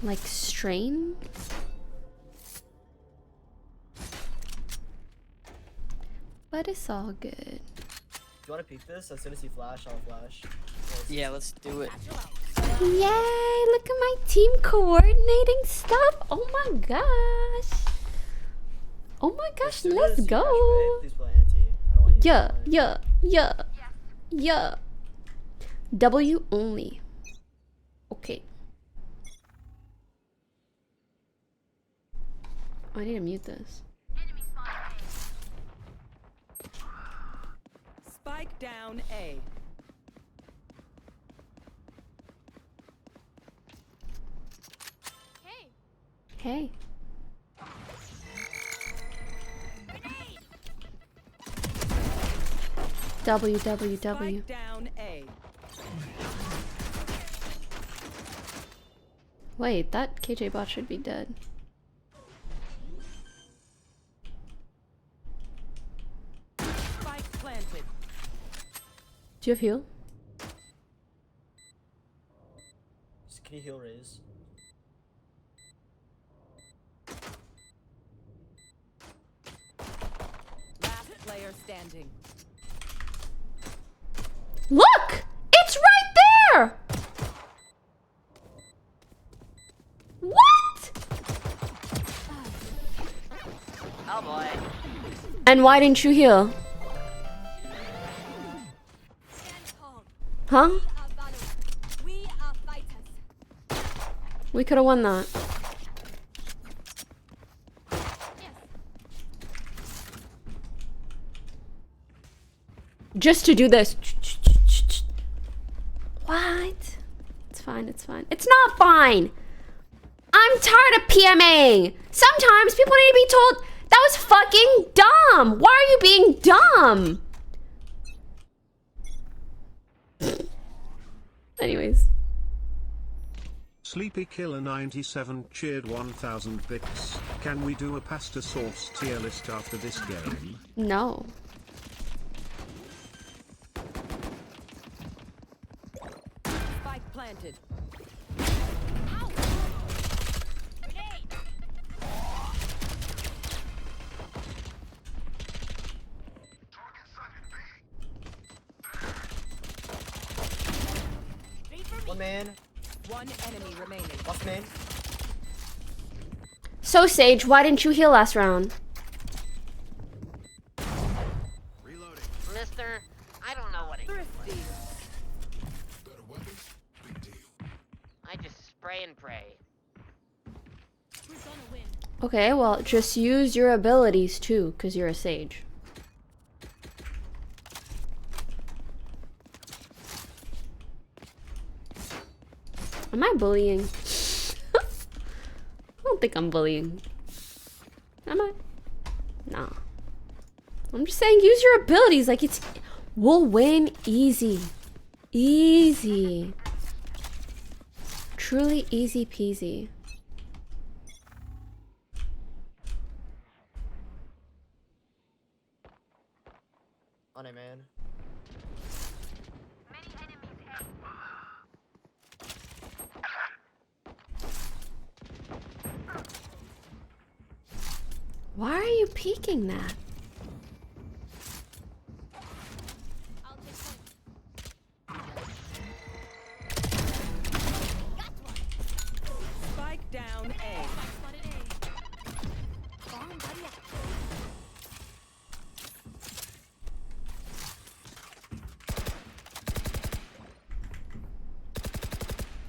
Like strain? But it's all good. Do you want to peek this? As soon as you flash, I'll flash. Yeah, let's do it. Yay! Look at my team coordinating stuff. Oh my gosh. Oh my gosh, let's go. Yeah. W only. Okay. I need to mute this. Spike down A. Hey. W. Spike down A. Wait, that KJ bot should be dead. Spike planted. Do you have heal? Can you heal raise? Last player standing. Look! It's right there! What? Oh boy. And why didn't you heal? Huh? We are fighters. We could have won that. Just to do this. What? It's fine, it's fine. It's not fine! I'm tired of PMing! Sometimes people need to be told, that was fucking dumb! Why are you being dumb? Anyways. Sleepy Killer 97 cheered 1000 bits. Can we do a pasta sauce tier list after this game? No. Spike planted. One man. One enemy remaining. Last man. So Sage, why didn't you heal last round? Mister, I don't know what it is. I just spray and pray. We're gonna win. Okay, well, just use your abilities too, because you're a Sage. Am I bullying? I don't think I'm bullying. Am I? Nah. I'm just saying use your abilities. Like it's... We'll win easy. Easy. Truly easy peasy. On it, man. Why are you peeking that? Spike down A.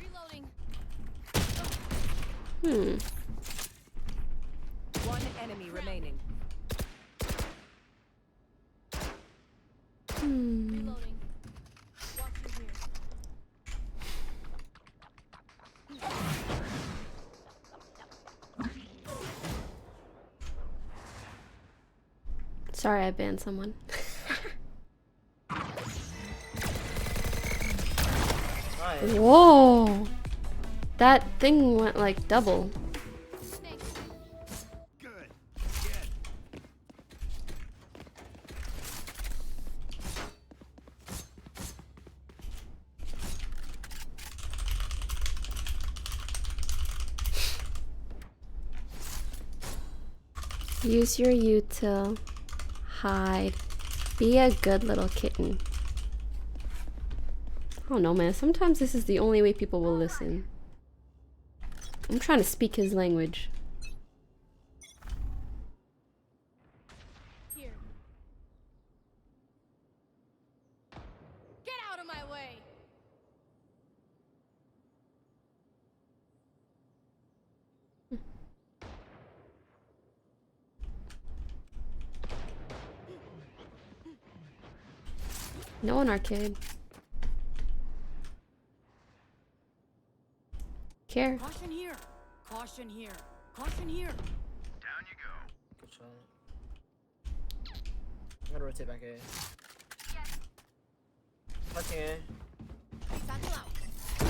Reloading. One enemy remaining. Reloading. Watching here. Sorry, I banned someone. Whoa! That thing went like double. Use your util. Hide. Be a good little kitten. I don't know, man. Sometimes this is the only way people will listen. I'm trying to speak his language. Here. Get out of my way. No one arcade. Care. Caution here. Caution here. Caution here. Down you go. Good shot. I'm gonna rotate back A. Touching A. Satchel out.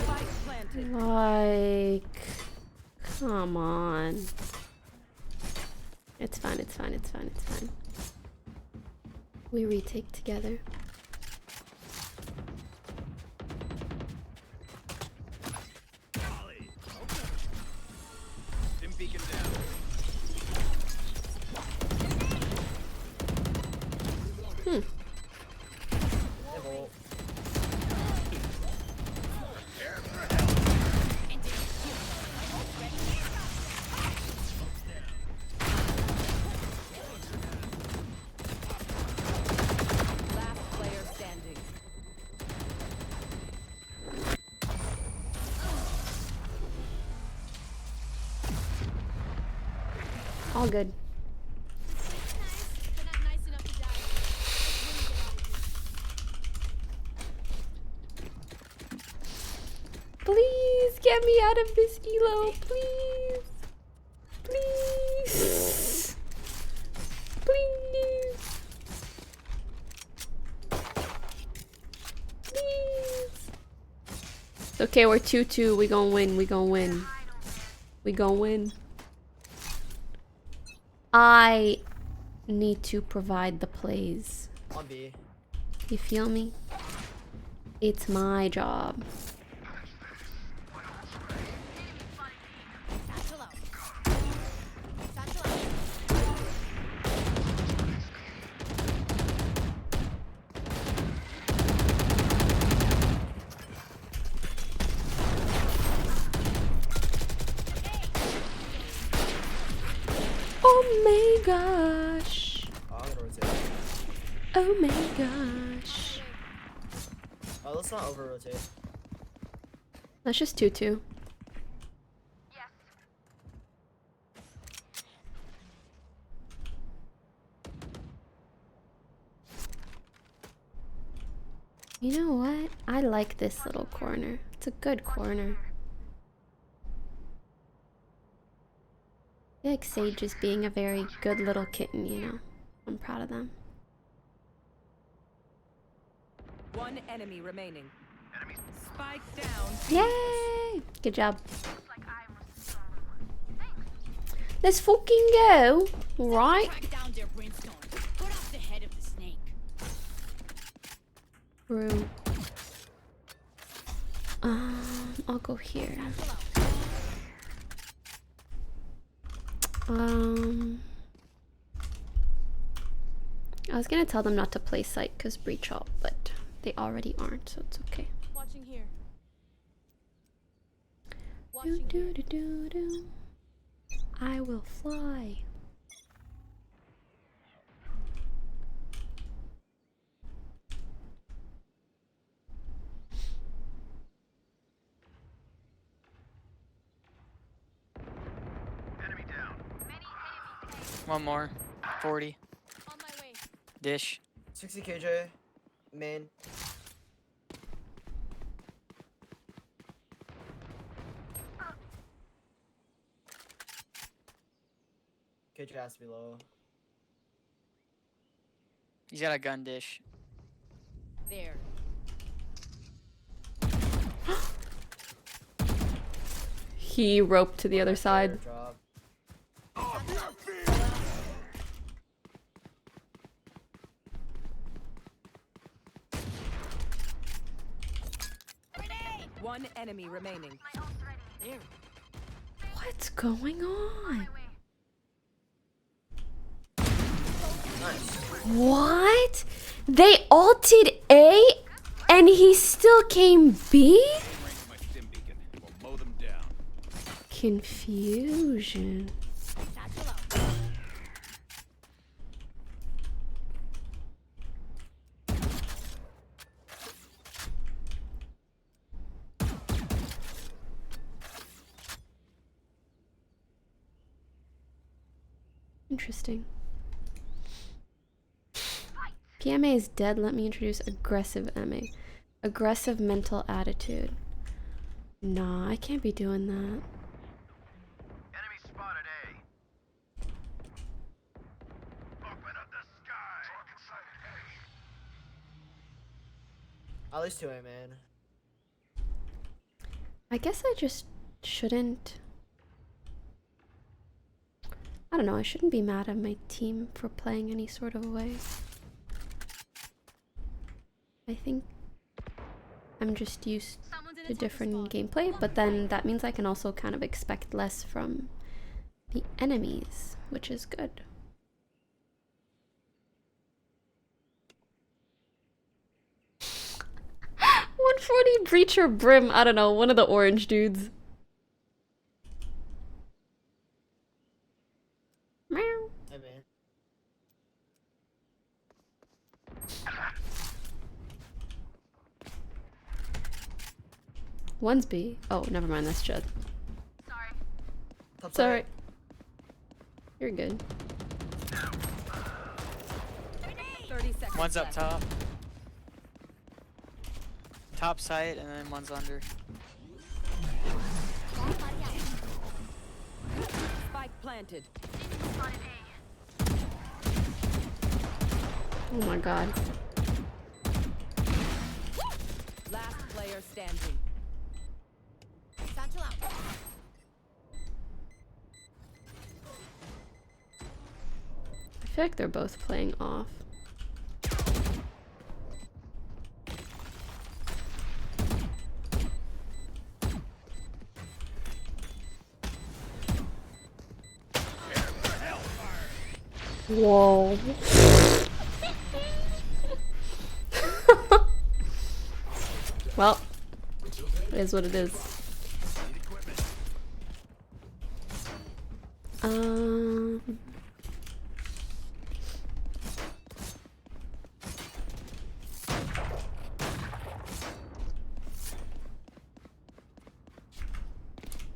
Spike planted. Like, come on. It's fine, it's fine, it's fine, it's fine. We retake together. Beacon down. Last player standing. All good. Please get me out of this elo, please. Please. Please. Please. It's okay, we're 2-2. We gon' win. We gon' win. We gon' win. I need to provide the plays. On B. You feel me? It's my job. Satchel out. Satchel out. Oh my gosh. Oh, I'm gonna rotate. Oh my gosh. Oh, let's not over rotate. Let's just 2-2. You know what? I like this little corner. It's a good corner. I feel like Sage is being a very good little kitten, you know? I'm proud of them. One enemy remaining. Spike down. Yay! Good job. Let's fucking go. Right? Crack down their brimstone. Cut off the head of the snake. True. I'll go here. I was gonna tell them not to play site because breach up, but they already aren't, so it's okay. Watching here. Do. I will fly. One more. 40. On my way. Dish. 60 KJ. Main. KJ has to be low. He's got a gun dish. There. He roped to the other side. Drop. One enemy remaining. There. What's going on? Nice. What? They ulted A and he still came B? Confusion. Interesting. PMA is dead. Let me introduce aggressive MA. Aggressive mental attitude. Nah, I can't be doing that. Enemy spotted A. Open up the sky. At least 2A, man. I guess I just shouldn't. I don't know, I shouldn't be mad at my team for playing any sort of way. I think I'm just used to different gameplay, but then that means I can also kind of expect less from the enemies, which is good. $140 breacher brim, I don't know, one of the orange dudes. Meow. Hey, man. One's B. Oh, never mind, that's Jed. Top Sorry. side. You're good. 30 seconds. One's up left. top. Top side, and then one's under. Spike planted. Oh my god. Last player standing. Satchel out. I feel like they're both playing off. Whoa. Well, it is what it is.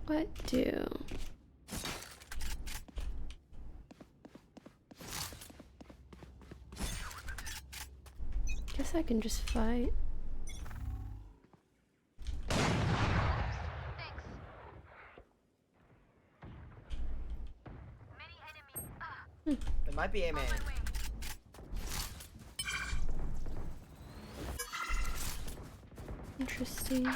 What do? Guess I can just fight. It might be a man. Interesting.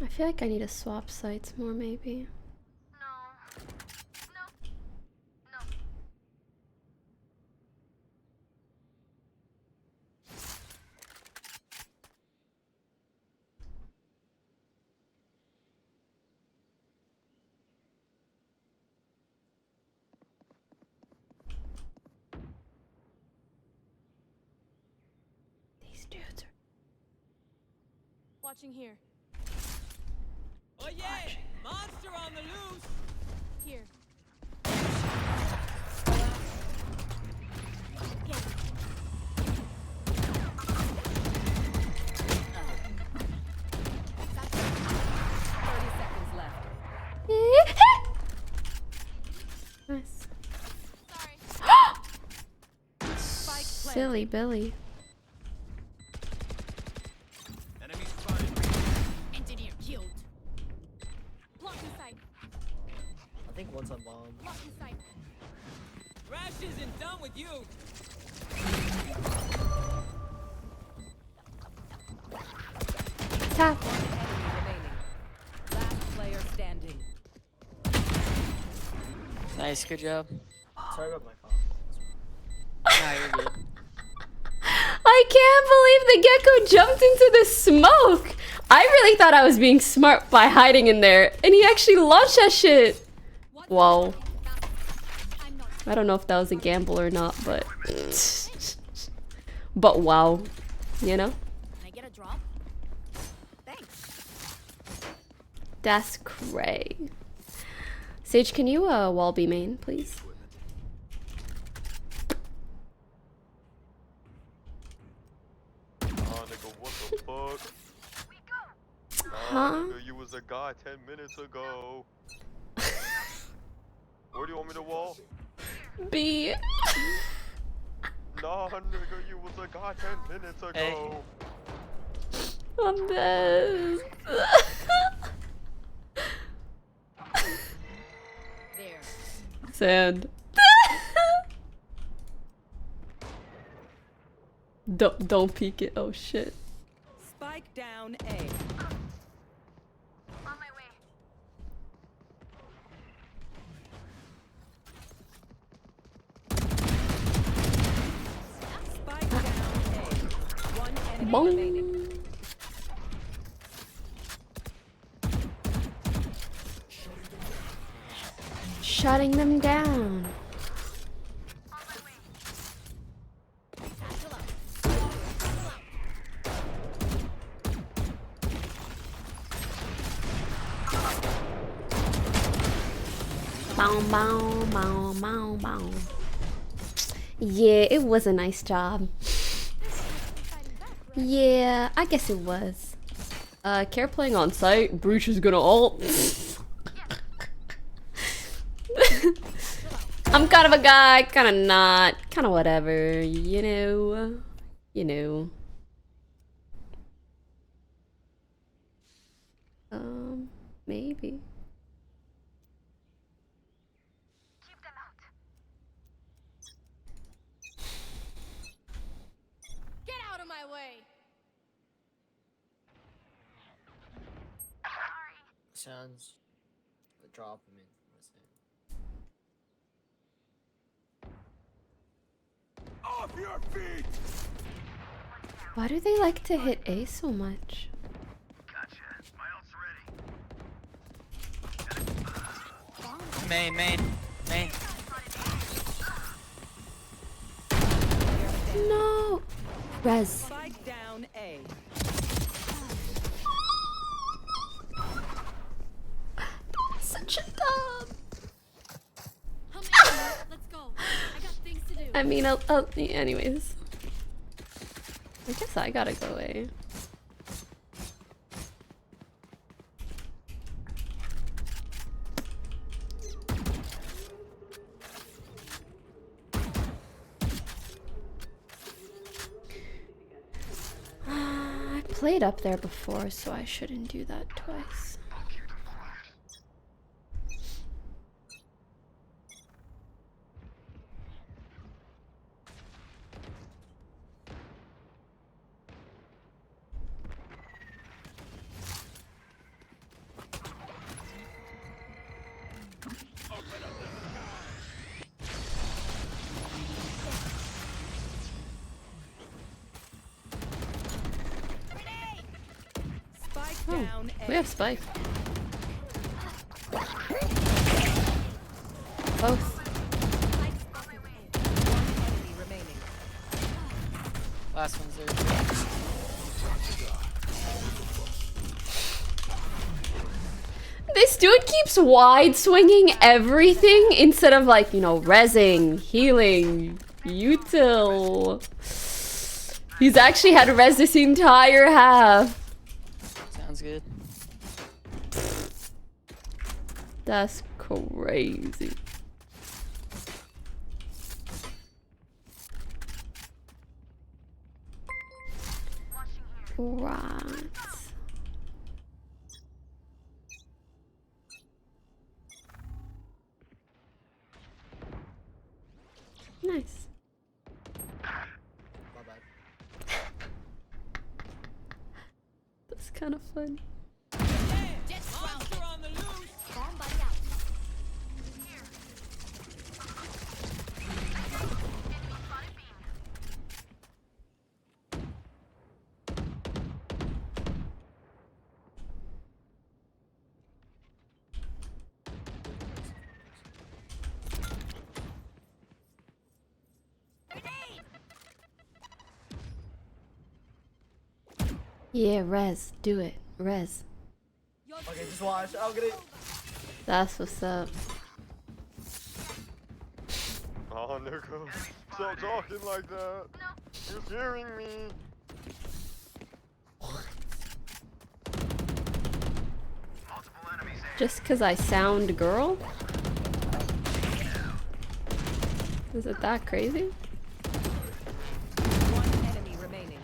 I feel like I need to swap sites more, maybe. These dudes are Watching here. Oh yeah! Monster on the loose! Here. nice. Sorry. Silly Billy. Enemy spotted. Engineer killed. Block inside. I think one's on bomb. Block inside. Rash isn't done with you! Tap. Last player standing. Nice, good job. Sorry about my phone. Nah, you're good. I can't believe the gecko jumped into the smoke. I really thought I was being smart by hiding in there, and he actually launched that shit. Whoa. I don't know if that was a gamble or not, but wow, you know? Can I get a drop? Thanks. That's cray. Sage, can you wall be main, please? Nigga, what the fuck? Huh? Nigga, you was a guy 10 minutes ago. Where do you want me to wall? B. Nah, nigga, you was a guy 10 minutes ago. I'm dead. There. Sad. Don't peek it. Oh shit. Spike down A. On my way. Spike down A. One enemy Bong. remaining. Shutting them down. Bow, bow, bow, bow, bow. Yeah, it was a nice job. Yeah, I guess it was. Care playing on site. Breach is gonna ult. I'm kind of a guy, kind of not, kind of whatever, you know. You know. Maybe. Get out of my way. Sounds. The drop. I mean, Off your feet! Why do they like to hit A so much? Main. No. Res. Spike down A. Such a dub. Let's go. I got things to do. I mean, anyways. I guess I gotta go away. I played up there before, so I shouldn't do that twice. Oh, we have spike. Both. Last one's there. This dude keeps wide swinging everything instead of like, you know, rezzing, healing, util. He's actually had res this entire half. Sounds good. That's crazy. Right. Nice. That's kind of fun. Yeah, res. Do it. Res. Okay, just watch. I'll get it. That's what's up. Oh, Nico. Stop talking like that. You're scaring me. Just cause I sound girl? Is it that crazy? One enemy remaining.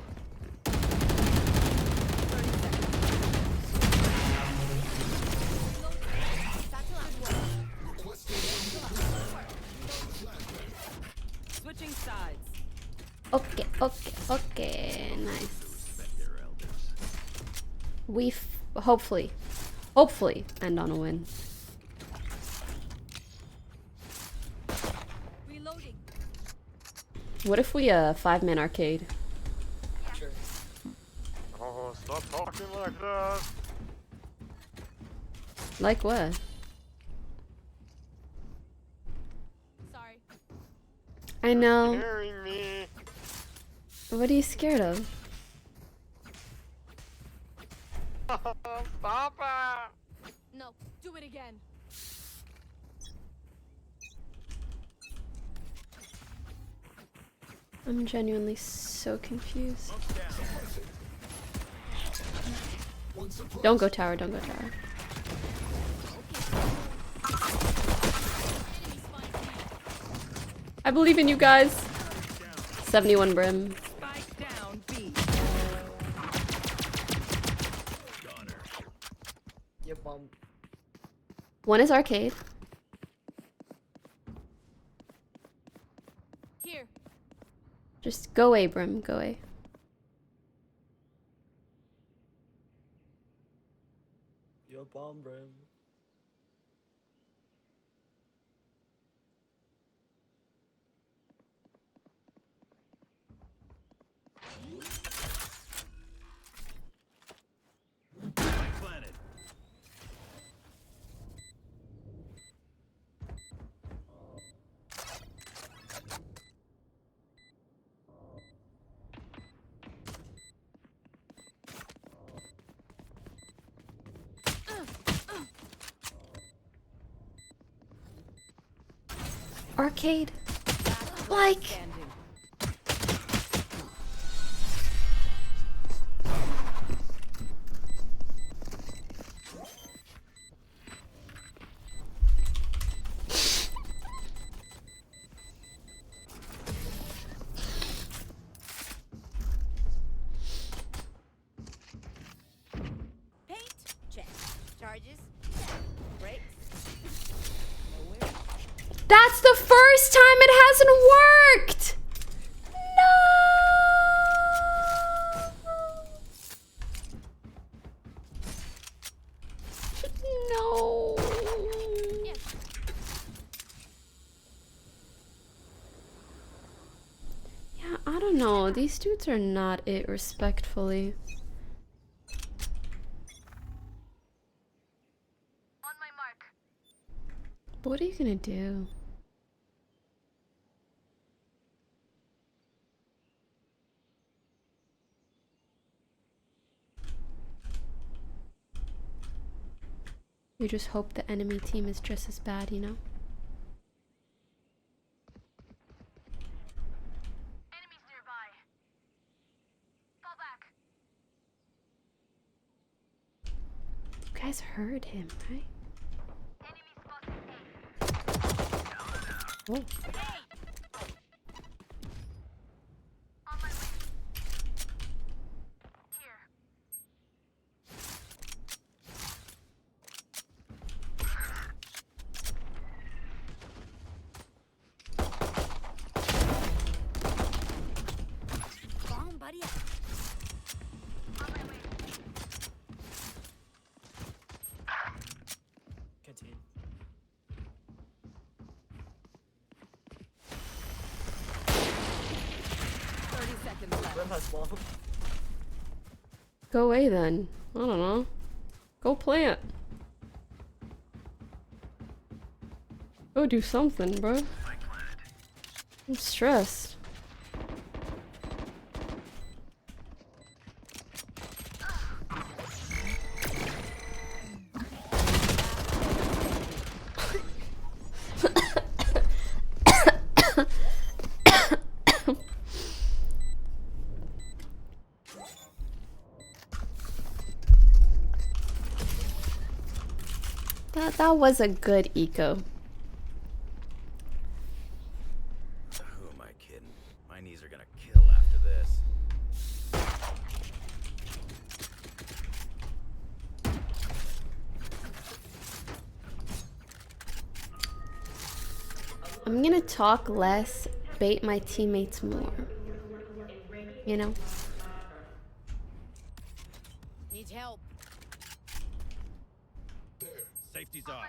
Switching sides. Okay, okay, okay. Nice. We hopefully end on a win. Reloading. What if we 5-man arcade? Sure. Oh, stop talking like that. Like what? Sorry. I know. Scaring me. What are you scared of? Stop it. No, do it again. I'm genuinely so confused. Don't go tower, don't go tower. I believe in you guys. 71 brim. Spike down B. You bum. One is arcade. Here. Just go away, brim, go away. Your bomb, Brim. Planet. Arcade. Like. That's the first time it hasn't worked! No! No! Yeah, I don't know. These dudes are not it respectfully. But what are you gonna do? You just hope the enemy team is just as bad, you know? Enemies nearby. Fall back. You guys heard him, right? Oh. On my way. Here. Bomb buddy. On my way. Canteen. Go away then. I don't know. Go plant. Go do something, bro. I'm stressed. That was a good eco. Who am I kidding? My knees are gonna kill after this. I'm gonna talk less, bait my teammates more. You know? Need help. Safety's off.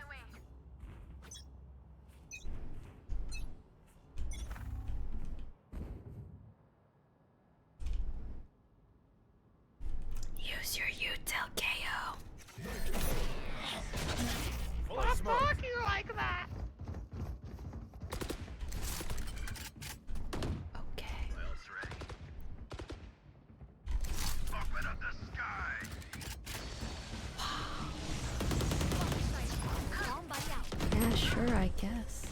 Use your util KO. Fuck you like that. Okay. Open up the sky. Yeah, sure, I guess.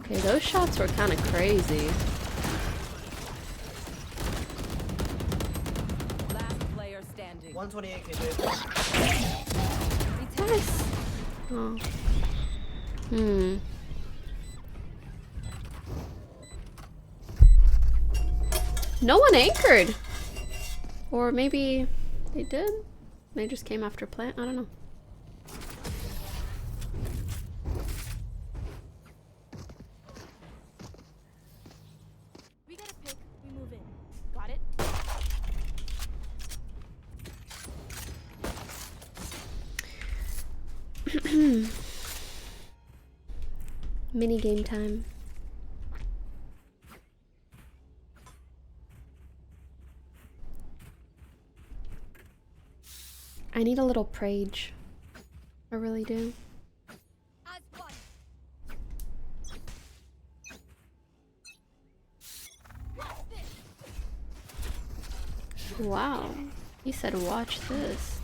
Okay, those shots were kind of crazy. Last player standing. 128 KJ. Yes. Oh. Hmm. No one anchored. Or maybe they did. They just came after plant. I don't know. We gotta pick. We move in. Got it? Mini game time. I need a little prage. I really do. Wow. You said watch this.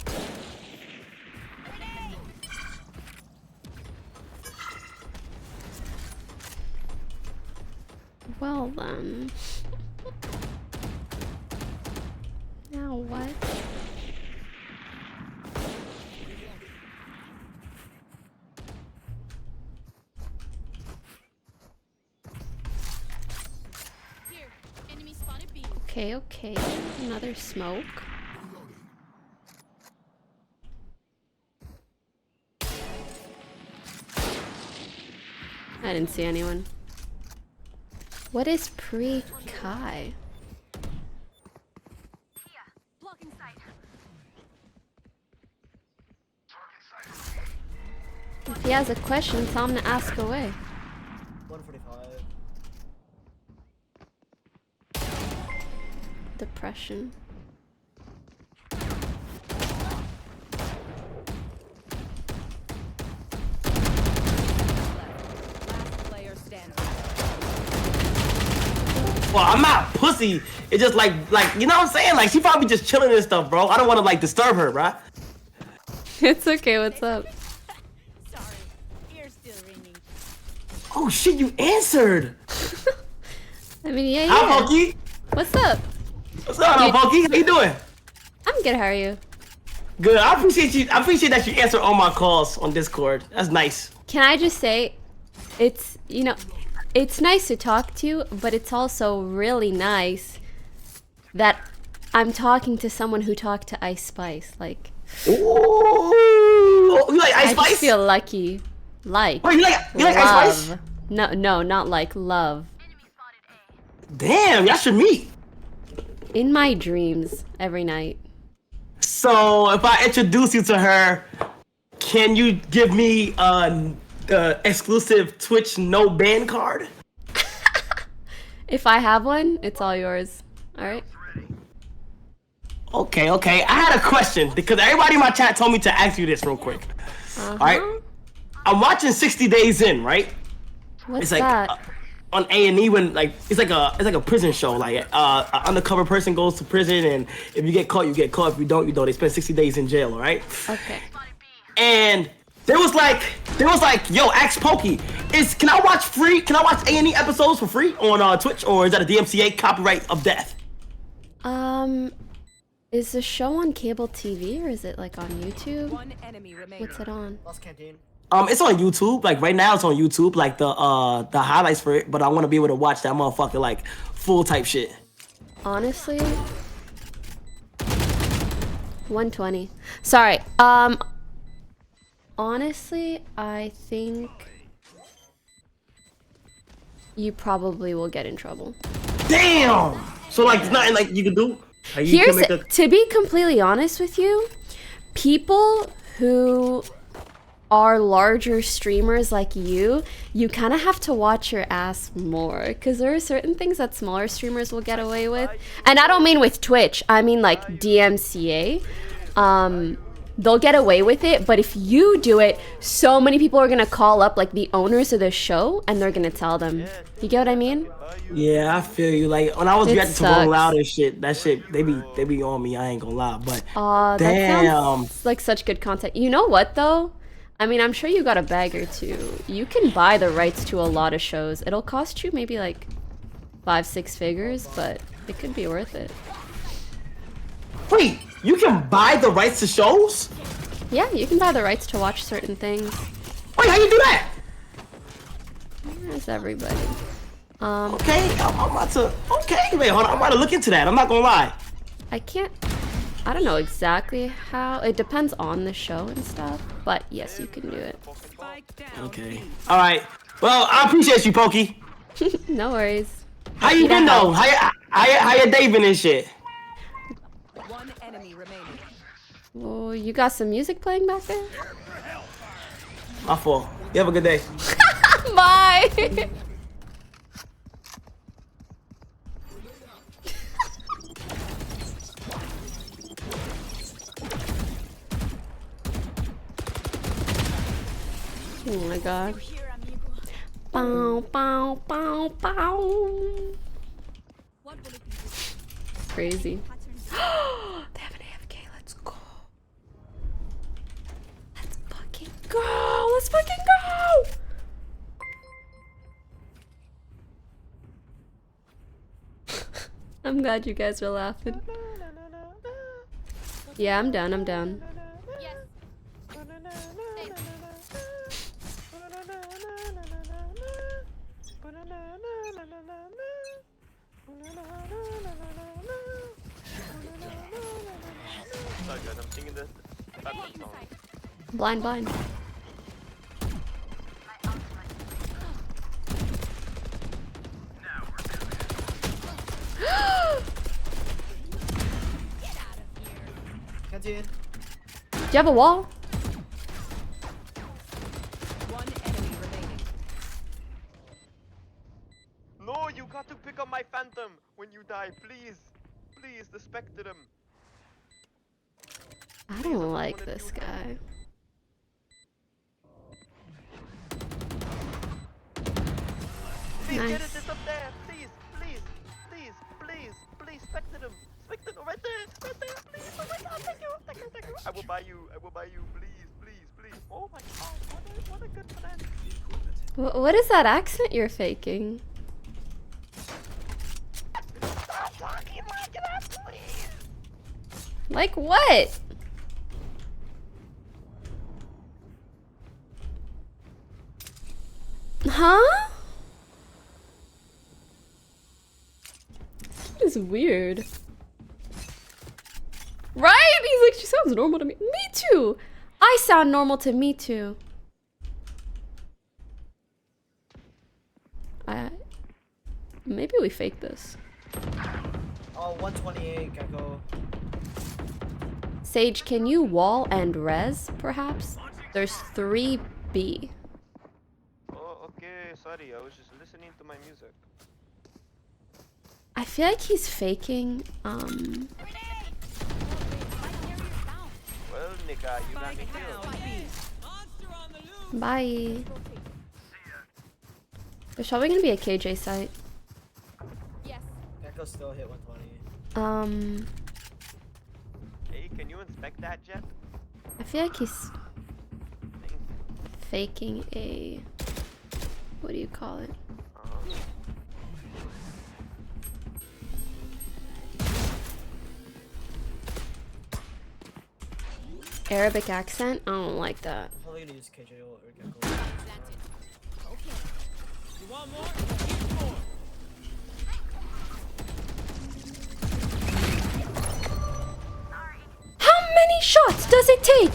Well then. Now what? Here. Enemy spotted B. Okay, okay. Another smoke. I didn't see anyone. What is pre-Kai? If he has a question, tell him to ask away. 145. Depression. Well, I'm not pussy. It's just like you know what I'm saying? Like she probably just chilling and stuff, bro. I don't want to like disturb her, bro. It's okay. What's up? Oh shit, you answered. I mean, yeah. Hi, Pokey. What's up? What's up, Pokey? How you doing? I'm good. How are you? Good. I appreciate you. I appreciate that you answer all my calls on Discord. That's nice. Can I just say, it's, you know, it's nice to talk to you, but it's also really nice that I'm talking to someone who talked to Ice Spice. Like, ooh, you like Ice Spice? I just feel lucky. Like, oh, you like Ice Spice? No, not like love. Damn, y'all should meet. In my dreams, every night. So, if I introduce you to her, can you give me the exclusive Twitch no ban card? If I have one, it's all yours. All right. Okay. I had a question because everybody in my chat told me to ask you this real quick. All right. I'm watching 60 Days In, right? What's it's like, that? On A&E when like it's like a prison show. Like an undercover person goes to prison, and if you get caught, you get caught. If you don't, you don't. They spend 60 days in jail. All right. Okay. And there was like, yo, ask Pokey, can I watch A&E episodes for free on Twitch, or is that a DMCA copyright of death? Is the show on cable TV or is it like on YouTube? One enemy remaining. What's it on? Lost canteen. It's on YouTube. Like right now, it's on YouTube. Like the highlights for it. But I want to be able to watch that motherfucker like full type shit. Honestly, 120. Sorry. Honestly, I think you probably will get in trouble. Damn. So like, there's nothing like you can do. To be completely honest with you, people who are larger streamers like you kind of have to watch your ass more, because there are certain things that smaller streamers will get away with. And I don't mean with Twitch, I mean like DMCA. They'll get away with it, but if you do it, so many people are gonna call up like the owners of the show and they're gonna tell them. You get what I mean? Yeah, I feel you. Like when I was reacting to Rolling Loud and shit, that shit they be on me. I ain't gonna lie, but that damn, sounds like such good content. You know what though? I mean, I'm sure you got a bag or two. You can buy the rights to a lot of shows. It'll cost you maybe like 5-6 figures, but it could be worth it. Wait, you can buy the rights to shows? Yeah, you can buy the rights to watch certain things. Wait, how you do that? There's everybody. Okay, I'm about to. Okay, wait, hold on. I'm about to look into that. I'm not gonna lie. I don't know exactly how. It depends on the show and stuff, but yes, you can do it. Okay. All right. Well, I appreciate you, Pokey. No worries. How you been though? How your day been and shit? One enemy remaining. Oh, you got some music playing back there? My fault. You have a good day. Bye. Oh my god. Bow, bow, bow, bow. Crazy. They have an AFK. Let's go. Let's fucking go. Let's fucking go. I'm glad you guys are laughing. Yeah, I'm done. I'm done. Sorry guys, I'm singing the Batman song. Blind. 15. Do you have a wall? One enemy remaining. No, you got to pick up my phantom when you die, please. Please, the spectrum. I don't like this guy. Please get it, Nice. it's up there. Please, please, please, please, please, spectrum. Spectrum, right there, please. Oh my god, thank you, thank you, thank you. I will buy you, please, please, please. Oh my god, what a good friend. What is that accent you're faking? Stop talking like that, please. Like what? Huh? This is weird. Right? He's like, she sounds normal to me. Me too. I sound normal to me too. Maybe we fake this. Oh, 128, Gecko. Sage, can you wall and res, perhaps? There's 3B. Oh, okay, sorry, I was just listening to my music. I feel like he's faking, Well, nigga, you got me killed. Bye. There's probably gonna be a KJ site. Yes. Gecko still hit 120. Hey, can you inspect that, Jet? I feel like he's faking a, what do you call it? Arabic accent? I don't like that. I'm probably gonna use KJ or Gecko. Okay. You want more? Here's more. How many shots does it take?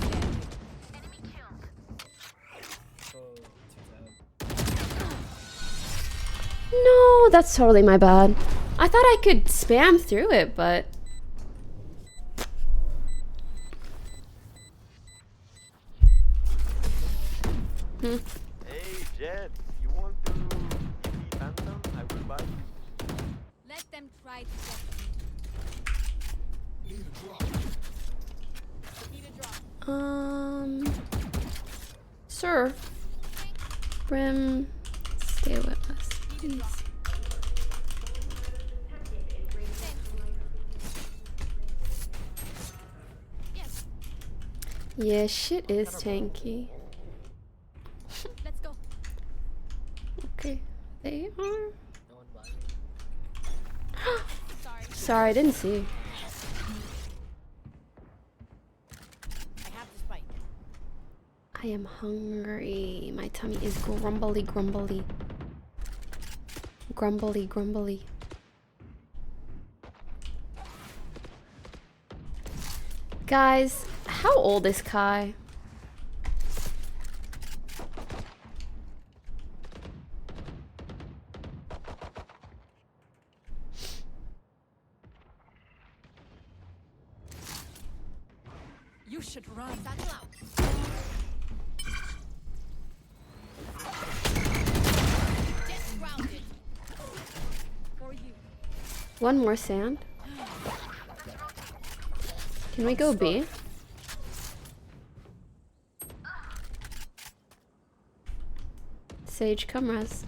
No, that's totally my bad. I thought I could spam through it, but... Hey, Jet, you want to give me phantom? I will buy you. Let them try to get me. Need a drop. Sir. Brim, stay with us, please. Yeah, shit is tanky. Let's go. Okay, they are. No one buy me. Sorry, I didn't see. I have the spike. I am hungry. My tummy is grumbly, grumbly. Grumbly, grumbly. Guys, how old is Kai? You should run. Satchel out. Just grounded. For you. One more sand. Can we go B? Sage, come res.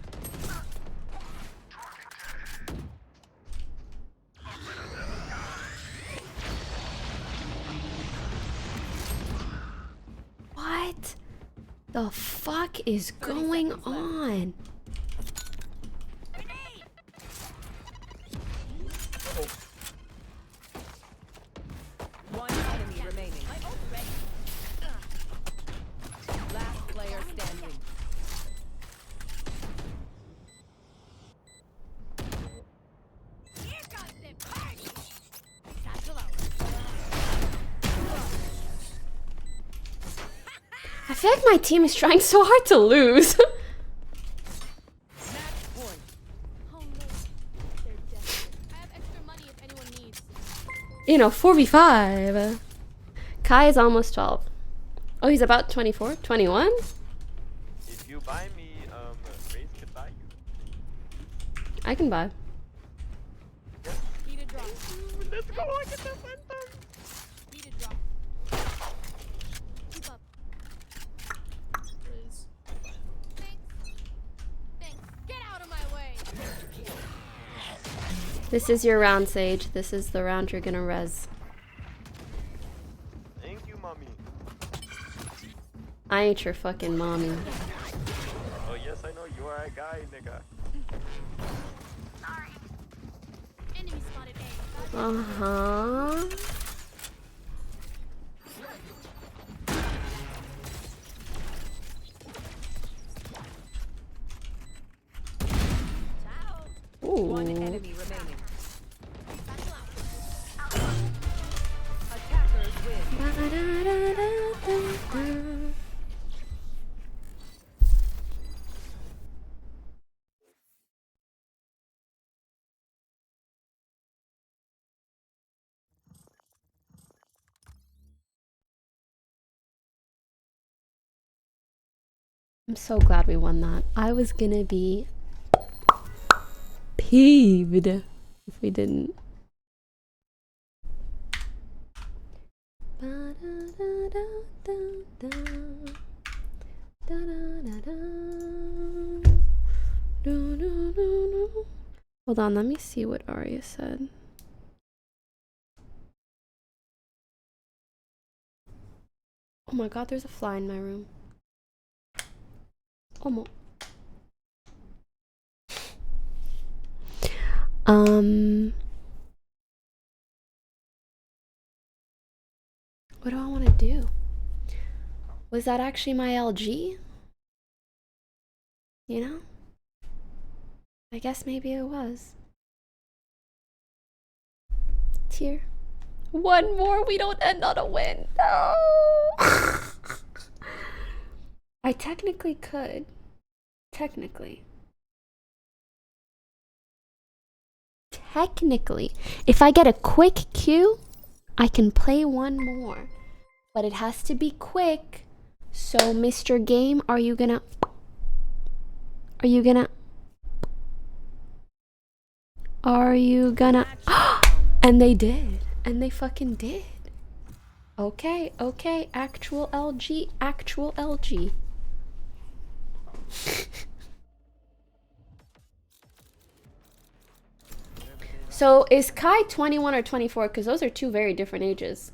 What the fuck is going on? One enemy remaining. Last player standing. Here comes the party. Satchel out. I feel like my team is trying so hard to lose. Oh no. They're desperate. I have extra money if anyone needs. You know, 4v5. Kai is almost 12. Oh, he's about 24? 21? If you buy me, Raze could buy you. I can buy. Need a drop. Let's go, I get the phantom. Need a drop. Keep up. Thanks. Get out of my way. This is your round, Sage. This is the round you're gonna res. Thank you, mommy. I ain't your fucking mommy. Oh yes, I know you are a guy, nigga. Sorry. Enemy spotted A. Uh-huh. Ooh. One enemy remaining. Attackers win. I'm so glad we won that. I was gonna be peeved if we didn't. Hold on, let me see what Arya said. Oh my god, there's a fly in my room. Almost. What do I want to do? Was that actually my LG? You know? I guess maybe it was. Tear. One more, we don't end on a win. No! I technically could. Technically. If I get a quick queue, I can play one more. But it has to be quick. So, Mr. Game, are you gonna... And they did. And they fucking did. Okay, okay. Actual LG. Actual LG. So is Kai 21 or 24? Because those are two very different ages.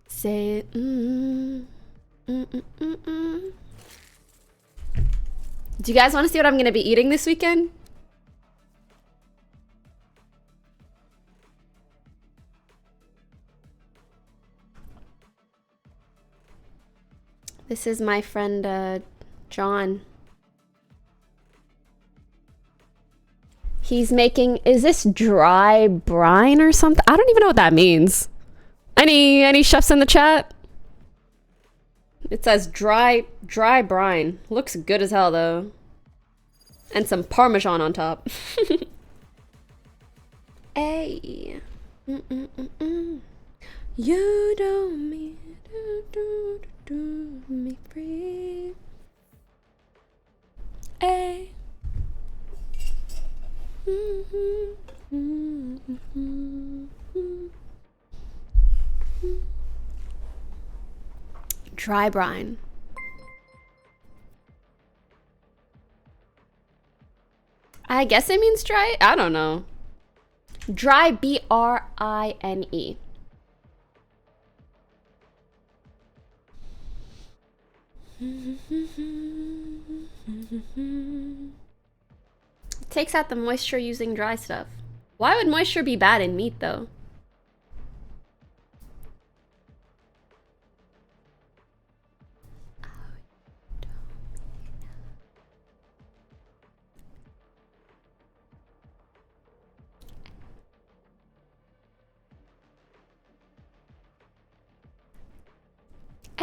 Say it. Do you guys want to see what I'm going to be eating this weekend? This is my friend John. He's making, is this dry brine or something? I don't even know what that means. Any chefs in the chat? It says dry brine. Looks good as hell though. And some Parmesan on top. Hey. You don't mean to do me free. Hey. Dry brine. I guess it means dry. I don't know. Dry, B-R-I-N-E. Takes out the moisture using dry stuff. Why would moisture be bad in meat though?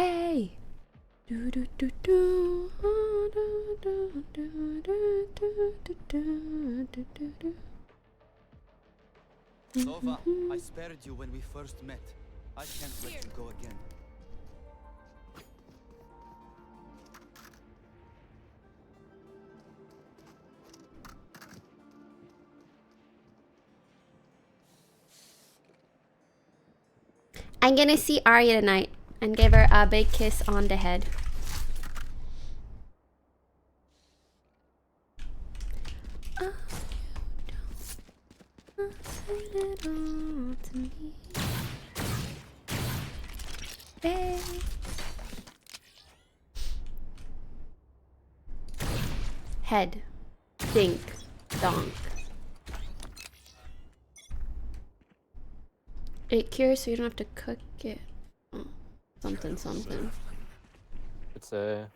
Hey. Do do do do. Do do do do do do do do do. Sova, I spared you when we first met. I can't let you go again. I'm gonna see Arya tonight and give her a big kiss on the head. Oh, you don't say it all to me. Hey. Head. Dink. Donk. It cures so you don't have to cook it. Oh, something, something. It's a.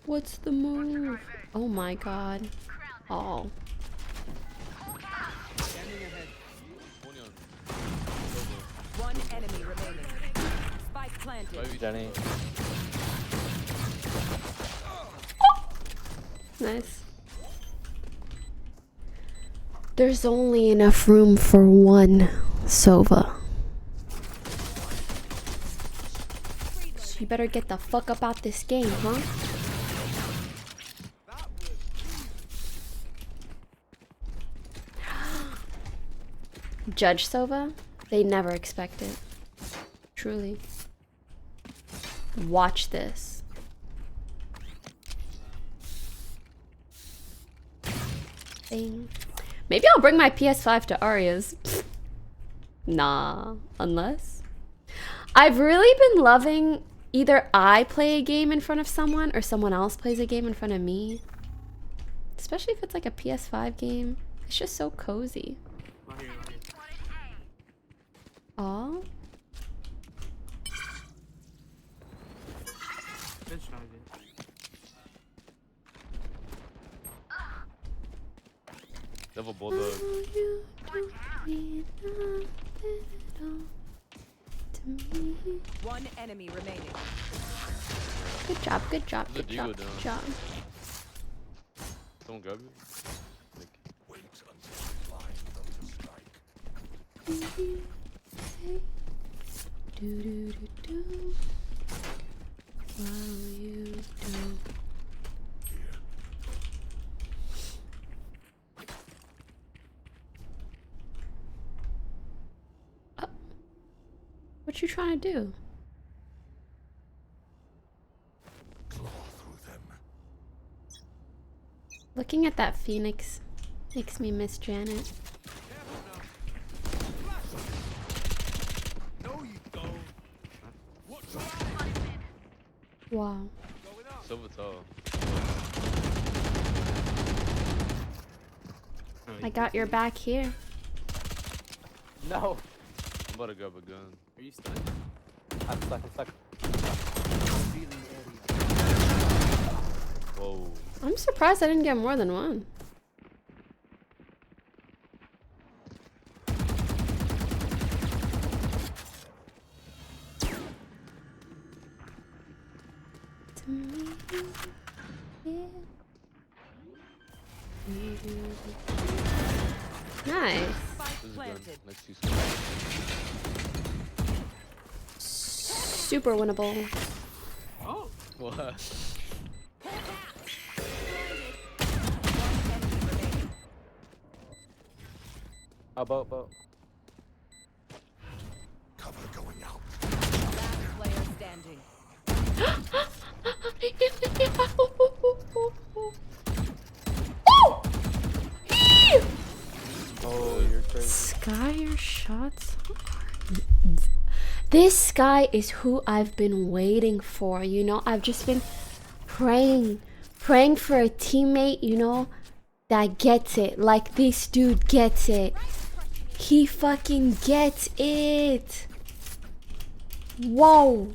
What's the move? Oh my god. Oh. One enemy remaining. Spike planted. Maybe Jenny. Nice. There's only enough room for one Sova. So you better get the fuck up out this game, huh? Judge Sova? They never expect it. Truly. Watch this. Bing. Maybe I'll bring my PS5 to Arya's. Nah, unless. I've really been loving either I play a game in front of someone or someone else plays a game in front of me. Especially if it's like a PS5 game. It's just so cozy. Aw. Devil bulldog. One enemy remaining. Good job, good job, What's good the job, Digo good doing? job. Someone grab it? Do do do do. While you do. Oh. What you trying to do? Looking at that Phoenix makes me miss Janet. Wow. Silver tall. I got your back here. No. I'm about to grab a gun. Are you stuck? I'm stuck, Whoa. I'm surprised I didn't get more than one. Nice. Super winnable. Oh. What? Boat. Cover going out. Last player standing. Oh, you're crazy. Sky, your shots are... This Sky is who I've been waiting for, you know? I've just been praying for a teammate, you know, that gets it. Like this dude gets it. He fucking gets it. Whoa.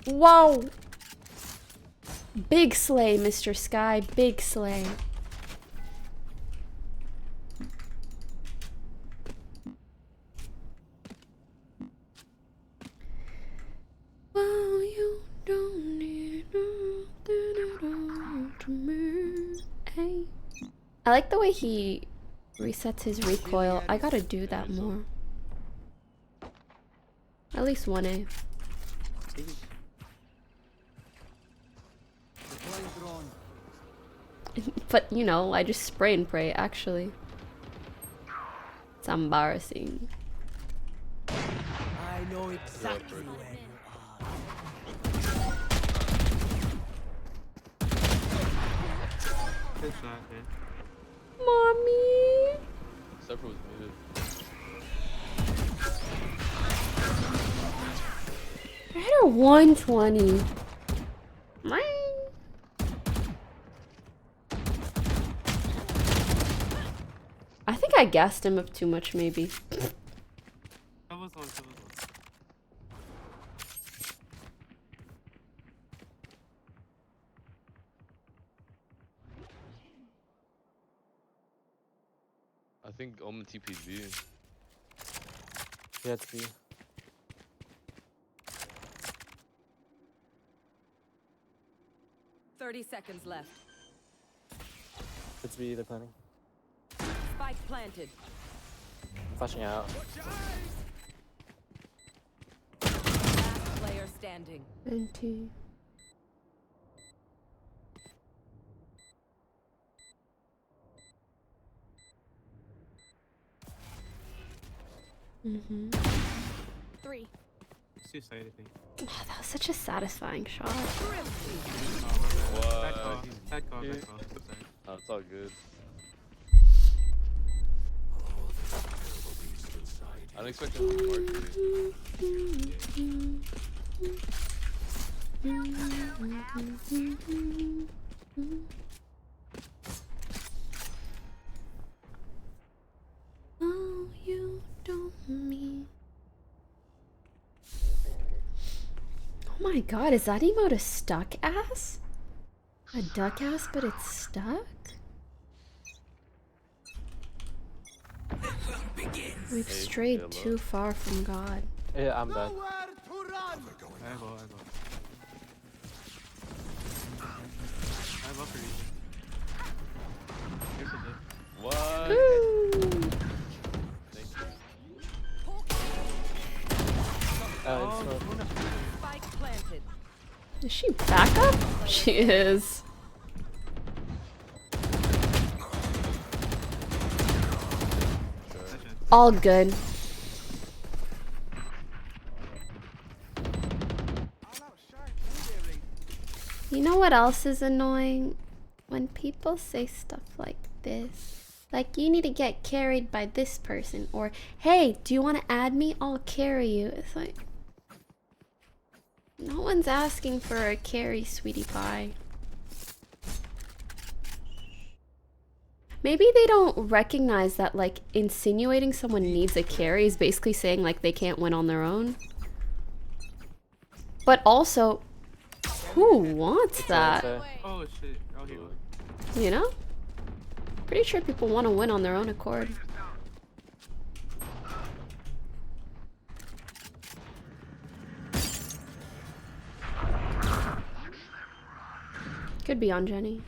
Whoa. Big slay, Mr. Sky. Big slay. like the way he resets his recoil. I gotta do that more. At least 1A. But you know, I just spray and pray actually. It's embarrassing. I know exactly where you Good shot, man. Mommy. Supper was muted. I hit her 120. I think I gassed him up too much, maybe. That was one. I think Omen TPB. Yeah, it's B. Thirty seconds left. It's B, they're planning. Spike planted. Flashing out. Last player standing. NT. Three. It's too side, I think. Oh, that was such a satisfying shot. What? Bad call. Oh, it's all good. I don't expect him to be Oh, you don't mean. Oh my god, is that emote a stuck ass? A duck ass, but it's stuck? We've strayed too far from God. Yeah, I'm done. Nowhere to run. I go. I have up for you. Here's a dip. What? Thank you. Spike planted. Is she back up? She is. All good. You know what else is annoying? When people say stuff like this. Like, you need to get carried by this person. Or, hey, do you want to add me? I'll carry you. It's like... No one's asking for a carry, sweetie pie. Maybe they don't recognize that, like, insinuating someone needs a carry is basically saying, like, they can't win on their own. But also, who wants that? Oh shit. Oh, he won. You know? Pretty sure people want to win on their own accord. Could be on Jenny.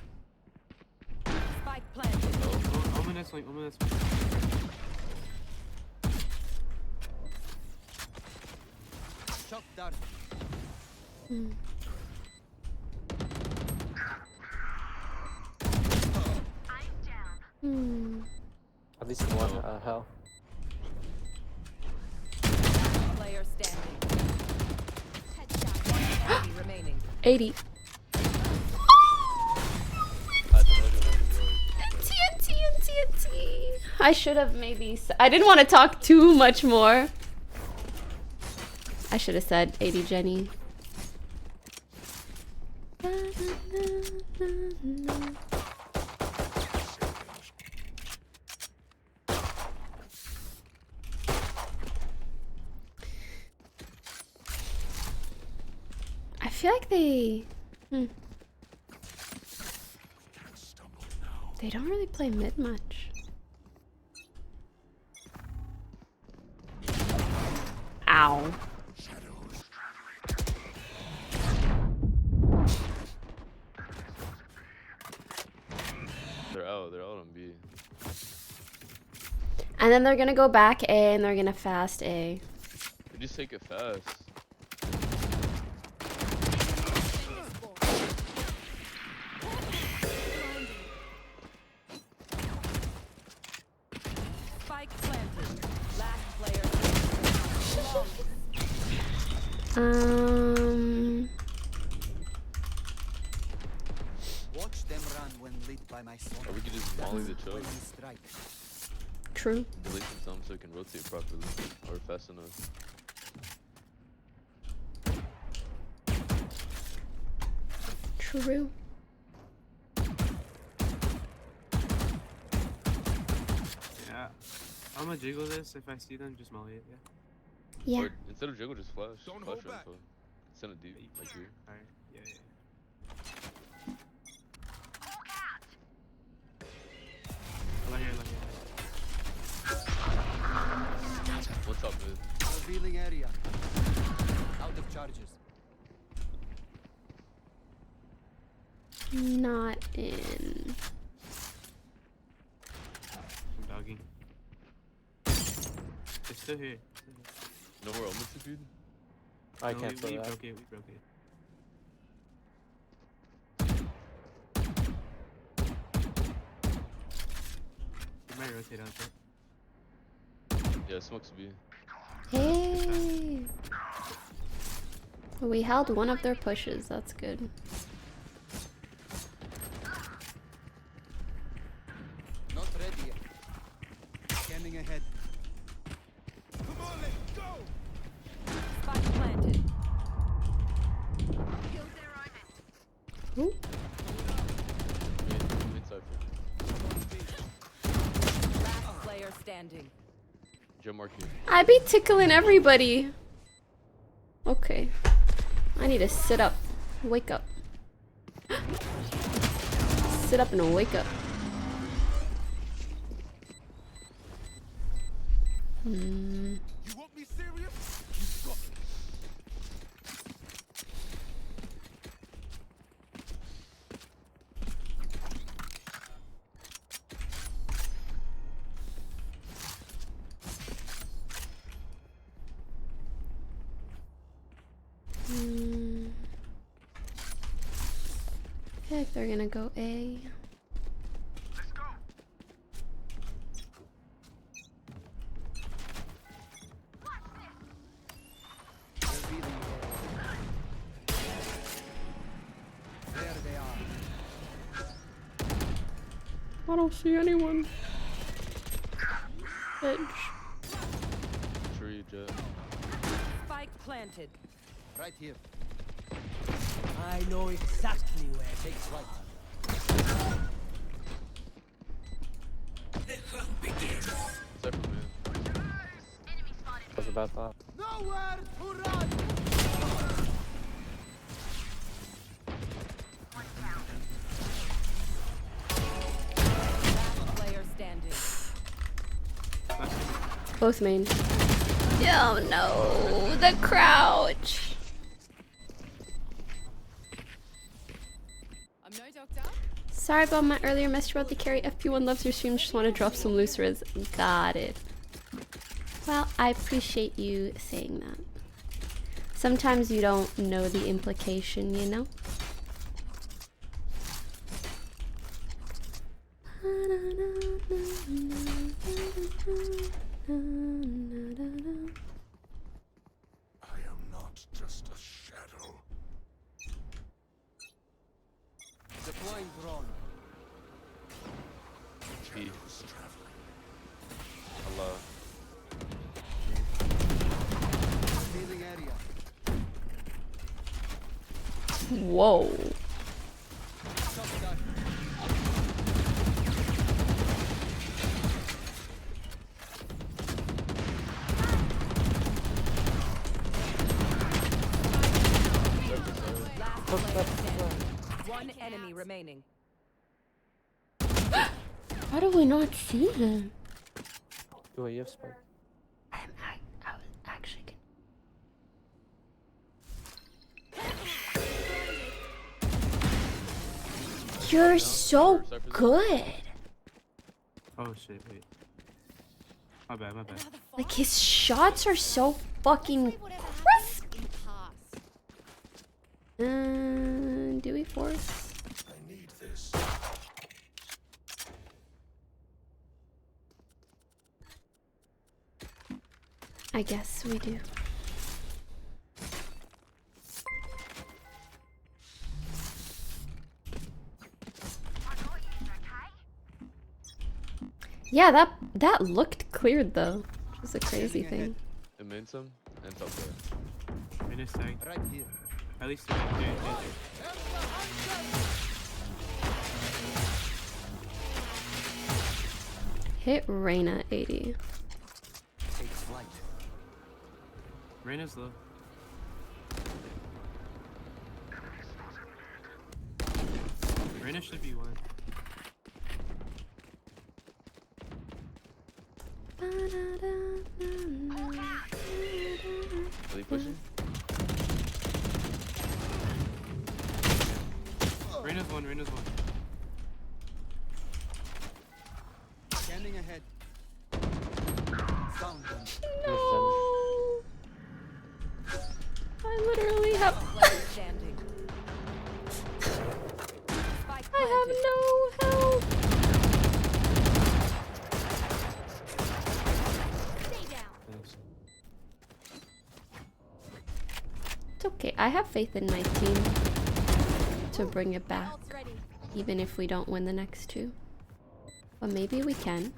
Spike planted. Omen this way. Shot down. At least one, hell. Player standing. Enemy remaining. 80. TNT. I should have maybe... I didn't want to talk too much more. I should have said 80 Jenny. I feel like they... They don't really play mid much. Ow. They're they're out. They're out on B. And then they're gonna go back A and they're gonna fast A. They just take it fast. Spike planted. Last player. Watch them run when lit by my son. Or we could just molly the choke. True. Delete some so it can rotate properly. Or fast enough. True. Yeah. I'm gonna jiggle this. If I see them, just molly it. Yeah. Yeah. Or instead of jiggle, just flash. Flash your info. Send it deep, like here. Alright. Yeah. What's up, dude? Revealing area. Out of charges. Not in. I'm dogging. It's still here. No more elements to feed? I can't we broke it. We broke it. We might rotate out there. Yeah, smokes B. Hey. We held one of their pushes. That's good. Not ready yet. Scanning ahead. Come on, let's go! Spike planted. Ooh. Last player standing. Jump mark here. I be tickling everybody. Okay. I need to sit up. Wake up. Sit up and wake up. Hmm. You want me serious? You got it. Okay, if they're gonna go A. Let's go. Revealing area. There they are. I don't see anyone. Edge. Tree, jet. Spike planted. Right here. I know exactly where it takes right. What's that for, man? Was about that. Nowhere to run! Last player standing. Both main. Oh no, the crouch. I'm no doctor. Sorry about my earlier message about the carry. FP1 loves your stream. Just want to drop some loose riz. Got it. Well, I appreciate you saying that. Sometimes you don't know the implication, you know? I am not just a shadow. Deploying drone. Shadows traveling. Allah. Revealing area. Whoa. Shotgun. Last player standing. One enemy remaining. How do we not see him? Do you have spike? I was actually You're so good. Oh shit, wait. My bad, my bad. Like, his shots are so fucking crisp. Do we force? I need this. I guess we do. Yeah, that looked cleared though. Which is a crazy thing. Momentum and top there. In a sec. Right here. At least they're there. Hit Reyna 80. Take flight. Reyna's low. Reyna should be one. Are they pushing? Reyna's one, Reyna's one. Scanning ahead. Found them. No. I literally have. I have no help. It's okay. I have faith in my team to bring it back, even if we don't win the next two. But maybe we can.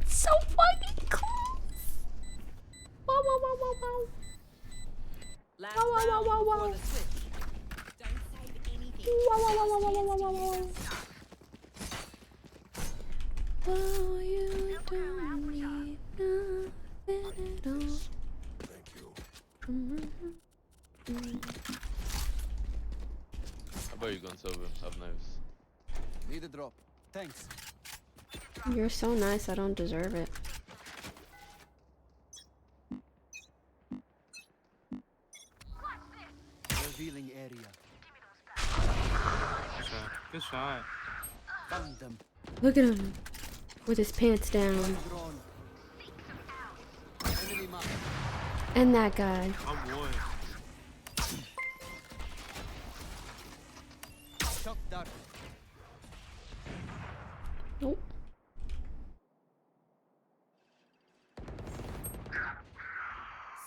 So fucking close! Wow, wow, wow, wow, wow. Last Wow, wow, round wow, wow, before wow. the switch. Don't save anything. Wow, wow, wow, wow, wow, wow, wow, wow. Oh, you don't need nothing at all. Thank you. How about you, Gonsover? Have knives. Need a drop. Thanks. You're so nice, I don't deserve it. Revealing area. Good shot. Good shot. Found them. Look at him with his pants down. Drawn. Enemy mark. And that guy. Oh boy. Shock dart. Nope.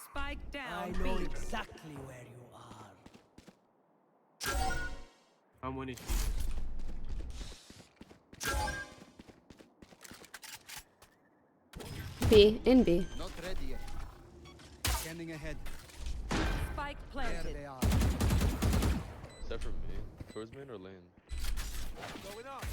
Spike down. I know exactly where you are. I'm winning. B, in B. Not ready yet. Scanning ahead. Spike There planted. they are. Is that from me? Towards main or lane? Going up.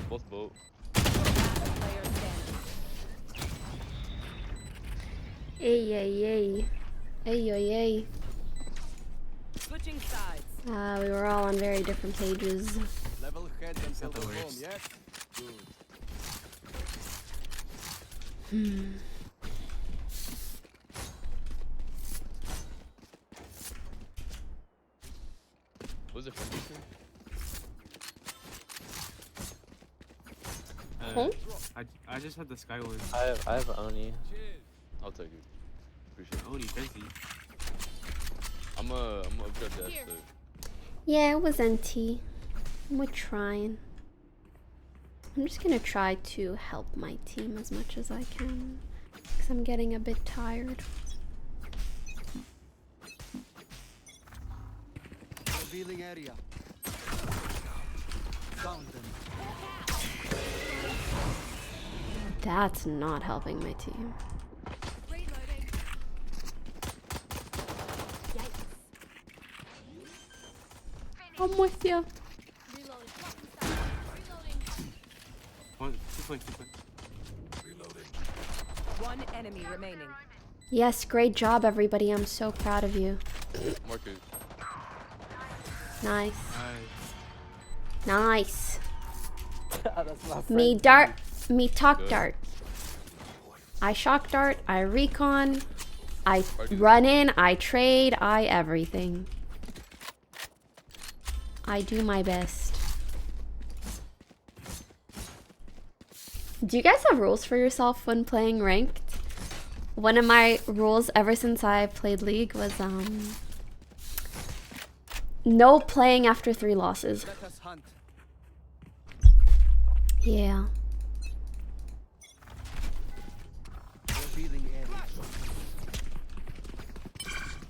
Both boat. Player standing. Ay, ay, ay. Ay, ay, ay. Switching sides. We were all on very different pages. Level head until the the home, worst. yes? Good. Was it from Houston? Huh? I just had the Skyward. I have Oni. I'll take it. Appreciate it. Oni busy. I'm upgrade that Here. so Yeah, it was NT. We're trying. I'm just gonna try to help my team as much as I can, because I'm getting a bit tired. Revealing area. Found them. That's not helping my team. Reloading. Yikes. I'm with you. Reloading. Reloading. One, 2 point, 2 point. One enemy remaining. Yes, great job, everybody. I'm so proud of you. Market. Nice. Nice. Nice. That's my friend. Me dart. Me talk dart. I shock dart, I recon, I run in, I trade, I everything. I do my best. Do you guys have rules for yourself when playing ranked? One of my rules ever since I played League was no playing after 3 losses. Yeah.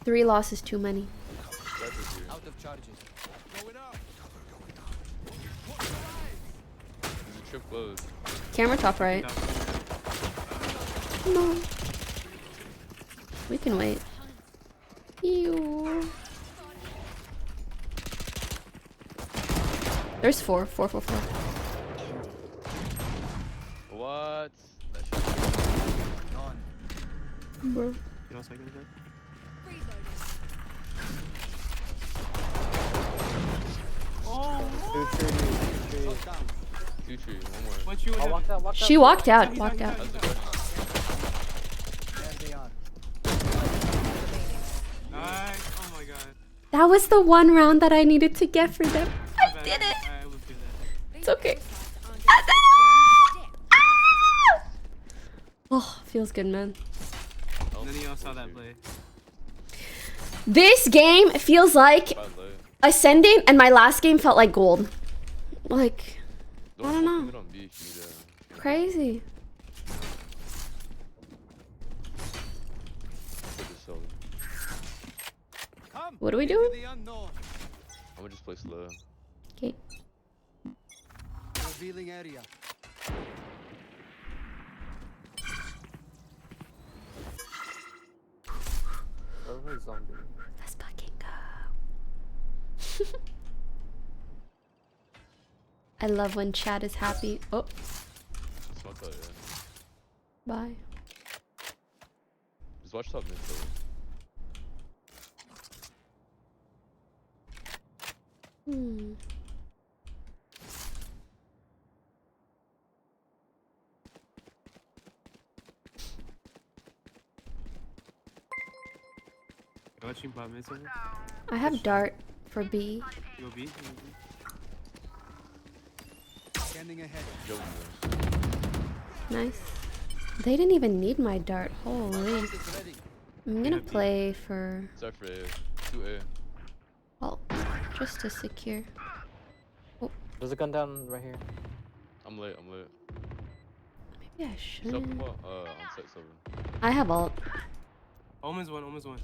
3 losses too many. Out of charges. Trip close. Camera top right. No. We can wait. Ew. There's 4. 4, 4, 4. What? Bro. You know what I can do? Two tree, one more. What you She walked out. Walked out. There they are. Nice. Oh my god. That was the one round that I needed to get for them. I did it. I will do that. It's okay. Oh, feels good, man. None of y'all saw that play. This game feels like ascending, and my last game felt like gold. Like, I don't know. Crazy. What are we doing? I'm gonna just play slow. Okay. Revealing area. Let's fucking go. I love when chat is happy. Oh. Bye. Just watch top mid. Hmm. Watching bot mid over. I have dart for B. You go B. You go B. Scanning ahead. Nice. They didn't even need my dart. Holy. I'm gonna play for. Sorry for A. 2A. Well, just to secure. Oh. There's a gun down right here. I'm late. I'm late. Maybe I should. On set 7. I have ult. Omen's one. Omen's one.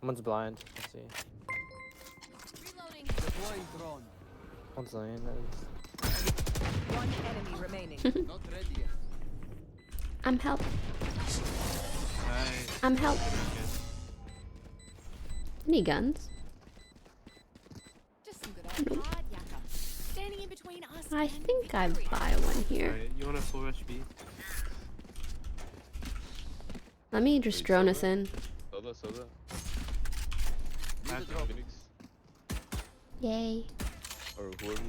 One's blind. Let's see. Deploying drone. One's lane. One enemy remaining. Not ready yet. I'm help. Nice. I'm help. Any guns? Just some good old hard yakka. Standing in between us. I think I buy one here. Alright, you want a full rush B? Let me just drone us in. Soda. Phoenix. Yay. Or whoever.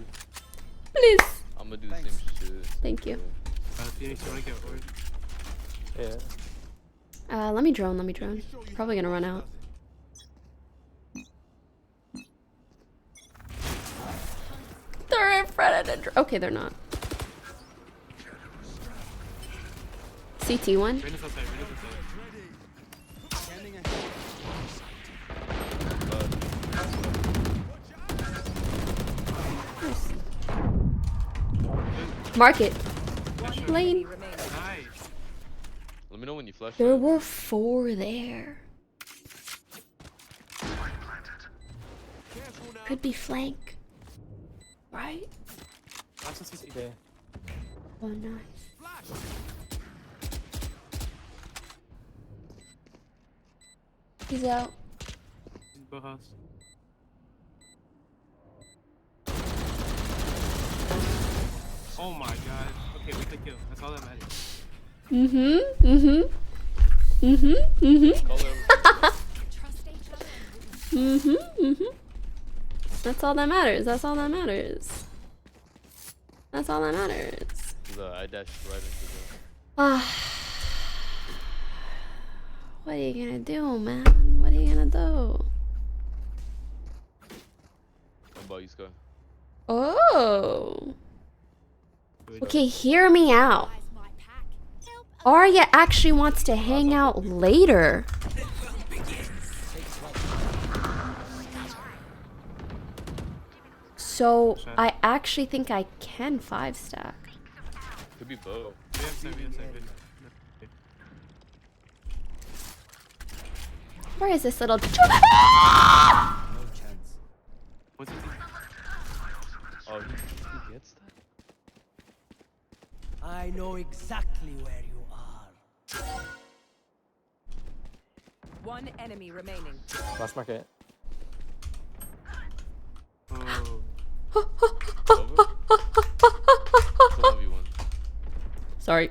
Please. I'm gonna do the same shit. Thank you. Phoenix, you wanna get orb? Yeah. Let me drone. Probably gonna run out. They're in front of the okay, they're not. CT one. Reyna's outside. Scanning ahead. Nice. Market. Lane. Nice. Let me know when you flash. There were 4 there. Could be flank. Right? Okay. Oh, nice. He's out. Bow house. Oh my god. Okay, we could kill. That's all that matters. That's all that matters. That's all that matters. I dashed right into the. What are you gonna do, man? What are you gonna do? How about you, Sky? Oh. Okay, hear me out. Arya actually wants to hang out later. So I actually think I can 5-stack. Could be both. Where is this little? No chance. What's it? Oh, he gets that? I know exactly where you are. One enemy remaining. Last market. Oh. Sorry.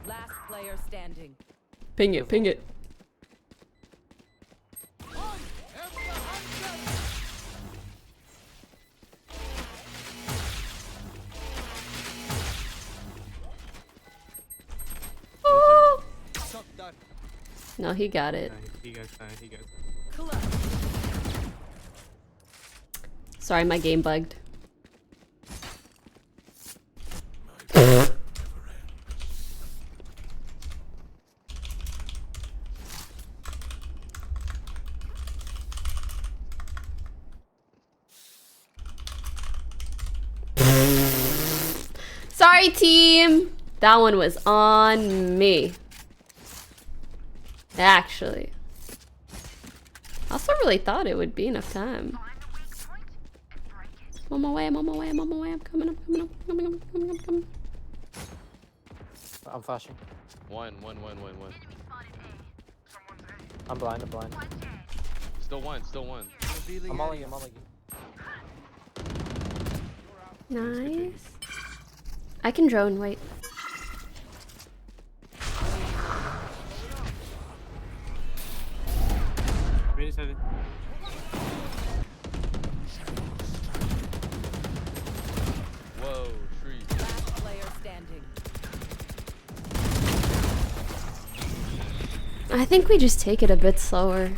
Last player standing. Ping it, ping it. No, he got it. He got that. He got that. Sorry, my game bugged. Sorry, team. That one was on me. Actually. I also really thought it would be enough time. I'm on my way, I'm on my way, I'm on my way. I'm coming, I'm coming, I'm coming, I'm coming, I'm coming. I'm flashing. One. I'm blind, I'm blind. Still one. I'm molling you, I'm molling you. Nice. I can drone, wait. Ready, 7. Whoa, tree. Last player standing. I think we just take it a bit slower.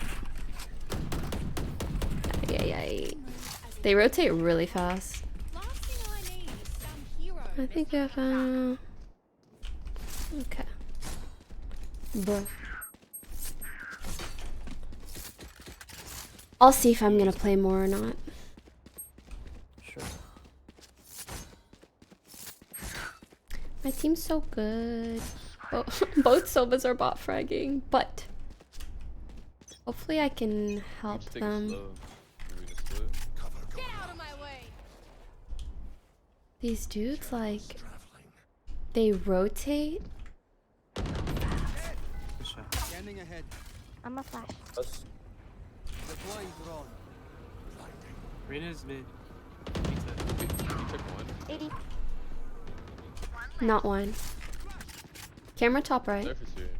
Ay. They rotate really fast. I think if okay. Bruh. I'll see if I'm gonna play more or not. Sure. My team's so good. Both Sobas are bot fragging, but hopefully I can help them. Get out of my way. These dudes, like, they rotate. Scanning ahead. I'm a flash. Deploying drone. Rena's mid. He took one. 80. Not one. Camera top right. Surface here.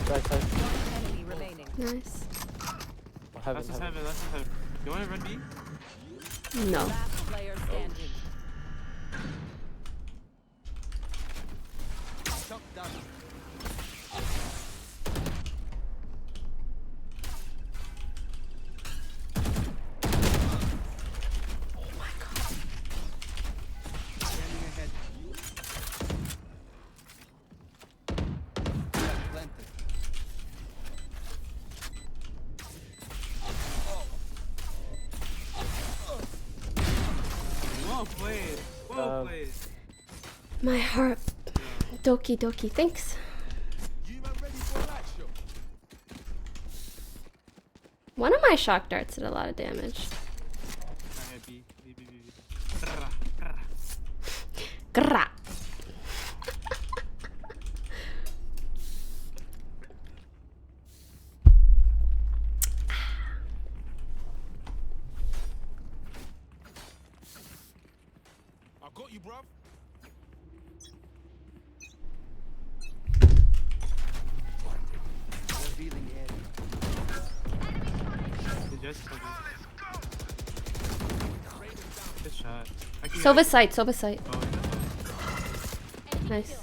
Right side. One enemy remaining. Nice. Last is heaven. You wanna run B? No. Last player standing. Shot down. Scanning ahead. Planted. Well played. Well played. My heart. Doki doki, thanks. One of my shock darts did a lot of damage. Grrrah. I got you, bruv. Revealing area. Good Just good shot. Sova sight, Sova sight. Oh, yeah. Nice.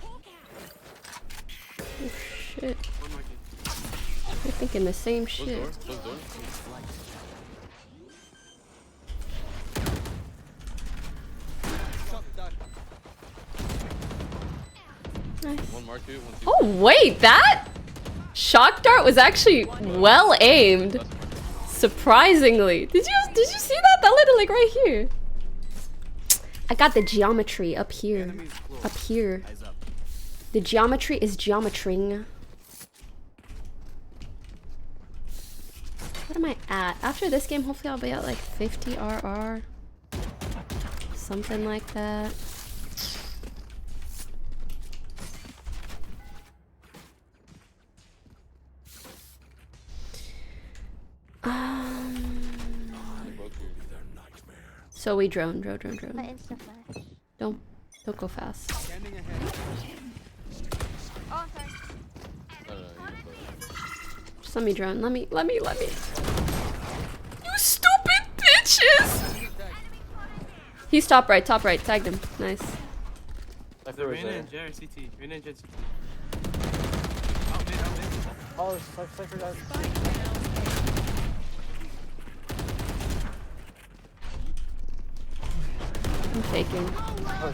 Oh shit. You're thinking the same shit. Close door. Nice. One market, one two. Oh wait, that shock dart was actually well aimed. Surprisingly. Did you see that? That landed like right here. I got the geometry up here. Up here. The geometry is geometrying. What am I at? After this game, hopefully I'll be at like 50 RR. Something like that. So we drone. Don't go fast. Oh, sorry. Just let me drone. Let me. You stupid bitches! He's top right. Tagged him. Nice. Reyna and Jet are CT. Reyna and Jet CT. Oh, cypher guys. I'm faking. Oh,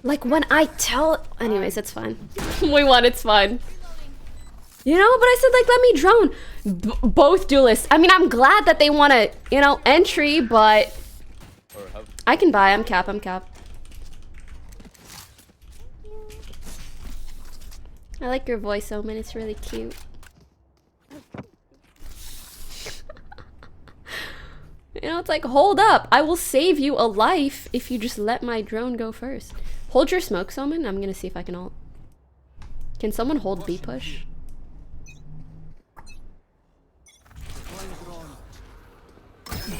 Like when I tell, anyways, it's fine. We won, it's fine. You know, but I said like let me drone. Both duelists. I mean, I'm glad that they want to, you know, entry, but I can buy. I'm cap. I like your voice, Omen. It's really cute. You know, it's like, hold up. I will save you a life if you just let my drone go first. Hold your smoke, Omen. I'm gonna see if I can ult. Can someone hold B push?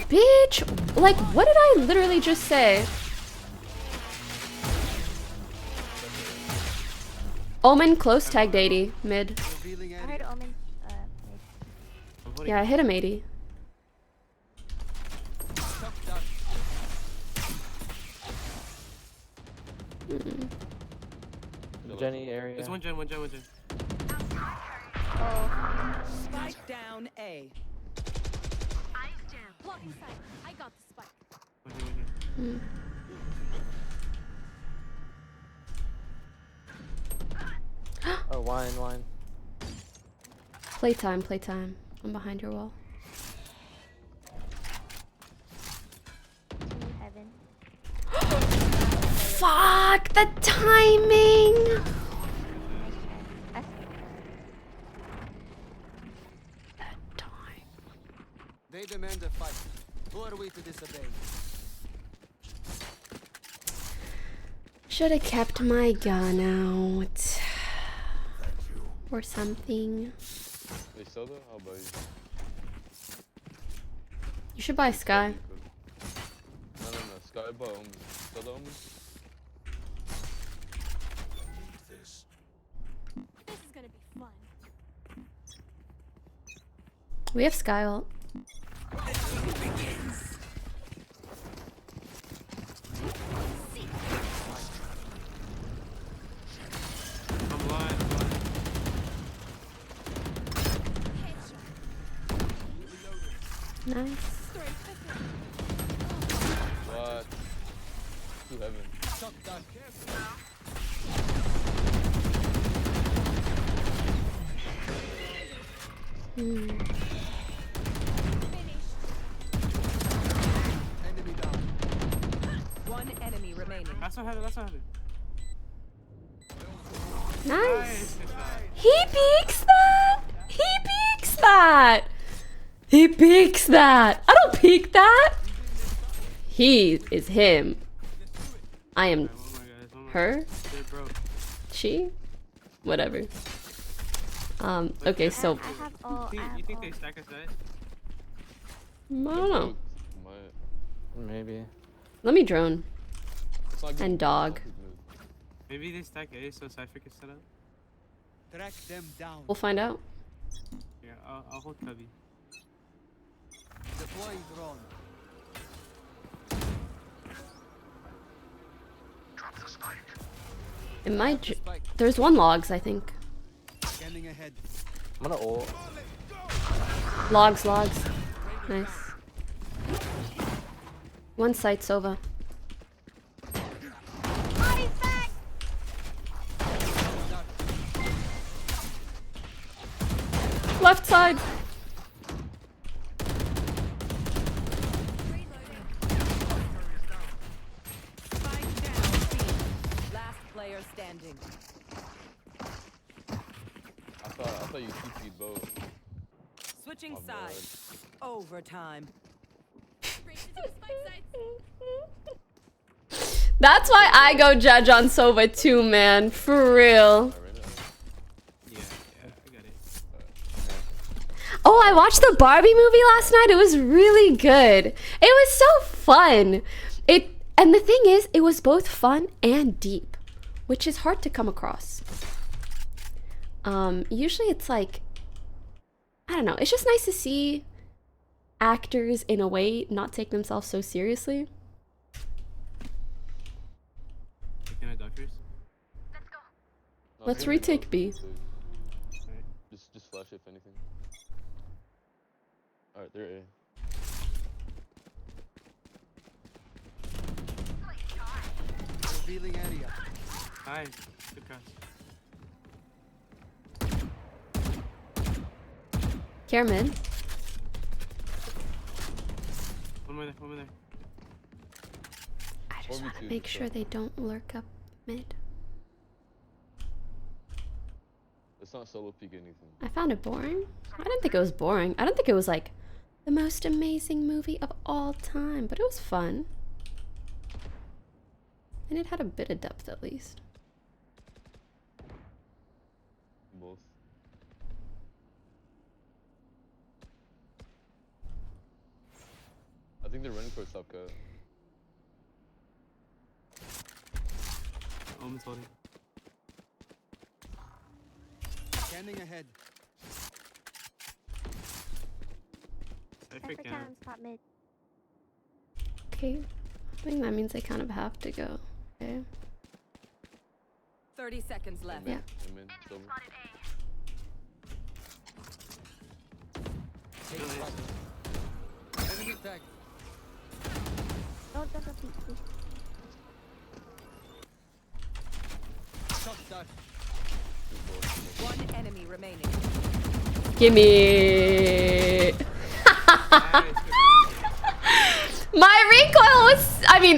Bitch! Like, what did I literally just say? Omen close, tagged 80. Mid. I heard Omen. Yeah, I hit him 80. Jenny area. There's one gen. Oh. Spike down A. Blocking sight. I got the spike. Oh, wine. Playtime. I'm behind your wall. Heaven. Fuck the timing! They demand a fight. Who are we to disobey? Should have kept my gun out. Or something. They sell that? I'll buy you. You should buy Sky. No. Sky buy Omen. Sell the Omen? This is gonna be fun. We have Sky ult. I'm blind. Nice. What? To heaven. One enemy remaining. That's not heaven. Nice. He peeks that. He peeks that. I don't peek that. He is him. I am her. She. Whatever. Okay, so. I have all. You think they stack us right? I don't know. Maybe. Let me drone. It's not good. And dog. Maybe they stack A so Cypher can set up. Track them down. We'll find out. Yeah, I'll hold Cubby. Deploying drone. It might. There's one logs, I think. Scanning ahead. I'm gonna ult. Logs. Nice. One site, Sova. Left side. Spike down B. Last player standing. I thought you TP'd both. Switching Oh, sides. Overtime. That's why I go judge on Sova too, man. For real. Yeah, I got it. Oh, I watched the Barbie movie last night. It was really good. It was so fun. And the thing is, it was both fun and deep, which is hard to come across. Usually it's like, I don't know. It's just nice to see actors in a way not take themselves so seriously. Can I duck first? Let's retake B. Alright, just flash if anything. Alright, they're A. Revealing area. Nice. Good cross. Cameron. One more there. I just want to make sure they don't lurk up mid. Let's not solo peek anything. I found it boring. I didn't think it was boring. I don't think it was like the most amazing movie of all time, but it was fun. And it had a bit of depth at least. Both. I think they're running towards top cut. Omen's holding. Scanning ahead. Cypher can. Spot mid. Okay. I think that means they kind of have to go. Okay. 30 seconds left. Yeah. Amen. Silver. Enemy tag. Don't peek, please. Shot dart. One enemy remaining. Gimme. My recoil was,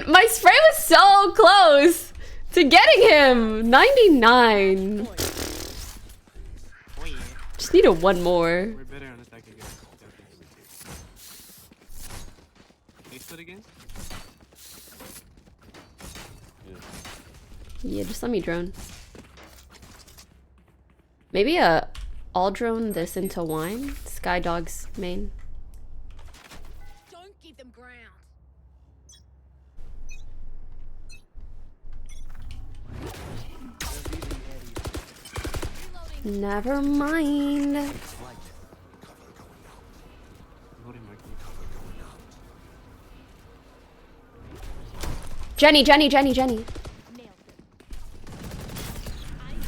my spray was so close to getting him. 99. Just needed one more. We're better on attack again. Ace foot again? Yeah, just let me drone. Maybe I'll drone this into wine. Skydog's main. Don't give them ground. Never mind. Jenny.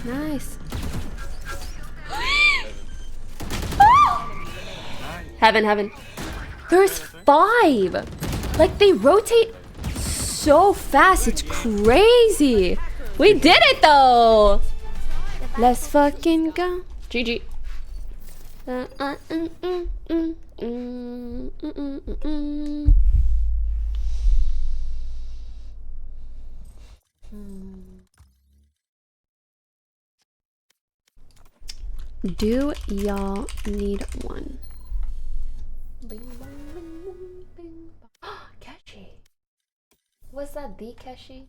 Nice. Heaven. There's 5. Like, they rotate so fast. It's crazy. We did it, though. Let's fucking go. GG. Do y'all need one? Keshi. Was that the Keshi?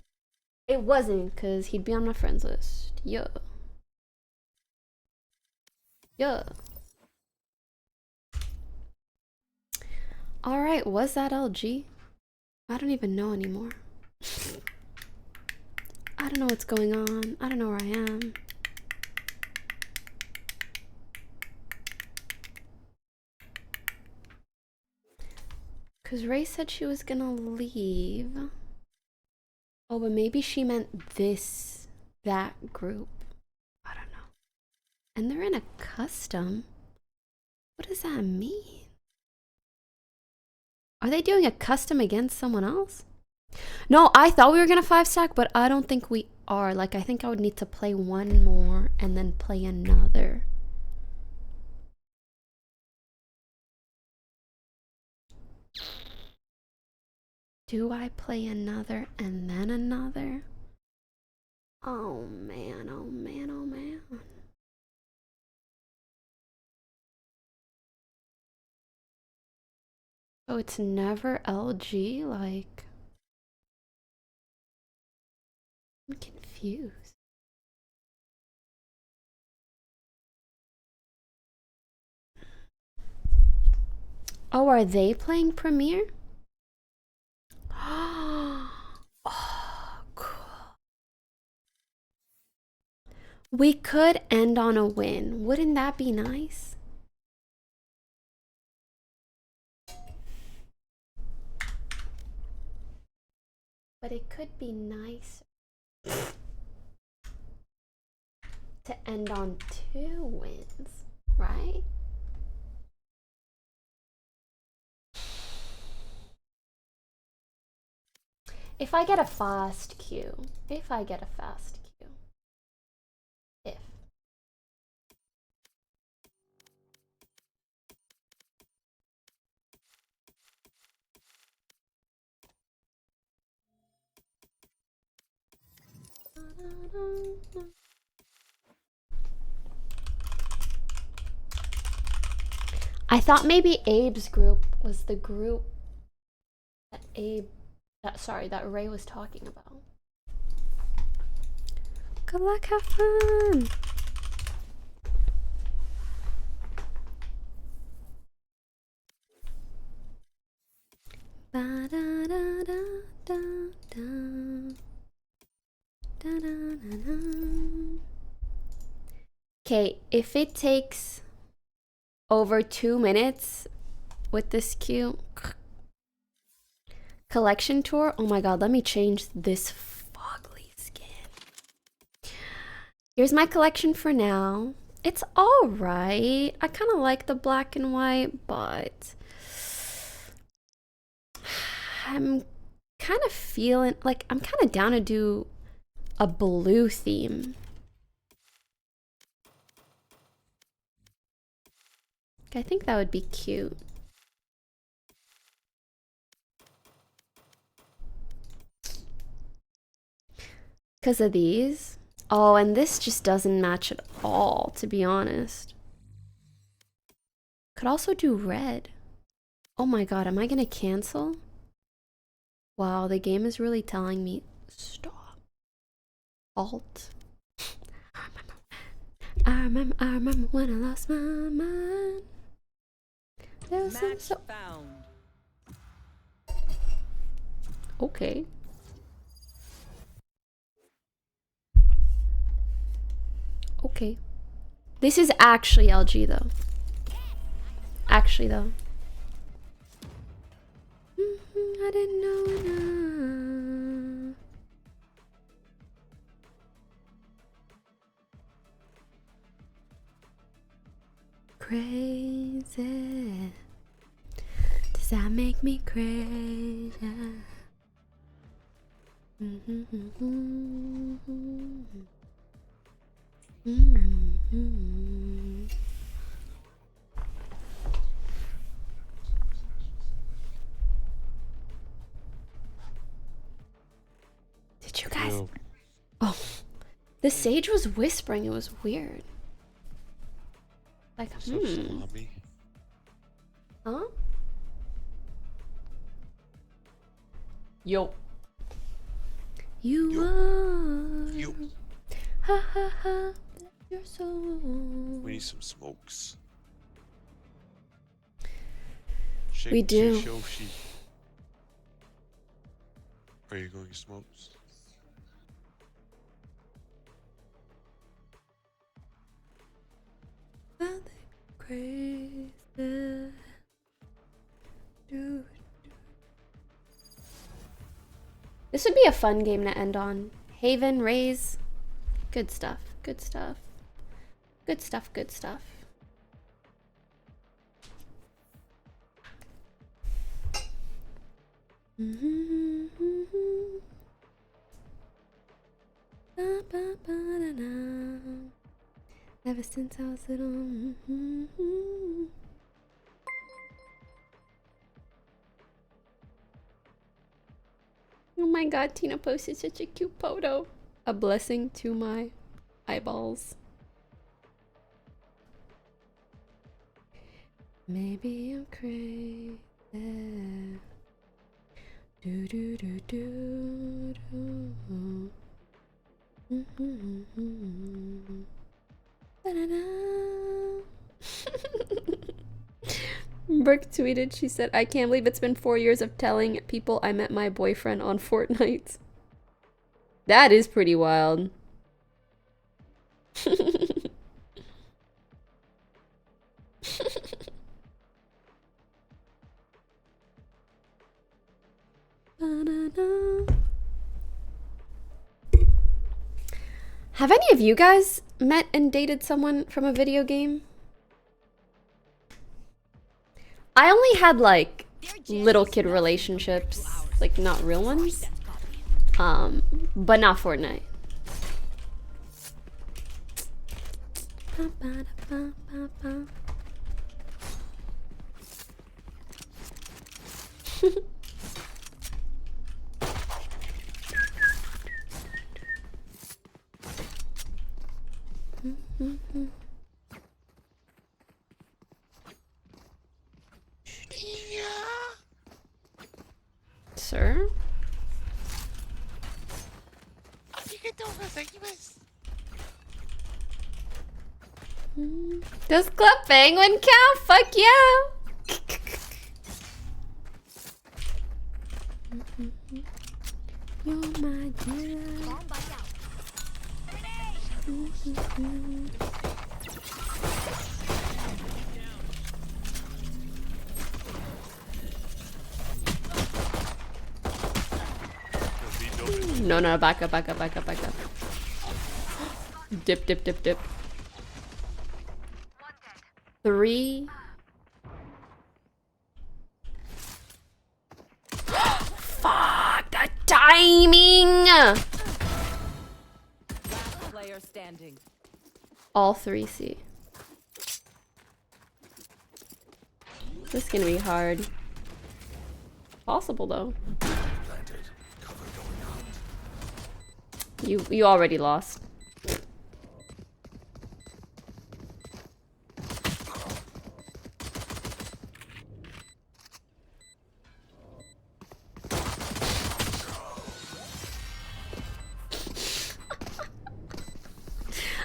It wasn't, because he'd be on my friends list. Yeah. Alright, was that LG? I don't even know anymore. I don't know what's going on. I don't know where I am. Because Ray said she was gonna leave. Oh, but maybe she meant that group. I don't know. And they're in a custom. What does that mean? Are they doing a custom against someone else? No, I thought we were gonna 5-stack, but I don't think we are. Like, I think I would need to play one more and then play another. Do I play another and then another? Oh man, oh man, oh man. Oh, it's never LG? Like, I'm confused. Oh, are they playing Premiere? Oh, cool. We could end on a win. Wouldn't that be nice? But it could be nice to end on 2 wins, right? If I get a fast queue. If I get a fast queue. If. I thought maybe Abe's group was the group that that Ray was talking about. Good luck, have fun. Ba da da da da da. Da da da da. Okay, if it takes over 2 minutes with this queue. Collection tour. Oh my god, let me change this fugly skin. Here's my collection for now. It's alright. I kind of like the black and white, but I'm kind of feeling like I'm kind of down to do a blue theme. I think that would be cute. Because of these. Oh, and this just doesn't match at all, to be honest. Could also do red. Oh my god, am I gonna cancel? Wow, the game is really telling me stop. Alt. I remember when I lost my mind. There was some found. Okay. Okay. This is actually LG though. Actually though. I didn't know enough. Crazy. Does that make me crazy? Did you guys? No. Oh, the sage was whispering. It was weird. Like, Huh? Yo. You are. Yo. Ha ha ha. Your soul. We need some smokes. We do. Are you going smokes? crazy. This would be a fun game to end on. Haven, Raze. Good stuff. Good stuff. Good stuff. Good stuff. Ever since I was little. Oh my god, Tina posted such a cute photo. A blessing to my eyeballs. Maybe I'm crazy. Do do do do do. Brooke tweeted, she said, I can't believe it's been 4 years of telling people I met my boyfriend on Fortnite. That is pretty wild. Have any of you guys met and dated someone from a video game? I only had like little kid relationships, like not real ones, but not Fortnite. Sir? Does Club Penguin count? Fuck yeah! You're my dear. No, no, back up, back up, back up, back up. Dip, dip, dip, dip. 3. Fuck, that timing! Player standing. All 3C. This is gonna be hard. Possible though. You already lost.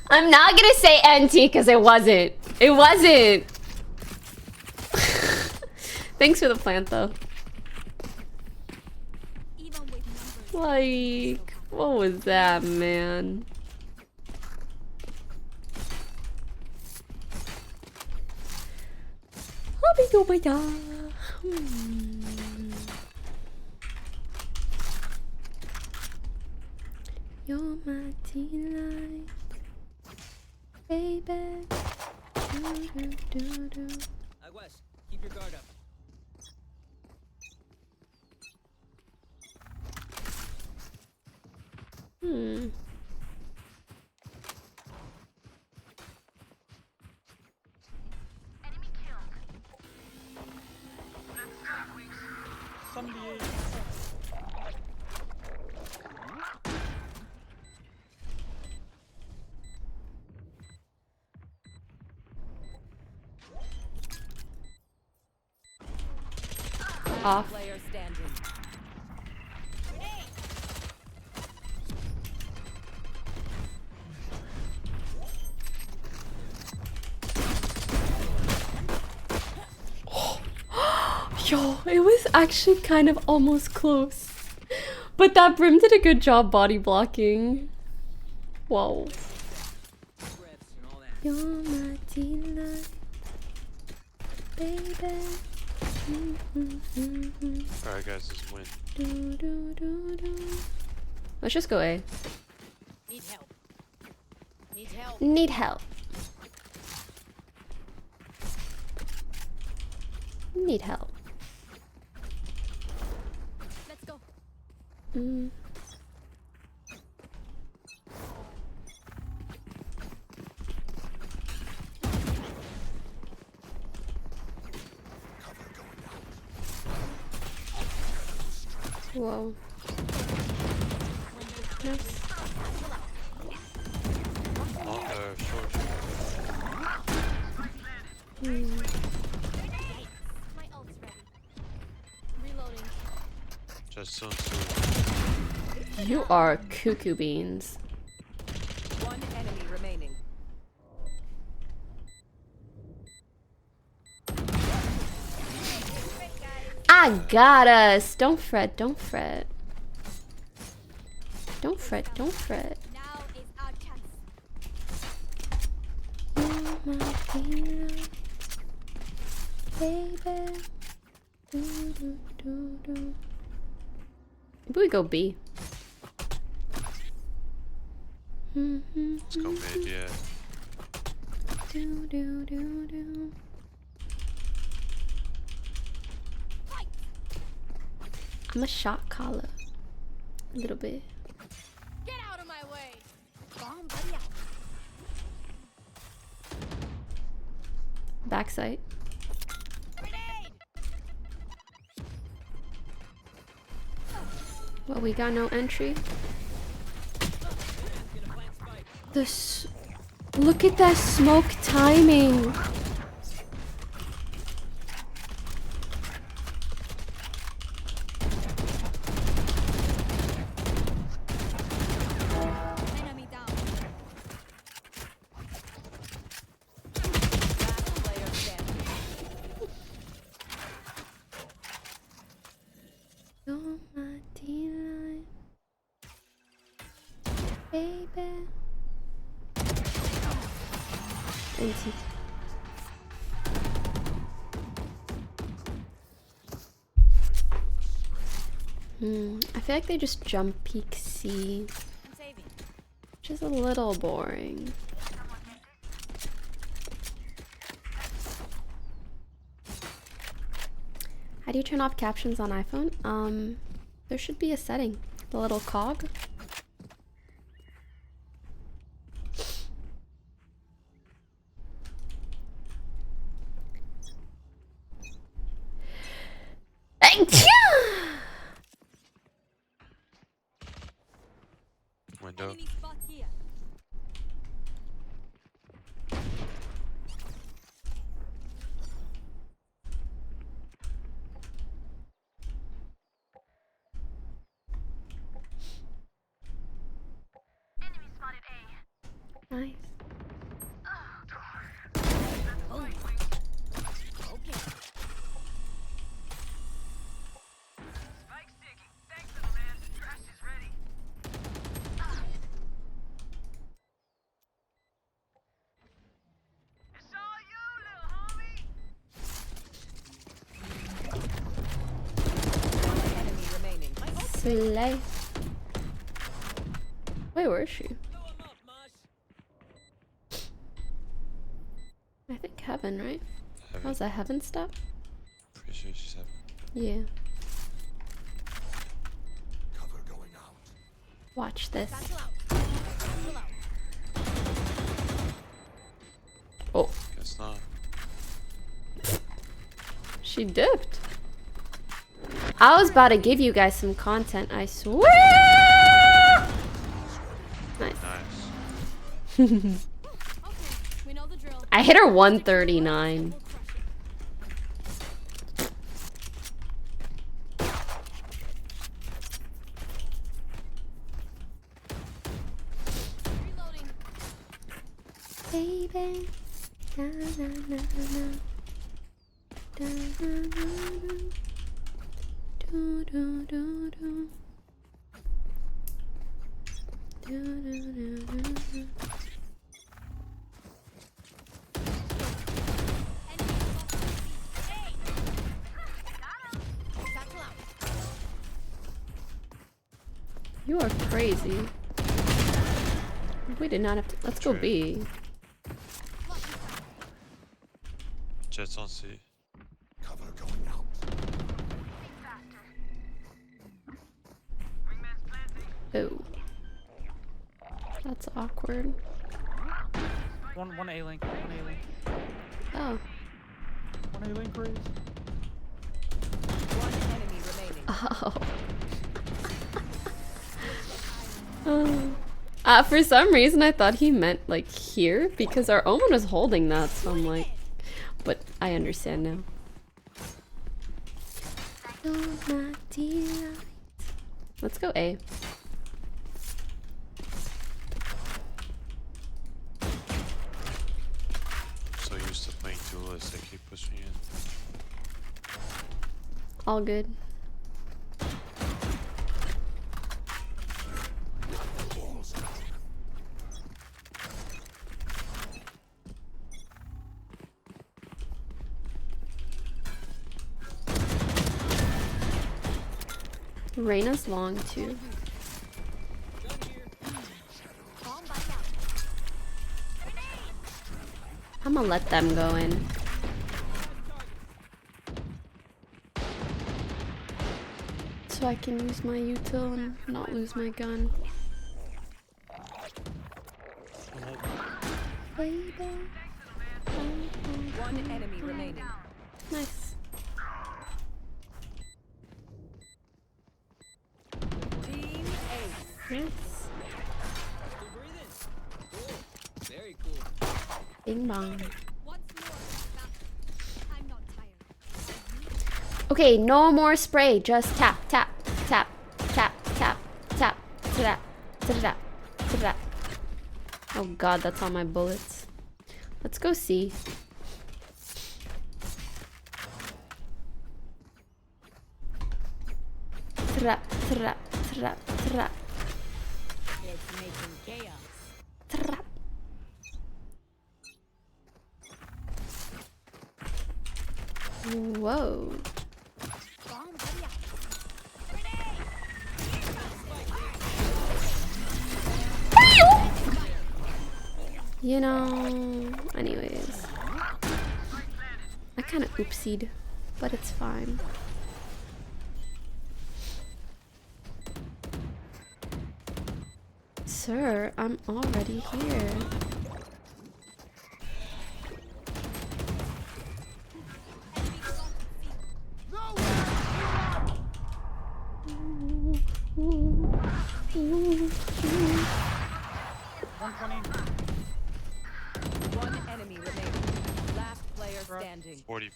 I'm not gonna say NT because it wasn't. It wasn't. Thanks for the plant though. Like, what was that, man? You're my delight, baby. West, keep your guard up. Off. Player standing. Yo, it was actually kind of almost close. But that Brim did a good job body blocking. Whoa. You're my delight, baby. Alright, guys, let's win. Let's just go A. Need help. Need help. Need help. Need help. Let's go. Mm. Whoa. Nice. Short. My ult's ready. Reloading. Just so You are cuckoo beans. One enemy remaining. I got us. Don't fret. Don't fret. Don't fret. Don't fret. Now is our chance. Oh my God. Baby. Maybe we go B. let's go mid, yeah. I'm a shot caller. A little bit. Get out of my way. Bomb buddy out. Backside. Well, we got no entry. Look at that smoke timing. Enemy down. Last player standing. You're my delight, baby. Empty. I feel like they just jump peek C, I'm saving. which is a little boring. How do you turn off captions on iPhone? There should be a setting, the little cog. Window. Enemy spot here. Enemy spotted A. Nice. Oh. Okay. Spike sticking. Thanks, little man. Trash is ready. It's all you, little homie. Enemy remaining. Slay. Wait, where is she? I think heaven, right? Heaven. How's that heaven step? Pretty sure she's heaven. Yeah. Cover going out. Watch this. Battle out. Battle out. Oh, Guess not. she dipped. I was about to give you guys some content, I swear. Nice. Nice. Okay, we know the drill. I hit her 139. Reloading. Baby. Da, na, na, na. Da, na, na, na. Do, do, do, do. Do, do, do, do, do. You are crazy. We did not have to. Let's go B. Jets on C. Cover going out. Oh. That's awkward. One A link. One A link. Oh. One A link, Grace. One enemy remaining. Oh. For some reason I thought he meant like here because our Omen was holding that, so I'm like, but I understand now. Let's go A. So used to playing duelists, they keep pushing in. All good. Reyna's long too. I'm gonna let them go in. So I can use my util and not lose my gun. One enemy remaining. Nice. Team Ace. Yes. Very cool. Bing bong. Okay, no more spray. Just tap, tap, tap, tap, tap, tap, tap, tap, tap. Oh god, that's all my bullets. Let's go see. Trap, trap, trap, trap. It's making chaos. Trap. Whoa. You know, anyways. I kind of oopsied, but it's fine. Sir, I'm already here. One enemy remaining. Last player standing. 40.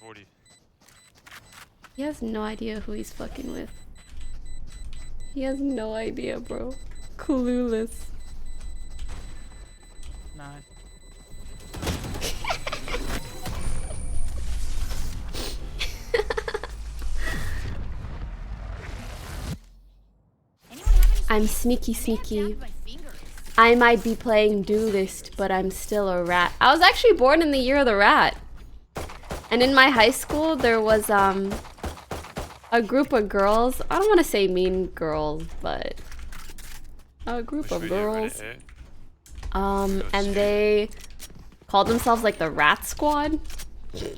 He has no idea who he's fucking with. He has no idea, bro. Clueless. Nice. I'm sneaky. I might be playing Duelist, but I'm still a rat. I was actually born in the year of the rat. And in my high school, there was a group of girls. I don't want to say mean girls, but a group of girls. And they called themselves like the Rat Squad. I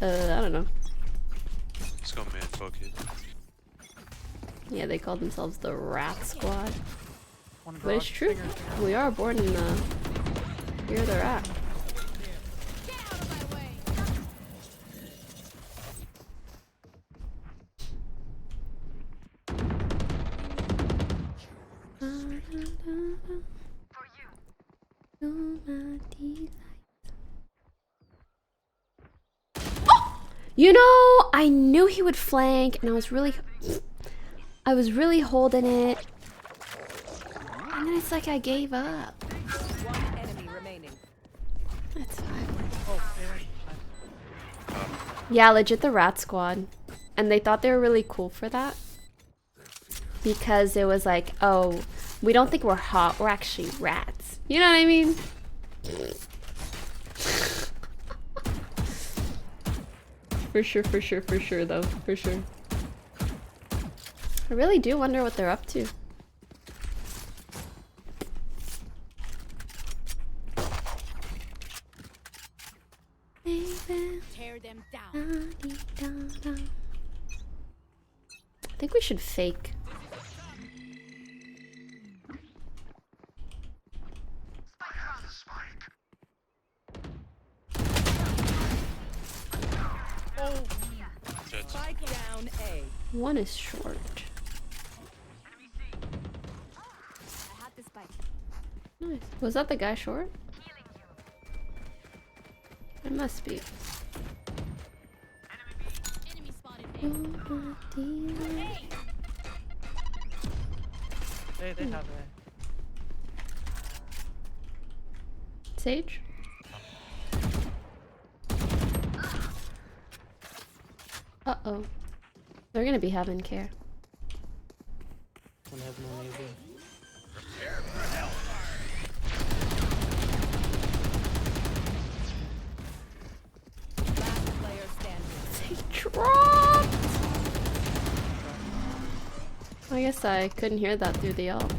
don't know. Let's go, man. Fuck it. Yeah, they called themselves the Rat Squad. But it's true. We are born in the year of the rat. You know, I knew he would flank, and I was really holding it, and then it's like I gave up. One enemy remaining. That's fine. Yeah, legit the Rat Squad, and they thought they were really cool for that because it was like, oh, we don't think we're hot, we're actually rats. You know what I mean? For sure though, for sure. I really do wonder what they're up to. Tear them down. I think we should fake. Spike down A. One is short. I had the spike. Nice. Was that the guy short? It must be. Enemy spotted A. They have Sage? Uh-oh. They're gonna be having care. One have no maybe. Last player standing. They dropped! I guess I couldn't hear that through the ult.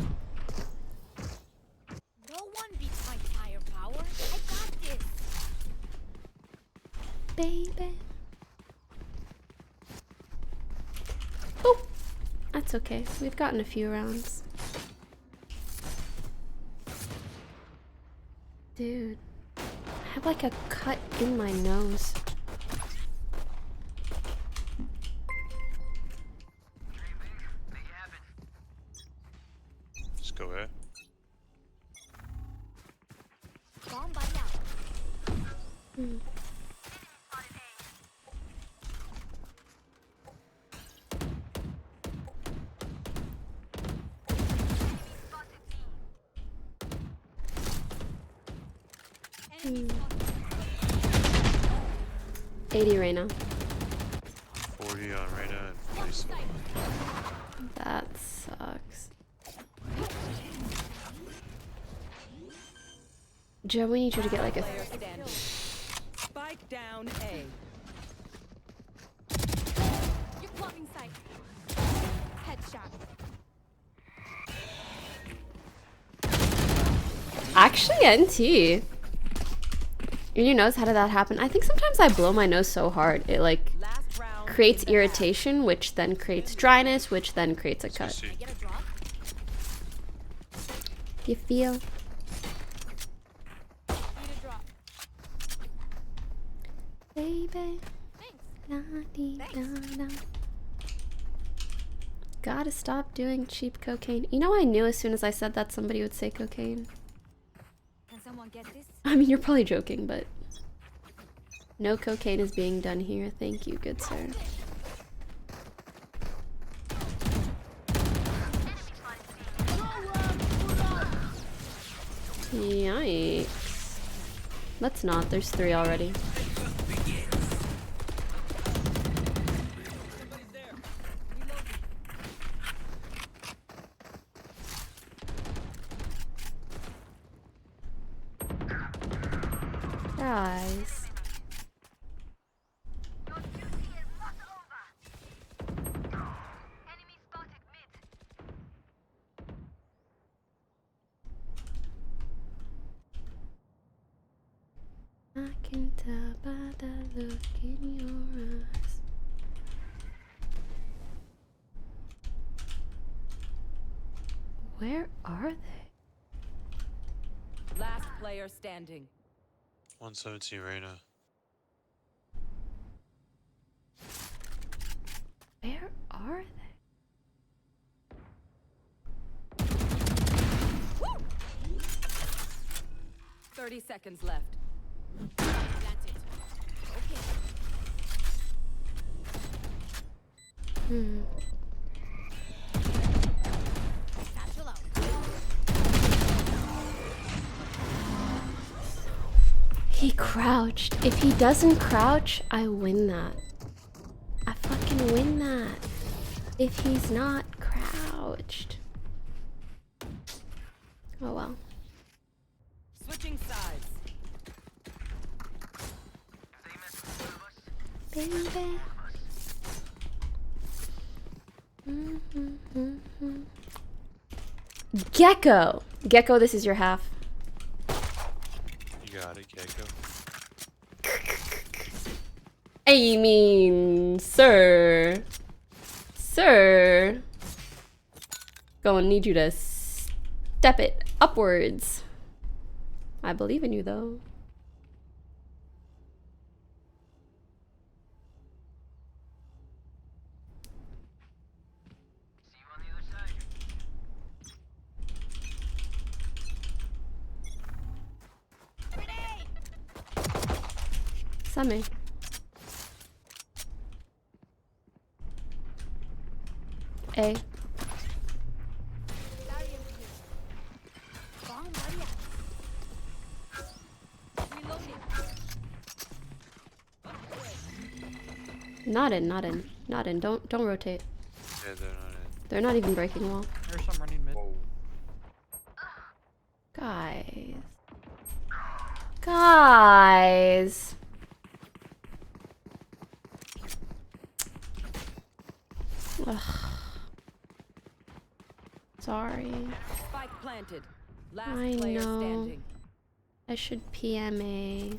No one beats my firepower. I got this. Baby. Oh! That's okay. We've gotten a few rounds. Dude. I have like a cut in my nose. Let's go ahead. Bomb by now. Hmm. 80 Reyna. 40 on Reyna and 47 on That sucks. Joe, we need you to get like a... Player standing. Spike down A. You're blocking sight. Headshot. Actually, NT. In your nose, how did that happen? I think sometimes I blow my nose so hard, it like creates irritation, which then creates dryness, which then creates a cut. You feel? Baby. Gotta stop doing cheap cocaine. You know, I knew as soon as I said that somebody would say cocaine. Can someone get this? I mean, you're probably joking, but no cocaine is being done here. Thank you, good sir. Yikes. Let's not. There's 3 already. Guys. I can tell by the look in your eyes. Where are they? Last player standing. 117 Reyna. Where are they? 30 seconds left. That's it. Okay. Satchel out. He crouched. If he doesn't crouch, I win that. I fucking win that. If he's not crouched. Oh well. Switching sides. Baby. Gecko! Gecko, this is your half. You got it, Gecko. I mean, sir. Sir. Gonna need you to step it upwards. I believe in you, though. Same. A. Not in, not in, not in. Don't rotate. Yeah, they're not in. They're not even breaking wall. There's some running mid. Whoa. Guys. Guys. Ugh. Sorry. Spike planted. Last I player know. standing. I should PMA.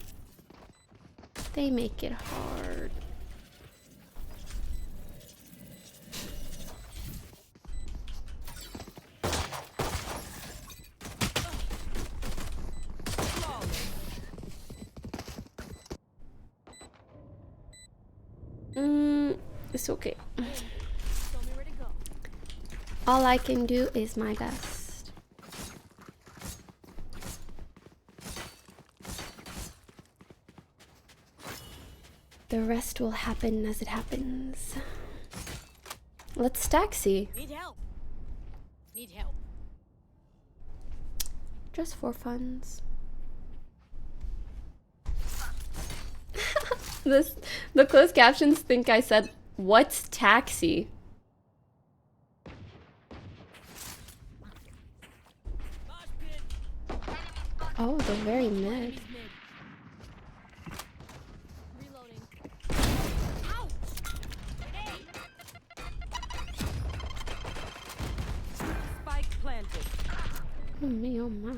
They make it hard. It's okay. All I can do is my best. The rest will happen as it happens. Let's stack C. Need help. Need help. Just for funs. The closed captions think I said, "What's taxi?" Oh, they're very mid. Spike planted. Oh me, oh my.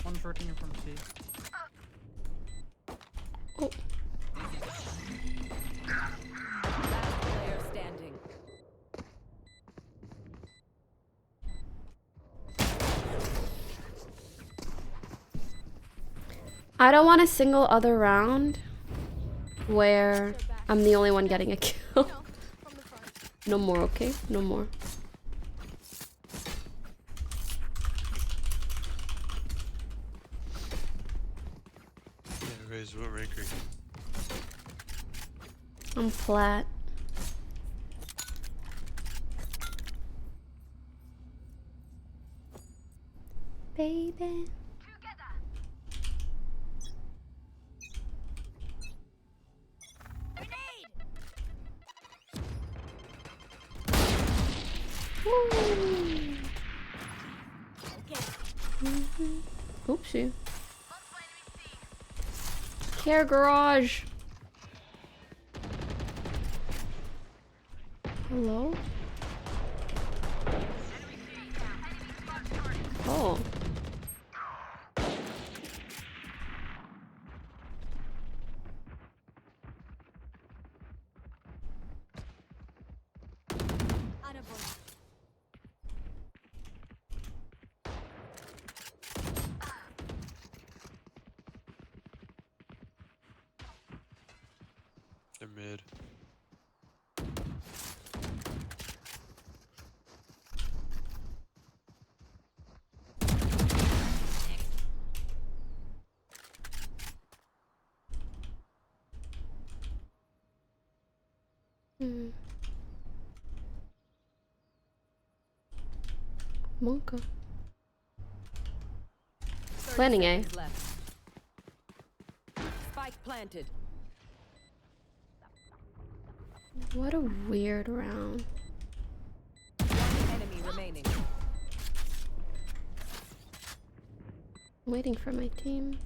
One's rotating from C. Oh. Last player standing. I don't want a single other round where I'm the only one getting a kill. No more, okay? No more. Yeah, Riz, what rank are you? I'm flat. Baby. Oopsie. Care garage. Hello? Oh. They're mid. Monka. Planning A. Spike planted. What a weird round. One enemy remaining. Waiting for my team.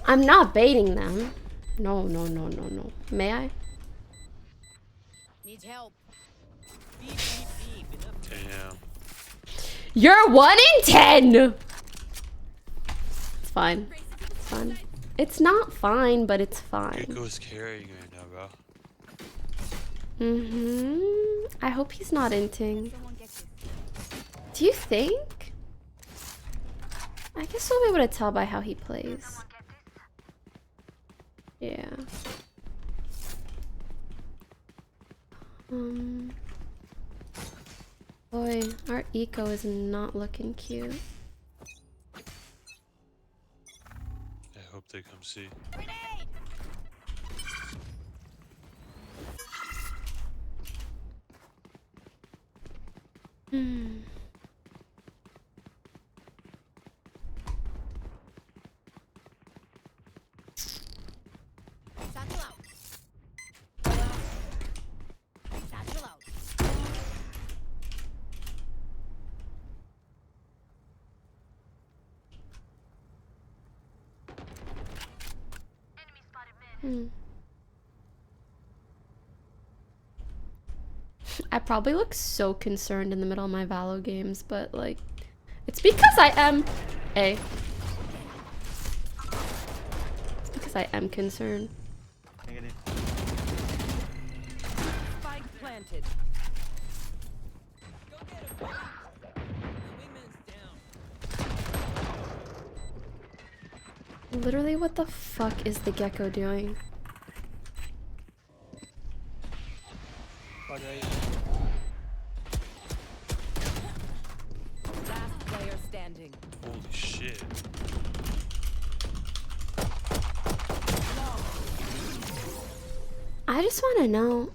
I'm not baiting them. No, no, no, no, no. May I? Need help. Damn. You're 1 in 10! It's fine. It's fine. It's not fine, but it's fine. Gecko's carrying right now, bro. I hope he's not inting. Do you think? I guess we'll be able to tell by how he plays. Yeah. Boy, our eco is not looking cute. I hope they come see. Satchel out. Satchel out. I probably look so concerned in the middle of my Valo games, but like, it's because I am it's because I am concerned. Spike planted. Literally, what the fuck is the gecko doing? Last player standing. Holy shit. I just want to know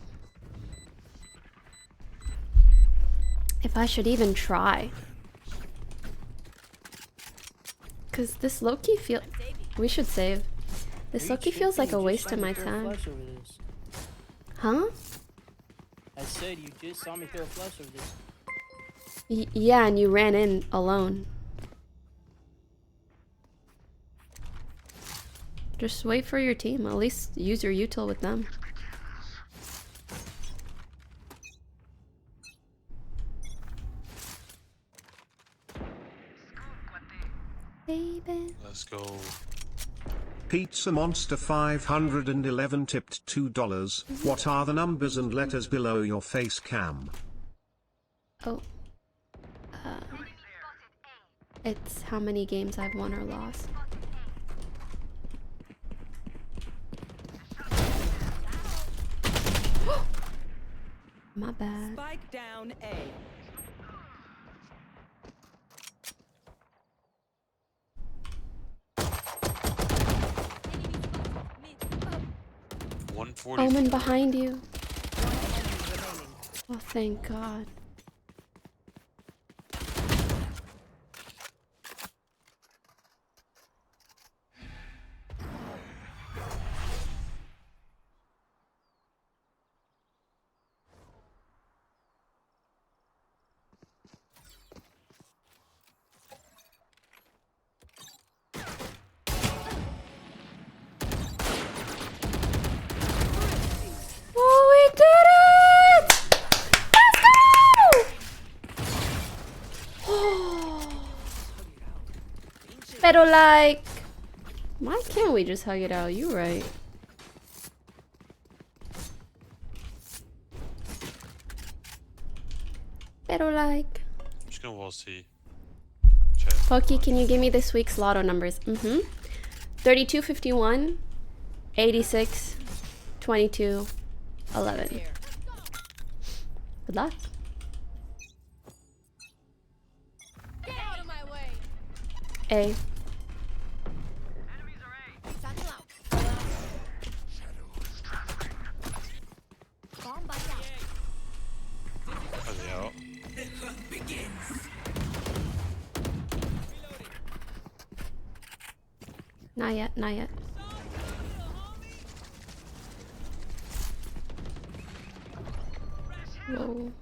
if I should even try. Cause this low-key feel- we should save. This low-key feels like a waste of my time. Huh? I said you just saw me throw a flash over this. Yeah, and you ran in alone. Just wait for your team. At least use your util with them. Baby. Let's go. Pizza Monster 511 tipped $2. What are the numbers and letters below your face cam? Oh. It's how many games I've won or lost. My bad. Spike down A. Omen behind you. Oh, thank God. Oh, we did it! Let's go! Pero like, why can't we just hug it out? You right. Pero like, I'm just gonna wall C. Pokey, can you give me this week's lotto numbers? 32, 51, 86, 22, 11. Good luck. Get out of my way. A. Satchel out. Bomb by down. Are they out? Not yet, not yet. Whoa.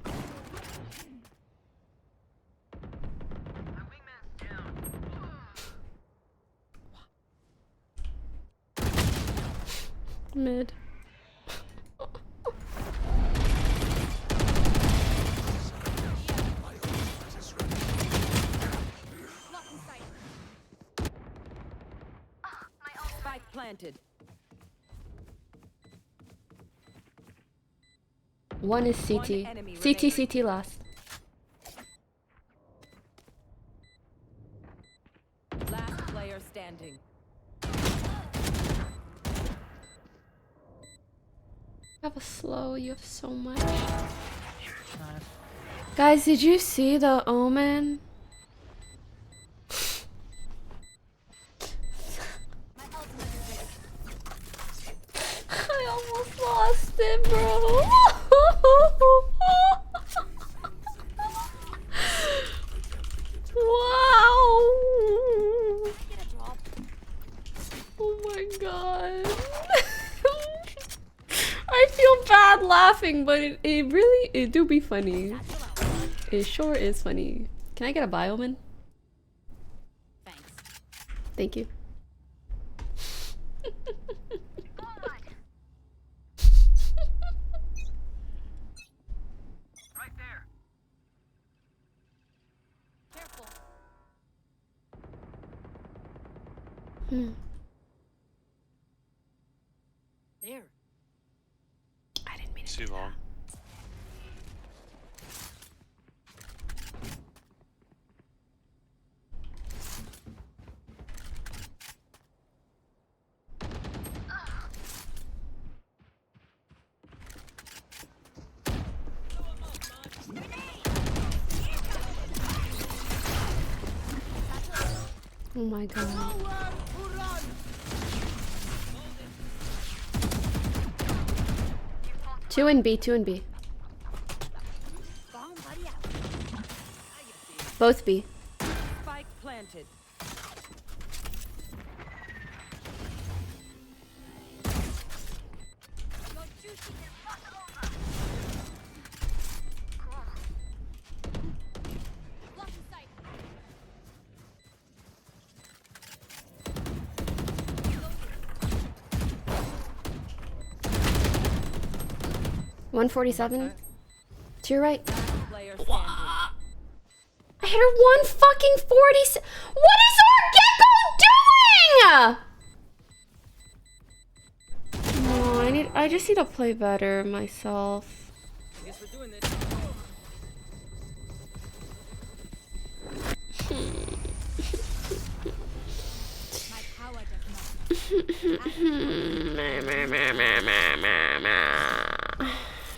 Mid. Spike planted. One is One CT. enemy CT last. Last player standing. Have a slow, you have so much. Guys, did you see the Omen? I almost lost it, bro. Wow. Oh my god. I feel bad laughing, but it do be funny. It sure is funny. Can I get a bioman? Thanks. Thank you. Right there. Careful. There. I didn't mean it. Too long. Oh my god. Two and B, two and B. Both B. Spike planted. One 47. To your right. Player standing. I hit her 1 fucking 40. What is our gecko doing? No, I just need to play better myself. Guess we're doing this. My power does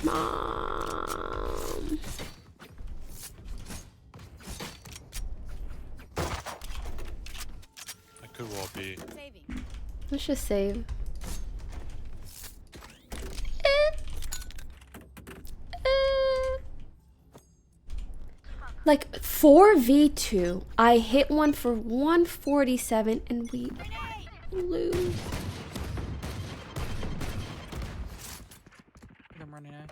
Mom. I could well be. Saving. Let's just save. Like 4v2, I hit one for 147 and we lose. I'm running out.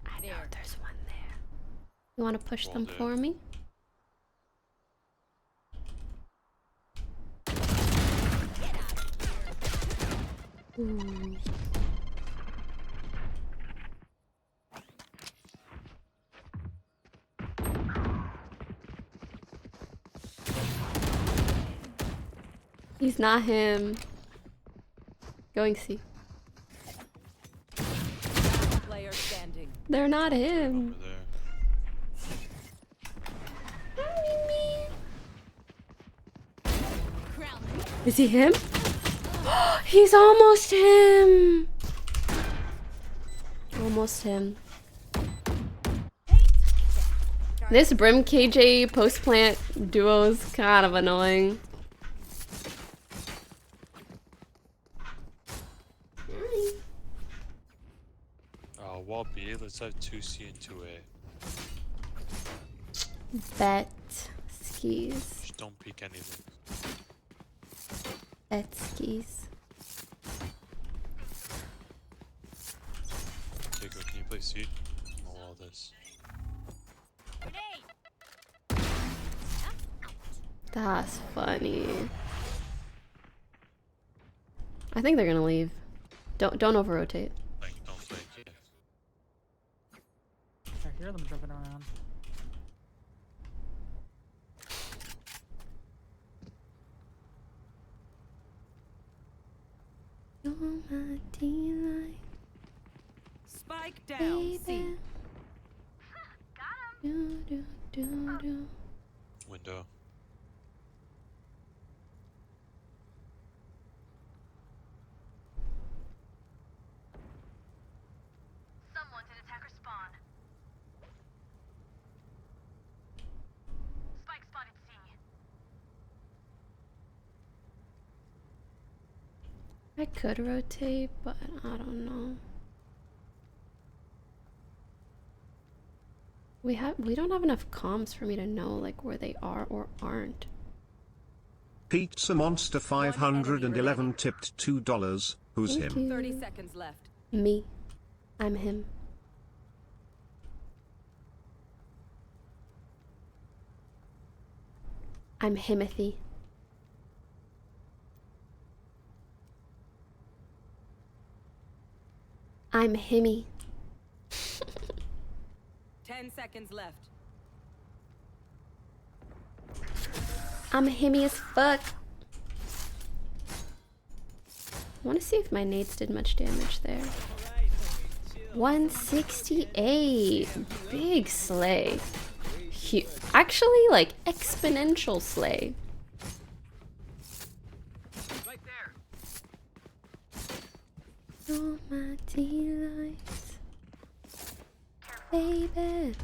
I know there's one there. You want to push them for me? Ooh. He's not him. Going C. Player standing. They're not him. Is he him? He's almost him. Almost him. This Brim KJ post plant duo is kind of annoying. Wall B, let's have 2C and 2A. Bet skis. Just don't peek anything. Bet skis. Okay, okay. play C. I'll wall this. That's funny. I think they're gonna leave. Don't over-rotate. Like, don't fake it. I hear them jumping around. You're my delight. Spike down. C. Do, do, do, do. Window. Someone's at attacker spawn. Spike spotted C. I could rotate, but I don't know. We don't have enough comms for me to know like where they are or aren't. Pizza Monster 511 tipped $2. Who's Thank him? you. 30 seconds left. Me. I'm him. I'm Himothy. I'm Himmy. 10 seconds left. I'm Himmy as fuck. I want to see if my nades did much damage there. 168. Big slay. Actually, like, exponential slay. Right there. Oh, my delight. Baby.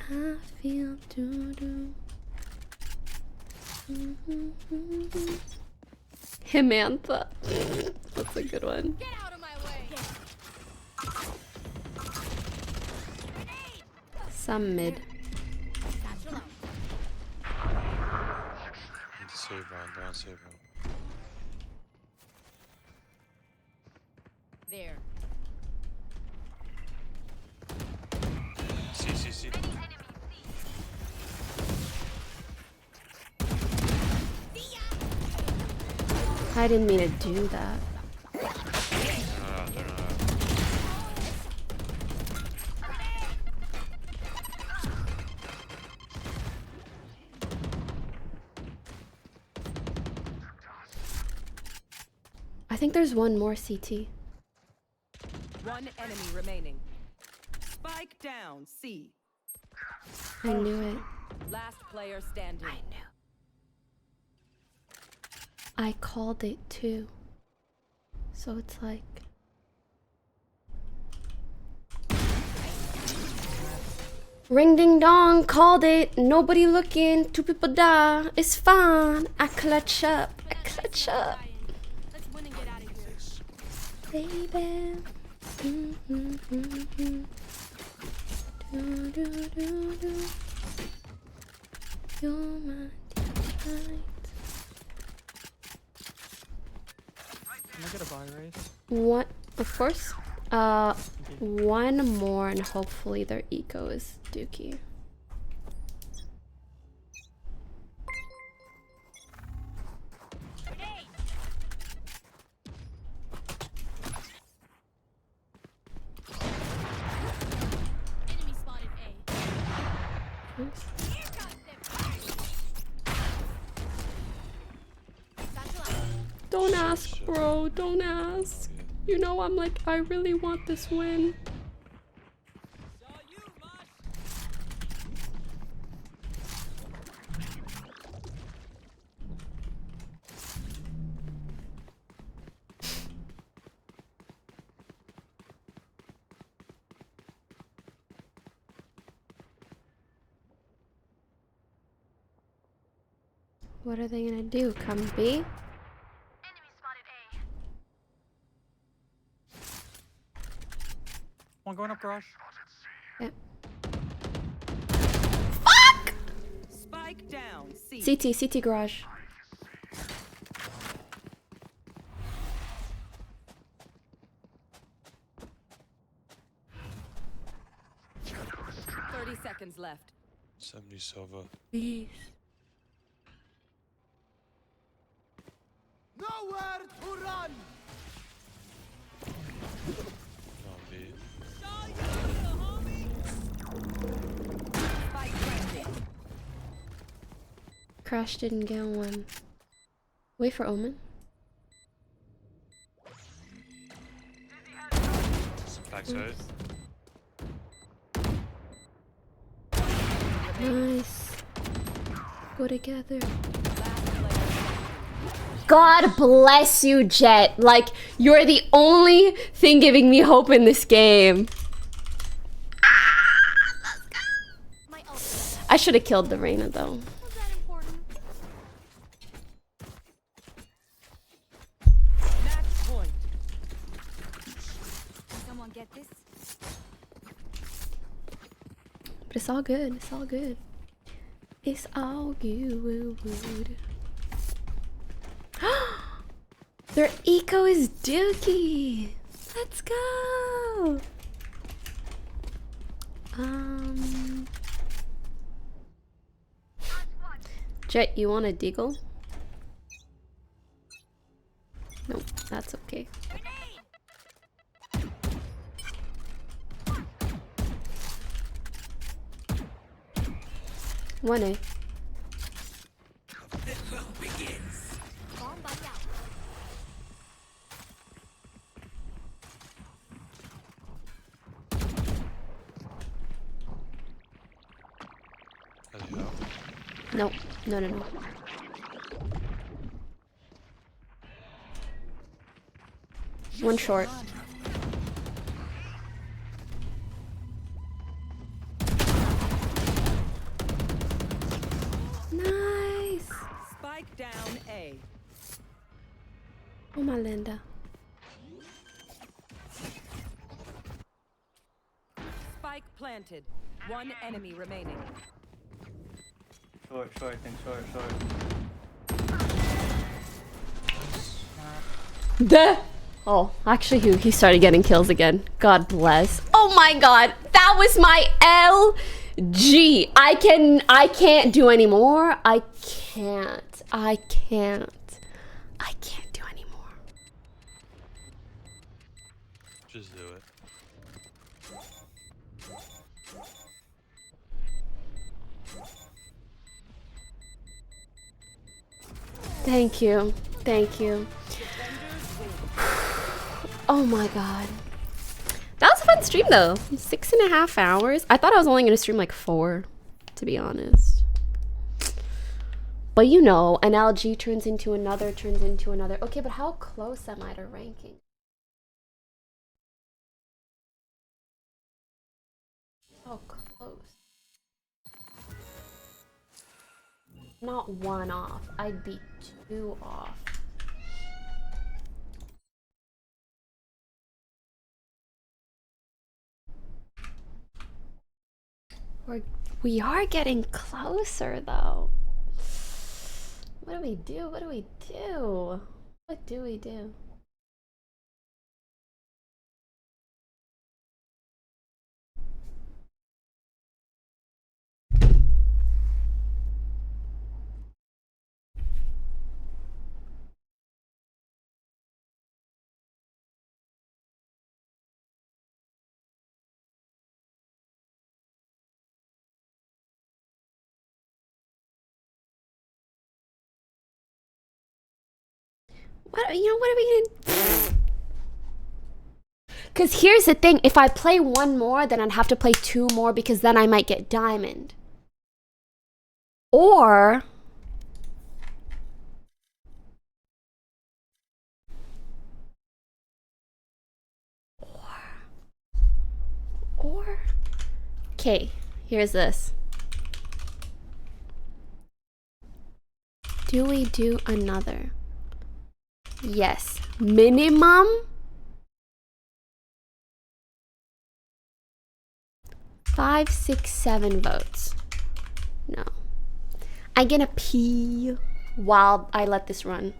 I feel doo-doo. Himantha. That's a good one. Get out of my way. Some mid. Satchel out. Need to save round, don't save round. There. C. I didn't mean to do that. They're not. I think there's one more CT. One enemy remaining. Spike down. C. I knew it. Last player standing. I knew. I called it too. So it's like... Ring ding dong, called it. Nobody looking. Two people die. It's fine. I clutch up. I clutch up. Let's win and get out of here. Baby. Do, do, do, do. You're my delight. Can I get a buy raise? What? Of course. One more and hopefully their eco is dookie. Enemy spotted A. Oops. Don't ask, bro. Don't ask. You know I'm like, I really want this win. What are they gonna do? Come B? One going up garage. Yep. Spike down. C. CT garage. 30 seconds left. 70 silver. Please. Nowhere to run. On B. Spike planted. Crash didn't get one. Wait for Omen. Backside. Nice. Go together. God bless you, Jet. Like, you're the only thing giving me hope in this game. I should have killed the Reyna though. Match point. Someone get this? But it's all good. It's all good. It's all good. Their eco is dookie. Let's go. Jet, you want a deagle? Nope, that's okay. One A. Nope. No, no, no. One short. Nice. Spike down A. Oh, my Linda. Spike planted. One enemy remaining. Short, short, and short, short. Duh. Oh, actually, he started getting kills again. God bless. Oh my God, that was my LG. I can't do anymore. I can't do anymore. Just do it. Thank you. Thank you. Oh my God. That was a fun stream though. 6.5 hours. I thought I was only gonna stream like 4, to be honest. But you know, an LG turns into another, turns into another. Okay, but how close am I to ranking? How close? Not 1 off. I'd be 2 off. We are getting closer though. What do we do? What do we do? What do we do? What are we gonna? Because here's the thing, if I play 1 more, then I'd have to play 2 more because then I might get diamond. Or okay, here's this. Do we do another? Yes, minimum 5, 6, 7 votes. No, I'm gonna pee while I let this run.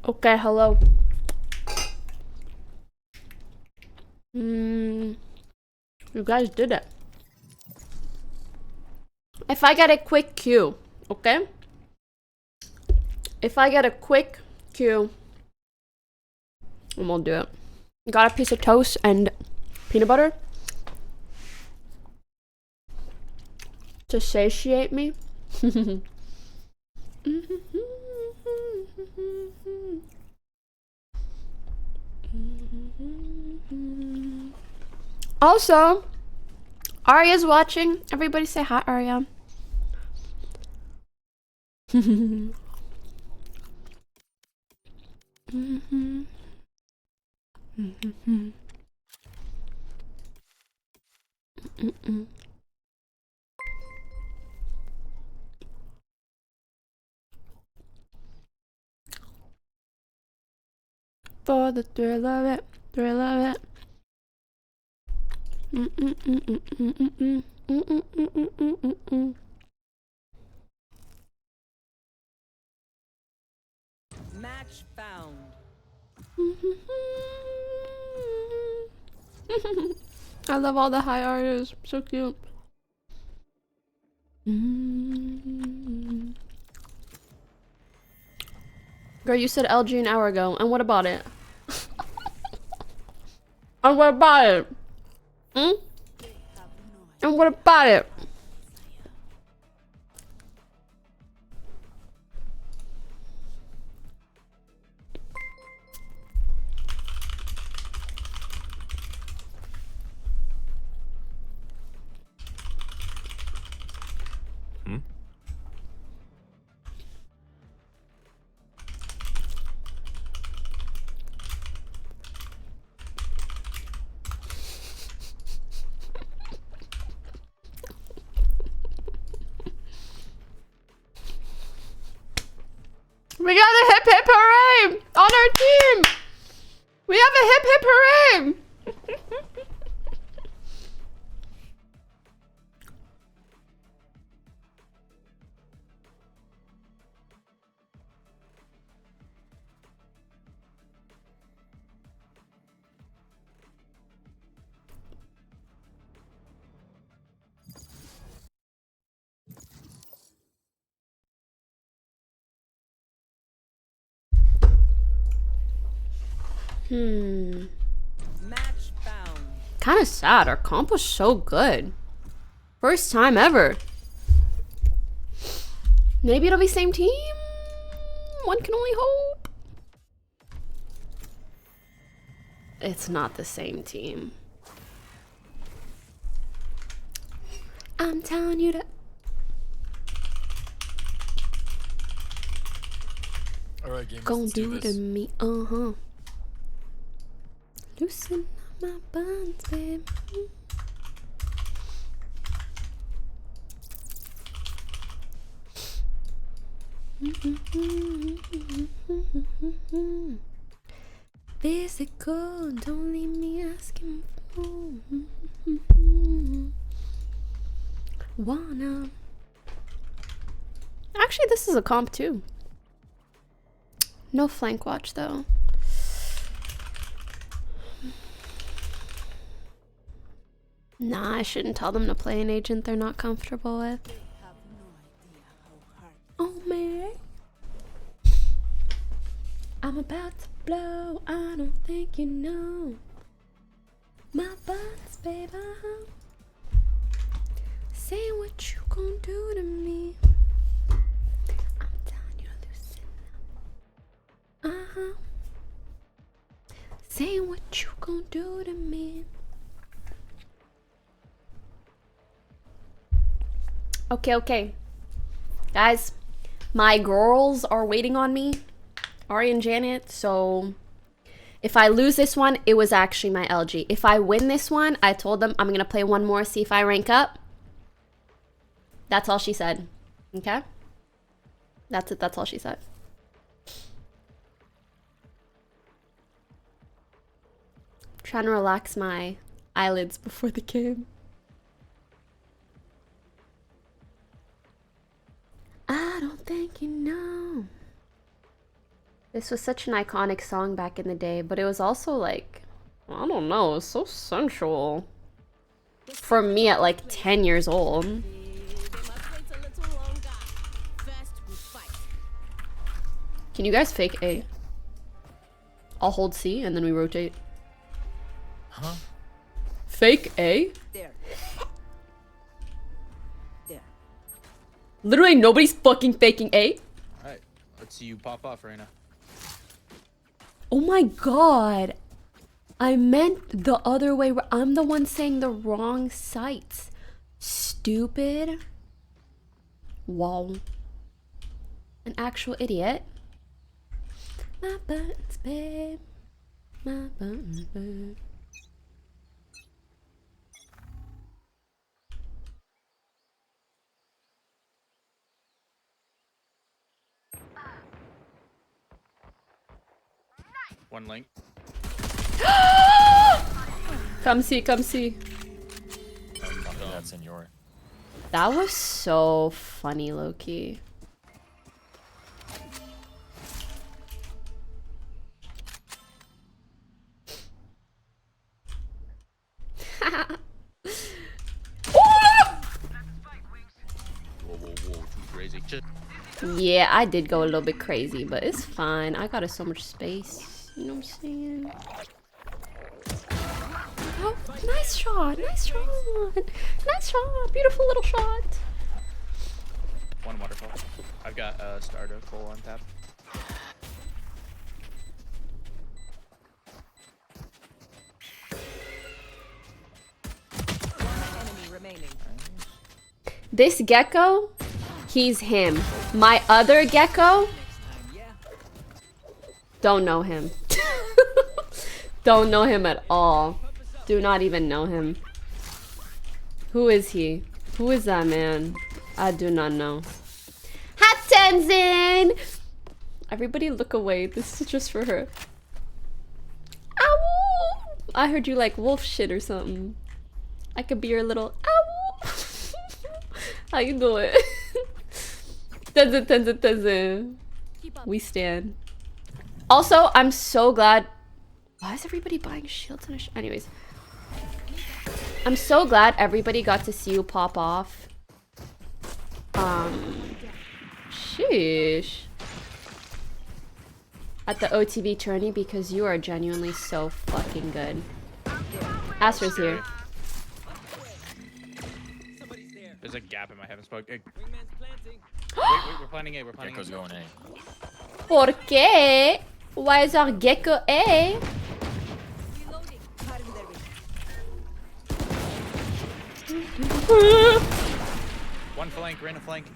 Okay, hello. You guys did it. If I get a quick cue, okay? If I get a quick cue, and we'll do it. Got a piece of toast and peanut butter to satiate me. Also, Arya's watching. Everybody say hi, Arya. For the thrill of it, thrill of it. Match found. I love all the high Arias. So cute. Girl, you said LG an hour ago, and what about it? And what about it? And what about it? We got a hip hip hooray on our team. We have a hip hip hooray. Match found. Kind of sad. Our comp was so good. First time ever. Maybe it'll be same team. One can only hope. It's not the same team. I'm telling you to. Alright, gamers, Gon' let's do it to me, Loosen up my buns, babe. Physical, don't leave me asking for. Wanna. Actually, this is a comp too. No flank watch though. Nah, I shouldn't tell them to play an agent they're not comfortable with. Oh man, I'm about to blow. I don't think you know my buttons, baby. Say what you gon' do to me. I'm telling you to loosen up. Say what you gon' do to me. Okay. Guys, my girls are waiting on me. Ari and Janet, so if I lose this one, it was actually my LG. If I win this one, I told them I'm gonna play one more, see if I rank up. That's all she said. Okay? That's it, that's all she said. Trying to relax my eyelids before the game. I don't think you know. This was such an iconic song back in the day, but it was also like, I don't know, it was so sensual. For me at like 10 years old. Can you guys fake A? I'll hold C and then we rotate. Huh? Fake A? There. There. Literally nobody's fucking faking A? Alright, let's see you pop off right now. Oh my god. I meant the other way. I'm the one saying the wrong sites. Stupid. Wow. An actual idiot. My buttons, babe. My buttons, babe. One link. Come see, come see. That's in your. That was so funny, Loki. Whoa, too crazy. Yeah, I did go a little bit crazy, but it's fine. I got so much space. You know what I'm saying? Oh, nice shot, nice shot. Nice shot, beautiful little shot. One waterfall. I've got starter full on tap. One enemy remaining. This gecko, he's him. My other gecko, don't know him. Don't know him at all. Do not even know him. Who is he? Who is that man? I do not know. Hat Tenzin! Everybody look away. This is just for her. Ow! I heard you like wolf shit or something. I could be your little ow! How you doing? Tenzin, Tenzin, Tenzin. We stand. Also, I'm so glad. Why is everybody buying shields and anyways? I'm so glad everybody got to see you pop off. Sheesh. At the OTV tourney because you are genuinely so fucking good. Astra's here. There's a gap in my heaven spoke. Wait, we're planning A. We're planning Gecko's going A. Por qué? Why is our gecko A? One flank, ran a flank.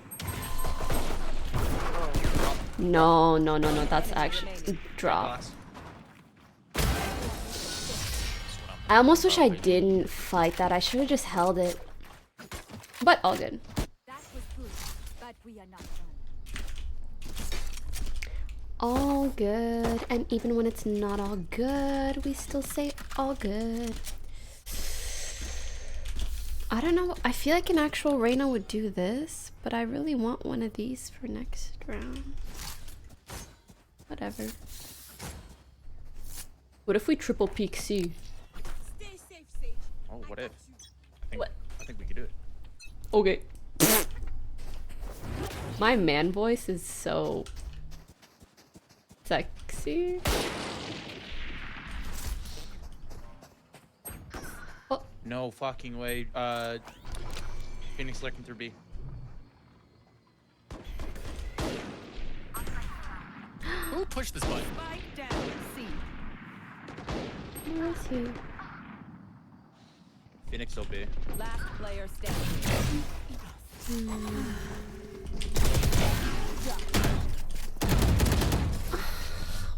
No, no, no, no. That's actually drop. I almost wish I didn't fight that. I should have just held it. But all good. That was good, but we are not done. All good. And even when it's not all good, we still say all good. I don't know. I feel like an actual Reyna would do this, but I really want one of these for next round. Whatever. What if we triple peek C? Oh, what if? I think we could do it. Okay. My man voice is so sexy. Oh. No fucking way. Phoenix lurking through B. Who pushed this button? Spike down. C. Where is he? Phoenix still B. Last player standing.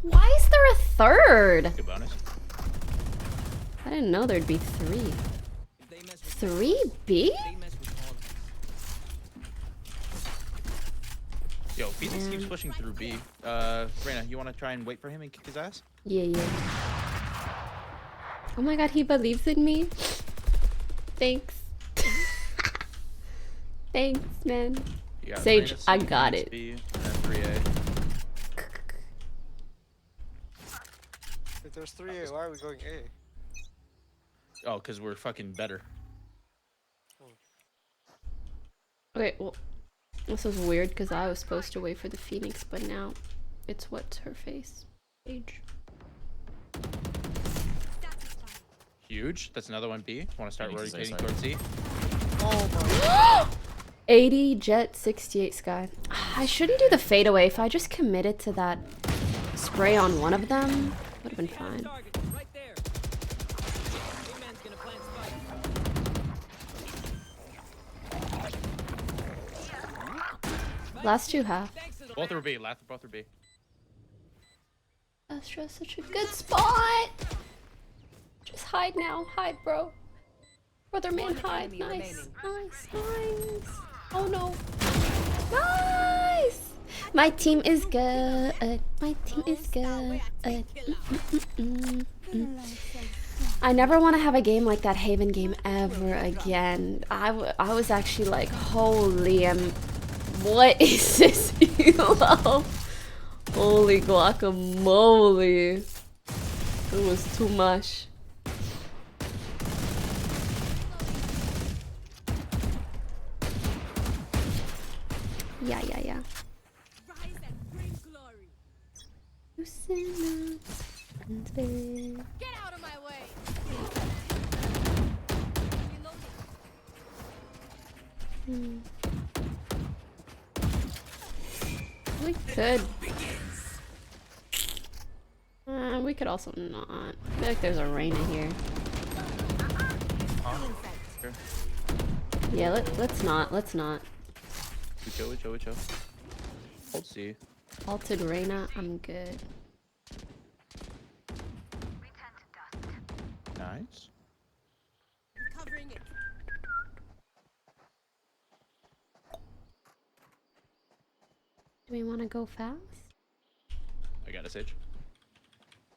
Why is there a third? Good bonus. I didn't know there'd be 3. 3B? Yo, Phoenix keeps pushing through B. Reyna, you want to try and wait for him and kick his ass? Yeah, yeah. Oh my god, he believes in me. Thanks. Thanks, man. Sage, I got it. B, and then 3A. If there's 3A, why are we going A? Oh, because we're fucking better. Okay, well, this was weird because I was supposed to wait for the Phoenix, but now it's what's her face. Age. Huge. That's another one B. Want to start rotating towards C? Oh my 80 Jet 68 Sky. I shouldn't do the fadeaway. If I just committed to that spray on one of them, would have been fine. Last two half. Both are B. Both are B. Astra's such a good spot. Just hide now. Hide, bro. Brother man, hide. Nice. Nice. Nice. Oh no. Nice. My team is good. My team is good. I never want to have a game like that Haven game ever again. I was actually like, holy, what is this elo? Holy guacamole. It was too much. Yeah. Get out of my way. We could. We could also not. I feel like there's a Reyna here. Sure. Yeah, let's not. We chill. Hold C. Alted Reyna, I'm good. Nice. Covering it. Do we want to go fast? I got a Sage.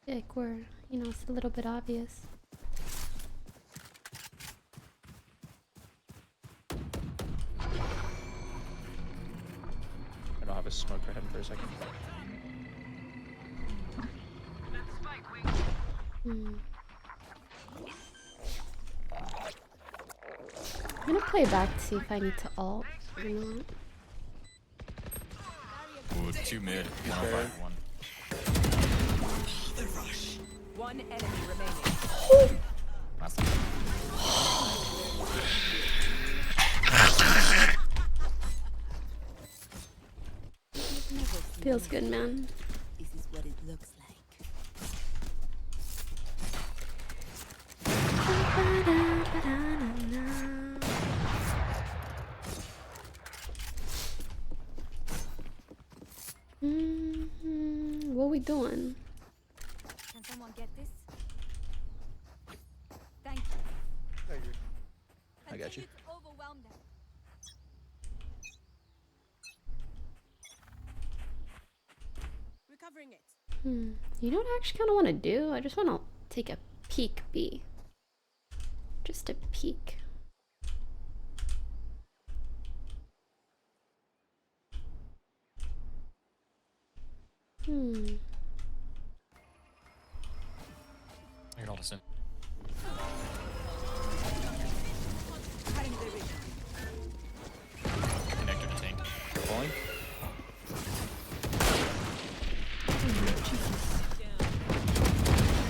Like we're, it's a little bit obvious. I don't have a smoke for heaven for a second. I'm gonna play back to see if I need to ult or not. Ooh, 2 mid. 105, 1. The rush. One enemy remaining. Last Feels good, man. This is what it looks like. What we doing? Can someone get this? Thank you. Thank you. I got you. Continue to overwhelm them. Recovering it. You know what I actually kind of want to do? I just want to take a peek B. Just a peek. You're all the same. Connector to tank. Falling.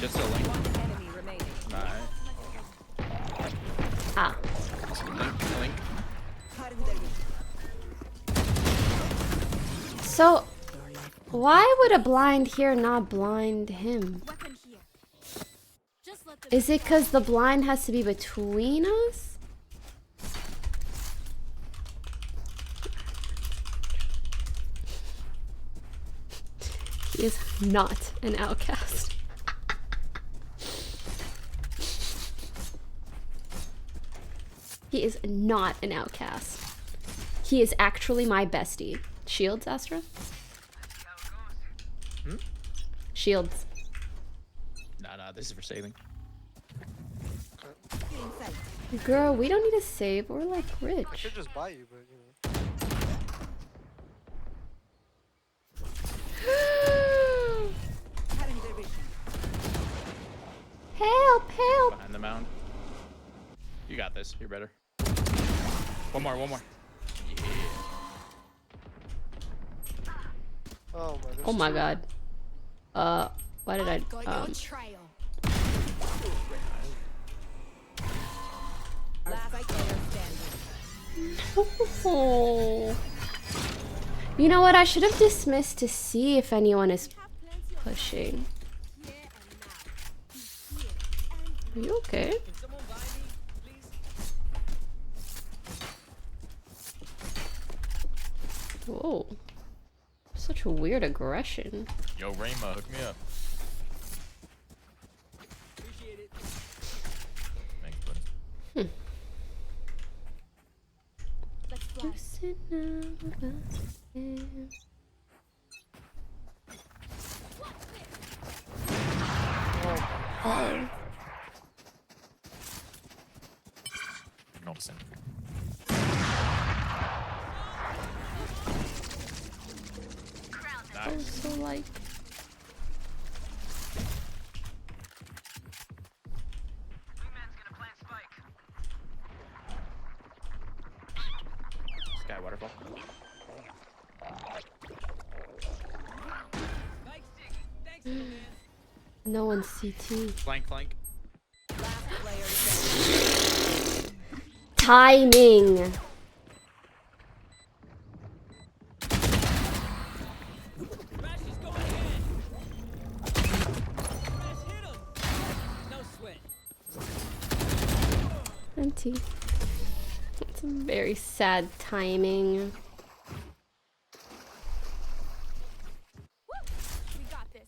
Just a link. One enemy remaining. Nice. Ah. Link. So, why would a blind here not blind him? Weapon here. Just let them Is it because the blind has to be between us? He is not an outcast. He is not an outcast. He is actually my bestie. Shields, Astra? Shields. Nah, this is for saving. Girl, we don't need to save. We're like I rich. could just buy you, but Help, help. Behind the mound. You got this. You're better. One more. Yeah. Oh my god. Why did I Oh. You know what? I should have dismissed to see if anyone is pushing. Are you okay? Whoa. Such a weird aggression. Yo, Rayma, hook me up. Appreciate it. Thanks, buddy. Oh. Noticing. Also like Sky waterfall. no one's CT. Flank. Timing. Empty. It's a very sad timing. We got this.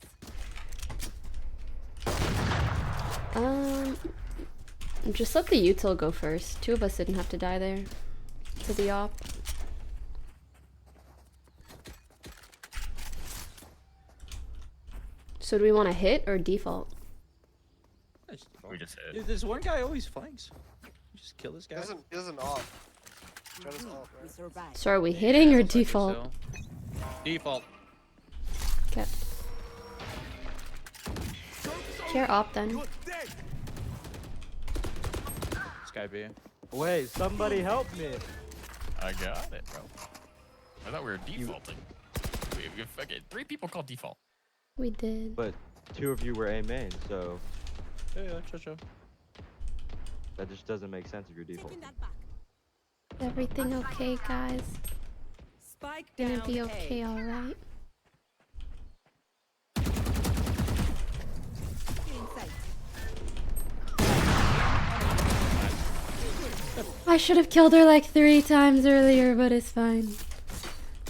Just let the util go first. Two of us didn't have to die there. To the op. So do we want to hit or default? We just hit. Dude, this one guy always flanks. Just kill this guy. He doesn't off. Try this off, right? So are we hitting or default? Default. Okay. Care op then. Sky B. Wait, somebody help me. I got it, bro. I thought we were defaulting. We fucking 3 people called default. We did. But 2 of you were A main, so Yeah, cho. that just doesn't make sense if you're defaulting. Everything okay, guys? Spike Gonna down be A. okay, alright? I should have killed her like 3 times earlier, but it's fine.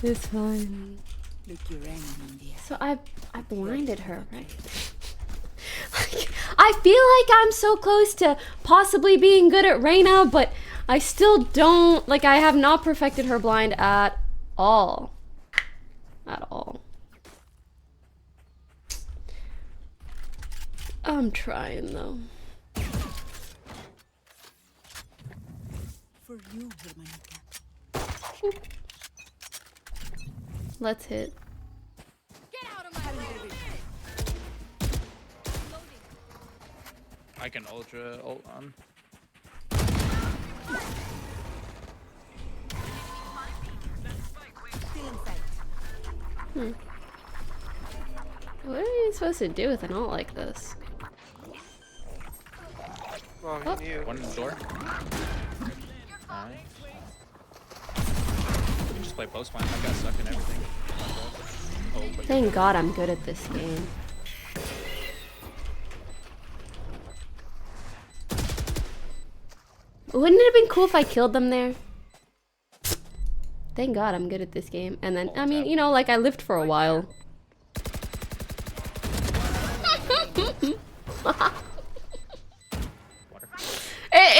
It's fine. So I blinded her, right? Like, I feel like I'm so close to possibly being good at Reyna, but I still don't, like, I have not perfected her blind at all. At all. I'm trying though. For you, hermanita. Let's hit. Get out of my way. I can ultra ult on. What are you supposed to do with an ult like this? Oh, Oh. he knew. One in the door. Nice. You can just play post flank. I've got stuck in everything. Oh, but Thank God I'm good at this game. Wouldn't it have been cool if I killed them there? Thank God I'm good at this game. And then, I mean, you know, like I lived for a while.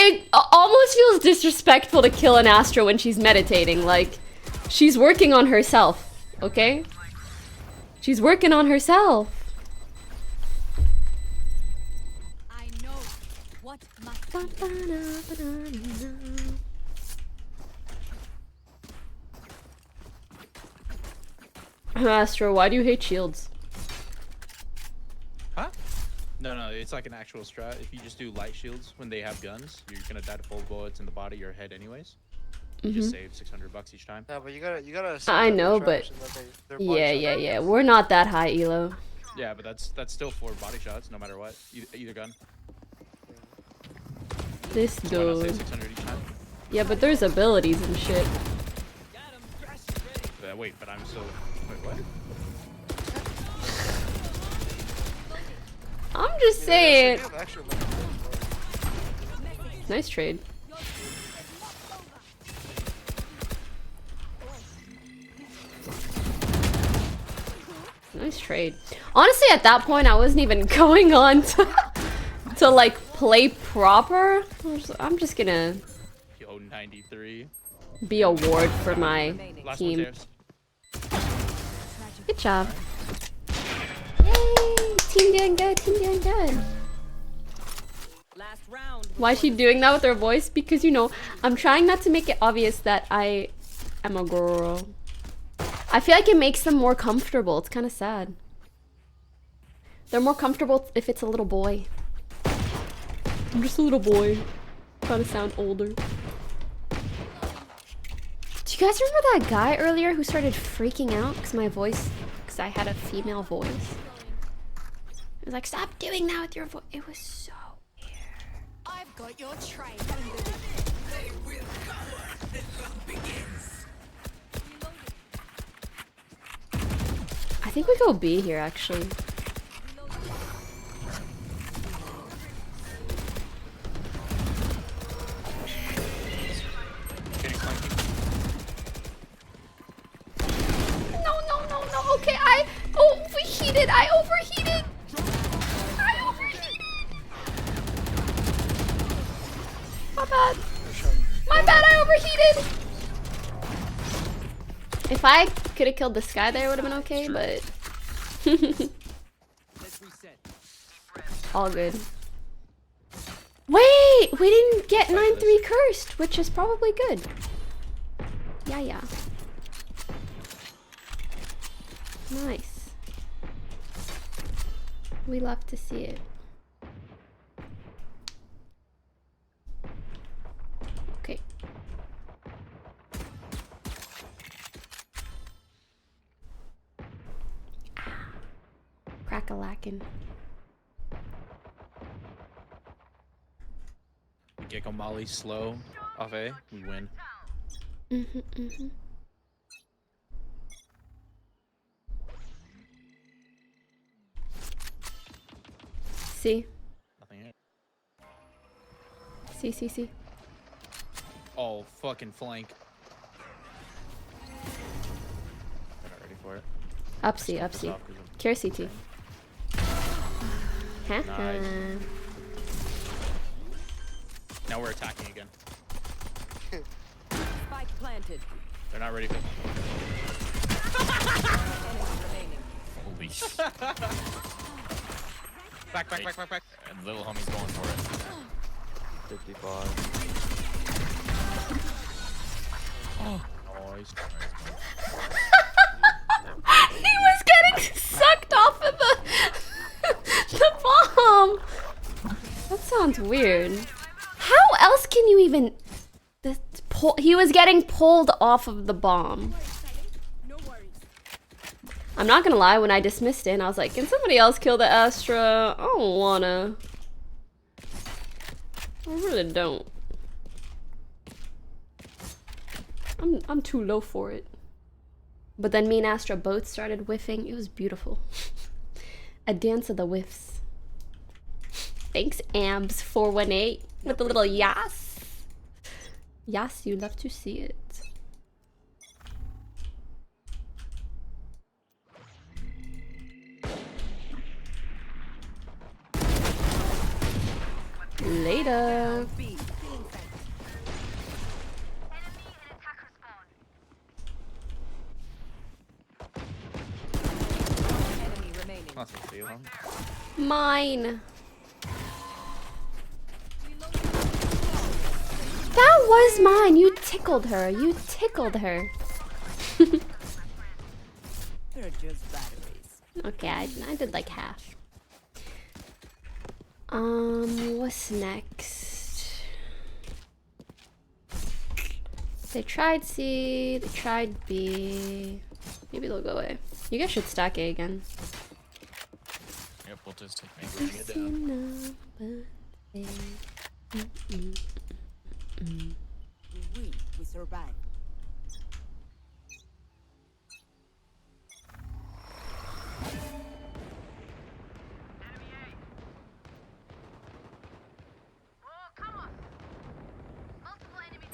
It almost feels disrespectful to kill an Astra when she's meditating. Like, she's working on herself, okay? She's working on herself. I know what must Astra, why do you hate shields? Huh? No, it's like an actual strat. If you just do light shields when they have guns, you're gonna die to full bullets in the body or head anyways. You just save $600 each time. Yeah, but you gotta. I know, but yeah. We're not that high elo. Yeah, but that's still 4 body shots, no matter what. Either gun. This Why not save dude. 600 each time? Yeah, but there's abilities and shit. Wait, but I'm still. Wait, what? I'm just saying. Nice trade. Nice trade. Honestly, at that point, I wasn't even going on to like play proper. I'm just gonna Yo, 93. be a ward for my Last team. one, Good job. Yay! Team doing good. Team doing good. Last round. Why is she doing that with her voice? Because, you know, I'm trying not to make it obvious that I am a girl. I feel like it makes them more comfortable. It's kind of sad. They're more comfortable if it's a little boy. I'm just a little boy. Trying to sound older. Do you guys remember that guy earlier who started freaking out because I had a female voice? He was like, stop doing that with your voice. It was so weird. I've got your train. I think we go B here, actually. No. Okay, I overheated. I overheated. My bad. I overheated. If I could have killed this guy there, it would have been okay, but all good. Wait, we didn't get 9-3 cursed, which is probably good. Yeah. Nice. We love to see it. Okay. Crack-a-lackin'. Gecko Molly slow off A, we win. See? Nothing here. See. Oh, fucking flank. I'm not ready for it. Up C. Cure CT. Nice. Now we're attacking again. Spike planted. They're not ready for Holy shit. Back. And little homie's going for it. 55. Oh. Nice. He was getting sucked off of the bomb. That sounds weird. How else can you even... He was getting pulled off of the bomb. I'm not gonna lie, when I dismissed it, and I was like, can somebody else kill the Astra? I don't wanna. I really don't. I'm too low for it. But then me and Astra both started whiffing. It was beautiful. A dance of the whiffs. Thanks, Ambs418, with a little yas. Yes, you love to see it. Later. Mine. That was mine. You tickled her. They're just batteries. Okay, I did like half. What's next? They tried C, they tried B. Maybe they'll go away. You guys should stack A again. Yep, we'll just take main. We survived.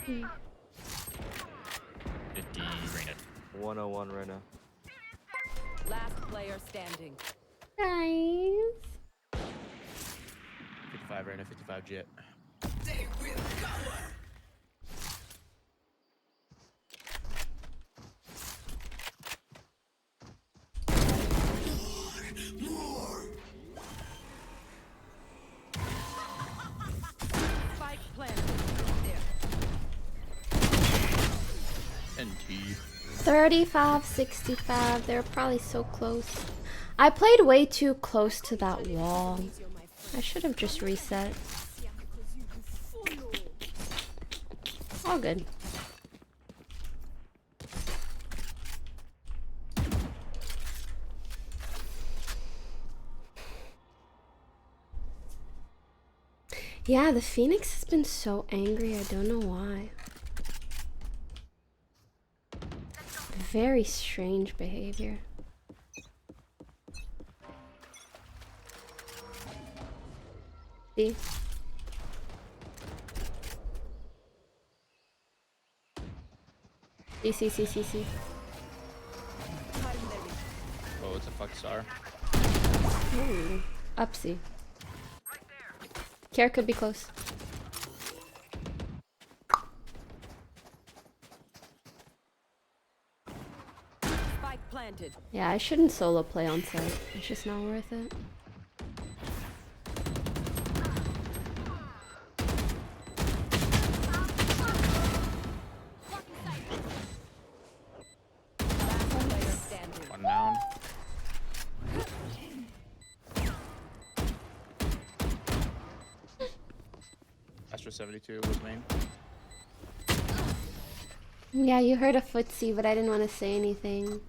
Hmm. 50 granted. 101 right now. Last player standing. Nice. 55 right now, 55 jet. They will cover. Spike planted. NT. 35-65. They're probably so close. I played way too close to that wall. I should have just reset. All good. Yeah, the Phoenix has been so angry. I don't know why. Very strange behavior. See? See. Oh, it's a fuck star. Ooh, upsy. Care could be close. Spike planted. Yeah, I shouldn't solo play on site. It's just not worth it. One down. Astro 72 was main. Yeah, you heard a footsie, but I didn't want to say anything.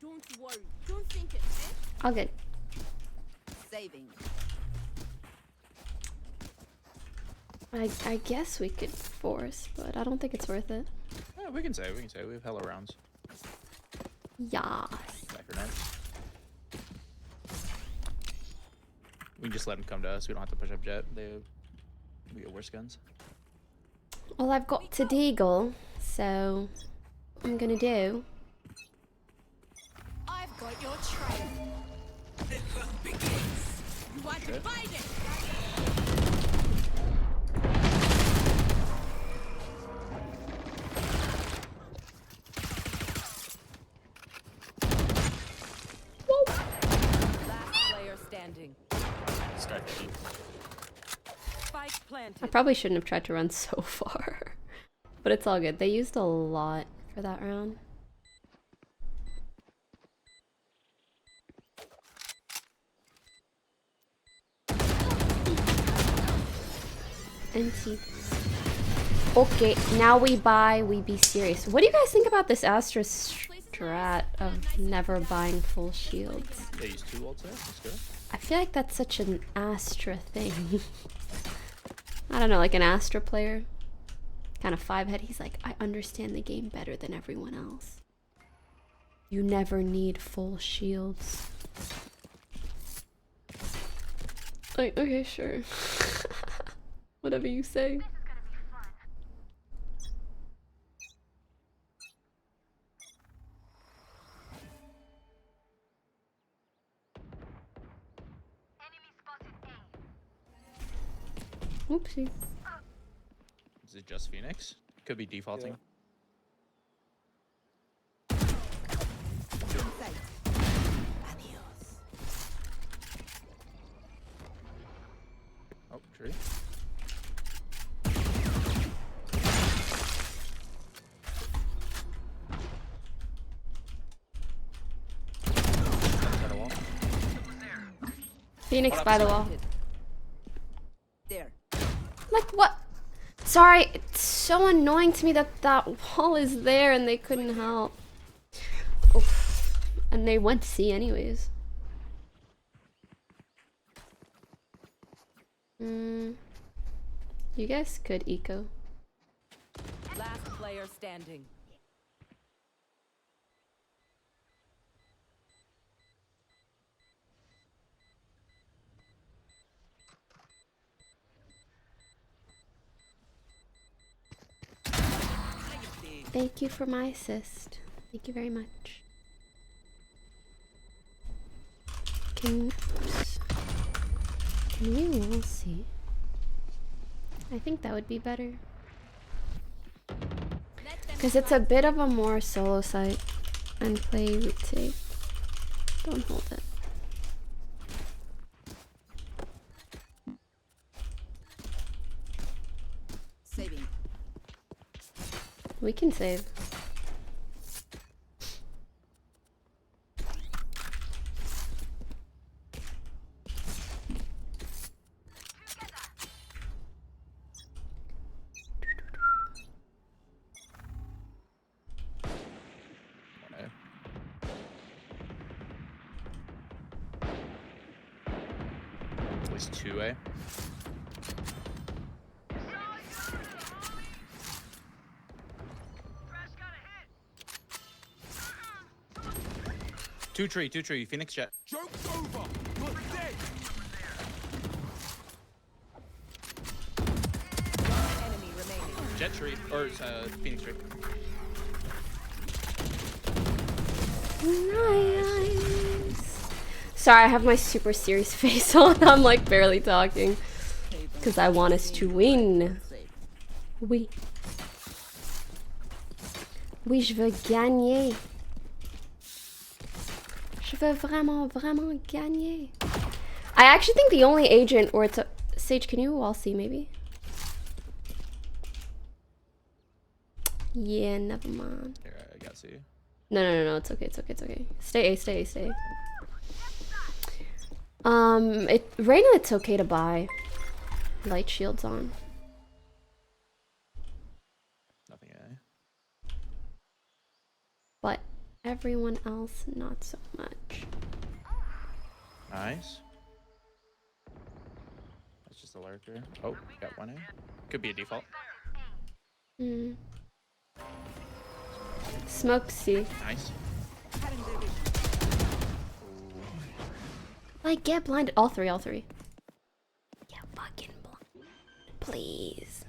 Don't worry. Don't think it. All good. Saving. I guess we could force, but I don't think it's worth it. Yeah, we can say. We have hella rounds. Yeah. Micronauts. We can just let them come to us. We don't have to push up jet. We get worse guns. Well, I've got to Deagle, so what I'm gonna do. I've got your trail. The hunt begins. You want to fight it? Last player standing. Spike planted. I probably shouldn't have tried to run so far, but it's all good. They used a lot for that round. NT. Okay, now we buy, we be serious. What do you guys think about this Astra strat of never buying full shields? They use 2 ults there. Let's go. I feel like that's such an Astra thing. I don't know, like an Astra player. Kind of 5-head. He's like, I understand the game better than everyone else. You never need full shields. Like, okay, sure. Whatever you say. Oopsie. Is it just Phoenix? Could be defaulting. Oh, tree. Phoenix by the wall. There. Like what? Sorry, it's so annoying to me that that wall is there and they couldn't help. Oof. And they went C anyways. You guys could eco. Last player standing. Thank you for my assist. Thank you very much. Can we all see? I think that would be better. Because it's a bit of a more solo site and play root safe. Don't hold it. Saving. We can save. At least 2A. Two tree, Phoenix jet. Joke's over! You're dead! Enemy remaining. Jet tree, or Phoenix tree. Nice. Sorry, I have my super serious face on. I'm like barely talking. Because I want us to win. Oui. Oui, je veux gagner. Je veux vraiment, vraiment gagner. I actually think the only agent, or it's a... Sage, can you all see maybe? Yeah, never mind. Here, I got you. No, it's okay, it's okay. Stay A. Reyna, it's okay to buy. Light shields on. Nothing, eh? But everyone else, not so much. Nice. That's just a lurker. Oh, got one in. Could be a default. Smoke C. Nice. Like, get blinded. All three. Yeah, fucking blind. Please.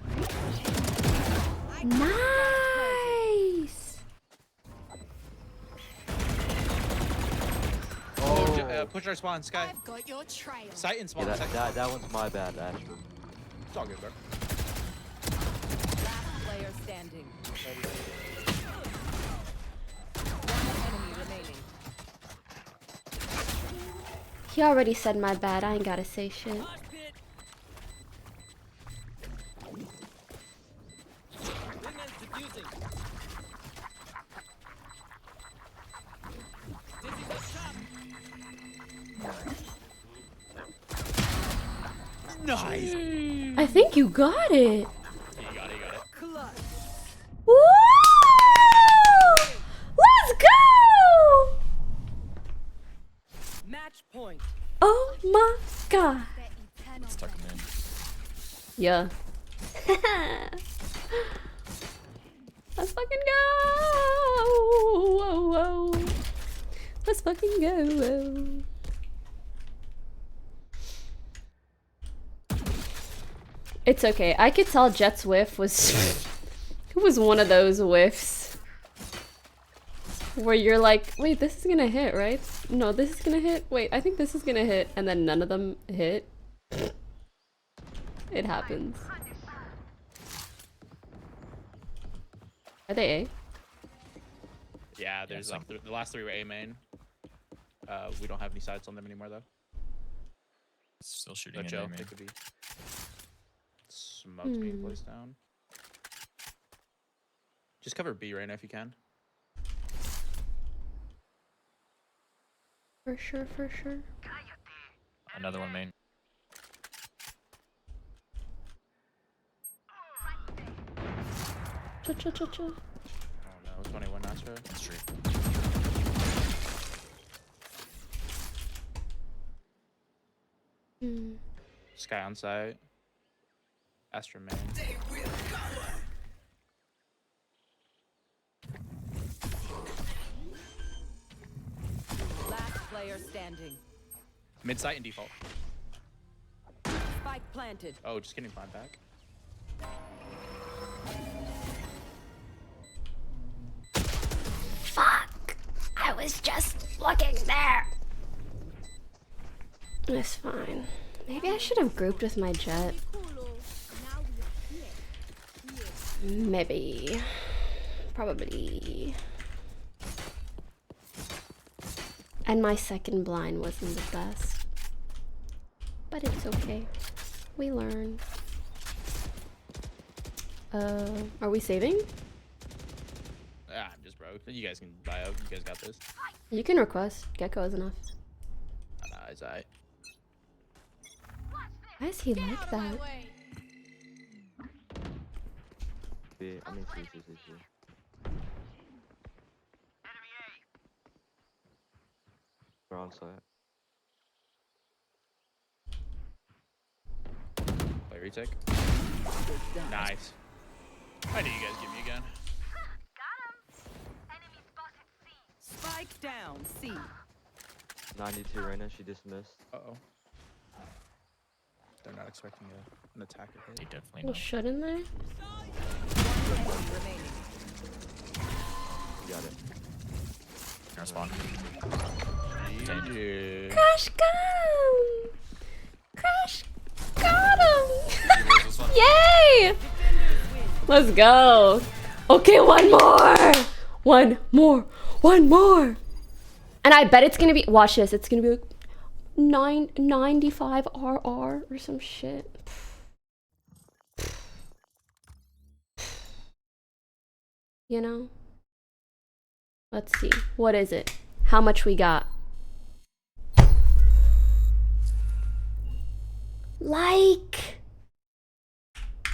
Nice! Oh, push our spawn, Sky. I've got your trail. Sight and spawn. Yeah, that one's my bad, actually. It's all good, bro. Last player standing. One enemy remaining. He already said my bad. I ain't gotta say shit. Nice. I think you got it. You got it. Woo! Let's go! Match point. Oh my god. Let's tuck him in. Yeah. Let's fucking go! Whoa. Let's fucking go! It's okay. I could tell Jet's whiff was it was one of those whiffs where you're like, wait, this is gonna hit, right? No, this is gonna hit. Wait, I think this is gonna hit, and then none of them hit. It happens. Are they A? Yeah, there's like the last three were A main. We don't have any sides on them anymore though. Still shooting No in Joe, A they main. could be. Smoke's being placed down. Just cover B right now if you can. For sure. Another one main. Chill. Oh no, 21 Astro. That's true. Sky on site. Astro main. Last player standing. Mid site and default. Spike planted. Oh, just kidding. Find back. Fuck! I was just looking there. It's fine. Maybe I should have grouped with my jet. Maybe. Probably. And my second blind wasn't the best. But it's okay. We learn. Are we saving? Ah, I'm just broke. You guys can buy out. You guys got this. You can request. Gecko is enough. Nah, it's alright. Why is he like that? I mean, see. They're on site. Play retake. Nice. I knew you guys give me a gun. Spike down. C. 92 right now. She dismissed. Uh-oh. They're not expecting an attack hit. They definitely Little shut in there. Remaining. You got it. Gonna spawn. GG. Crash got him! Crash got him! Yay! Let's go. Okay, one more. And I bet it's gonna be, watch this, it's gonna be like 95 RR or some shit. You know? Let's see. What is it? How much we got? Like,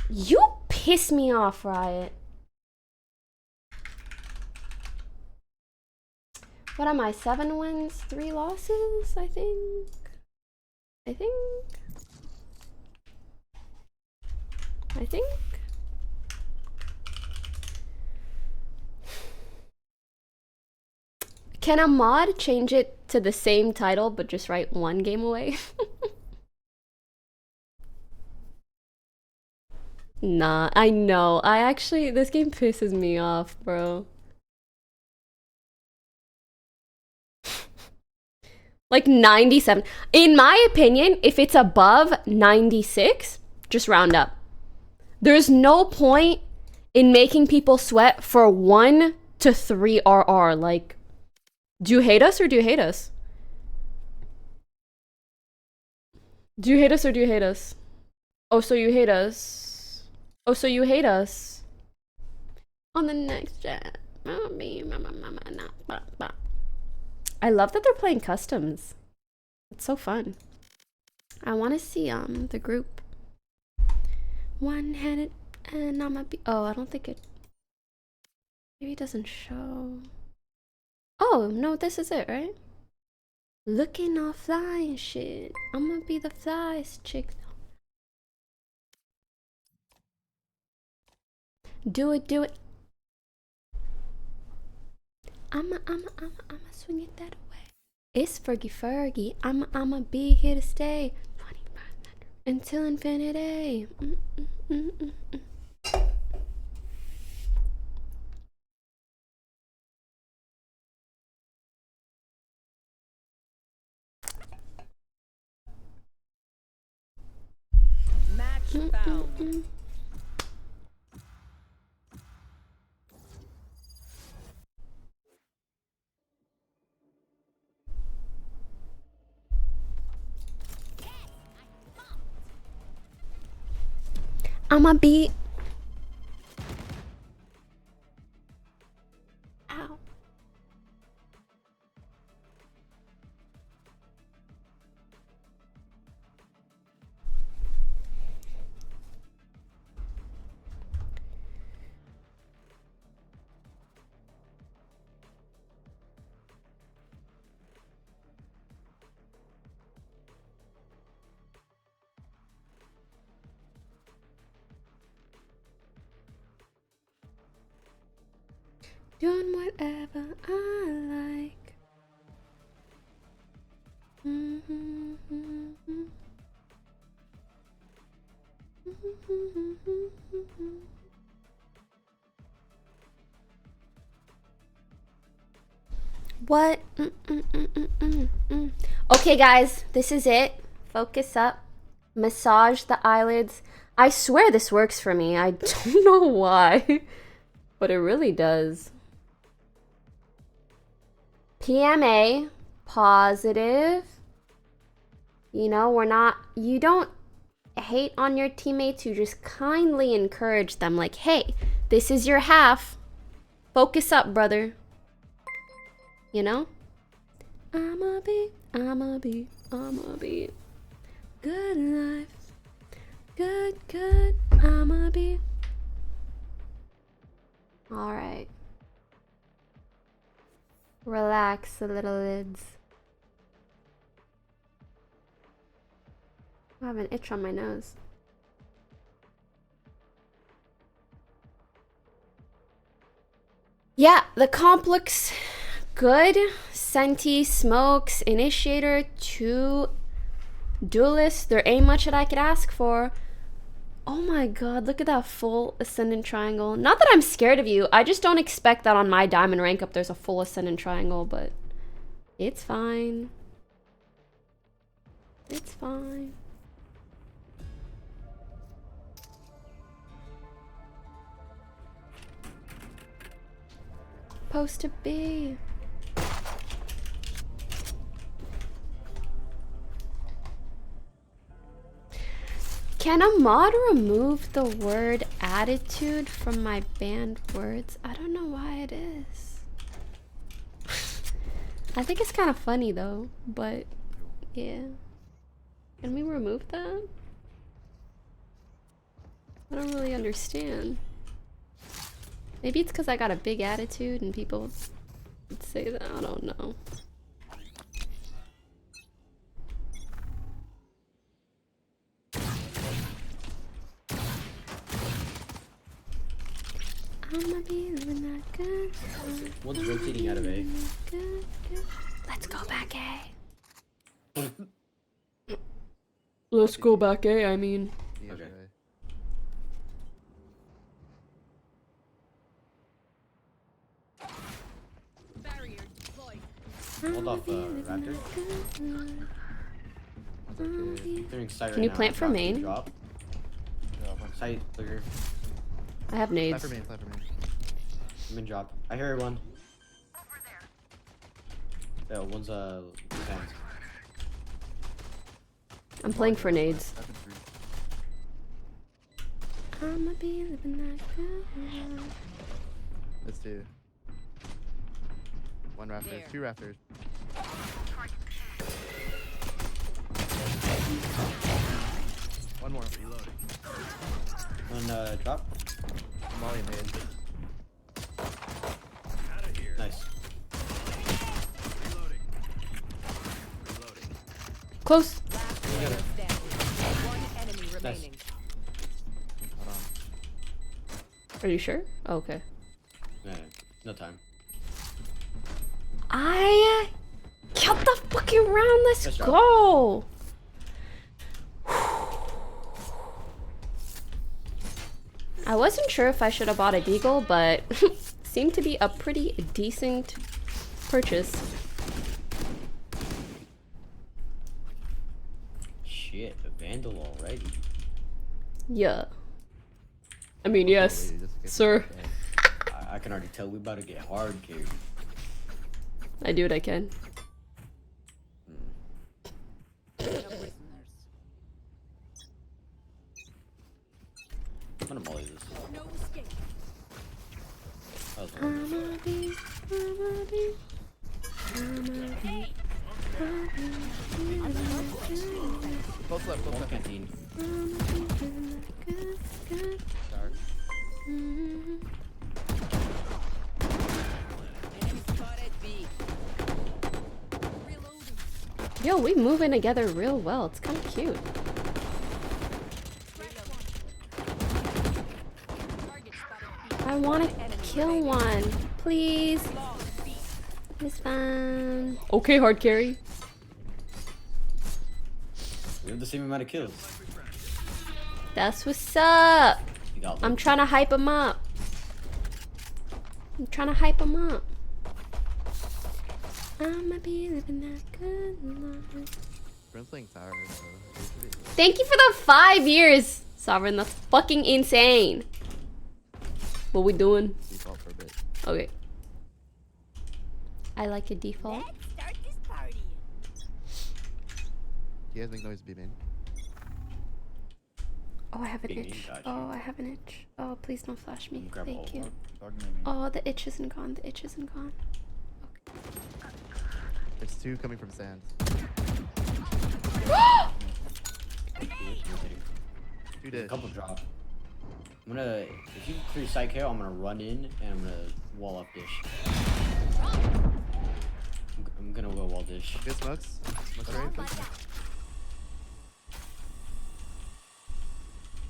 you piss me off, Riot. What am I? 7 wins, 3 losses, I think. Can a mod change it to the same title but just write 1 game away? Nah, I know. This game pisses me off, bro. Like 97. In my opinion, if it's above 96, just round up. There's no point in making people sweat for 1 to 3 RR. Like, do you hate us or do you hate us? Do you hate us or do you hate us? Oh, so you hate us. Oh, so you hate us. On the next chat. I love that they're playing customs. It's so fun. I want to see the group. One-handed and I'm a oh, I don't think it. Maybe it doesn't show. Oh no, this is it, right? Looking all fly and shit. I'm gonna be the flyest chick. Do it. I'ma swing it that way. It's Fergie. I'ma be here to stay. Until infinity. Match found. I'ma be. Ow. Doing whatever I like. What? Okay, guys, this is it. Focus up. Massage the eyelids. I swear this works for me. I don't know why, but it really does. PMA, positive. You know, we're not, you don't hate on your teammates, you just kindly encourage them like, hey, this is your half. Focus up, brother. You know? I'ma be good life. Good, I'ma be. Alright. Relax the little lids. I have an itch on my nose. Yeah, the comp looks good. Senti, Smokes, Initiator, 2 Duelists. There ain't much that I could ask for. Oh my god, look at that full Ascendant Triangle. Not that I'm scared of you, I just don't expect that on my Diamond rank up there's a full Ascendant Triangle, but it's fine. It's fine. Supposed to be. Can a mod remove the word attitude from my banned words? I don't know why it is. I think it's kind of funny though, but yeah. Can we remove that? I don't really understand. Maybe it's because I got a big attitude and people would say that. I don't know. I'ma be living that good. One's rotating out of A. Good. Let's go back A. Let's go back A, I mean. Okay. Hold off, Raptor. Doing sight Can you plant for main? Drop. Sight clear. I have nades. I'm in drop. I hear one. Yeah, one's hands. I'm playing for nades. I'ma be living that good. Let's do. One Raptor, 2 Raptors. One more. Reloading. One drop. Molly mid. Nice. Close. One enemy remaining. Hold on. Are you sure? Oh, okay. Yeah, no time. I killed the fucking round. Let's Nice job. go. I wasn't sure if I should have bought a deagle, but seemed to be a pretty decent purchase. Shit, a vandal already. Yeah. I mean, yes, sir. I can already tell we about to get hard carried. I do what I can. I'm gonna molly this. No escape. That was Close left, close left. canteen. Dark. Yo, we moving together real well. It's kind of cute. I want to kill one. please. It's fine. Okay, hard carry. We have the same amount of kills. That's what's up. You got I'm trying to hype him up. I'm trying to hype him up. I'ma be living that good life. Brent's playing tower, so Thank you for the 5 years, Sovereign. That's fucking insane. What we doing? default for a bit. Okay. I like a default. Let's start this party. You guys make noise, B main. Oh, I have an Big itch. gotcha. Oh, I have an itch. Oh, please don't flash me. Grab Thank all you. Dog maybe. Oh, the itch isn't gone. The itch isn't gone. There's two coming from sand. Two A dead. couple drop. I'm gonna, if you clear side care, I'm gonna run in and I'm gonna wall up dish. I'm gonna go wall dish. Good smokes. Smokes right. Play smokes.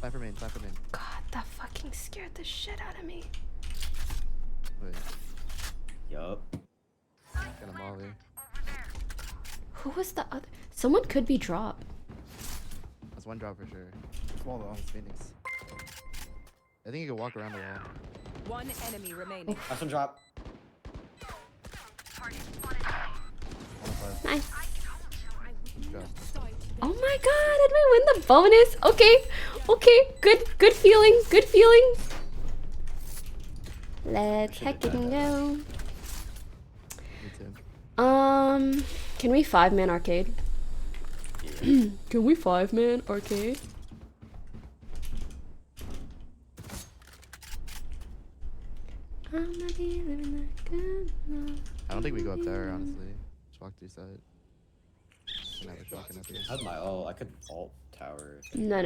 Five for main. Five for main. God, that fucking scared the shit out of me. Wait. Yup. Got a molly. Who was the other? Someone could be drop. That's one drop for sure. Small though. It's Phoenix. I think you can walk around the wall. One enemy remaining. Last one drop. Nice. Drop. Oh my god, did we win the bonus? Okay, okay, good feeling, good feeling. Let's heckin' go. Me too. Can we 5-man arcade? Can we 5-man arcade? I'ma be living that good life. I don't think we go up there, honestly. Just walk through side. And have a shotgun up here. How's my ult? I could ult tower. No,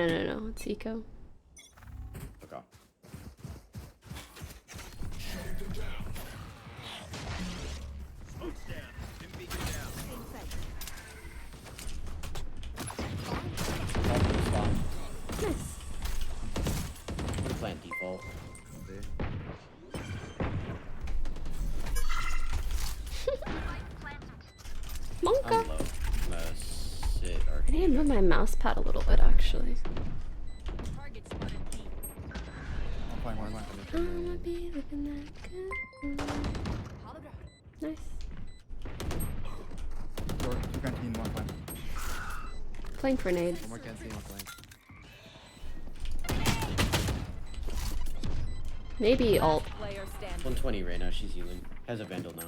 it's eco. Okay. Nice. I'm gonna plant default. Monka. I'm low. I'm gonna sit or I need to move my mouse pad a little bit, actually. One point. I'ma be living that good life. Nice. Two canteen, 1 point. Playing grenades. One more canteen, one flank. Maybe alt. Player standing. 120 right now. She's healing. Has a vandal now.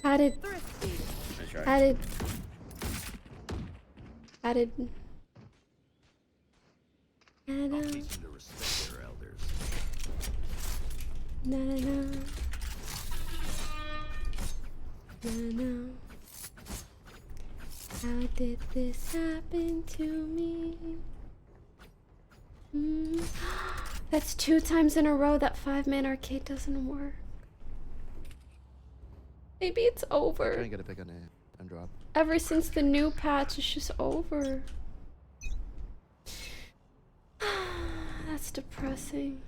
Added. Nice try. Added. Added. Added. Teach them to respect their elders. Na na na. Na na. How did this happen to me? That's 2 times in a row that 5-man arcade doesn't work. Maybe it's Try over. and get a pick on it and drop. Ever since the new patch, it's just over. That's depressing.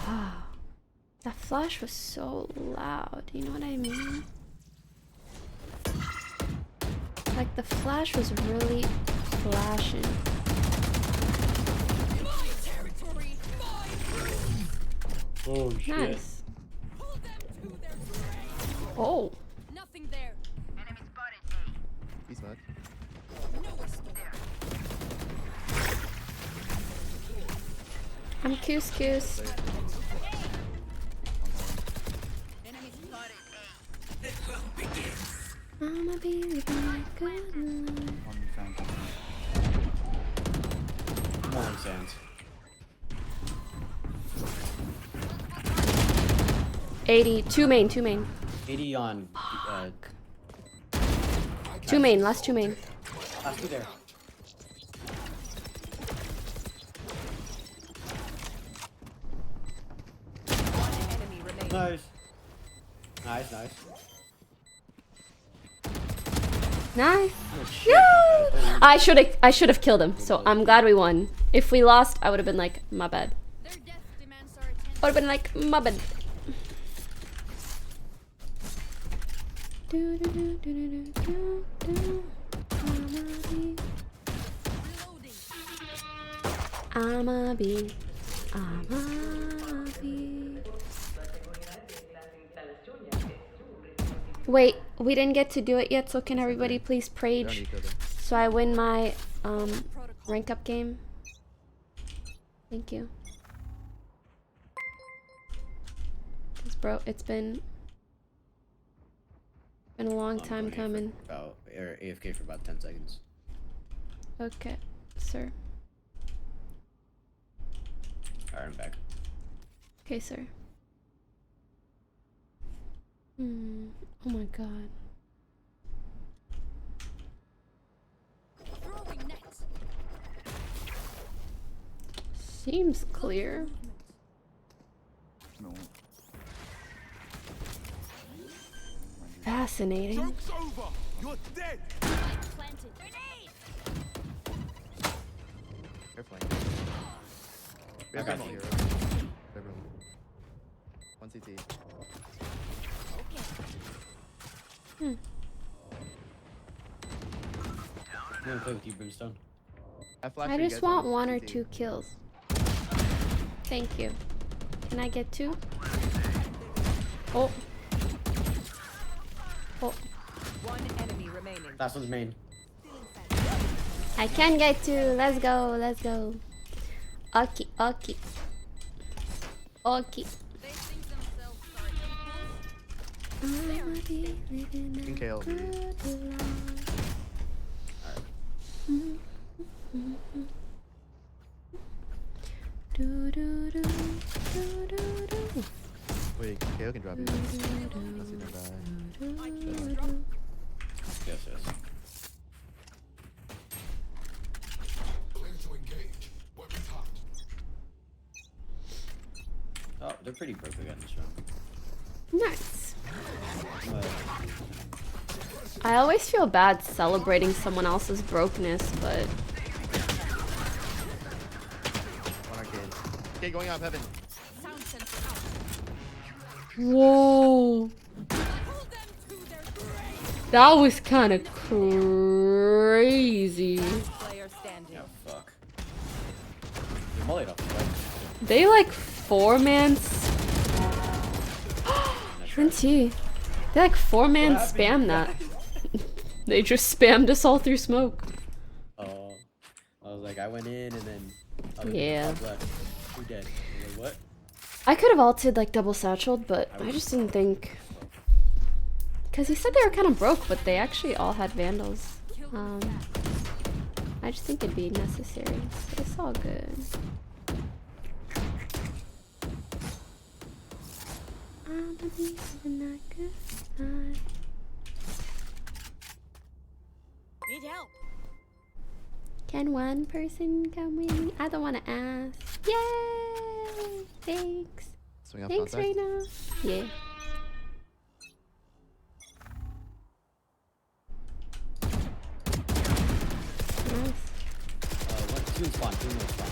Wow. That flash was so loud, you know what I mean? Like the flash was really flashing. Oh shit. Nice. Oh. Nothing there. Enemy spotted A. He's mad. I'm couscous. Enemy spotted A. I'ma be living my good life. One sand. More on sands. 80. 2 main, 2 main. 80 on. 2 main, last 2 main. Last two there. Nice. Nice, nice. Nice. Oh, shit. No! I should have killed him. So I'm glad we won. If we lost, I would have been like, my bad. I would have been like, my bad. I'ma be. Wait, we didn't get to do it yet, so can everybody please prage so I win my rank up game? Thank you. 'Cause bro, it's been a long time coming. About or AFK for about 10 seconds. Okay, sir. Alright, I'm back. Okay, sir. Oh my god. Seems clear. No. Fascinating. Joke's over! You're dead! Careful. I got you. One CT. I'm gonna play with you, Brimstone. I just want 1 or 2 kills. Thank you. Can I get 2? Oh. Oh. One enemy remaining. That's one's main. I can get 2. Let's go. Let's go. Okay. Okay. Okay. You can KL me. Wait, KO can drop you. That's gonna die. Yes, yes. Oh, they're pretty broke again this round. Nice. I always feel bad celebrating someone else's brokenness, but One arcade. Okay, going off heaven. whoa. That was kind of crazy. Player standing. Yeah, fuck. They mullied off the right. They like 4-man. NT. They like 4-man spam that. They just spammed us all through smoke. Oh, I was like, I went in and then. Yeah. Who dead? I was like, what? I could have ulted like double satcheled, but I just didn't think. Because he said they were kind of broke, but they actually all had vandals. I just think it'd be necessary. So it's all good. Need help. Can one person come with me? I don't want to ask. Yay! Thanks. Swing up Thanks, contact. Reina. Yeah. Nice. Two in spawn, two in spawn.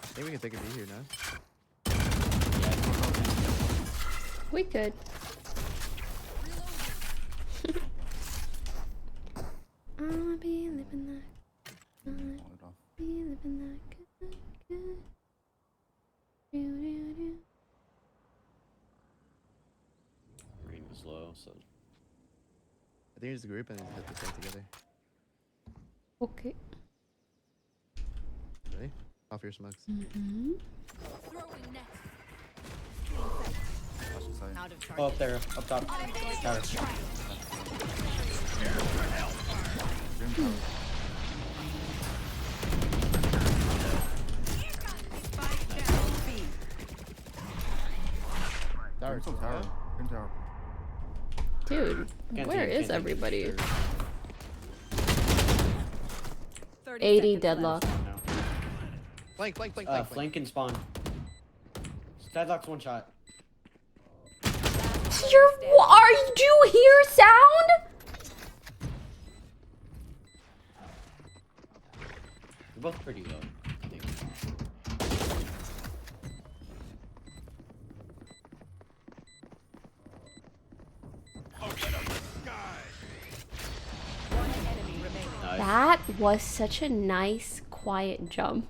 I think we can take a B here now. We could. I'll be living that. I'll be living that good, good. Do, do, do. Green was low, so. I think it's a group and then hit the site together. Okay. Ready? Off your smokes. Mm-hmm. Out of Oh, up there, up top. Got it. Tower, tower. Grim tower. Dude, Can't where see, is can't see. everybody? 30 80 seconds deadlock. left. Flank, flank, flank, Flank flank. and spawn. Deadlock's one shot. Are you, do you hear sound? They're both pretty low, I think. One enemy remaining. Nice. That was such a nice, quiet jump.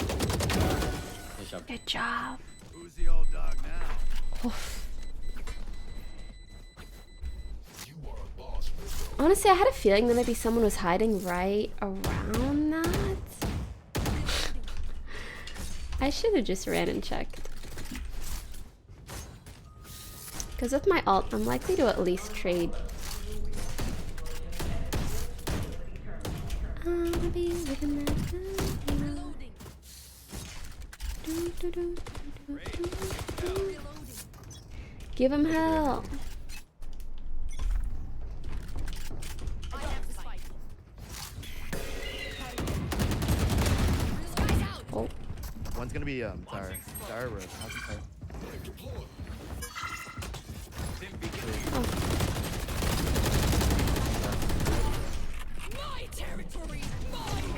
Nice job. Good job. Who's the old dog now? Oof. Honestly, I had a feeling that maybe someone was hiding right around that. I should have just ran and checked. Because with my ult, I'm likely to at least trade. I'll be living that good. Give him hell. Oh. One's gonna be Tire. Tire road.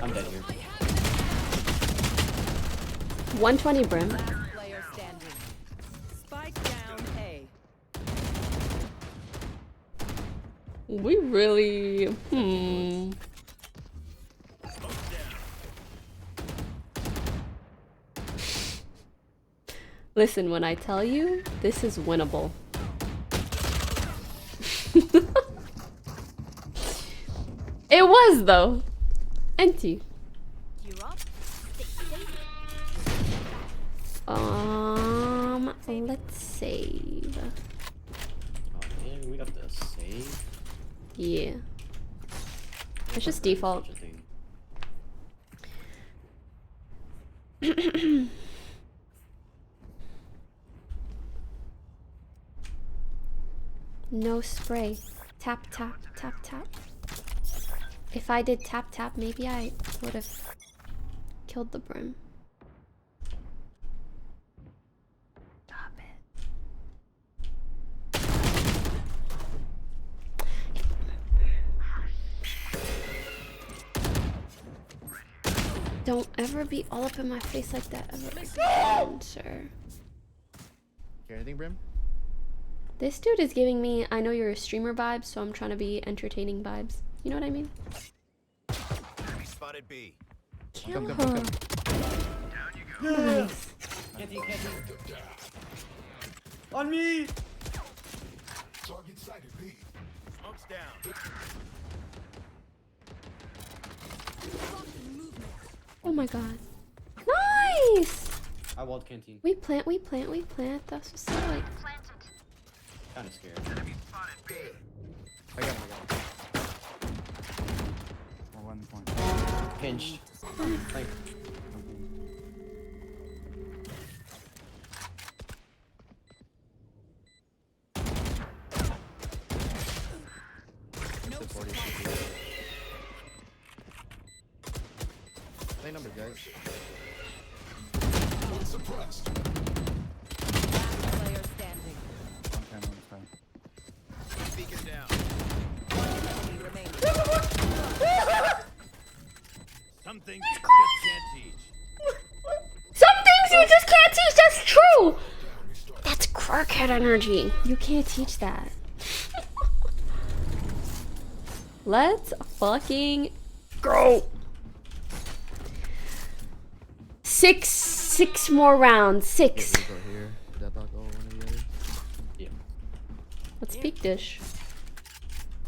I'm dead here. 120 brim. Player standing. Spike down A. We really. Listen, when I tell you, this is winnable. It was though. Empty. Let's save. Oh man, we got the save. Yeah. It's just default. No spray. Tap, tap, tap, tap. If I did tap, tap, maybe I would have killed the brim. Stop it. Don't ever be all up in my face like that ever again, sir. Hear anything, Brim? This dude is giving me, I know you're a streamer vibes, so I'm trying to be entertaining vibes. You know what I mean? Enemy spotted B. Kill her. Come. Down you go. Nice. Can't you. On me! Target sighted B. Smoke's down. Oh my god. Nice! I walled canteen. We plant. That's what's up. Kinda scared. I got him. One point. Pinched. Flank. Play numbers, guys. Suppressed. Player standing. Beacon down. Enemy remaining. Some things you just can't teach. Some things you just can't teach, that's true! That's crackhead energy. You can't teach that. Let's fucking go. Six more rounds. 6. Here. Deadlock, one or the other. Yeah. Let's peek dish.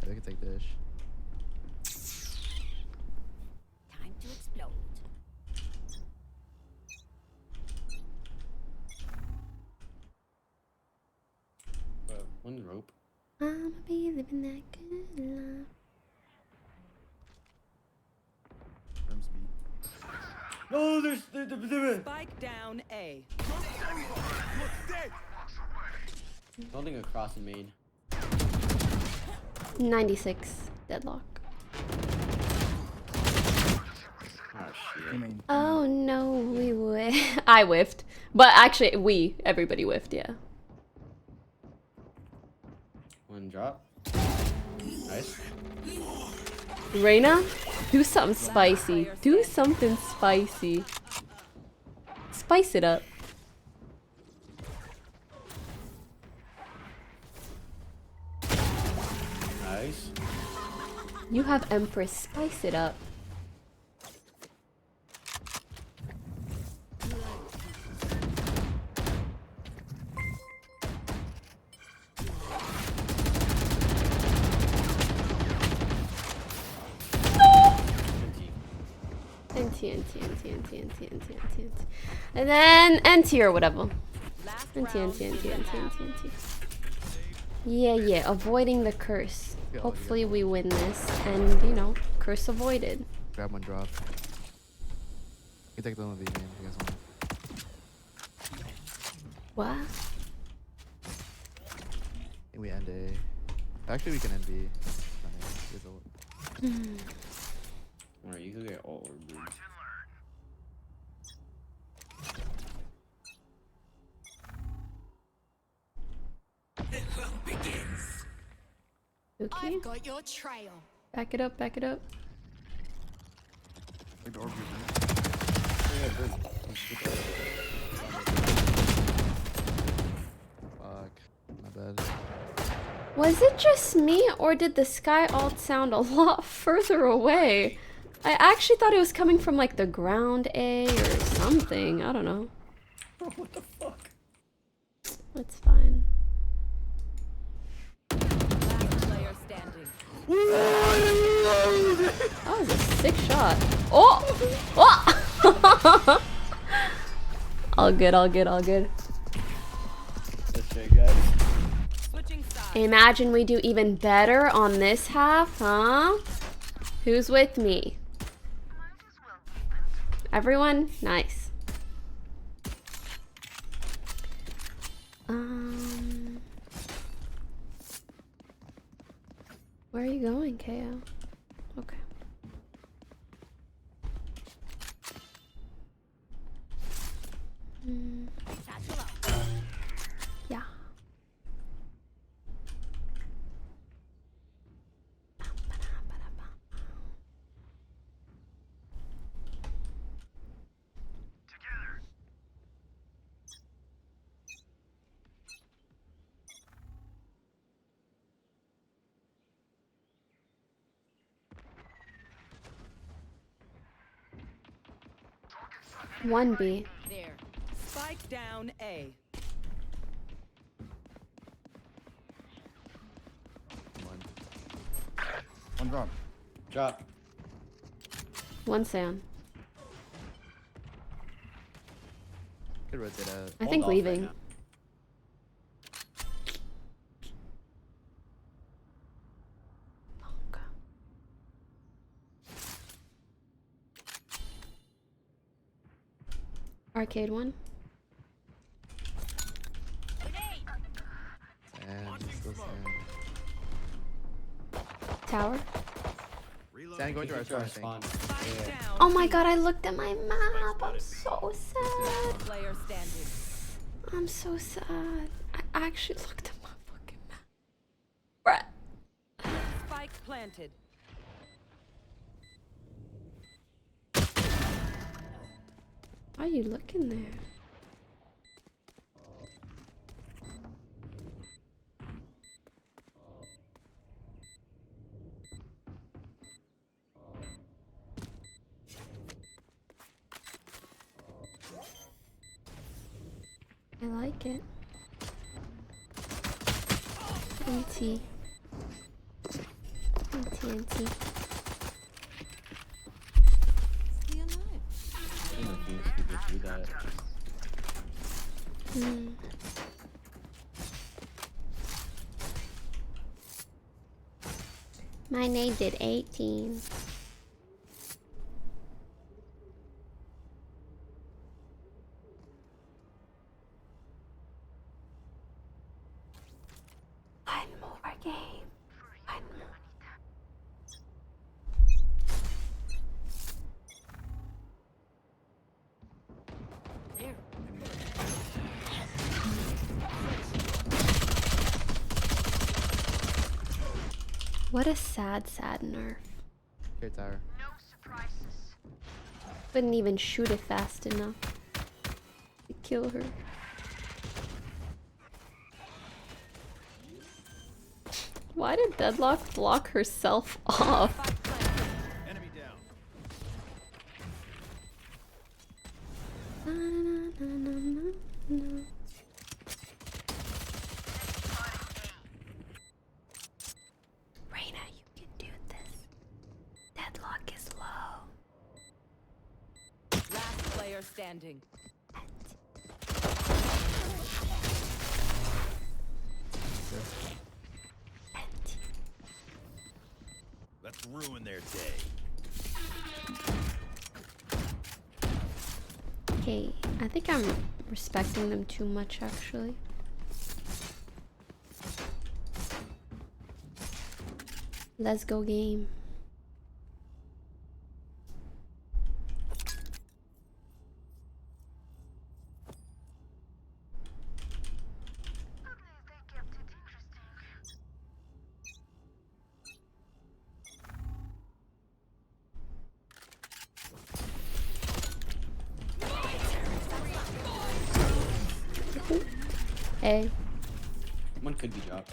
Yeah, we can take dish. Time to explode. One rope. I'ma be living that good life. No, there's Spike down A. Holding across in main. 96. Deadlock. Oh shit. I mean, Oh no, we whiffed. I whiffed. But actually, everybody whiffed, yeah. One drop. Nice. Reina, do something spicy. Do something spicy. Spice it up. Nice. You have Empress. Spice it up. NT. And then NT or whatever. NT. Yeah, avoiding the curse. Hopefully we win this and, you know, curse avoided. Grab one drop. You can take the one of these, man, if you guys want. What? And we end A. Actually, we can end B. Alright, you can get all or blue. Okay. I've got your trail. Back it up. Like the orb Fuck. My bad. Was it just me, or did the sky alt sound a lot further away? I actually thought it was coming from like the ground A or something. I don't know. What the fuck? It's fine. Player standing. That was a sick shot. Oh! Oh! All good. That's right, guys. Switching sides. Imagine we do even better on this half, huh? Who's with me? Everyone? Nice. Where are you going, KO? Okay. Yeah. One B. There. Spike down A. one drop. Drop. One sound. Could rotate out. I think leaving. Right Arcade one. Sand, still sand. Tower. Sand going to our spawn, I think. Oh my god, I looked at my map. I'm so sad. Player standing. I'm so sad. I actually looked at my fucking map. Bruh. Spike planted. Why are you looking there? I like it. NT. NT. Do that. My name did 18. One more game. One more. What a sad, sad nerf. Here, tower. Couldn't even shoot it fast enough to kill her. Why did Deadlock block herself off? Enemy down. Reina, you can do this. Deadlock is low. Last player standing. Let's ruin their day. Okay, I think I'm respecting them too much actually. Let's go game. Hey. One could be dropped.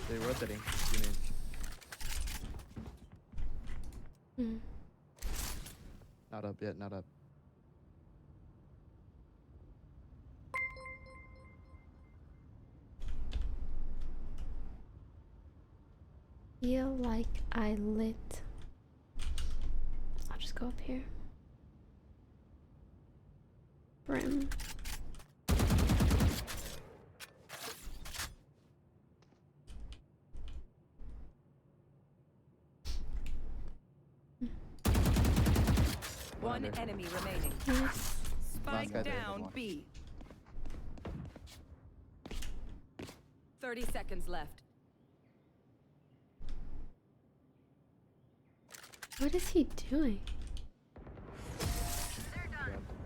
They're rotating. You mean? Not up yet, not up. Feel like I lit. I'll just go up here. Brim. One enemy remaining. Nice. Spike Last guy there, down one. B. 30 seconds left. What is he doing?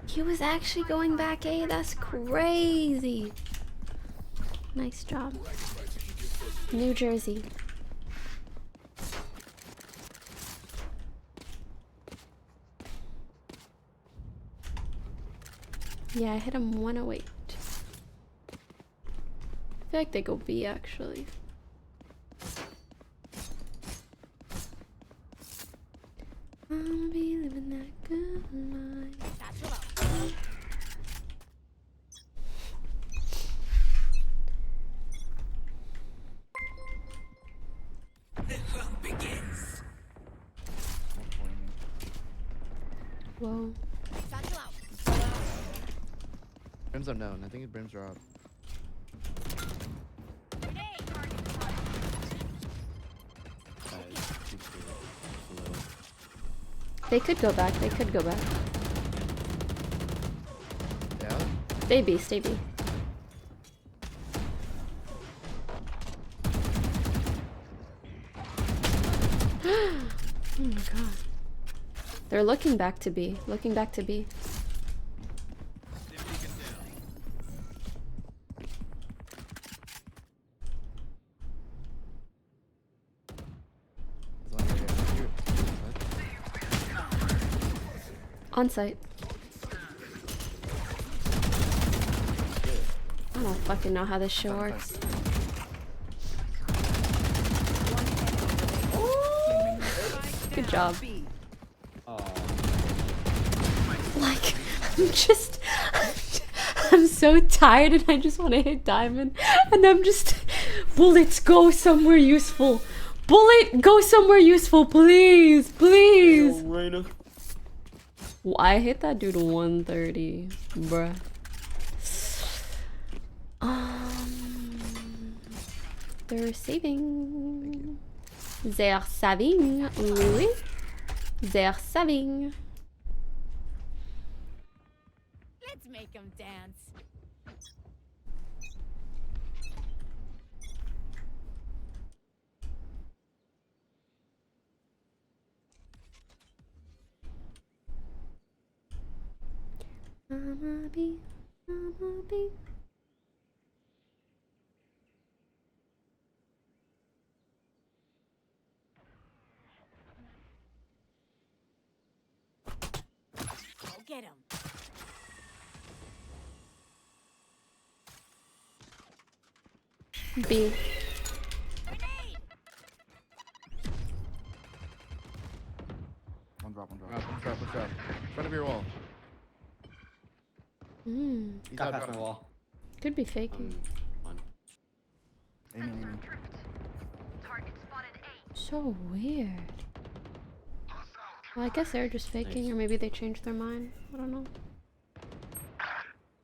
He was actually going back A. That's crazy. Nice job. New Jersey. Yeah, I hit him 108. I feel like they go B actually. I'll be living that good life. The hunt begins. Whoa. Brims unknown. I think Brims are up. They could go back. They could go back. Yeah? Stay B. Stay B. Oh my god. They're looking back to B. Looking back to B. On site. I don't fucking know how this shit works. Good job. Like, I'm so tired and I just want to hit diamond. And I'm just, bullets, go somewhere useful. Bullet, go somewhere useful, please, please. I hit that dude 130, bruh. They're saving. They're saving, oui. They're saving. Let's make them dance. I'm a bee. I'm a bee. Go get him. B. One drop. In front of your wall. Got past my wall. Could be faking. Aiming. So weird. Well, I guess they're just faking, or maybe they changed their mind. I don't know.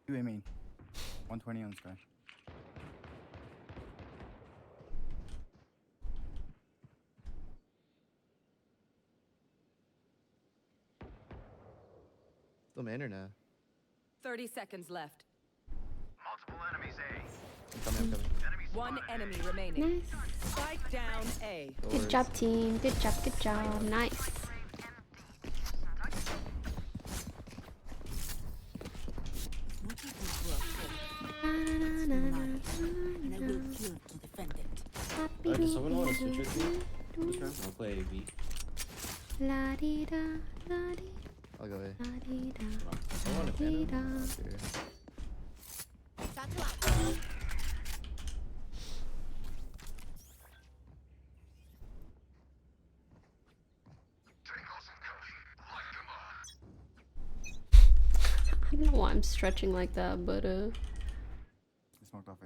You aiming. 120 on sky. Still main or no? 30 seconds left. Multiple enemies A. I'm coming. One enemy remaining. Nice. Spike down A. Good job, team. Good job. Nice. Does someone want to switch with me? This round? I'll play B. La di da, la di. I'll go A. La di da. I want to Di da. I don't know why I'm stretching like that, but I smoked off A.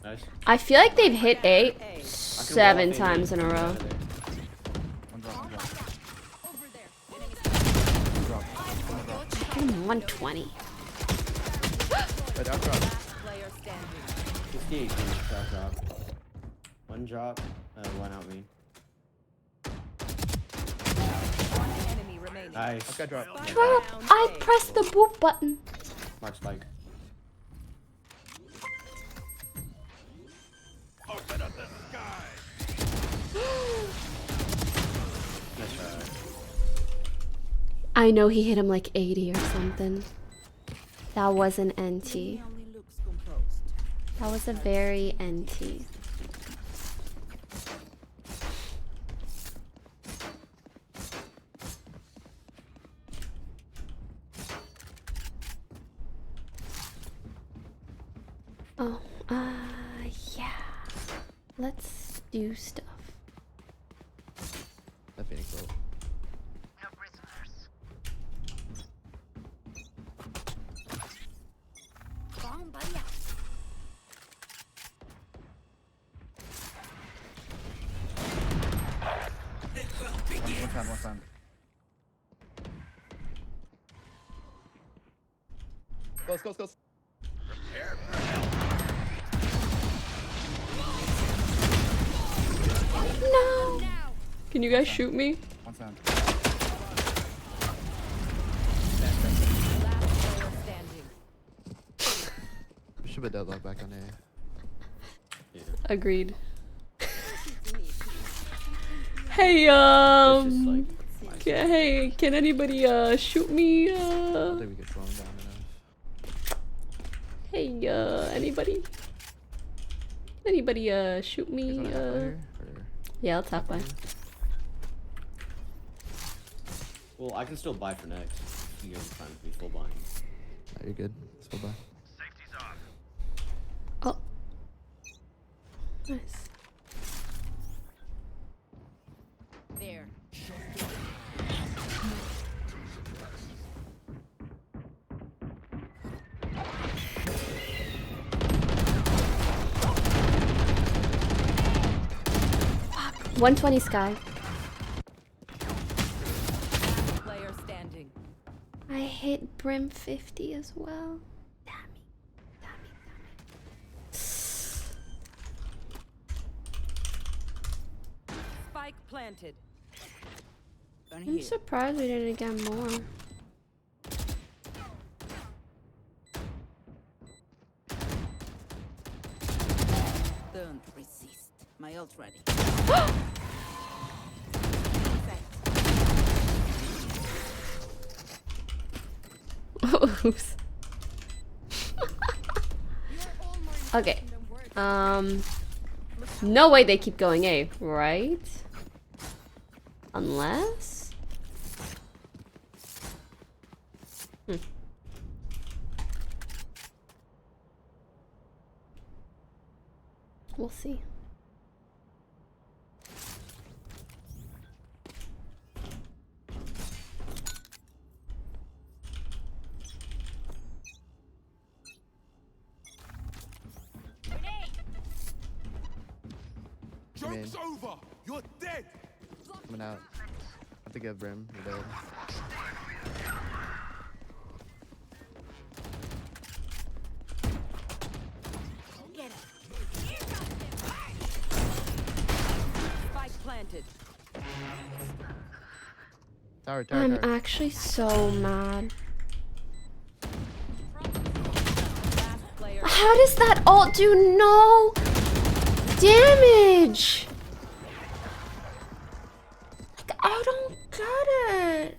Nice. I feel like they've hit A 7 times in a row. One drop. Hit him 120. Right out drop. 58 drop. One drop, one out main. One enemy remaining. Nice. Okay, drop. Bro, I pressed the boop button. Mark spike. Open up the sky. Nice try. I know he hit him like 80 or something. That was an NT. That was a very NT. Oh, yeah. Let's do stuff. That Phoenix ult. No prisoners. Bomb buddy out. One time. Close. No! Can you guys shoot me? One time. We should put deadlock back on A. Yeah. Agreed. Hey, hey, can anybody shoot me? I don't think we can slow him down enough. Hey, anybody? Anybody shoot me? Yeah, I'll top by. Well, I can still buy for next. You guys are trying to be full buying. You're good. Let's go buy. Safety's off. Oh. Nice. There. Fuck. 120 sky. Player standing. I hit Brim 50 as well. Damn it. Spike planted. I'm surprised we didn't get more. Don't resist. My ult ready. close. Okay. No way they keep going A, right? Unless... We'll see. Joke's over! You're dead! Coming out. I have to give Brim. You're dead. Spike planted. Tower, I'm tower. actually so mad. How does that ult do no damage? Like, I don't get it.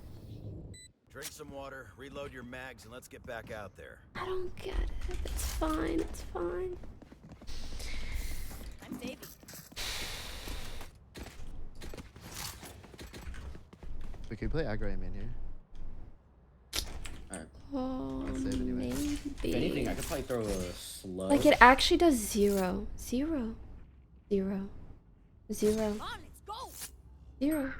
Drink some water, reload your mags, and let's get back out there. I don't get it. It's fine. It's fine. I'm saving. We can play aggro aim in here. Alright. Oh, I'll save anyway. If anything, I could probably throw a slow. Like, it actually does 0. 0. 0. 0. Come on, let's go. 0.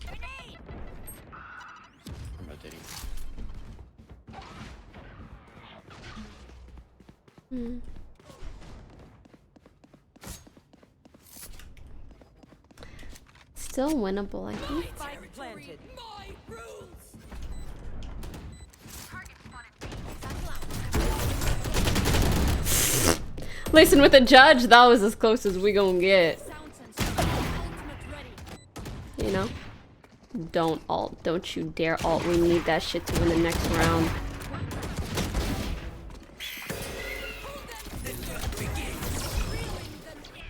Grenade. I'm rotating. Still winnable, I think. Spike planted. My rules. Listen, with a judge, that was as close as we gonna get. You know? Don't ult. Don't you dare ult. We need that shit to win the next round.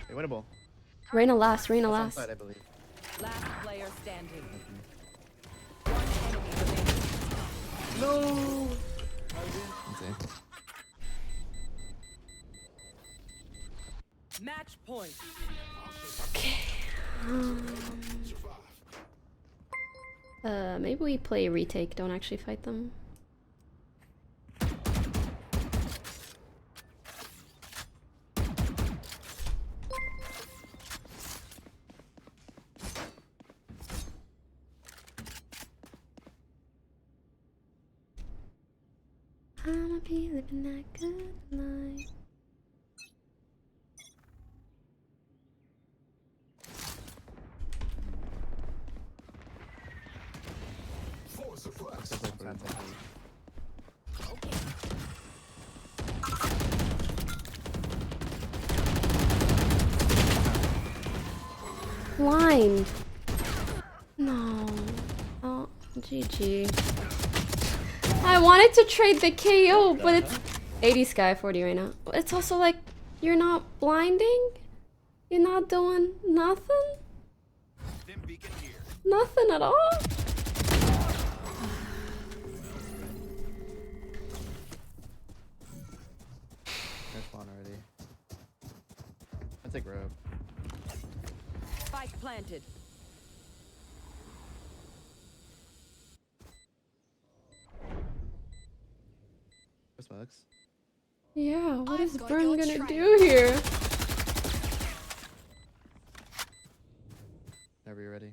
Hey, winnable. Reyna last. Reyna last. Side, I believe. Last player standing. No. Insane. Match point. Okay. Maybe we play retake. Don't actually fight them. I'ma be living that good life. Blind. No. Oh, GG. I wanted to trade the KO, but it's 80 Sky, 40 right now. It's also like, you're not blinding? You're not doing nothing? Nothing at all? There's spawn already. I take rope. Spike planted. Where's Smokes? Yeah, what is Brim gonna do here? Whenever you're ready.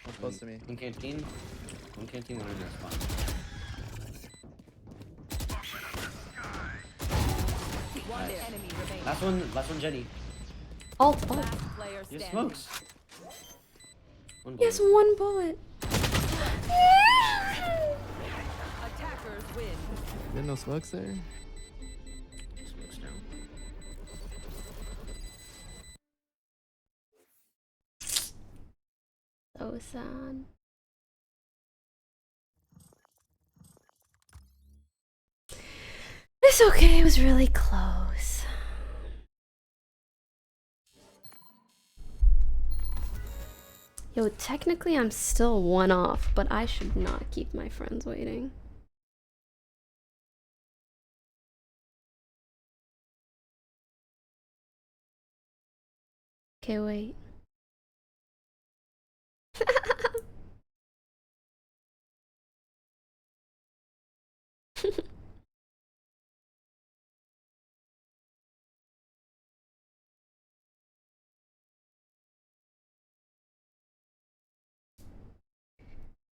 One's close to me. One canteen, one in their spawn. One enemy remaining. Last one, Jenny. Alt. Last player Yes, standing. Smokes. One bullet. Yes, one bullet. Attackers win. There's no Smokes there? Smokes down. So sad. It's okay, it was really close. Yo, technically I'm still one off, but I should not keep my friends waiting. Okay, wait.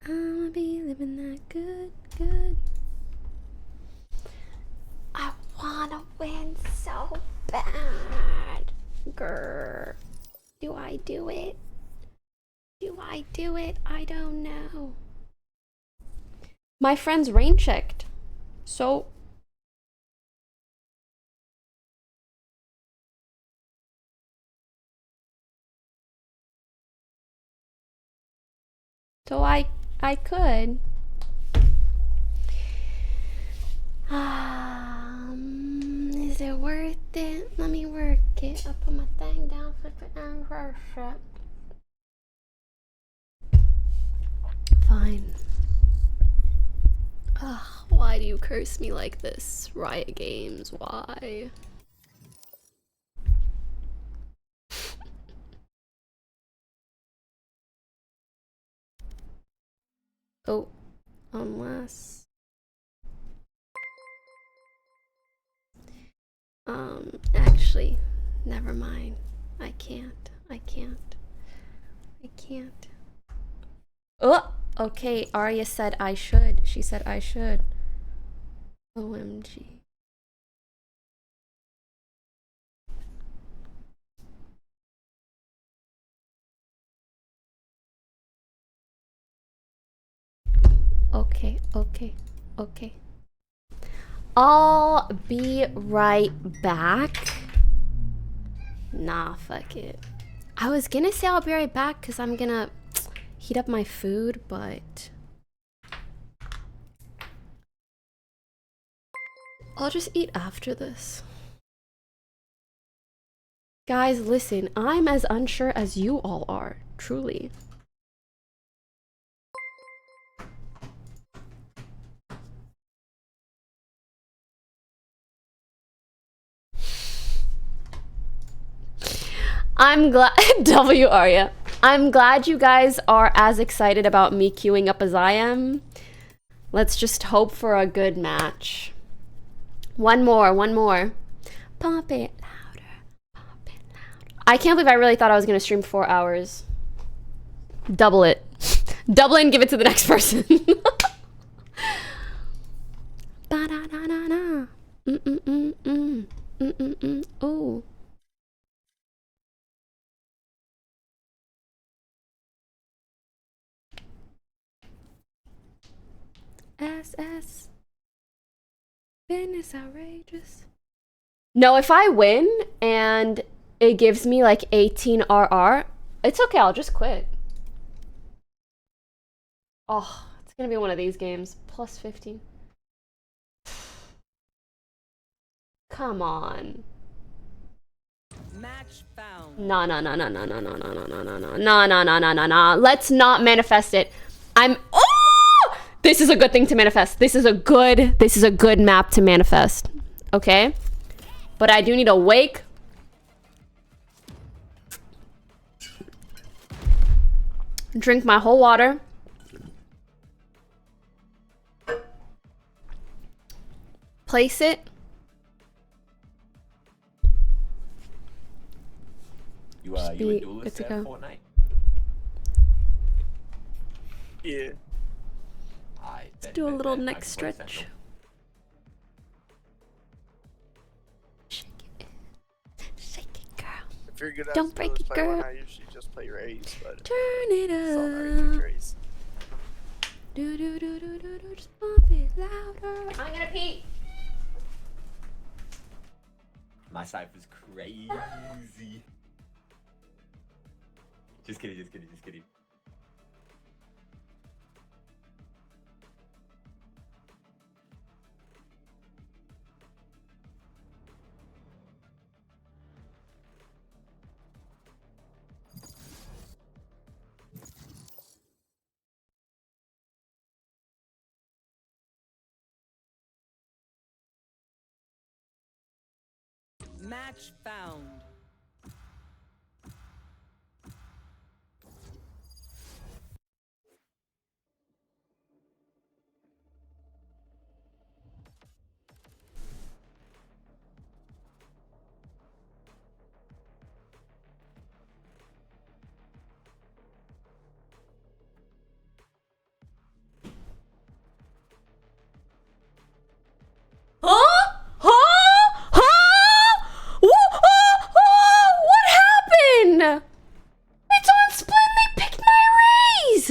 I'ma be living that good, good. I wanna win so bad. Grr. Do I do it? Do I do it? I don't know. My friend's rain checked. So I could. Is it worth it? Let me work it. I'll put my thing down for the anniversary. Fine. Ugh, why do you curse me like this? Riot Games, why? Oh, unless... actually, never mind. I can't. Oh, okay, Arya said I should. She said I should. OMG. Okay. I'll be right back. Nah, fuck it. I was gonna say I'll be right back because I'm gonna heat up my food, but I'll just eat after this. Guys, listen, I'm as unsure as you all are, truly. I'm glad W Arya. I'm glad you guys are as excited about me queuing up as I am. Let's just hope for a good match. One more. Pump it louder. I can't believe I really thought I was gonna stream 4 hours. Double it. Double it and give it to the next person. Ba-da-da-da-da. Ooh. SS. Business outrageous. No, if I win and it gives me like 18 RR, it's okay, I'll just quit. Oh, it's gonna be one of these games. Plus 15. Come on. Match found. No. Let's not manifest it. Oh! This is a good thing to manifest. This is a good map to manifest. Okay? But I do need to wake. Drink my whole water. Place it. You a duelist at Fortnite? Yeah. Let's do a little neck stretch. Shake it, girl. If you're good at Don't break it, girl. I usually just play your A's, but turn it up. it's not very too crazy. Do, just bump it louder. I'm gonna pee. My cypher's crazy. Just kidding. Match found. Huh? Huh? Huh? What happened? It's on split and they picked my raise.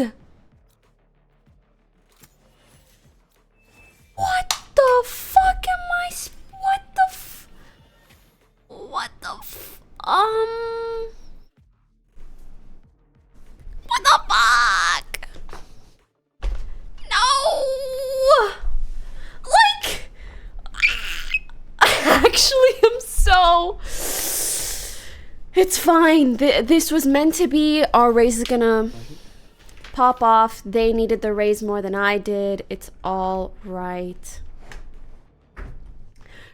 What the fuck am I? What the f? What the f? What the fuck? No! Like, I actually am so... It's fine. This was meant to be. Our raise is gonna pop off. They needed the raise more than I did. It's all right.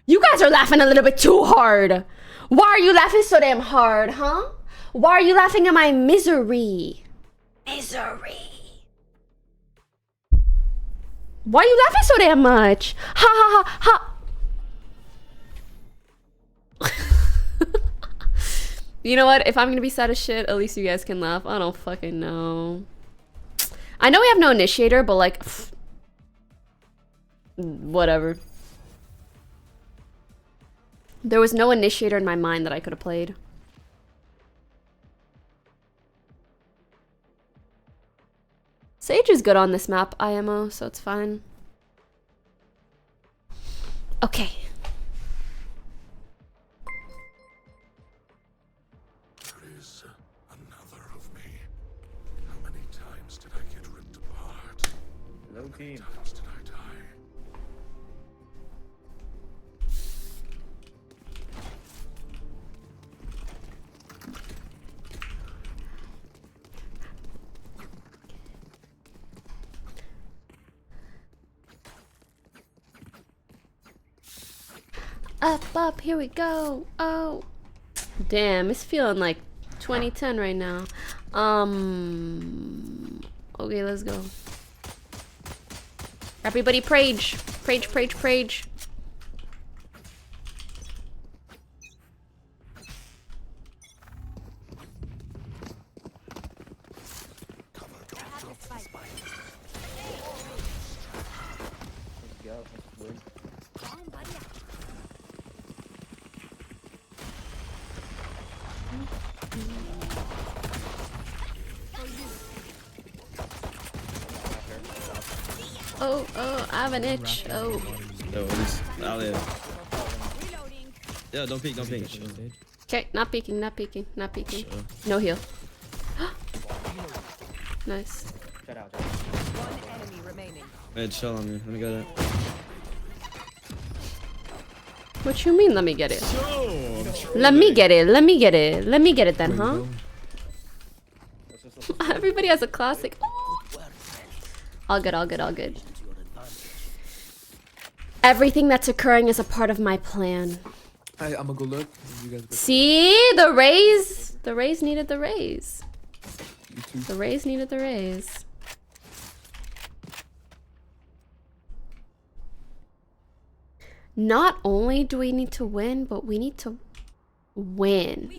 You guys are laughing a little bit too hard. Why are you laughing so damn hard, huh? Why are you laughing at my misery? Misery. Why are you laughing so damn much? Ha ha ha ha. You know what? If I'm gonna be sad as shit, at least you guys can laugh. I don't fucking know. I know we have no initiator, but like, pff, whatever. There was no initiator in my mind that I could have played. Sage is good on this map, IMO, so it's fine. Okay. There is another of me. How many times did I get ripped apart? Low team. How many times did I die? Up, here we go. Oh. Damn, it's feeling like 2010 right now. Okay, let's go. Everybody prage. Prage, prage, prage. Oh, I have an itch. Oh. Yo, out there. Yeah, don't peek, don't peek. Okay, not peeking, not peeking, not peeking. No heal. Nice. One enemy remaining. Hey, chill on me. Let me get it. What you mean, let me get it? Let me get it, let me get it. Let me get it then, huh? Everybody has a classic. All good, all good, all good. Everything that's occurring is a part of my plan. I'm gonna go look. You guys go. See? The raise? The raise needed the raise. The raise needed the raise. Not only do we need to win, but we need to win.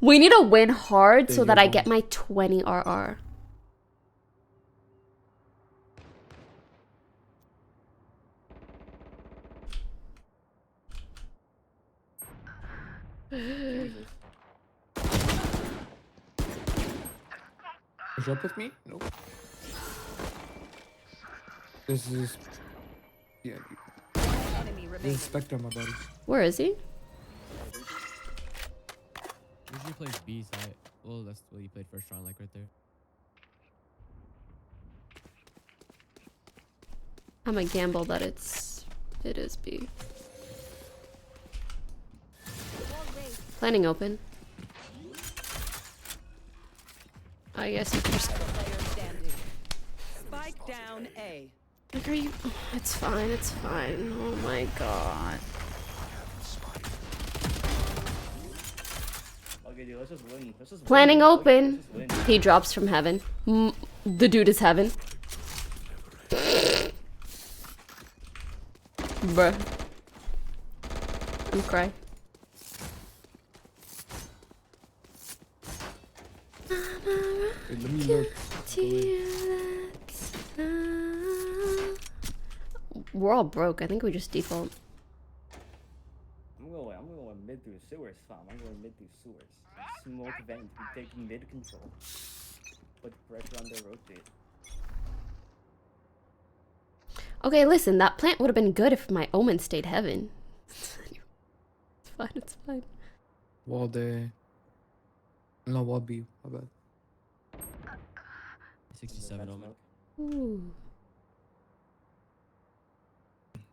We need to win hard so that I get my 20 RR. Jump with me? Nope. This is... Yeah. This is Spectre, my buddy. Where is he? Usually plays B side. Well, that's what you played first round, like right there. I'm gonna gamble that it is B. Planning open. I guess you can just... Spike down A. Like, are you... It's fine, it's fine. Oh my god. Okay, dude, let's just win. Let's just Planning win. open. Let's just win. He drops from heaven. The dude is heaven. Bruh. I'm crying. Wait, let me look. We're all broke. I think we just default. I'm going mid through sewers, fam. I'm going mid through sewers. Smoke vent. We take mid control. Put pressure on the rotate. Okay, listen. That plant would have been good if my omen stayed heaven. It's fine. It's fine. Wall day. No, wall B. My bad. 67 omen. Ooh.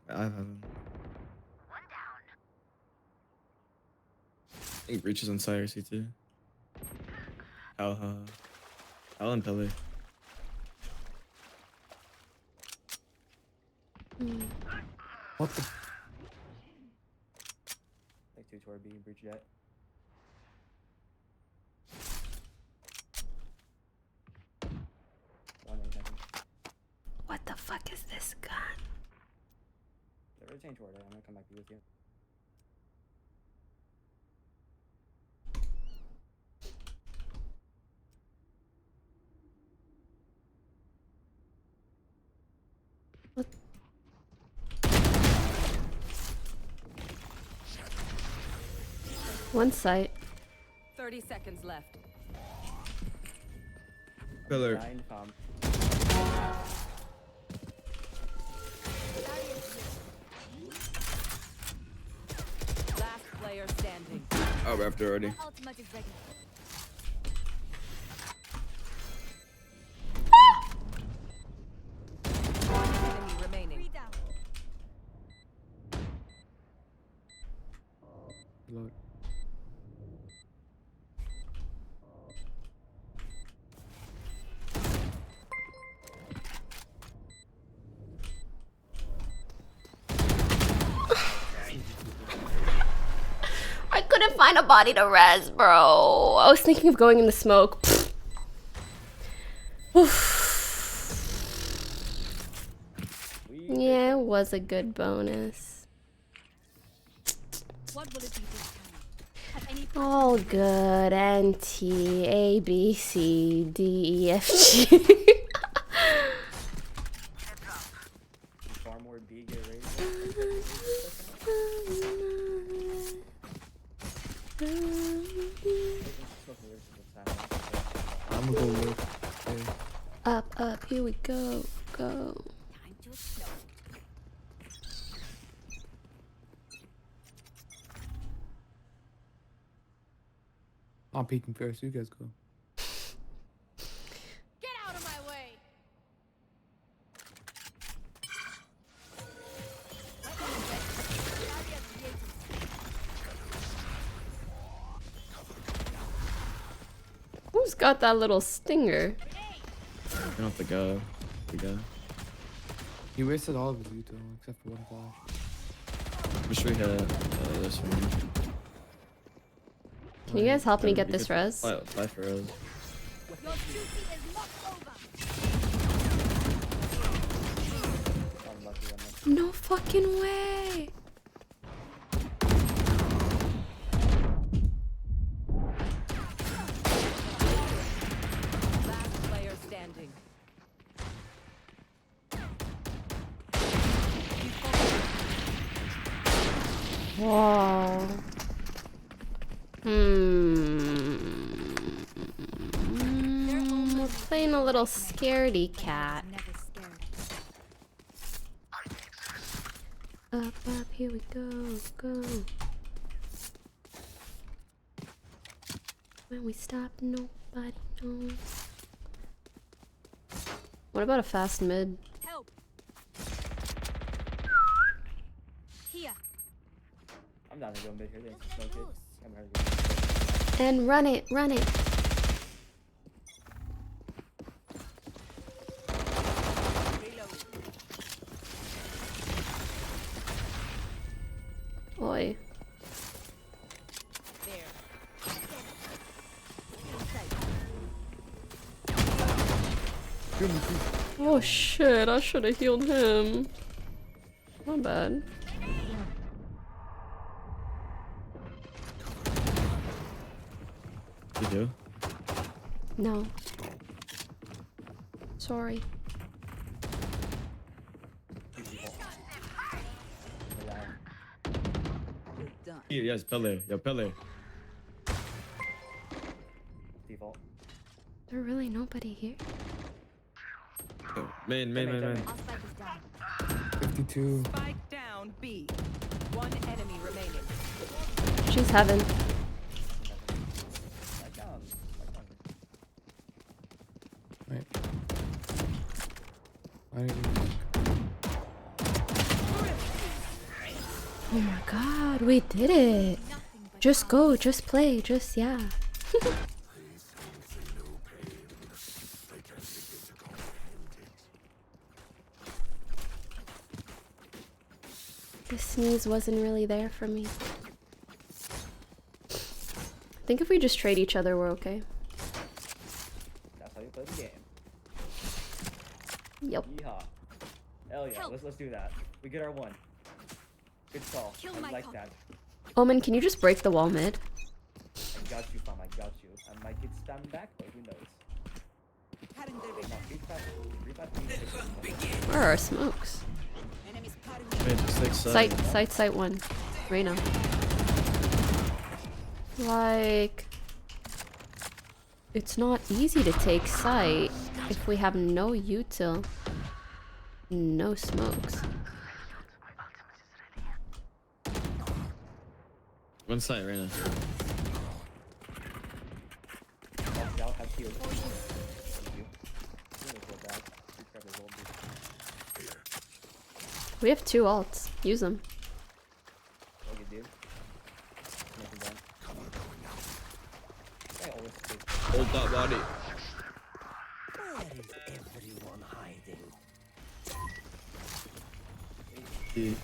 I have him. I think Breach is on side or C2. Al and Pele. What the? Like 2 toward B, breach jet. What the fuck is this gun? Yeah, rotate toward it. I'm gonna come back with you. One site. 30 seconds left. Pillar. Last player standing. Oh, we're after already. Ultimate is ready. One enemy remaining. 3 down. Lord. I couldn't find a body to res, bro. I was thinking of going in the smoke. Yeah, it was a good bonus. What will it be this time? Have any All good. N, T, A, B, C, D, E, F, G. Far more B, get ready. I'm gonna go look. Okay. Up, here we go. Go. time to explode? I'm peeking first. You guys go. Get out of my way! Who's got that little stinger? I don't think the guy. He wasted all of his Yuno except for one flash. Wish we had this one. Can you guys help me get this res? Fly for res. Your duty is not over. No fucking way. Last player standing. Wow. We're playing a little scaredy cat. Up, here we go. When we stop, nobody knows. What about a fast mid? Help. Here. I'm down to go mid here. They can smoke it. I'm ready. And run it. Oi. Oh shit, I should have healed him. Not bad. You do? No. Sorry. Yes, Pele. Yo, Pele. Default. There's really nobody here. Oh, man. 52. Spike down B. One enemy remaining. She's heaven. Wait. I didn't even... Oh my god, we did it. Just go, just play, just yeah. The sneeze wasn't really there for me. I think if we just trade each other, we're okay. That's how you play the game. Yep. Yeehaw. Hell yeah, let's do that. We get our one. Good call. I like that. Omen, can you just break the wall mid? I got you, fam. I got you. I might get stabbed back, but who knows? Where are our smokes? Wait, just like Sight one. Reyna. Like, it's not easy to take sight if we have no util, no smokes. one side right now. We have 2 ults. Use them. Hold that body. Where is everyone hiding? Yeah.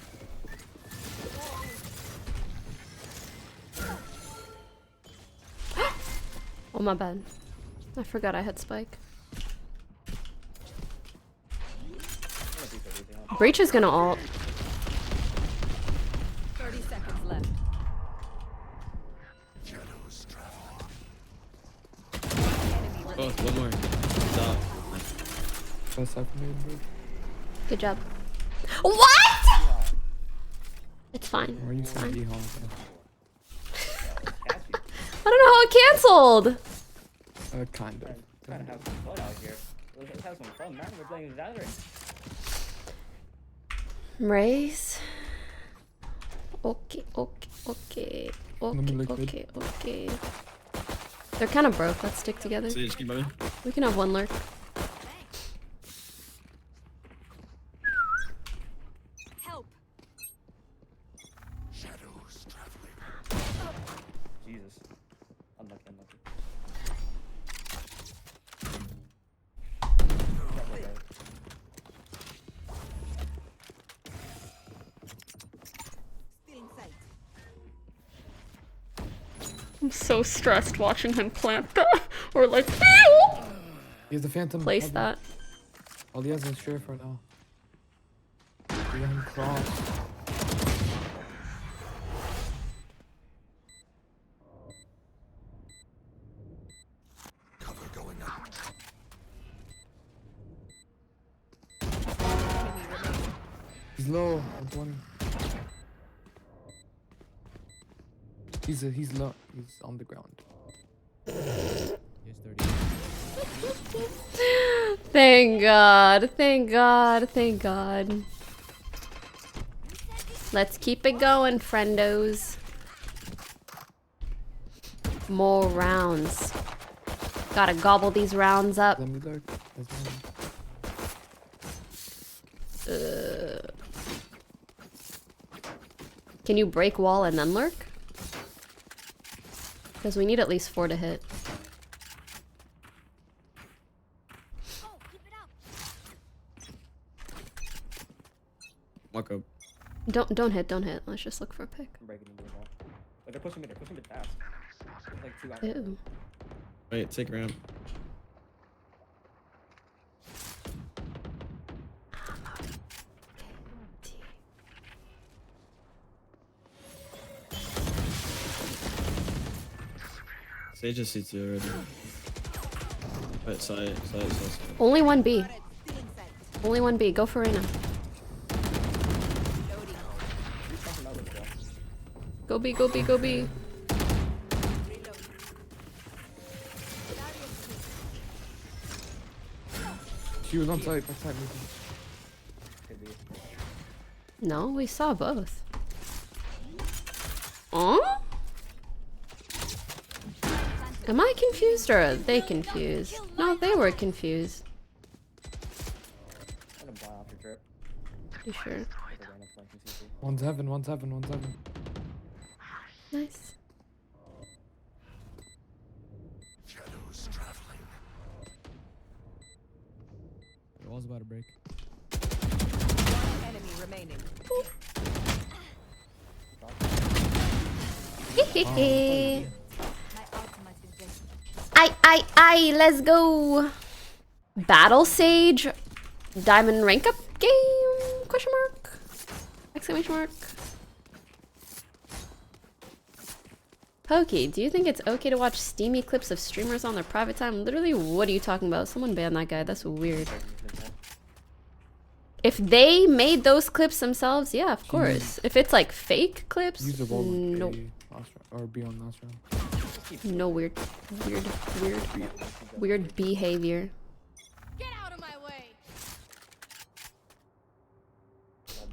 Oh my bad. I forgot I had spike. Breach is gonna ult. 30 seconds left. Oh, one more. Stop. That's happening. Good job. What? It's fine. Why are you It's saying fine. Yeehaw? I don't know how it canceled. Kind of. Trying to have some fun out here. Let's have some fun, man. We're playing Valorant. Raise. Okay. They're kind of broke. Let's stick together. So you just keep moving? We can have one lurk. Help. Shadows traveling. Jesus. Unlucky. Still in sight. I'm so stressed watching him plant that. Or like, He has the phantom. place that. All he has is sheriff right now. Let him cross. Cover going up. He's low. 120. He's low. He's on the ground. Thank God. Thank God. Thank God. Let's keep it going, friendos. More rounds. Gotta gobble these rounds up. Let me lurk. Can you break wall and then lurk? Because we need at least 4 to hit. Walk up. Don't hit. Let's just look for a pick. I'm breaking into the wall. Like, they're pushing me fast. Like 2 out. Ew. Wait, take a round. Sage is CT already. Right, side. Only one B. Only one B. Go for Reyna. Go B, go B, go B. She was on site, backside. No, we saw both. Huh? Am I confused or are they confused? No, they were confused. You sure? One's heaven, one's heaven, one's heaven. Nice. Shadows traveling. It was about to break. One enemy remaining. Hehehe. I, let's go. Battle Sage Diamond rank up game? Question mark? Exclamation mark. Pokey, do you think it's okay to watch steamy clips of streamers on their private time? Literally, what are you talking about? Someone ban that guy. That's weird. If they made those clips themselves, yeah, of course. If it's like fake clips, no. Or be on last round. No weird behavior. Get out of my way.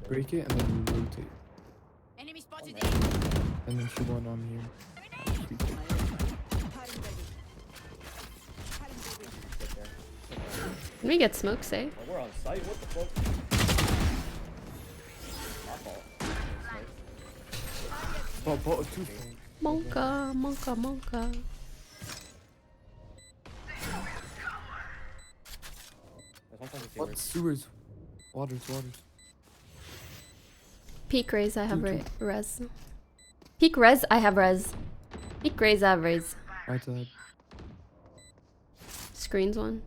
Break it and then you rotate. Enemy spotted. And then she went on here. Can we get smoke, say? Oh, we're on site? What the fuck? My fault. Monka, monka, monka. What? Sewers. Waters. Peak raise, I have res. Peak res, I have res. Peak raise, I have res. Right side. Screens one.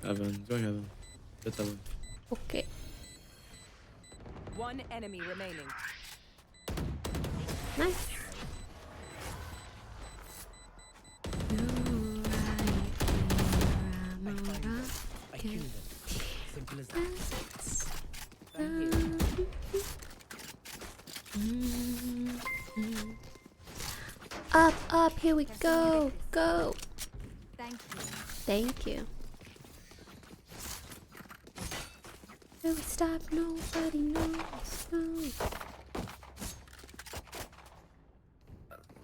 Heaven. Going heaven. Get heaven. Okay. One enemy remaining. Nice. Up, here we go. Go. Thank you. Will we stop? Nobody knows. No.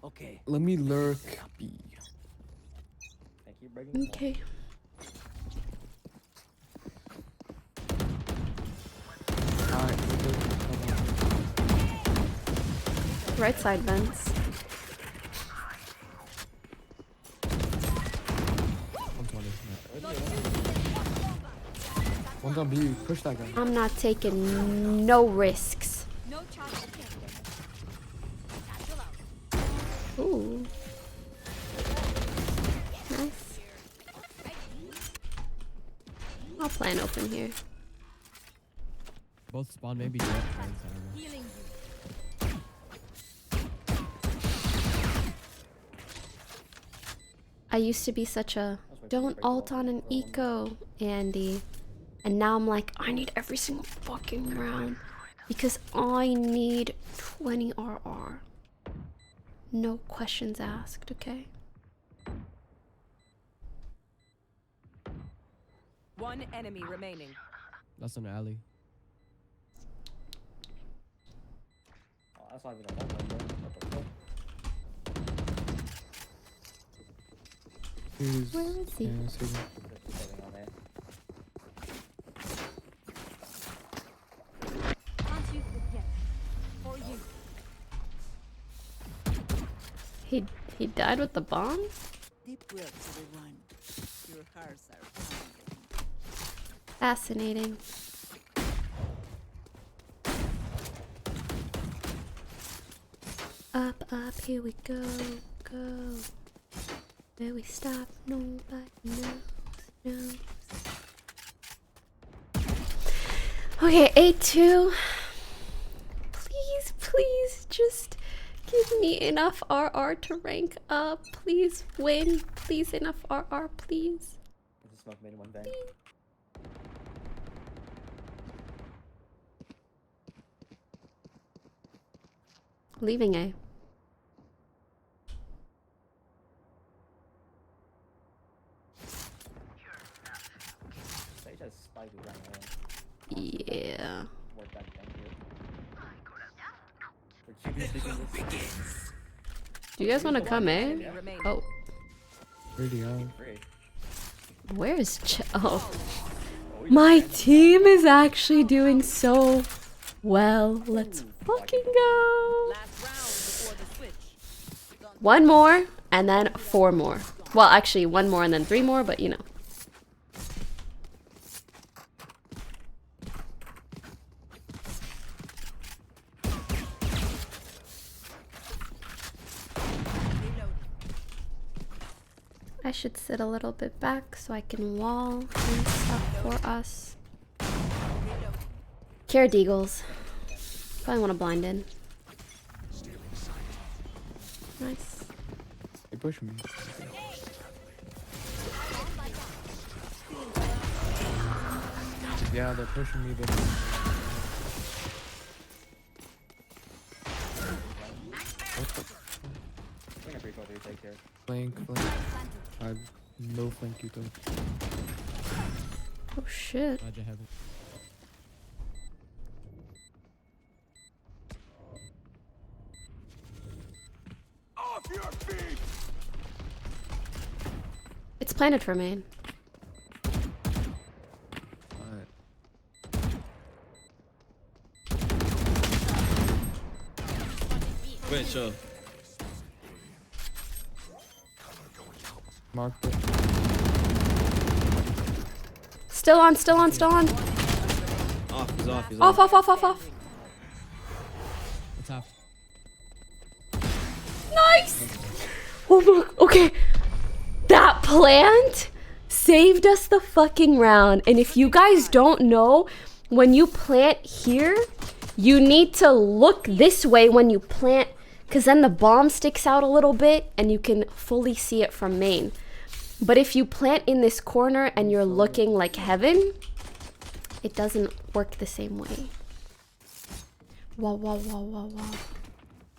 Okay. Let me lurk B. Okay. Right side vents. One's on B. Push that guy. I'm not taking no risks. Ooh. Nice. I'll plan open here. Both spawn maybe jet. I used to be such a don't ult on an eco, Andy. And now I'm like, I need every single fucking round because I need 20 RR. No questions asked, okay? One enemy remaining. That's an alley. Oh, that's not even a one, bro. What the fuck? Where is he? He died with the bomb? Deep breaths, everyone. Your hearts are pounding. Fascinating. Up, here we go, go. Where we stop, nobody knows. Okay, 8-2. Please, just Give me enough RR to rank up. Please win. Please enough RR, please. Just smoke made one bang. Leaving A. They just spiked it right Yeah. Work that thing here. For chicken begins. Do you guys want to come in? Oh. Pretty out. Where's oh. My team is actually doing so well. Let's fucking go. One more and then 4 more. Well, actually 1 more and then 3 more, but you know. I should sit a little bit back so I can wall and stuff for us. Care Deagles. Probably want to blind in. Nice. They push me. Yeah, they're pushing me. Flank. I have no flank you though. Oh shit. Off your feet! It's planted for main. Wait, sure. Mark it. Still on. Off, he's off, he's off. Off. It's off. Nice! Oh look, okay. That plant saved us the fucking round. And if you guys don't know, when you plant here, you need to look this way when you plant, because then the bomb sticks out a little bit and you can fully see it from main. But if you plant in this corner and you're looking like heaven, it doesn't work the same way. Wow.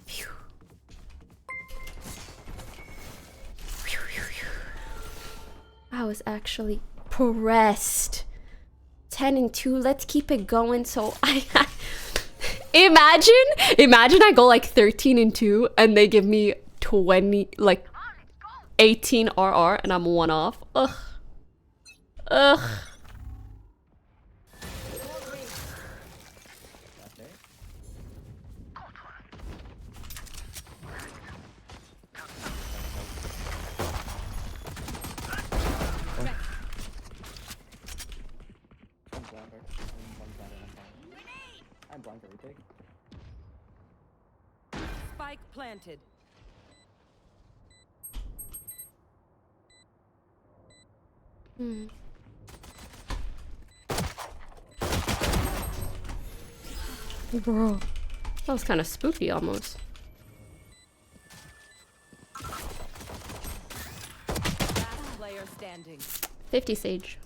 Phew. I was actually pressed. 10 and 2, let's keep it going. So I imagine I go like 13 and 2 and they give me 20, like 18 RR and I'm 1 off. Ugh. I'm blind for retake. Spike planted. Bro, that was kind of spooky almost. Last player standing. 50 Sage.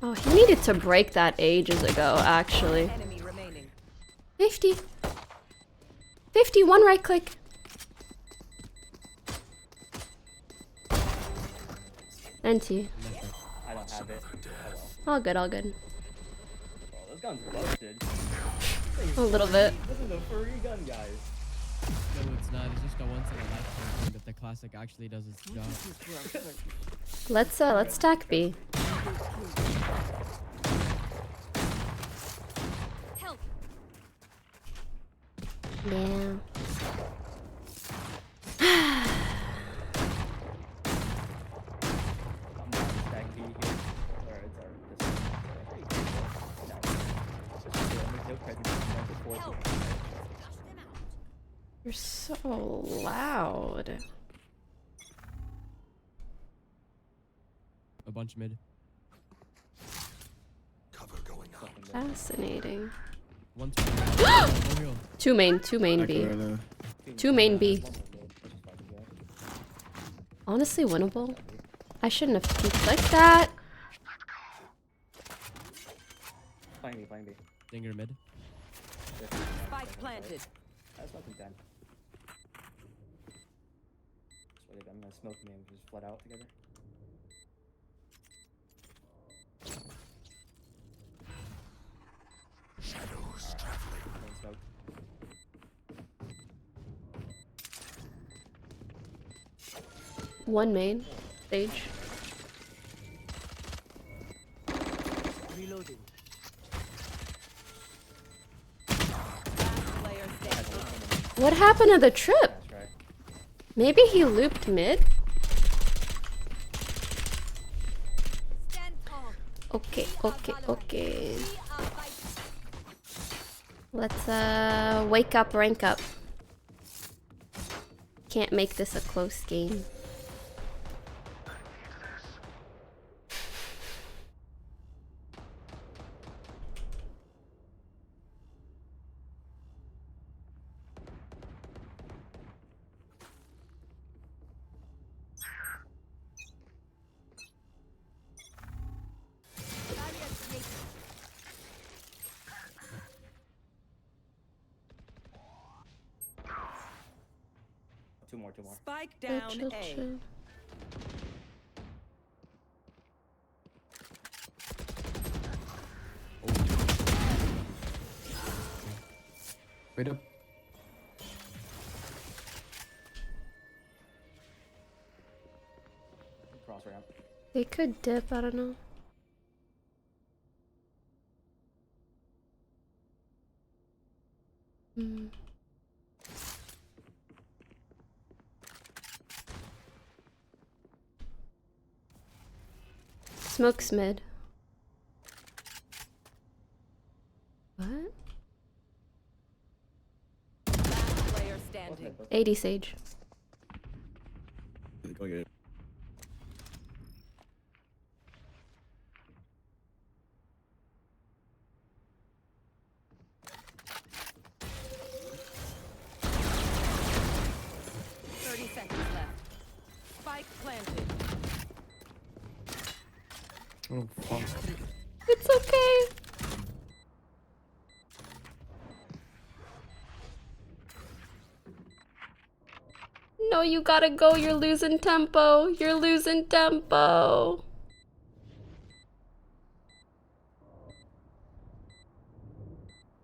Oh, he needed to break that ages ago, actually. 50. 50, 1 right click. NT. I don't have it. All good. Oh, this gun's busted. A little bit. This is a free gun, guys. No, it's not. It's just a once in a lifetime thing that the classic actually does its job. Let's stack B. Help. Yeah. You're so loud. A bunch mid. Cover going out. Fascinating. One's over. Two main B. Two main B. Honestly winnable. I shouldn't have peeked like that. Playing B. Dinger mid. Spike planted. That's not content. I'm gonna smoke me and just flood out together. Shadows traveling. Smoke. One main. Stage. Reloading. What happened to the trip? Maybe he looped mid? Okay. Let's wake up, rank up. Can't make this a close game. Two more. Spike down A. Wait up. Cross ramp. They could dip, I don't know. Smoke's mid. What? Player standing. 80 Sage. Go get it. Spike planted. Oh, fuck. It's okay. No, you gotta go. You're losing tempo. You're losing tempo.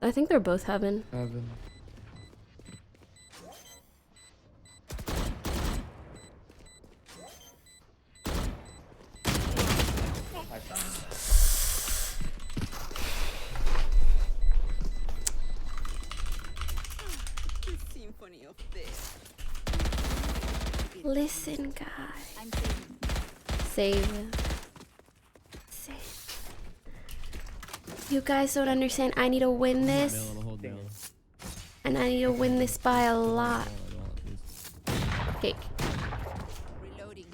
I think they're both heaven. Heaven. Symphony of this. Listen, guys. Save. You guys don't understand. I need to win this. And I need to win this by a lot. Okay. Reloading.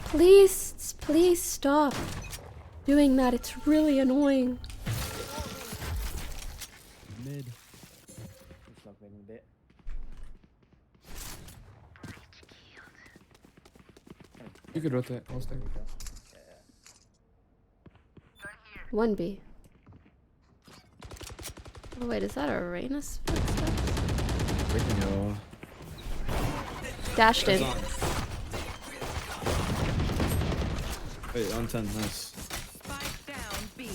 Please stop doing that. It's really annoying. Mid. You could rotate. I'll stay. 1B. Oh wait, is that a Reyna's? Dashed in. Wait, on 10, nice. Spike down B.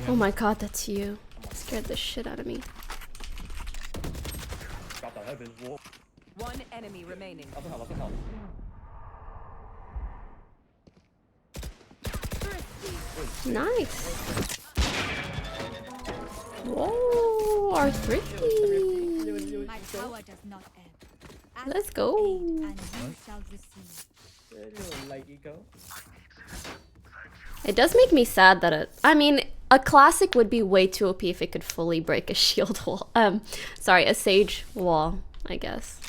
Oh my god, that's you. Scared the shit out of me. One enemy remaining. Nice. Whoa, our three. My power does not end. Let's go. And you shall receive. It does make me sad that I mean, a classic would be way too OP if it could fully break a shield wall. Sorry, a sage wall, I guess.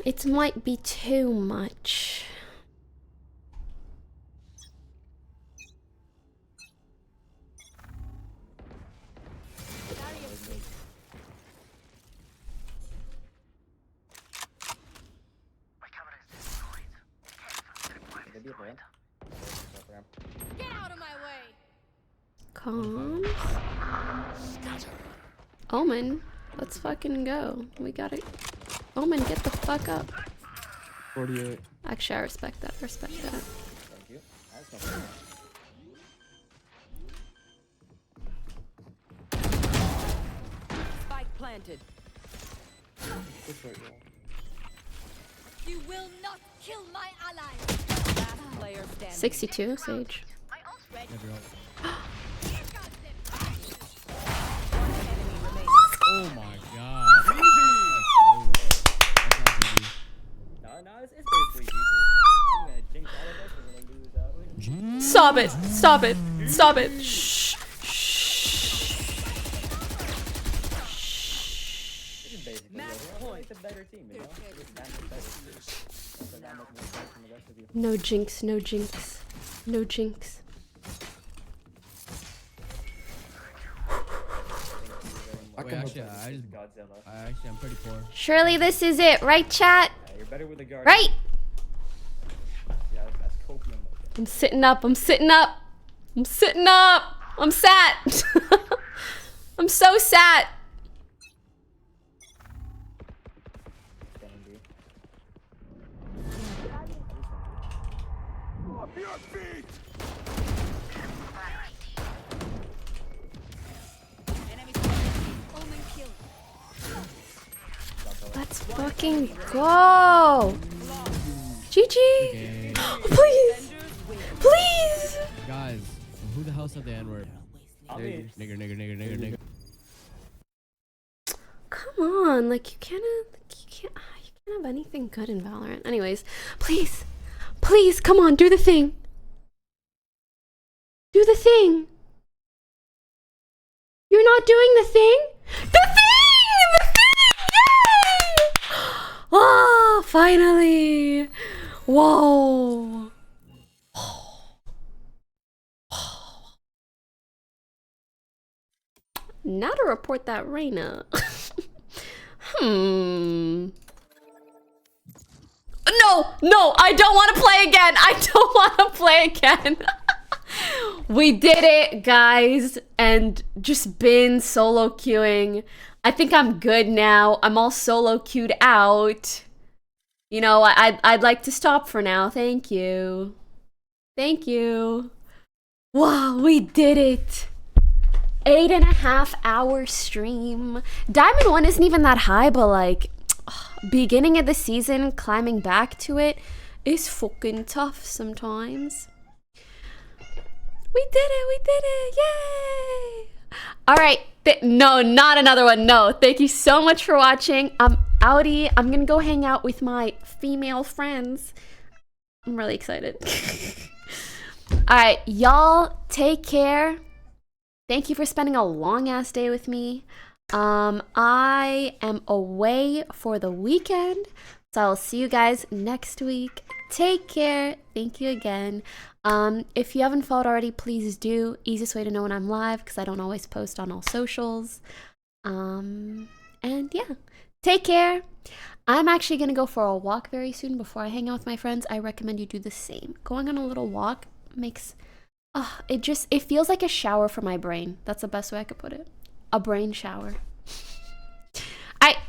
It might be too much. Get out of my way! Calm. Omen, let's fucking go. We gotta. Omen, get the fuck up. 48. Actually, I respect that. Respect that. Thank you. That's not bad. Spike planted. You will not kill my ally! Last player standing. 62, Sage. Oh my god. No, it's basically GG. I'm gonna jinx all of us and we're gonna lose out. Stop it! Stop it! Stop it! Shh! This is basically it's a better team, you know? It's not the better team. Also, that much more points from the rest of you. No jinx, no jinx. No jinx. Wait, actually, I'm pretty poor. Surely this is it, right, chat? Yeah, you're better with the guard. Right? Yeah, that's copium. I'm sitting up, I'm sitting up. I'm sitting up. I'm sat. I'm so sat. Let's fucking go. GG. Please. Please. Guys, who the hell said the N-word? Nigger. Come on, like you can't have anything good in Valorant. Anyways, please, come on, do the thing. Do the thing. You're not doing the thing? The thing! The thing! Yay! Oh, finally. Whoa. Now to report that Reyna. No, I don't want to play again. I don't want to play again. We did it, guys, and just been solo queuing. I think I'm good now. I'm all solo queued out. You know, I'd like to stop for now. Thank you. Thank you. Wow, we did it. 8.5 hour stream. Diamond 1 isn't even that high, but like beginning of the season, climbing back to it is fucking tough sometimes. We did it, yay! Alright, no, not another one, no. Thank you so much for watching. I'm outie. I'm gonna go hang out with my female friends. I'm really excited. Alright, y'all take care. Thank you for spending a long ass day with me. I am away for the weekend, so I'll see you guys next week. Take care. Thank you again. If you haven't followed already, please do. Easiest way to know when I'm live, because I don't always post on all socials. And yeah, take care. I'm actually gonna go for a walk very soon before I hang out with my friends. I recommend you do the same. Going on a little walk makes it feels like a shower for my brain. That's the best way I could put it. A brain shower.